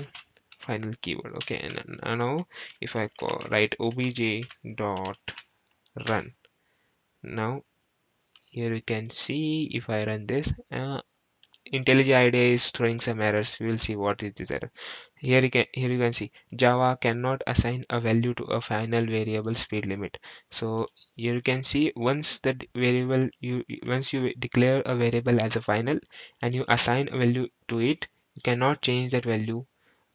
final keyword. Okay, and now if I write obj dot run, now here you can see if I run this, IntelliJ IDEA is throwing some errors. We will see what is this error. Here you can see Java cannot assign a value to a final variable speed limit. So here you can see once you declare a variable as a final and you assign a value to it, you cannot change that value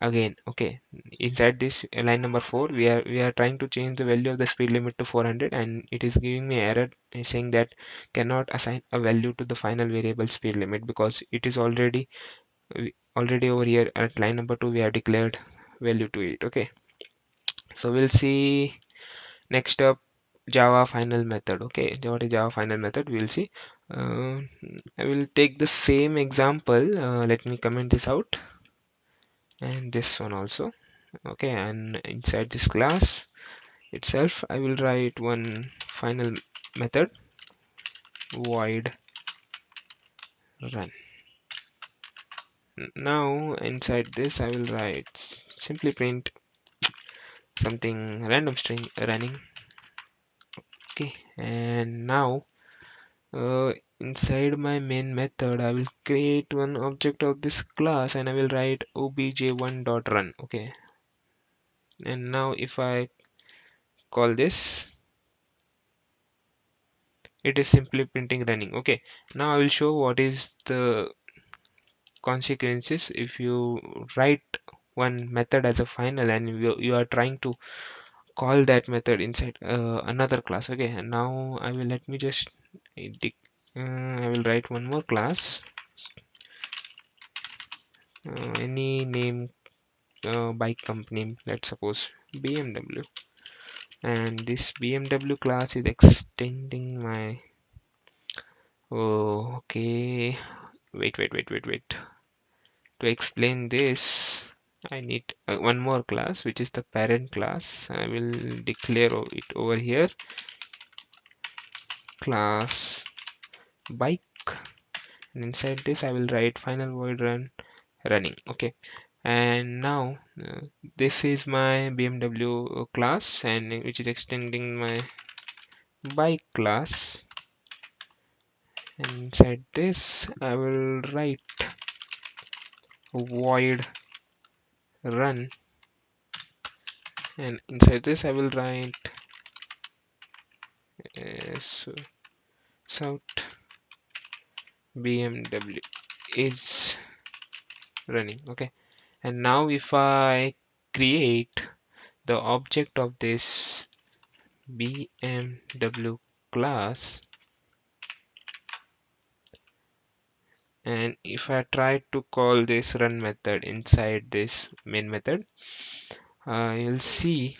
again. Okay, inside this line number 4, we are trying to change the value of the speed limit to 400, and it is giving me error saying that cannot assign a value to the final variable speed limit because it is already over here at line number 2 we have declared value to it. Okay, so we'll see next up Java final method. Okay, what is Java final method? We'll see. uh, I will take the same example. Let me comment this out, and this one also. Okay, and inside this class itself I will write one final method, void run. Now inside this I will write simply print something random string running. Okay, and now inside my main method I will create one object of this class and I will write obj1.run. Okay, and now if I call this, it is simply printing running. Okay, now I will show what is the consequences if you write one method as a final and you are trying to call that method inside another class. Okay, and now I will let me just I will write one more class, any name, bike company, let's suppose BMW, and this BMW class is extending my, oh okay, wait, to explain this I need one more class which is the parent class. I will declare it over here, class bike, and inside this I will write final void run running. Okay, and now this is my BMW class, and which is extending my bike class, and inside this I will write void run, and inside this I will write so south BMW is running. Okay, and now if I create the object of this BMW class, and if I try to call this run method inside this main method, you'll see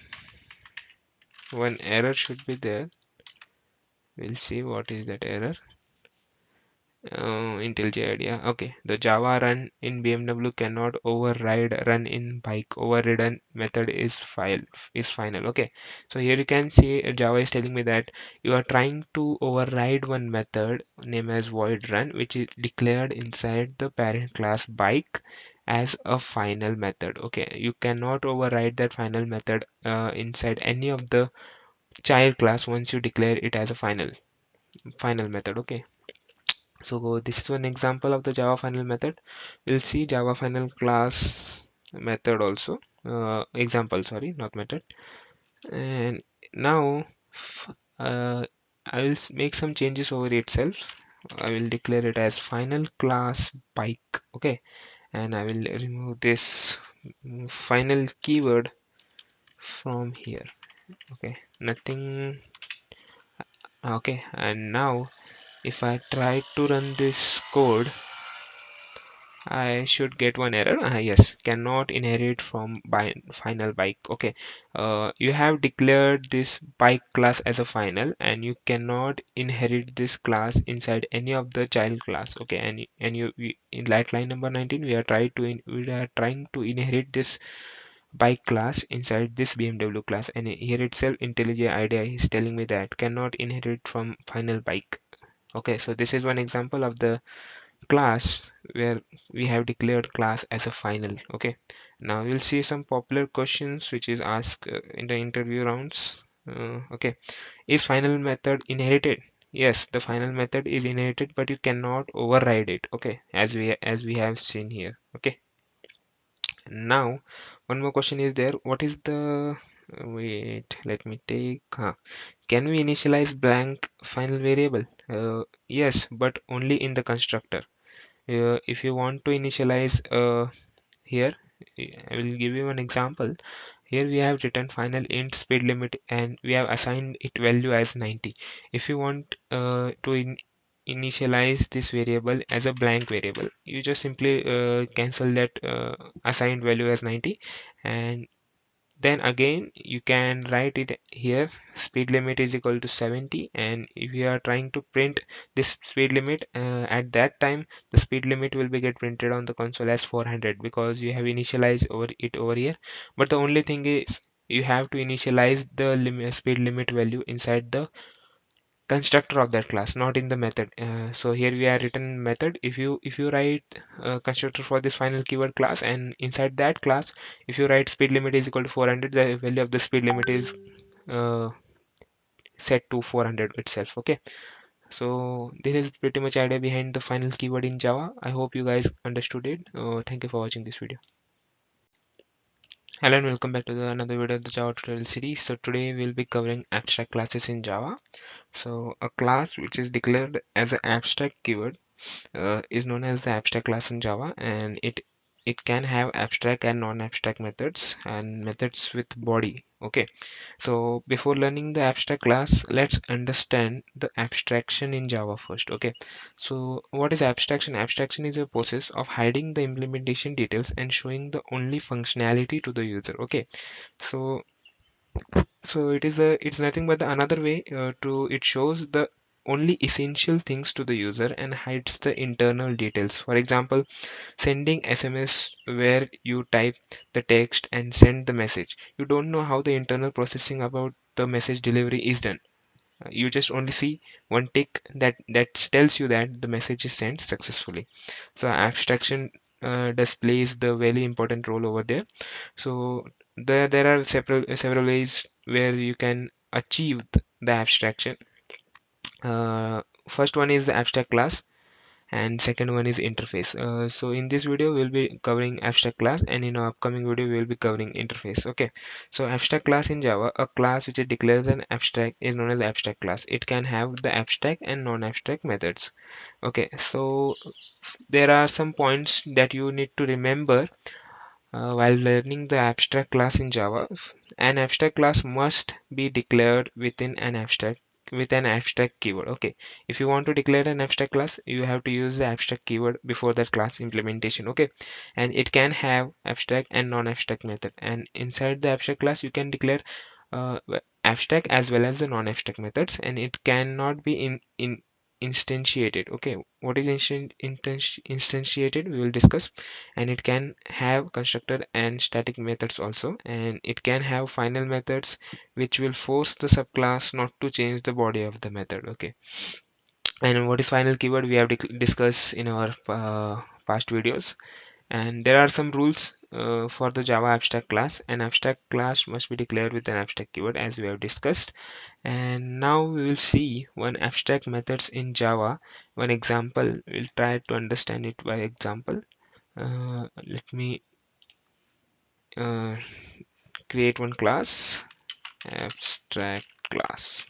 one error should be there. We'll see what is that error. IntelliJ IDEA. Okay, the Java run in BMW cannot override run in bike. Overridden method is final. Okay, so here you can see Java is telling me that you are trying to override one method named as void run, which is declared inside the parent class bike as a final method. Okay, you cannot override that final method inside any of the child class once you declare it as a final method. Okay, so this is one example of the Java final method. We'll see Java final class method also. Example, sorry, not method. And now I will make some changes over itself. I will declare it as final class bike. Okay, and I will remove this final keyword from here. Okay, nothing. Okay, and now if I try to run this code, I should get one error. Yes, cannot inherit from final bike. Okay, you have declared this bike class as a final, and you cannot inherit this class inside any of the child class. Okay, in line number 19, we are trying to inherit this bike class inside this BMW class, and here itself IntelliJ IDEA is telling me that cannot inherit from final bike. Okay, so this is one example of the class where we have declared class as a final. Okay, now we'll see some popular questions which is asked in the interview rounds. Okay, is final method inherited? Yes, the final method is inherited, but you cannot override it. Okay, as we have seen here. Okay, now one more question is there. What is the wait, let me take can we initialize blank final variable? Yes, but only in the constructor. If you want to initialize here, I will give you an example. Here we have written final int speed limit and we have assigned it value as 90. If you want to initialize this variable as a blank variable, you just simply cancel that assigned value as 90, and then again you can write it here, speed limit is equal to 70, and if you are trying to print this speed limit at that time, the speed limit will be get printed on the console as 400 because you have initialized over here. But the only thing is you have to initialize the speed limit value inside the constructor of that class, not in the method. So here we are written method. If you write constructor for this final keyword class, and inside that class if you write speed limit is equal to 400, the value of the speed limit is uh, set to 400 itself. Okay, so this is pretty much idea behind the final keyword in Java. I hope you guys understood it. Thank you for watching this video. Hello and welcome back to another video of the Java tutorial series. So today we'll be covering abstract classes in Java. So a class which is declared as an abstract keyword is known as the abstract class in Java, and it can have abstract and non-abstract methods and methods with body. Okay, so before learning the abstract class, let's understand the abstraction in Java first. Okay, so what is abstraction? Abstraction is a process of hiding the implementation details and showing the only functionality to the user. Okay, so it's nothing but the another way to it shows the only essential things to the user and hides the internal details. For example, sending SMS where you type the text and send the message. You don't know how the internal processing about the message delivery is done. You just only see one tick that tells you that the message is sent successfully. So abstraction displays the very important role over there. So there are several ways where you can achieve the abstraction. First one is the abstract class, and second one is interface. So in this video we'll be covering abstract class, and in our upcoming video we'll be covering interface. Okay, so abstract class in Java, a class which is declares an abstract is known as the abstract class. It can have the abstract and non-abstract methods. Okay, so there are some points that you need to remember while learning the abstract class in Java. An abstract class must be declared within an abstract with an abstract keyword. Okay, if you want to declare an abstract class, you have to use the abstract keyword before that class implementation. Okay, and it can have abstract and non-abstract method, and inside the abstract class you can declare uh, abstract as well as the non-abstract methods, and it cannot be in instantiated. Okay, what is instantiated we will discuss. And it can have constructor and static methods also, and it can have final methods which will force the subclass not to change the body of the method. Okay, and what is final keyword we have discussed in our past videos. And there are some rules for the Java abstract class. An abstract class must be declared with an abstract keyword as we have discussed. And now we will see one abstract methods in Java. One example, we'll try to understand it by example. Let me uh, create one class, abstract class.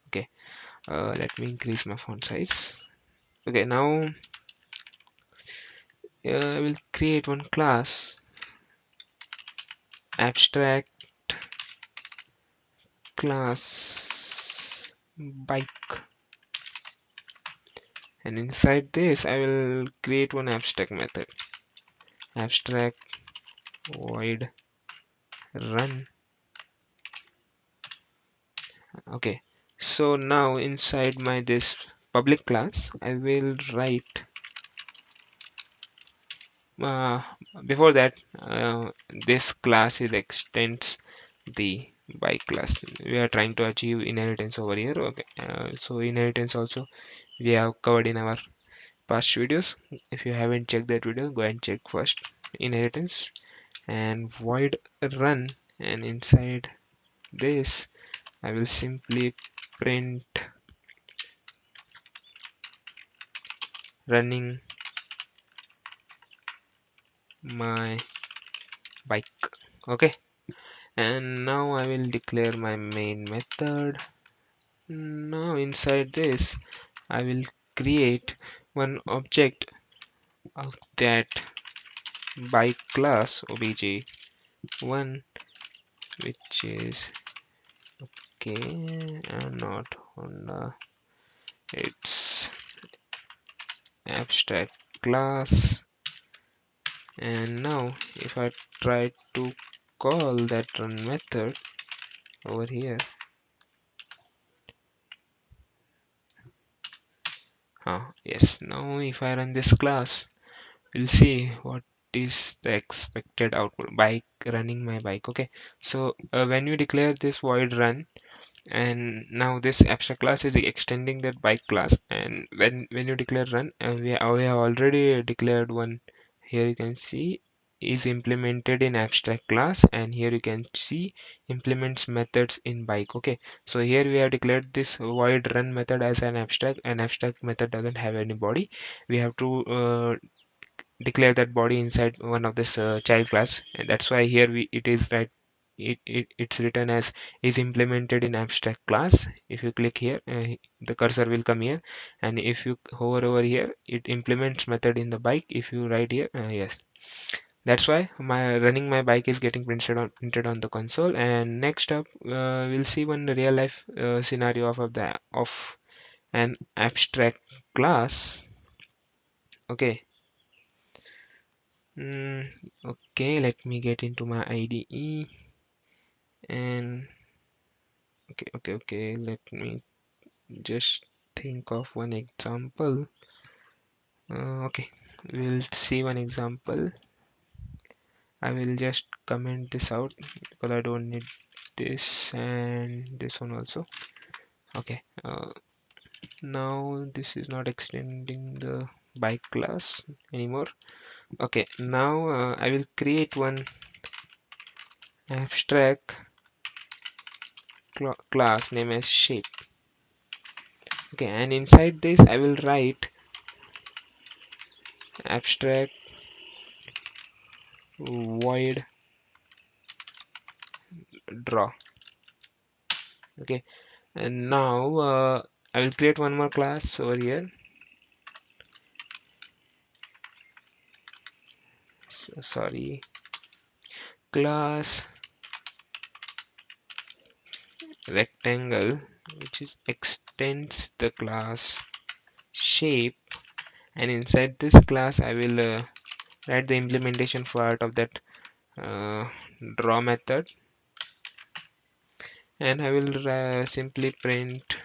Okay, let me increase my font size. Okay, now I will create one class, abstract class bike, and inside this I will create one abstract method, abstract void run. Okay, so now inside my this public class I will write uh, before that this class is extends the bike class. We are trying to achieve inheritance over here. Okay, so inheritance also we have covered in our past videos. If you haven't checked that video, go and check first inheritance, and void run, and inside this I will simply print running my bike. Okay, and now I will declare my main method. Now inside this I will create one object of that bike class obj1, which is okay, not Honda, it's abstract class. And now if I try to call that run method over here, yes, now if I run this class, we'll see what is the expected output. Bike, running my bike. Okay, so when you declare this void run, and now this abstract class is extending that bike class, and when you declare run, we have already declared one. Here you can see is implemented in abstract class, and here you can see implements methods in bike. Okay, so here we have declared this void run method as an abstract method doesn't have any body. We have to declare that body inside one of this child class, and that's why here it is right, it's written as is implemented in abstract class. If you click here, the cursor will come here, and if you hover over here, it implements method in the bike. If you write here, yes, that's why my running my bike is getting printed on the console. And next up, we'll see one real life scenario of an abstract class. Okay. Mm, okay, let me get into my IDE, and okay, let me just think of one example. Okay, we'll see one example. I will just comment this out because I don't need this and this one also. Okay, now this is not extending the bike class anymore. Okay, now I will create one abstract class name as shape. Okay, and inside this I will write abstract void draw. Okay, and now I will create one more class over here. Sorry, class rectangle, which is extends the class shape, and inside this class I will write the implementation part of that uh, draw method, and I will simply print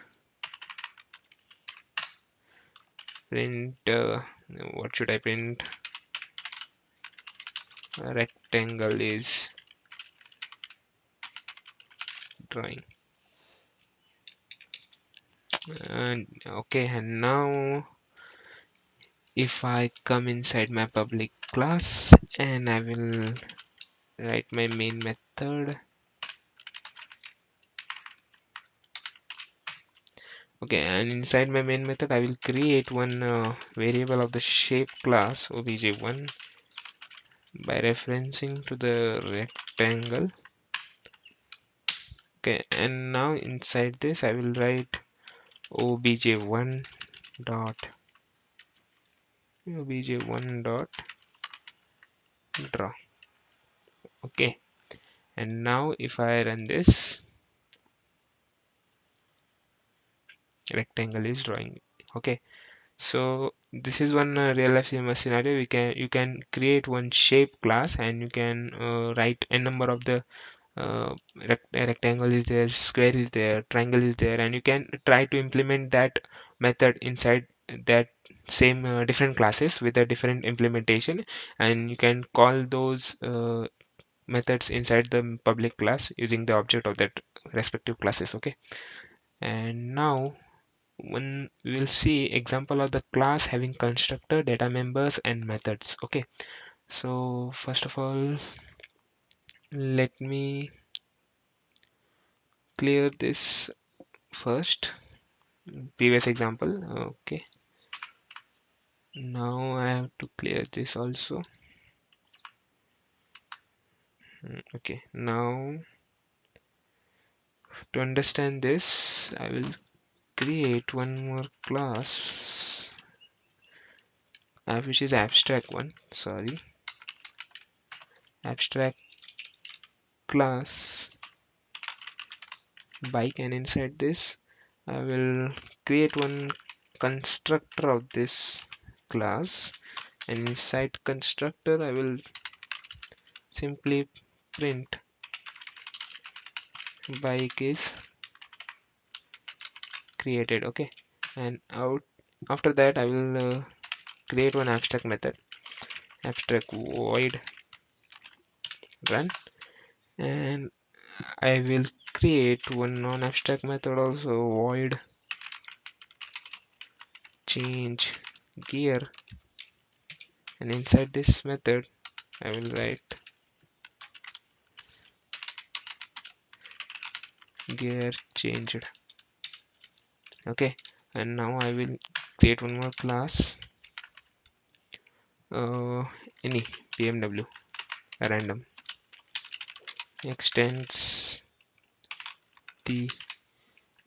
what should I print? Rectangle is drawing. And okay, and now if I come inside my public class and I will write my main method. Okay, and inside my main method I will create one variable of the shape class obj1 by referencing to the rectangle. Okay, and now inside this I will write obj1 dot draw. Okay, and now if I run this, rectangle is drawing. Okay, So this is one real life scenario. You can create one shape class, and you can write a number of the rectangle is there, square is there, triangle is there, and you can try to implement that method inside that same different classes with a different implementation, and you can call those methods inside the public class using the object of that respective classes. Okay, and now when we will see example of the class having constructor, data members, and methods. Okay, so first of all, let me clear this first previous example. Okay, now I have to clear this also. Okay, now to understand this, I will create one more class which is abstract one. Sorry, abstract class bike, and inside this I will create one constructor of this class, and inside constructor I will simply print bike is created. Okay, and out after that I will create one abstract method, abstract void run, and I will create one non-abstract method also, void change gear, and inside this method I will write gear changed. Okay, and now I will create one more class, any BMW random, extends the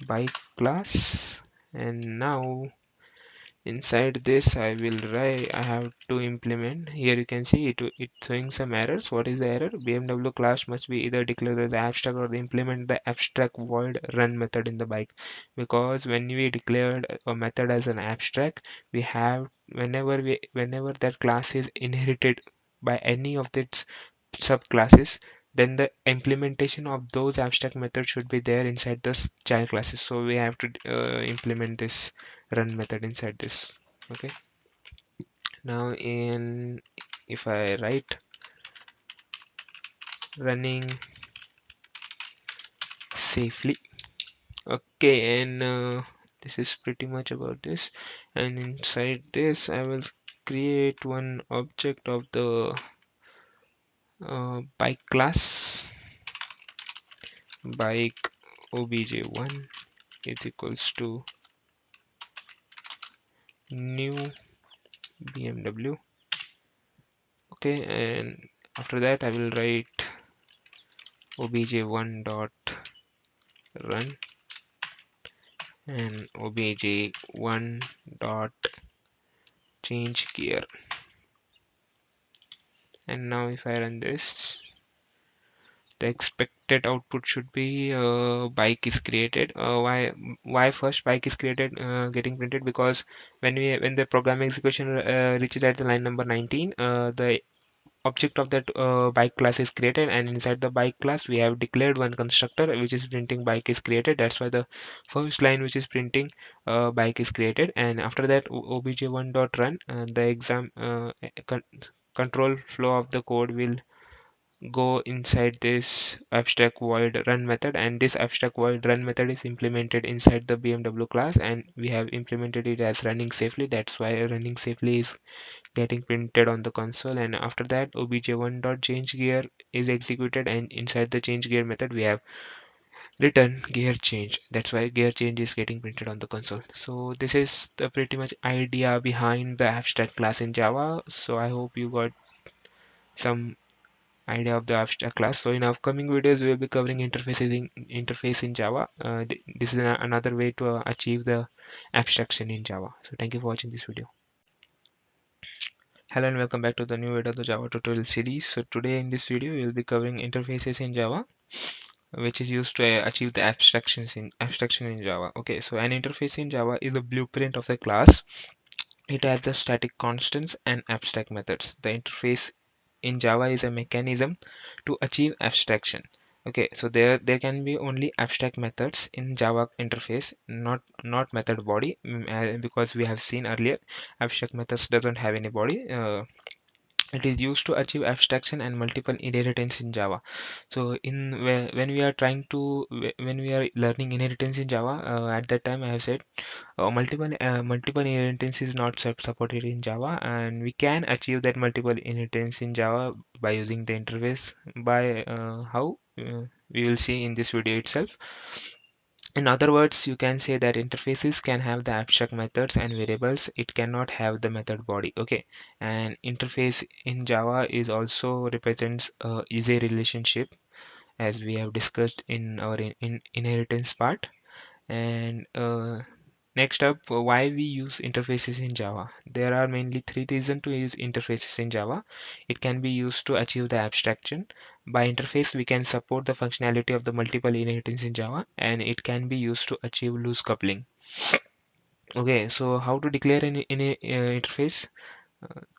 bike class, and now inside this I will write, I have to implement. Here you can see it showing some errors. What is the error? BMW class must be either declared the abstract or implement the abstract void run method in the bike, because when we declared a method as an abstract, we have whenever that class is inherited by any of its subclasses, then the implementation of those abstract methods should be there inside the child classes. So we have to implement this run method inside this. Okay, now in if I write running safely. Okay, and this is pretty much about this, and inside this I will create one object of the bike class, bike obj1 is equals to new BMW. Okay, and after that I will write obj1 dot run and obj1 dot change gear, and now if I run this, the expected output should be bike is created. Why first bike is created getting printed? Because when the program execution reaches at the line number 19, the object of that bike class is created, and inside the bike class we have declared one constructor which is printing bike is created. That's why the first line which is printing bike is created, and after that obj1 dot run, and the control flow of the code will go inside this abstract void run method, and this abstract void run method is implemented inside the BMW class, and we have implemented it as running safely. That's why running safely is getting printed on the console, and after that obj1 dot change gear is executed, and inside the change gear method we have written gear change. That's why gear change is getting printed on the console. So this is the pretty much idea behind the abstract class in Java. So I hope you got some idea of the abstract class. So in upcoming videos we will be covering interface in Java. This is another way to achieve the abstraction in Java. So thank you for watching this video. Hello and welcome back to the new video of the Java tutorial series. So today in this video we will be covering interfaces in Java, which is used to achieve the abstraction in Java. Okay, so an interface in Java is a blueprint of the class It has the static constants and abstract methods. The interface in Java is a mechanism to achieve abstraction. Okay, so there can be only abstract methods in Java interface, not method body, because we have seen earlier abstract methods doesn't have any body. It is used to achieve abstraction and multiple inheritance in Java. So when we are trying to when we are learning inheritance in Java, at that time I have said multiple inheritance is not supported in Java, and we can achieve that multiple inheritance in Java by using the interface. By how we will see in this video itself. In other words, you can say that interfaces can have the abstract methods and variables. It cannot have the method body. Okay, and interface in Java is also represents is a relationship, as we have discussed in our inheritance part. And next up, why we use interfaces in Java. There are mainly three reasons to use interfaces in Java. It can be used to achieve the abstraction. By interface, we can support the functionality of the multiple inheritance in Java, and it can be used to achieve loose coupling. Okay, so how to declare in a interface?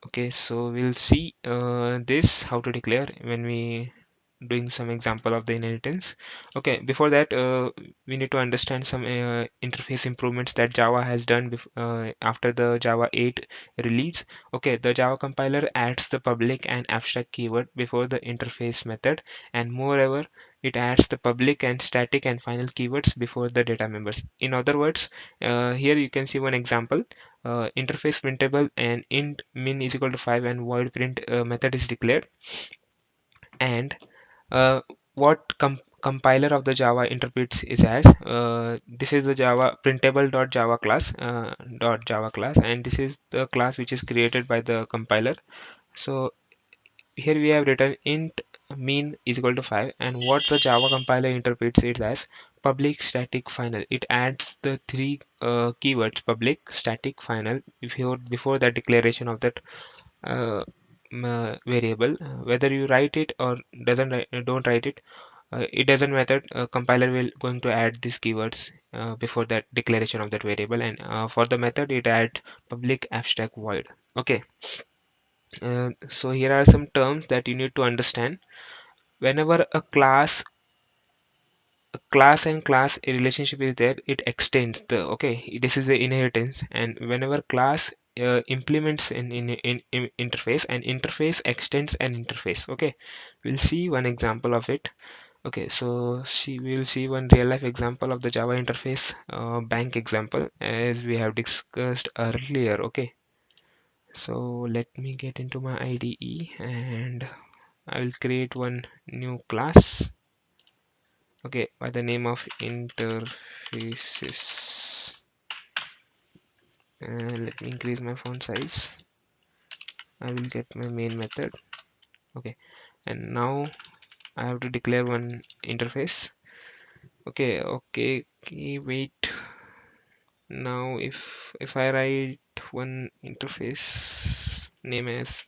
Okay, so we'll see this how to declare when we doing some example of the inheritance. Okay, before that, we need to understand some interface improvements that Java has done after the Java 8 release. Okay, the Java compiler adds the public and abstract keyword before the interface method, and moreover, it adds the public and static and final keywords before the data members. In other words, here you can see one example. Interface printable and int min is equal to 5 and void print method is declared, and uh, what compiler of the Java interprets is as this is the Java printable.java class .java class, and this is the class which is created by the compiler. So here we have written int mean is equal to 5, and what the Java compiler interprets it as public static final. It adds the three keywords public static final before the declaration of that uh, variable. Whether you write it or don't write it, it doesn't matter. Compiler will going to add these keywords before that declaration of that variable, and for the method it add public abstract void. Okay, so here are some terms that you need to understand. Whenever a class and class a relationship is there, it extends the, okay, this is the inheritance, and whenever class implements in interface, and interface extends an interface. Okay, we'll see one example of it. Okay, so we'll see one real life example of the Java interface, bank example, as we have discussed earlier. Okay, so let me get into my IDE, and I will create one new class, okay, by the name of interfaces. Let me increase my font size. I will get my main method. Okay, and now I have to declare one interface. Okay, wait. Now if I write one interface name as,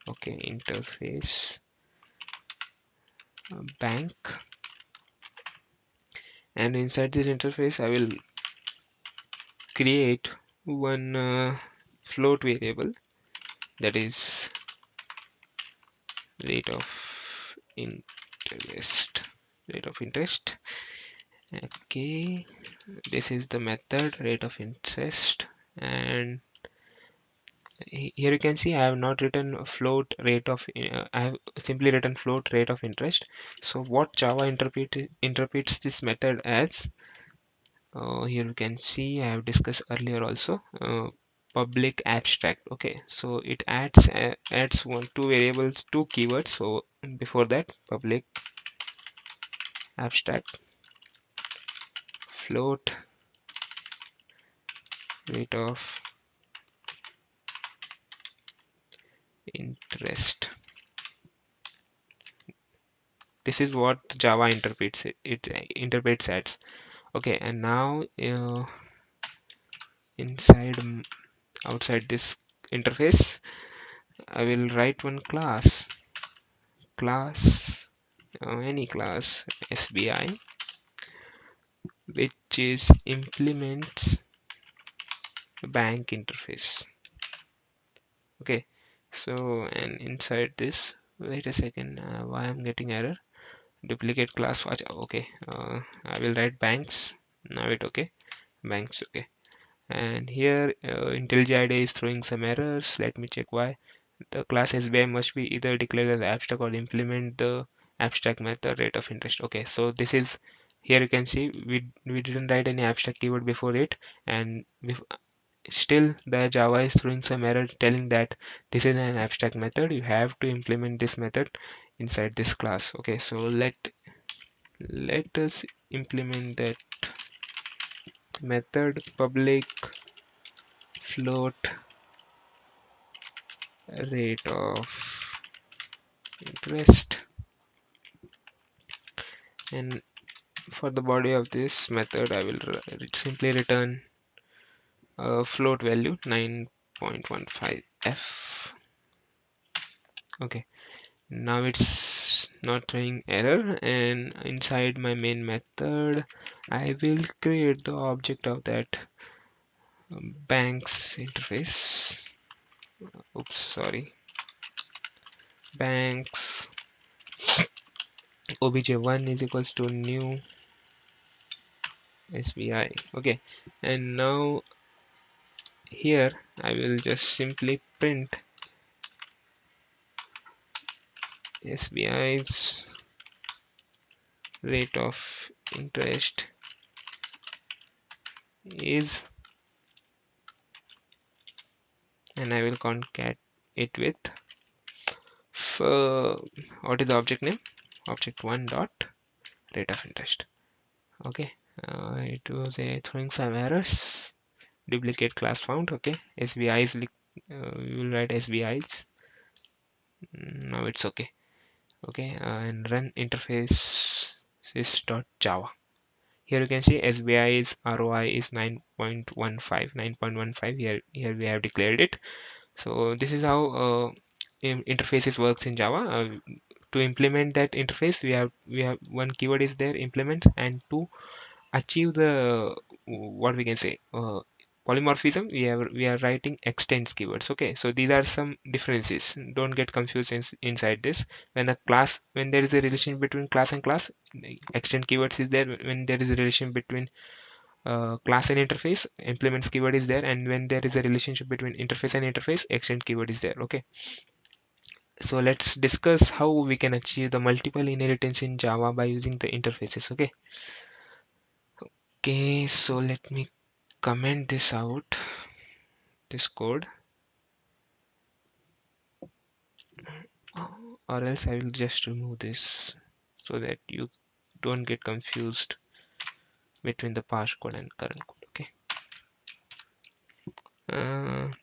okay, interface bank, and inside this interface I will create one float variable, that is rate of interest rate of interest. Okay, this is the method rate of interest, and here you can see I have not written a float rate of I have simply written float rate of interest. So what Java interprets this method as, here you can see I have discussed earlier also, public abstract. Okay, so it adds two variables, two keywords. So before that, public abstract float rate of interest. This is what Java interprets it interprets as. Okay, and now outside this interface, I will write one class, any class SBI, which is implements bank interface. Okay, so and inside this, wait a second, why I'm getting error? Duplicate class watch. Okay, I will write banks. Now it okay, banks. Okay, and here IntelliJ IDEA is throwing some errors. Let me check why. The class SBI must be either declared as abstract or implement the abstract method rate of interest. Okay, so this is, here you can see we didn't write any abstract keyword before it, and still the Java is throwing some error telling that this is an abstract method. You have to implement this method inside this class. Okay, so let us implement that method public float rate of interest, and for the body of this method I will simply return a float value 9.15f. Okay, now it's not throwing error, and inside my main method I will create the object of that banks interface. Oops, sorry. Banks obj1 is equals to new SBI. Okay, and now here I will just simply print SBI's rate of interest is, and I will concat it with what is the object name, object1 dot rate of interest. Okay, it was throwing some errors. Duplicate class found. Okay, SBI's we will write SBI's. Now it's okay. Okay, and run interface sys.java. Here you can see SBI's ROI is 9.15, 9.15. Here we have declared it. So this is how interfaces works in Java. To implement that interface, we have one keyword is there, implement, and to achieve the what we can say polymorphism, we are writing extends keywords. Okay, so these are some differences. Don't get confused inside this. When there is a relation between class and class, extend keywords is there. When there is a relation between class and interface, implements keyword is there, and when there is a relationship between interface and interface, extend keyword is there. Okay, so let's discuss how we can achieve the multiple inheritance in Java by using the interfaces. Okay, so let me comment this out, this code, or else I will just remove this so that you don't get confused between the past code and current code. Okay,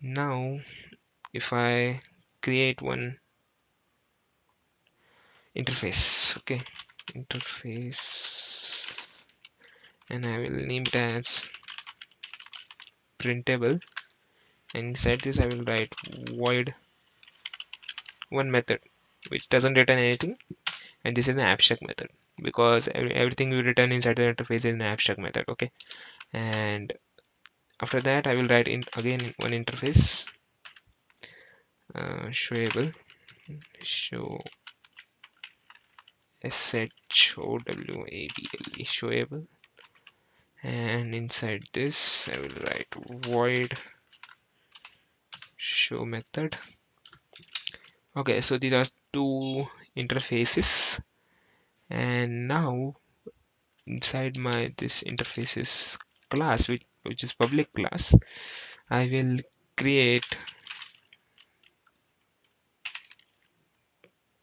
now if I create one interface, okay, interface, and I will name it as printable, and inside this I will write void one method which doesn't return anything, and this is an abstract method because everything we return inside the interface is an abstract method. Okay, and after that I will write in again one interface, showable, show showable, showable, and inside this I will write void show method. Okay, so these are two interfaces, and now inside my this interfaces class, which is public class, I will create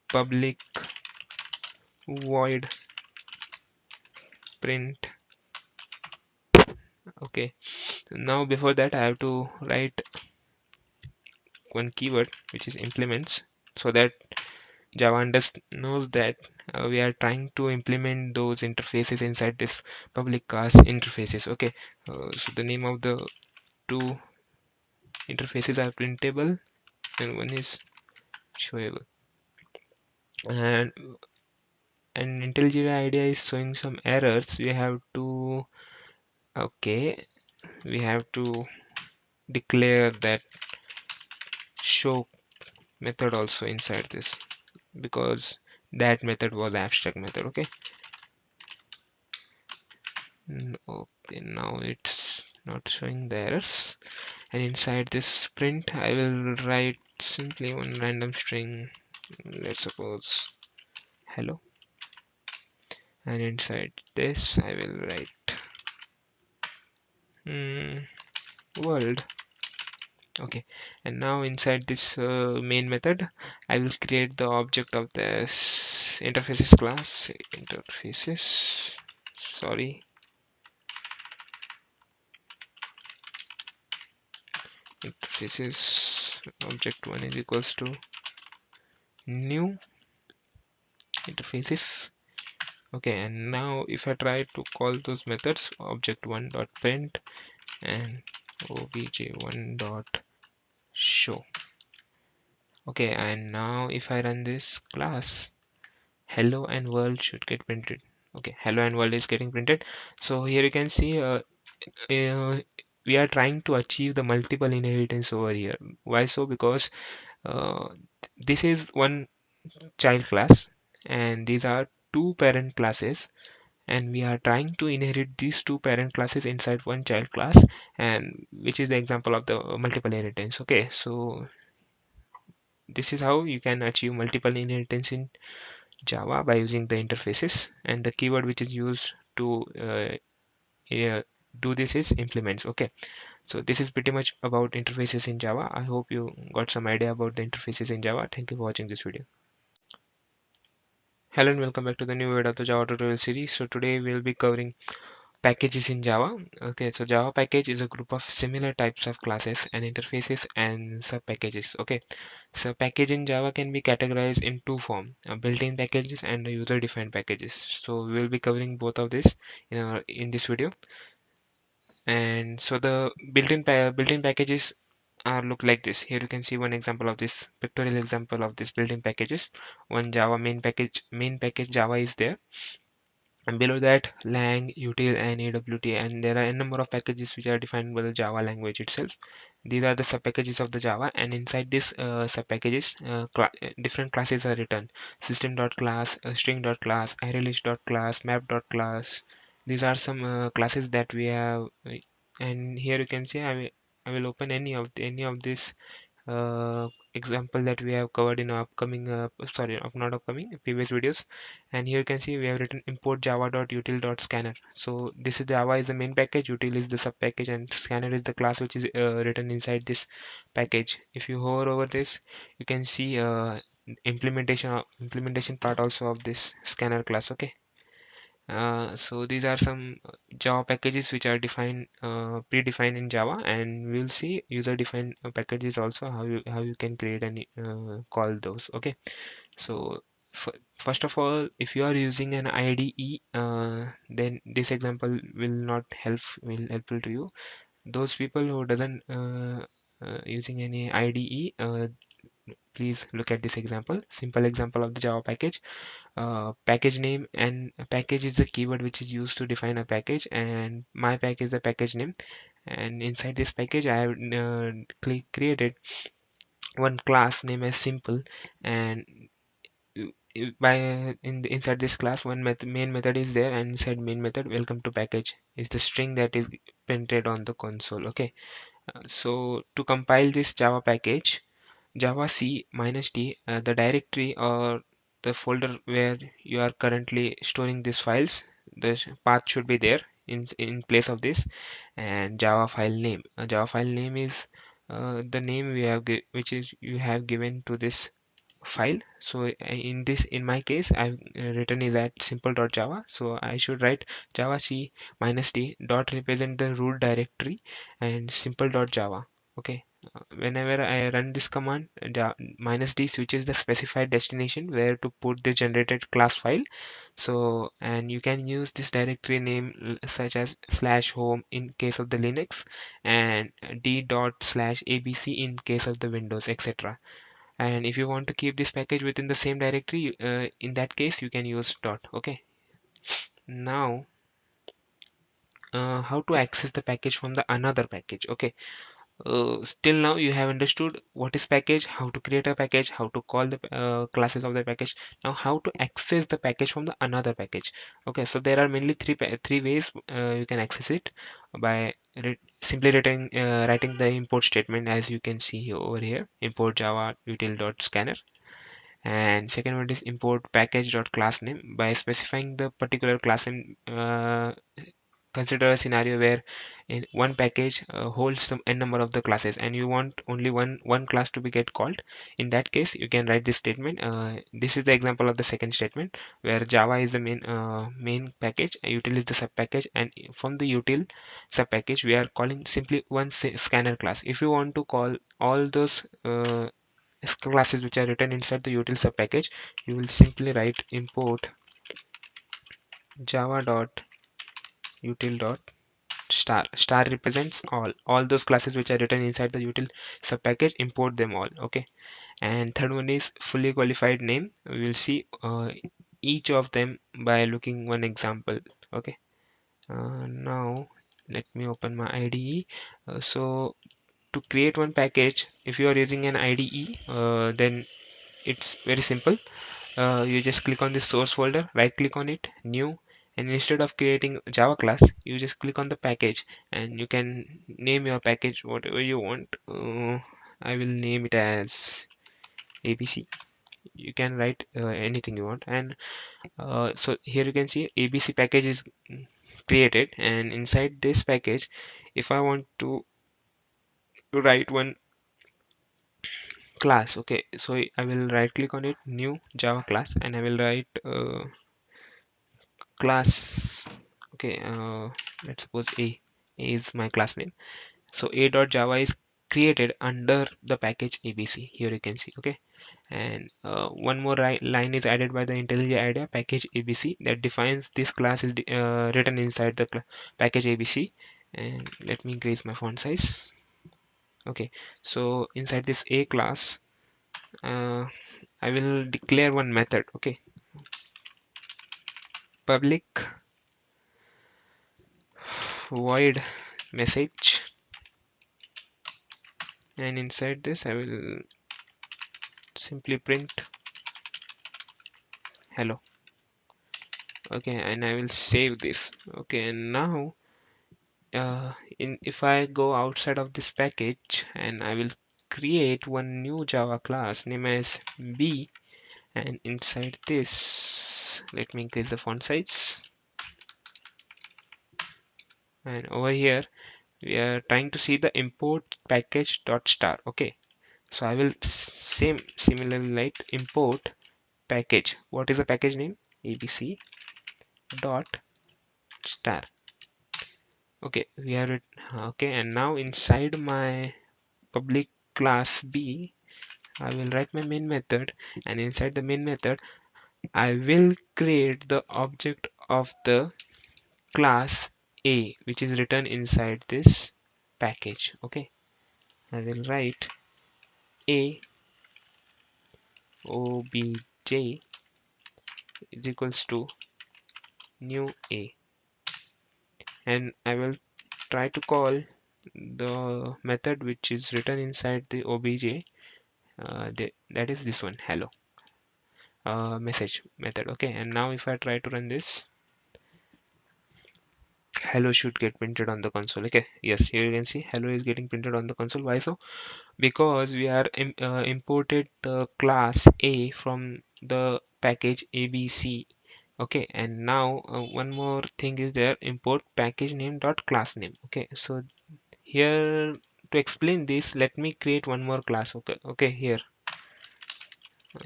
public void print. Okay, now before that I have to write one keyword which is implements, so that Java knows that we are trying to implement those interfaces inside this public class interfaces. Okay, so the name of the two interfaces are printable and one is showable, and IntelliJ IDEA is showing some errors. We have to, okay, we have to declare that show method also inside this, because that method was abstract method. Okay. Okay, now it's not showing the errors. And inside this print, I will write simply one random string. Let's suppose hello. And inside this, I will write world. Okay, and now inside this main method, I will create the object of this interfaces class. Interfaces, sorry, interfaces object one is equals to new interfaces. Okay, and now if I try to call those methods, object1 dot print and obj1 dot show. Okay, and now if I run this class, hello and world should get printed. Okay, hello and world is getting printed. So here you can see we are trying to achieve the multiple inheritance over here. Why so? Because uh, this is one child class and these are two parent classes, and we are trying to inherit these two parent classes inside one child class, and which is the example of the multiple inheritance. Okay, so this is how you can achieve multiple inheritance in Java by using the interfaces, and the keyword which is used to uh, do this is implements. Okay, so this is pretty much about interfaces in Java. I hope you got some idea about the interfaces in Java. Thank you for watching this video. Hello and welcome back to the new video of the Java tutorial series. So today we'll be covering packages in Java. Okay, so Java package is a group of similar types of classes and interfaces and sub packages. Okay, so package in Java can be categorized in two forms: built-in packages and user-defined packages. So we will be covering both of this in this video. And so the built-in packages are look like this. Here you can see one example of this pictorial example of this built-in packages. One Java main package Java is there, and below that lang, util and awt, and there are a number of packages which are defined by the Java language itself. These are the sub packages of the Java, and inside this sub packages different classes are written: system.class, string.class, arraylist.class, map.class. These are some classes that we have, and here you can see I will open any of this example that we have covered in our upcoming sorry, not upcoming, previous videos. And here you can see we have written import java.util.scanner. So this is Java is the main package, util is the sub package, and scanner is the class which is written inside this package. If you hover over this, you can see implementation part also of this scanner class. Okay, so these are some Java packages which are defined predefined in Java, and we'll see user-defined packages also, how you can create and call those. Okay, so first of all, if you are using an IDE, then this example will helpful to you. Those people who doesn't using any IDE, please look at this example, simple example of the Java package. Package name, and package is the keyword which is used to define a package, and my package is the package name. And inside this package I have created one class name as simple, and inside this class one main method is there, and inside main method welcome to package is the string that is printed on the console. Okay, so to compile this Java package, Java C minus T, the directory or the folder where you are currently storing these files, the path should be there in place of this. And Java file name. Java file name is the name which is you have given to this file. So in my case I've written is at simple.java, so I should write Java C minus T dot represent the root directory and simple.java. Okay, whenever I run this command, minus D switches the specified destination where to put the generated class file. So, and you can use this directory name such as slash home in case of the Linux, and d dot slash abc in case of the Windows, etc. And if you want to keep this package within the same directory, in that case you can use dot. Okay, now how to access the package from the another package. Okay, Still now you have understood what is package, how to create a package, how to call the classes of the package. Now how to access the package from the another package. Okay, so there are mainly three ways you can access it by simply writing the import statement, as you can see over here, import java util.scanner. And second one is import package.class name by specifying the particular class name. Consider a scenario where in one package holds some n number of the classes and you want only one class to be get called. In that case you can write this statement. This is the example of the second statement where java is the main package, util is the sub package, and from the util sub package we are calling simply one scanner class. If you want to call all those classes which are written inside the util sub package, you will simply write import java dot util dot star represents all those classes which are written inside the util sub package, import them all. Okay, and third one is fully qualified name. We will see each of them by looking one example. Okay, now let me open my IDE. So to create one package, if you are using an IDE, then it's very simple. You just click on the source folder, right click on it, new, and instead of creating java class you just click on the package and you can name your package whatever you want. I will name it as abc. You can write anything you want, and so here you can see abc package is created, and inside this package if I want to write one class, okay, so I will right click on it, new java class, and I will write class. Okay, let's suppose a is my class name. So a.java is created under the package abc. Here you can see. Okay, and one more line is added by the IntelliJ IDEA package abc that defines this class is written inside the package abc. And let me increase my font size. Okay, so inside this a class uh, I will declare one method. Okay, public void message, and inside this I will simply print hello. Okay, and I will save this. Okay, and now if I go outside of this package and I will create one new java class name as b, and inside this let me increase the font size, and over here we are trying to see the import package dot star. Okay, so I will similarly write import package. What is the package name? abc dot star. Okay, we have it. Okay, and now inside my public class b I will write my main method, and inside the main method I will create the object of the class a which is written inside this package. Okay, I will write a obj is equals to new a, and I will try to call the method which is written inside the obj, that is this one, hello message method. Okay, and now if I try to run this, hello should get printed on the console. Okay, yes, here you can see hello is getting printed on the console. Why so? Because we are imported the class a from the package abc. Okay, and now one more thing is there, import package name dot class name. Okay, so here to explain this let me create one more class. Okay, okay, here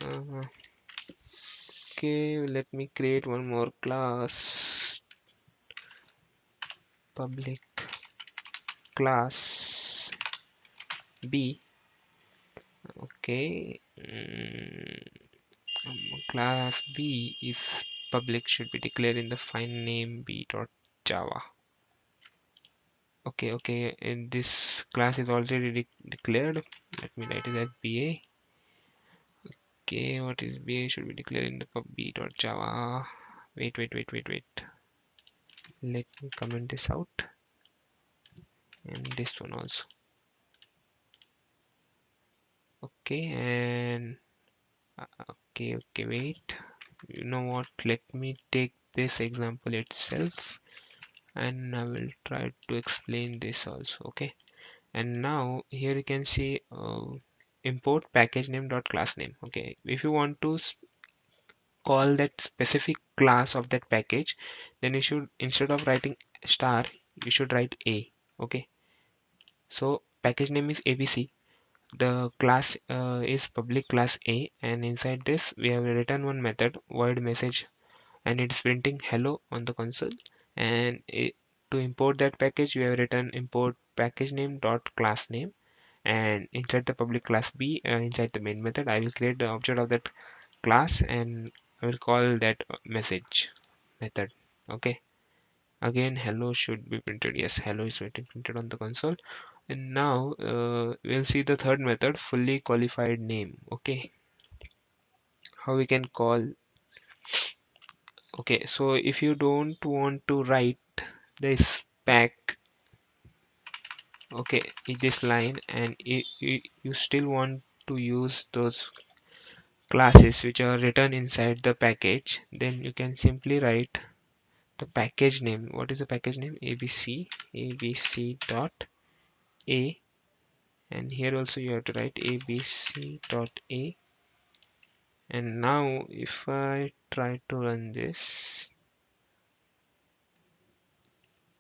uh, okay, let me create one more class, public class b. Okay, class b is public, should be declared in the file name b dot java. Okay, okay, and this class is already declared. Let me write it as ba. Okay, what is ba should be declared in the pub b dot java. Wait. Let me comment this out, and this one also. Okay, and okay, wait. You know what? Let me take this example itself, and I will try to explain this also. Okay, and now here you can see import package name dot class name. Okay, if you want to call that specific class of that package, then you should, instead of writing star, you should write a. Okay, so package name is abc, the class is public class a, and inside this we have written one method void message, and it's printing hello on the console. And to import that package, we have written import package name dot class name, and inside the public class b, inside the main method, I will create the object of that class, and I will call that message method. Okay, again hello should be printed. Yes, hello is getting printed on the console. And now we'll see the third method, fully qualified name. Okay, how we can call. Okay, so if you don't want to write the spec, okay, in this line, and you still want to use those classes which are written inside the package, then you can simply write the package name. What is the package name? abc dot a, and here also you have to write abc dot a. And now if I try to run this,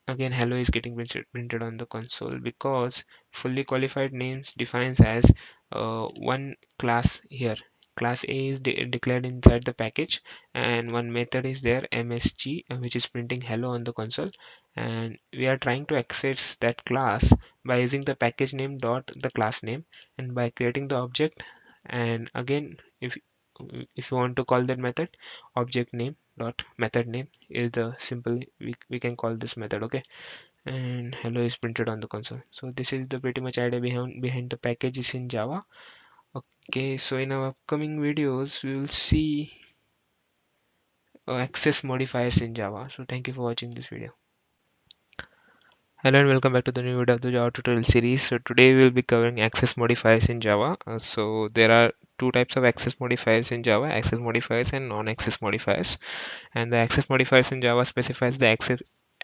again hello is getting printed on the console, because fully qualified names defines as one class here. Class A is declared inside the package, and one method is there msg, which is printing hello on the console, and we are trying to access that class by using the package name dot the class name, and by creating the object. And again, if you want to call that method, object name dot method name is the simple we can call this method. Okay, and hello is printed on the console. So this is the pretty much idea behind the packages in Java. Okay, so in our upcoming videos we will see access modifiers in Java. So thank you for watching this video. Hello and welcome back to the new video of the Java tutorial series. So today we will be covering access modifiers in Java. So there are two types of access modifiers in Java: access modifiers and non-access modifiers. And the access modifiers in Java specifies the access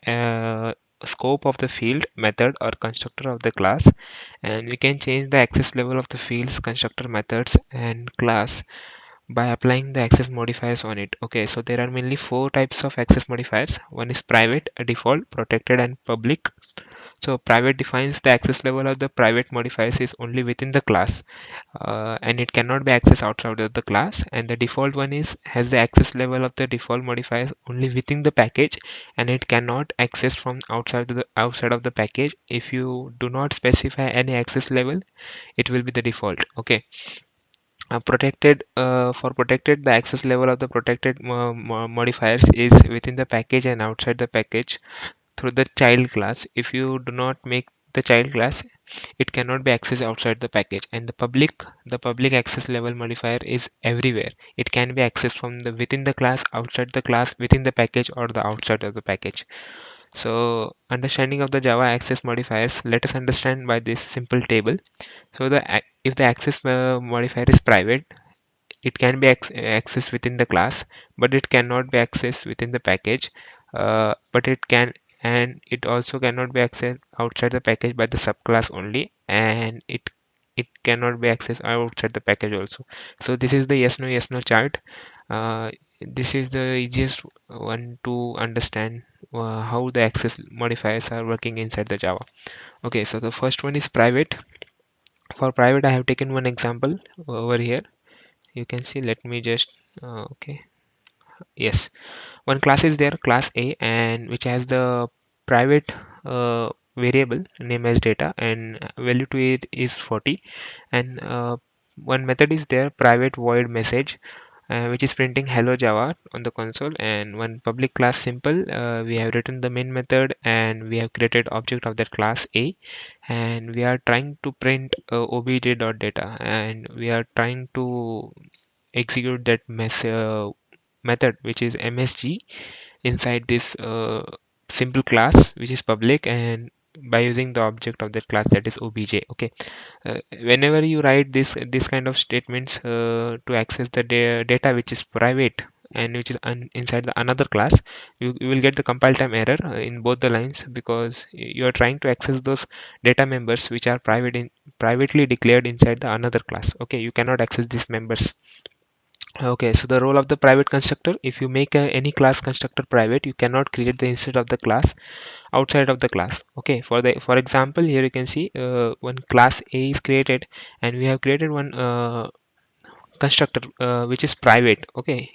uh, scope of the field, method, or constructor of the class, and we can change the access level of the fields, constructor, methods, and class by applying the access modifiers on it. Okay, so there are mainly four types of access modifiers. One is private, default, protected, and public. So private defines the access level of the private modifiers is only within the class, and it cannot be accessed outside of the class. And the default one is has the access level of the default modifiers only within the package, and it cannot access from outside of the package. If you do not specify any access level, it will be the default. Okay, protected, for protected, the access level of the protected modifiers is within the package and outside the package through the child class. If you do not make the child class, it cannot be accessed outside the package. And the public access level modifier is everywhere. It can be accessed from the within the class, outside the class, within the package, or the outside of the package. So understanding of the Java access modifiers, let us understand by this simple table. So if the access modifier is private, it can be accessed within the class, but it cannot be accessed within the package. But it can, and it also cannot be accessed outside the package by the subclass only, and it cannot be accessed outside the package also. So this is the yes no chart. uh, this is the easiest one to understand how the access modifiers are working inside the Java. Okay, so the first one is private. For private, I have taken one example over here. You can see, let me just okay, yes, one class is there, class A, and which has the private variable name as data, and value to it is 40. And one method is there, private void message, which is printing hello Java on the console. And one public class simple, we have written the main method, and we have created object of that class A, and we are trying to print obj.data, and we are trying to execute that method, which is msg, inside this simple class which is public. And by using the object of that class, that is obj. Okay, whenever you write this kind of statements to access the data which is private and which is inside the another class, you will get the compile time error in both the lines, because you are trying to access those data members which are privately declared inside the another class. Okay, you cannot access these members. Okay, so the role of the private constructor: if you make any class constructor private, you cannot create the instance of the class outside of the class. Okay, for example, here you can see one class A is created, and we have created one constructor which is private. Okay,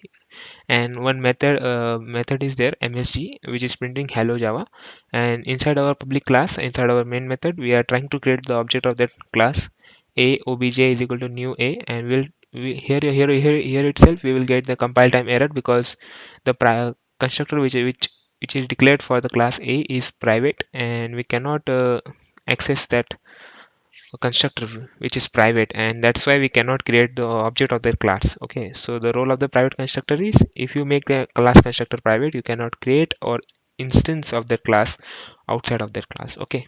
and one method is there, msg, which is printing hello java, and inside our public class, inside our main method, we are trying to create the object of that class a obj is equal to new a, and here itself we will get the compile time error, because the constructor which is declared for the class a is private, and we cannot access that constructor which is private, and that's why we cannot create the object of their class. Okay, so the role of the private constructor is, if you make the class constructor private, you cannot create or instance of that class outside of that class. Okay,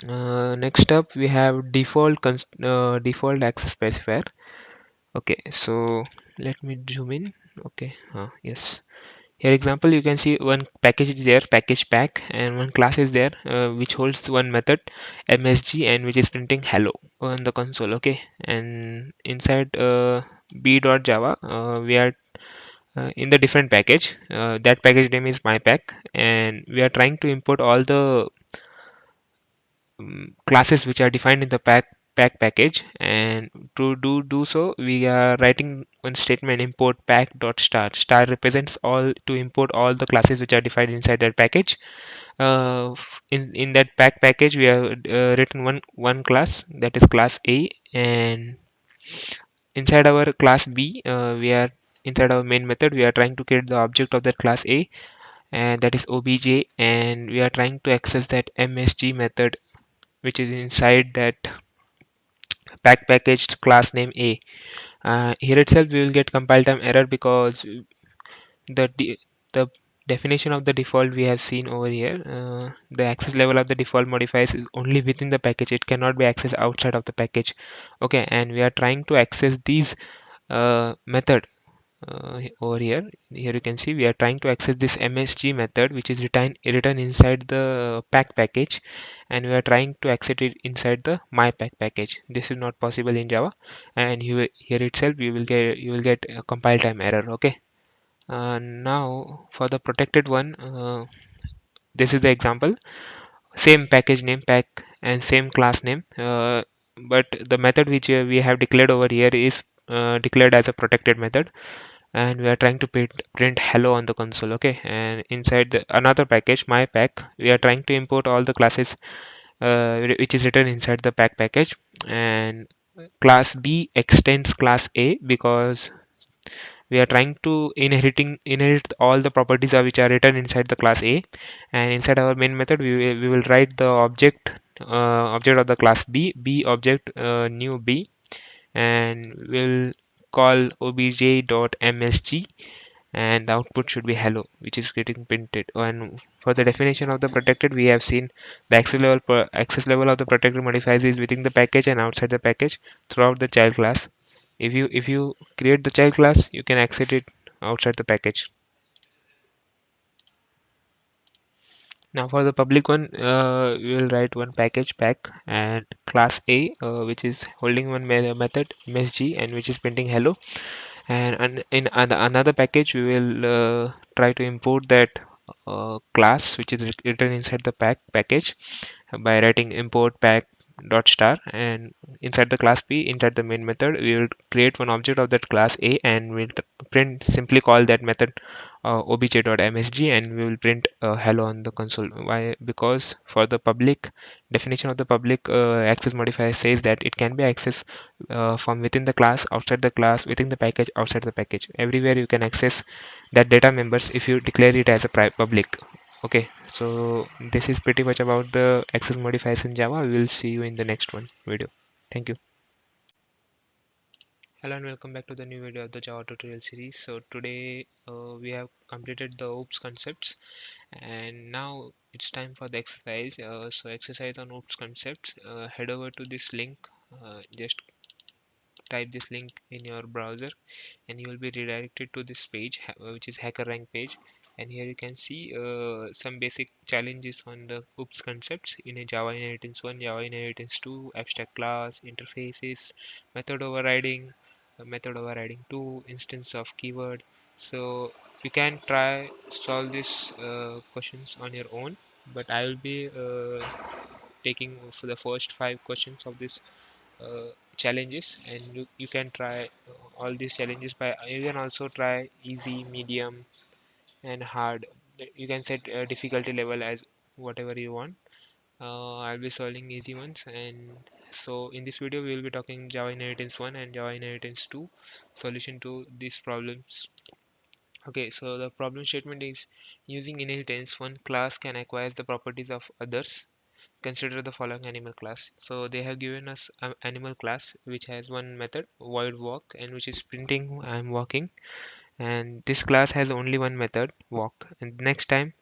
next up we have default access specifier. Okay, so let me zoom in. Okay, yes, here example, you can see one package is there, package pack, and one class is there which holds one method msg, and which is printing hello on the console. Okay, and inside b.java we are in the different package. That package name is mypack, and we are trying to import all the classes which are defined in the pack package, and to do so, we are writing one statement: import pack dot star. Star represents all, to import all the classes which are defined inside that package. In that pack package, we have written one class, that is class a, and inside our class b, we are inside our main method, we are trying to create the object of that class a, and that is obj, and we are trying to access that msg method which is inside that pack packaged class name a. Here itself we will get compile time error, because the definition of the default we have seen over here, the access level of the default modifiers is only within the package, it cannot be accessed outside of the package. Okay, and we are trying to access these method over here you can see we are trying to access this msg method which is written inside the pack package, and we are trying to access it inside the mypack package. This is not possible in java, and here itself you will get a compile time error. Okay, now for the protected one, this is the example: same package name pack and same class name, but the method which we have declared over here is declared as a protected method, and we are trying to print hello on the console. Okay, and inside another package mypack, we are trying to import all the classes which is written inside the pack package, and class b extends class a, because we are trying to inherit all the properties which are written inside the class a, and inside our main method we will write the object of the class b object new b, and we'll call obj.msg, and the output should be hello, which is getting printed. And for the definition of the protected, we have seen the access level of the protected modifiers is within the package and outside the package throughout the child class. If you create the child class, you can access it outside the package. Now for the public one, we will write one package pack and class a, which is holding one method msg, and which is printing hello, and in another package we will try to import that class which is written inside the package by writing import pack dot star, and inside the class b, inside the main method, we will create one object of that class a, and we'll print, simply call that method obj.msg, and we will print hello on the console. Why? Because for the public definition of the public access modifier says that it can be accessed from within the class, outside the class, within the package, outside the package. Everywhere you can access that data members if you declare it as a public. Okay, so this is pretty much about the access modifiers in Java. We will see you in the next one video. Thank you. Hello and welcome back to the new video of the Java tutorial series. So today we have completed the OOPS concepts, and now it's time for the exercise. So exercise on OOPS concepts. Head over to this link. Just type this link in your browser and you will be redirected to this page which is HackerRank page, and here you can see some basic challenges on the OOPS concepts in a Java Inheritance 1, Java Inheritance 2, abstract class, interfaces, method overriding, method overriding 2, instance of keyword. So you can try solve these questions on your own, but I will be taking for the first 5 questions of this challenges, and you can try all these challenges by you can also try easy, medium and hard. You can set difficulty level as whatever you want. I'll be solving easy ones, and so in this video we will be talking Java Inheritance 1 and Java Inheritance 2 solution to these problems. Okay, so the problem statement is using inheritance one class can acquire the properties of others. Consider the following animal class. So they have given us an animal class which has one method void walk and which is printing I'm walking, and this class has only one method walk. And next time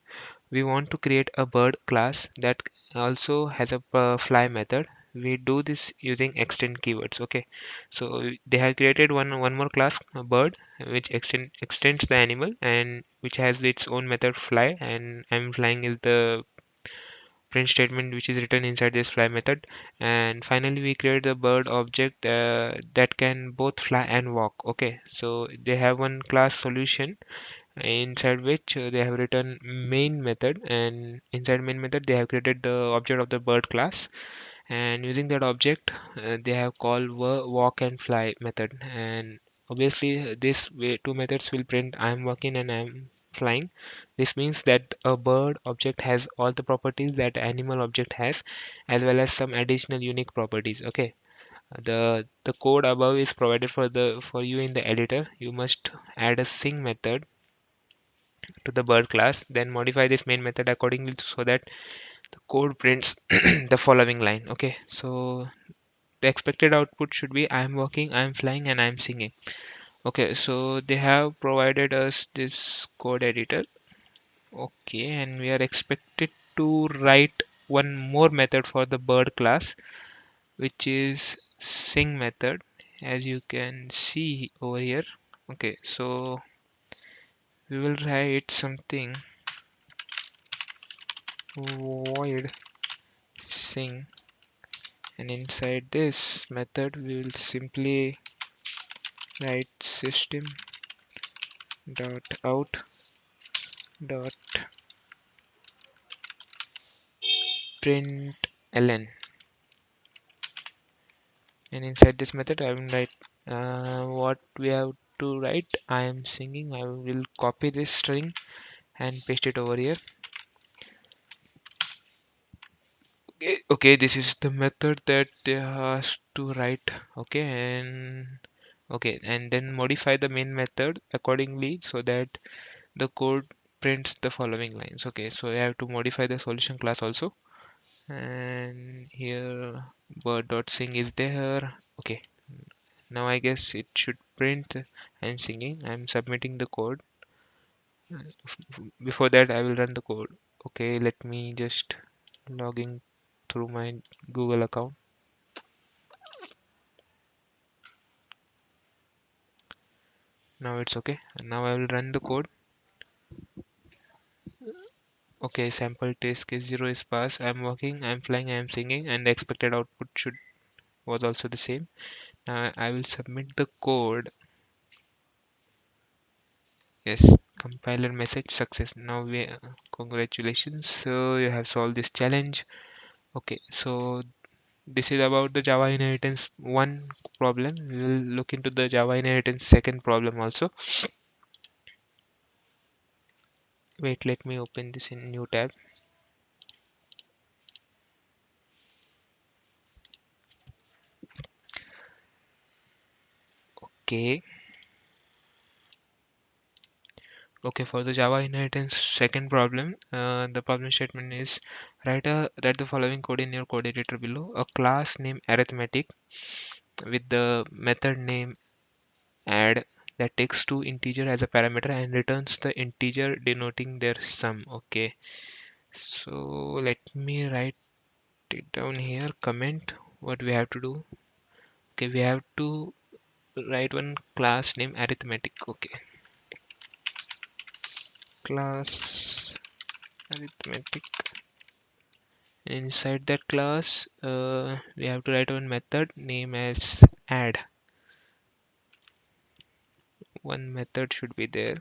we want to create a bird class that also has a fly method. We do this using extend keywords. Okay, so they have created one more class, a bird, which extends the animal and which has its own method fly, and I'm flying is the print statement which is written inside this fly method. And finally we create the bird object that can both fly and walk. Okay, so they have one class solution inside which they have written main method, and inside main method they have created the object of the bird class, and using that object they have called walk and fly method. And obviously this way two methods will print I'm walking and I'm flying. This means that a bird object has all the properties that animal object has, as well as some additional unique properties. Okay, the code above is provided for you in the editor. You must add a sing method to the bird class, then modify this main method accordingly so that the code prints the following line. Okay, so the expected output should be I am walking, I am flying and I am singing. Okay, so they have provided us this code editor. Okay, and we are expected to write one more method for the bird class, which is sing method, as you can see over here. Okay, so we will write something void sing, and inside this method we will simply write system dot out dot println, and inside this method I will write what we have to write. I am singing. I will copy this string and paste it over here. Okay, this is the method that they has to write. Okay, and then modify the main method accordingly so that the code prints the following lines. Okay, so I have to modify the solution class also, and here bird.sing is there. Okay, now I guess it should print I'm singing. I'm submitting the code. Before that I will run the code. Okay, let me just log in through my Google account. Now it's okay, and now I will run the code. Okay, sample test case 0 is passed. I'm walking, I'm flying, I'm singing, and the expected output should was also the same. Now I will submit the code. Yes, compiler message success. Now we congratulations. So you have solved this challenge. Okay, so this is about the Java inheritance 1 problem. We will look into the Java inheritance second problem also. Wait, let me open this in new tab. Okay. Okay, for the Java inheritance second problem, the problem statement is write the following code in your code editor below. A class named arithmetic with the method name add that takes two integer as a parameter and returns the integer denoting their sum. Okay, So let me write it down here. Comment what we have to do. Okay, we have to write one class name arithmetic. Okay, class arithmetic. Inside that class, we have to write one method name as add. One method should be there.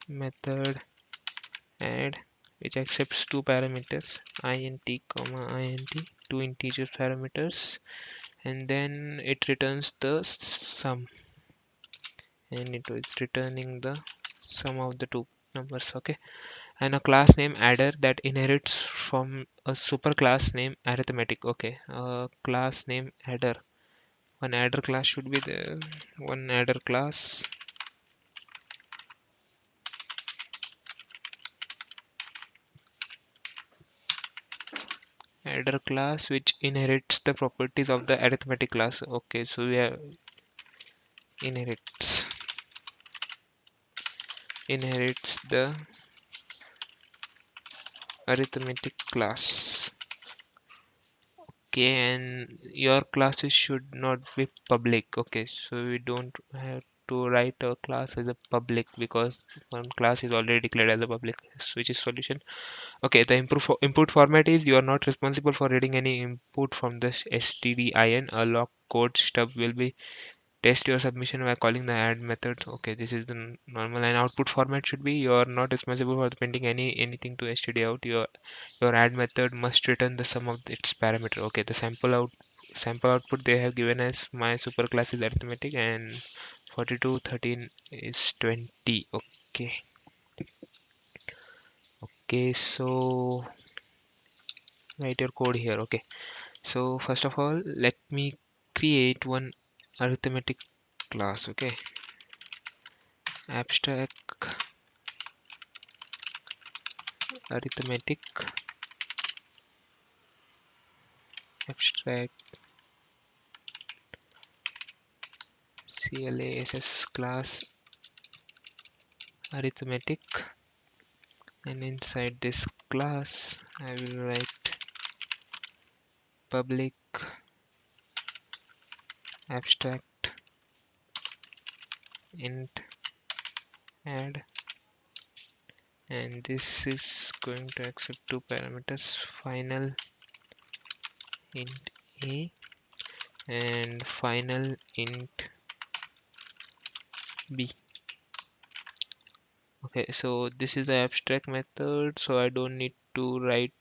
Method add, which accepts two parameters int comma int, two integer parameters, and then it returns the sum, and it is returning the sum of the two numbers. Okay, and a class name adder that inherits from a superclass name arithmetic. Okay, class name adder. One adder class should be there. One adder class. Adder class which inherits the properties of the arithmetic class. Okay, so we have inherits the arithmetic class. Okay, and your classes should not be public. Okay, so we don't have to write a class as a public because one class is already declared as a public, which is solution. Okay, the input format is you are not responsible for reading any input from this stdin. A log code stub will be test your submission by calling the add method. Okay, this is the normal, and output format should be you are not responsible for printing anything to std out. Your add method must return the sum of its parameter. Okay, the sample output they have given as my superclass is arithmetic, and 42 13 is 20. Okay, okay, so write your code here. Okay, so first of all let me create one arithmetic class. Okay, abstract arithmetic abstract class class arithmetic, and inside this class I will write public abstract int add, and this is going to accept two parameters final int a and final int b. Okay, so this is the abstract method, so I don't need to write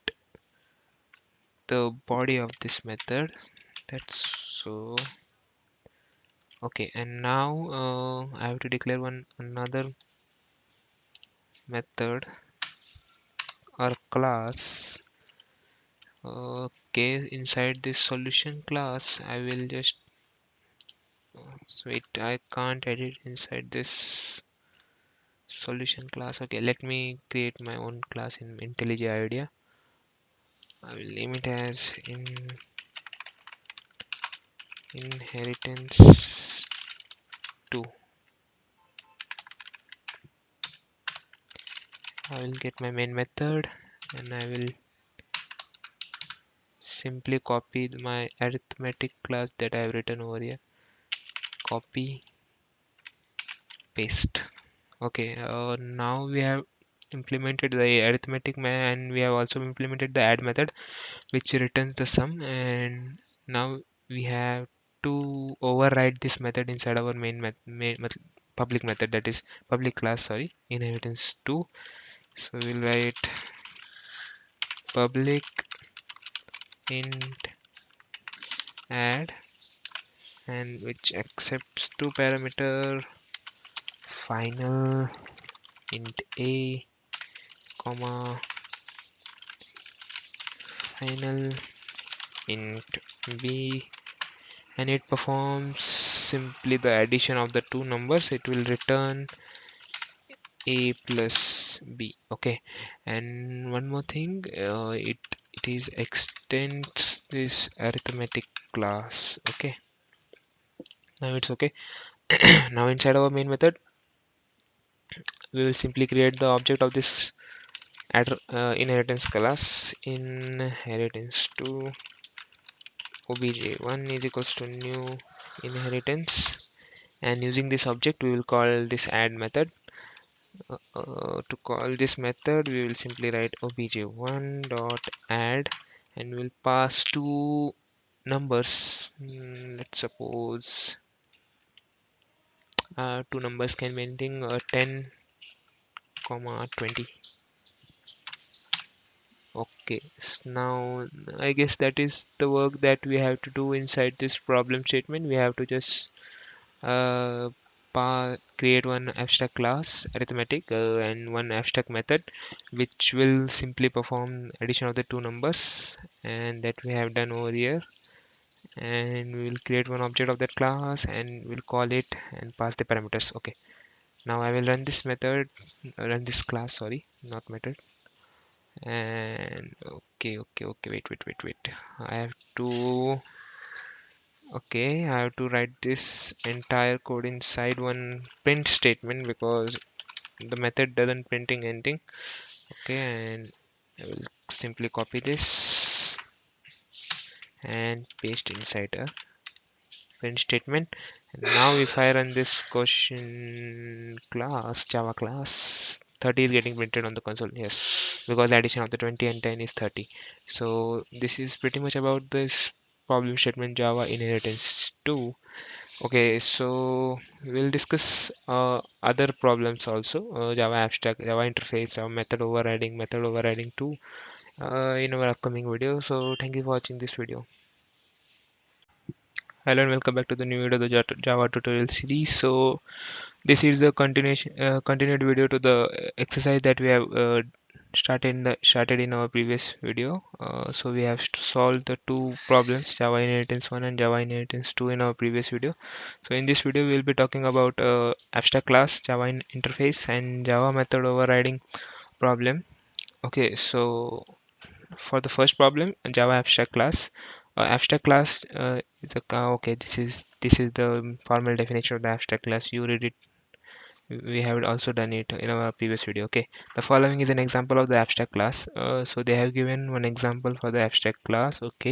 the body of this method. That's so okay, and now I have to declare another method or class. Okay, inside this solution class I will just wait, I can't edit inside this solution class. Okay, let me create my own class in IntelliJ IDEA. I will name it as inheritance 2. I will get my main method and I will simply copy my arithmetic class that I have written over here. Copy, paste. Okay, now we have implemented the arithmetic and we have also implemented the add method which returns the sum, and now we have to override this method inside our public method, that is public class, sorry, inheritance 2. So we'll write public int add, and which accepts two parameter final int a comma final int b, and it performs simply the addition of the two numbers. It will return a plus b. Okay, and one more thing, it is extends this arithmetic class. Okay, now it's okay. Now inside our main method we will simply create the object of this add inheritance class inheritance2 obj1 is equals to new inheritance, and using this object we will call this add method. To call this method we will simply write obj1 dot add, and we'll pass two numbers. Let's suppose two numbers can be anything, 10 comma 20. Okay, now I guess that is the work that we have to do inside this problem statement. We have to just uh, create one abstract class arithmetic and one abstract method which will simply perform addition of the two numbers, and that we have done over here. And we will create one object of that class and we'll call it and pass the parameters. Okay, now I will run this method, run this class, sorry, not method. And wait, I have to write this entire code inside one print statement because the method doesn't printing anything. Okay, and I will simply copy this and paste inside a print statement. And now if I run this question class, Java class, 30 is getting printed on the console. Yes, because the addition of the 20 and 10 is 30. So this is pretty much about this problem statement Java inheritance 2. Okay, so we'll discuss other problems also, Java abstract, Java interface, Java method overriding 2 in our upcoming video. So thank you for watching this video. Hello and welcome back to the new video of the Java tutorial series. So this is the continued video to the exercise that we have started in our previous video. So we have solved the two problems, Java inheritance 1 and Java inheritance 2, in our previous video. So in this video we will be talking about abstract class, Java interface, and Java method overriding problem. Okay, so for the first problem, Java abstract class. Abstract class is a okay. This is the formal definition of the abstract class. You read it. We have also done it in our previous video. Okay, the following is an example of the abstract class. So they have given one example for the abstract class. Okay.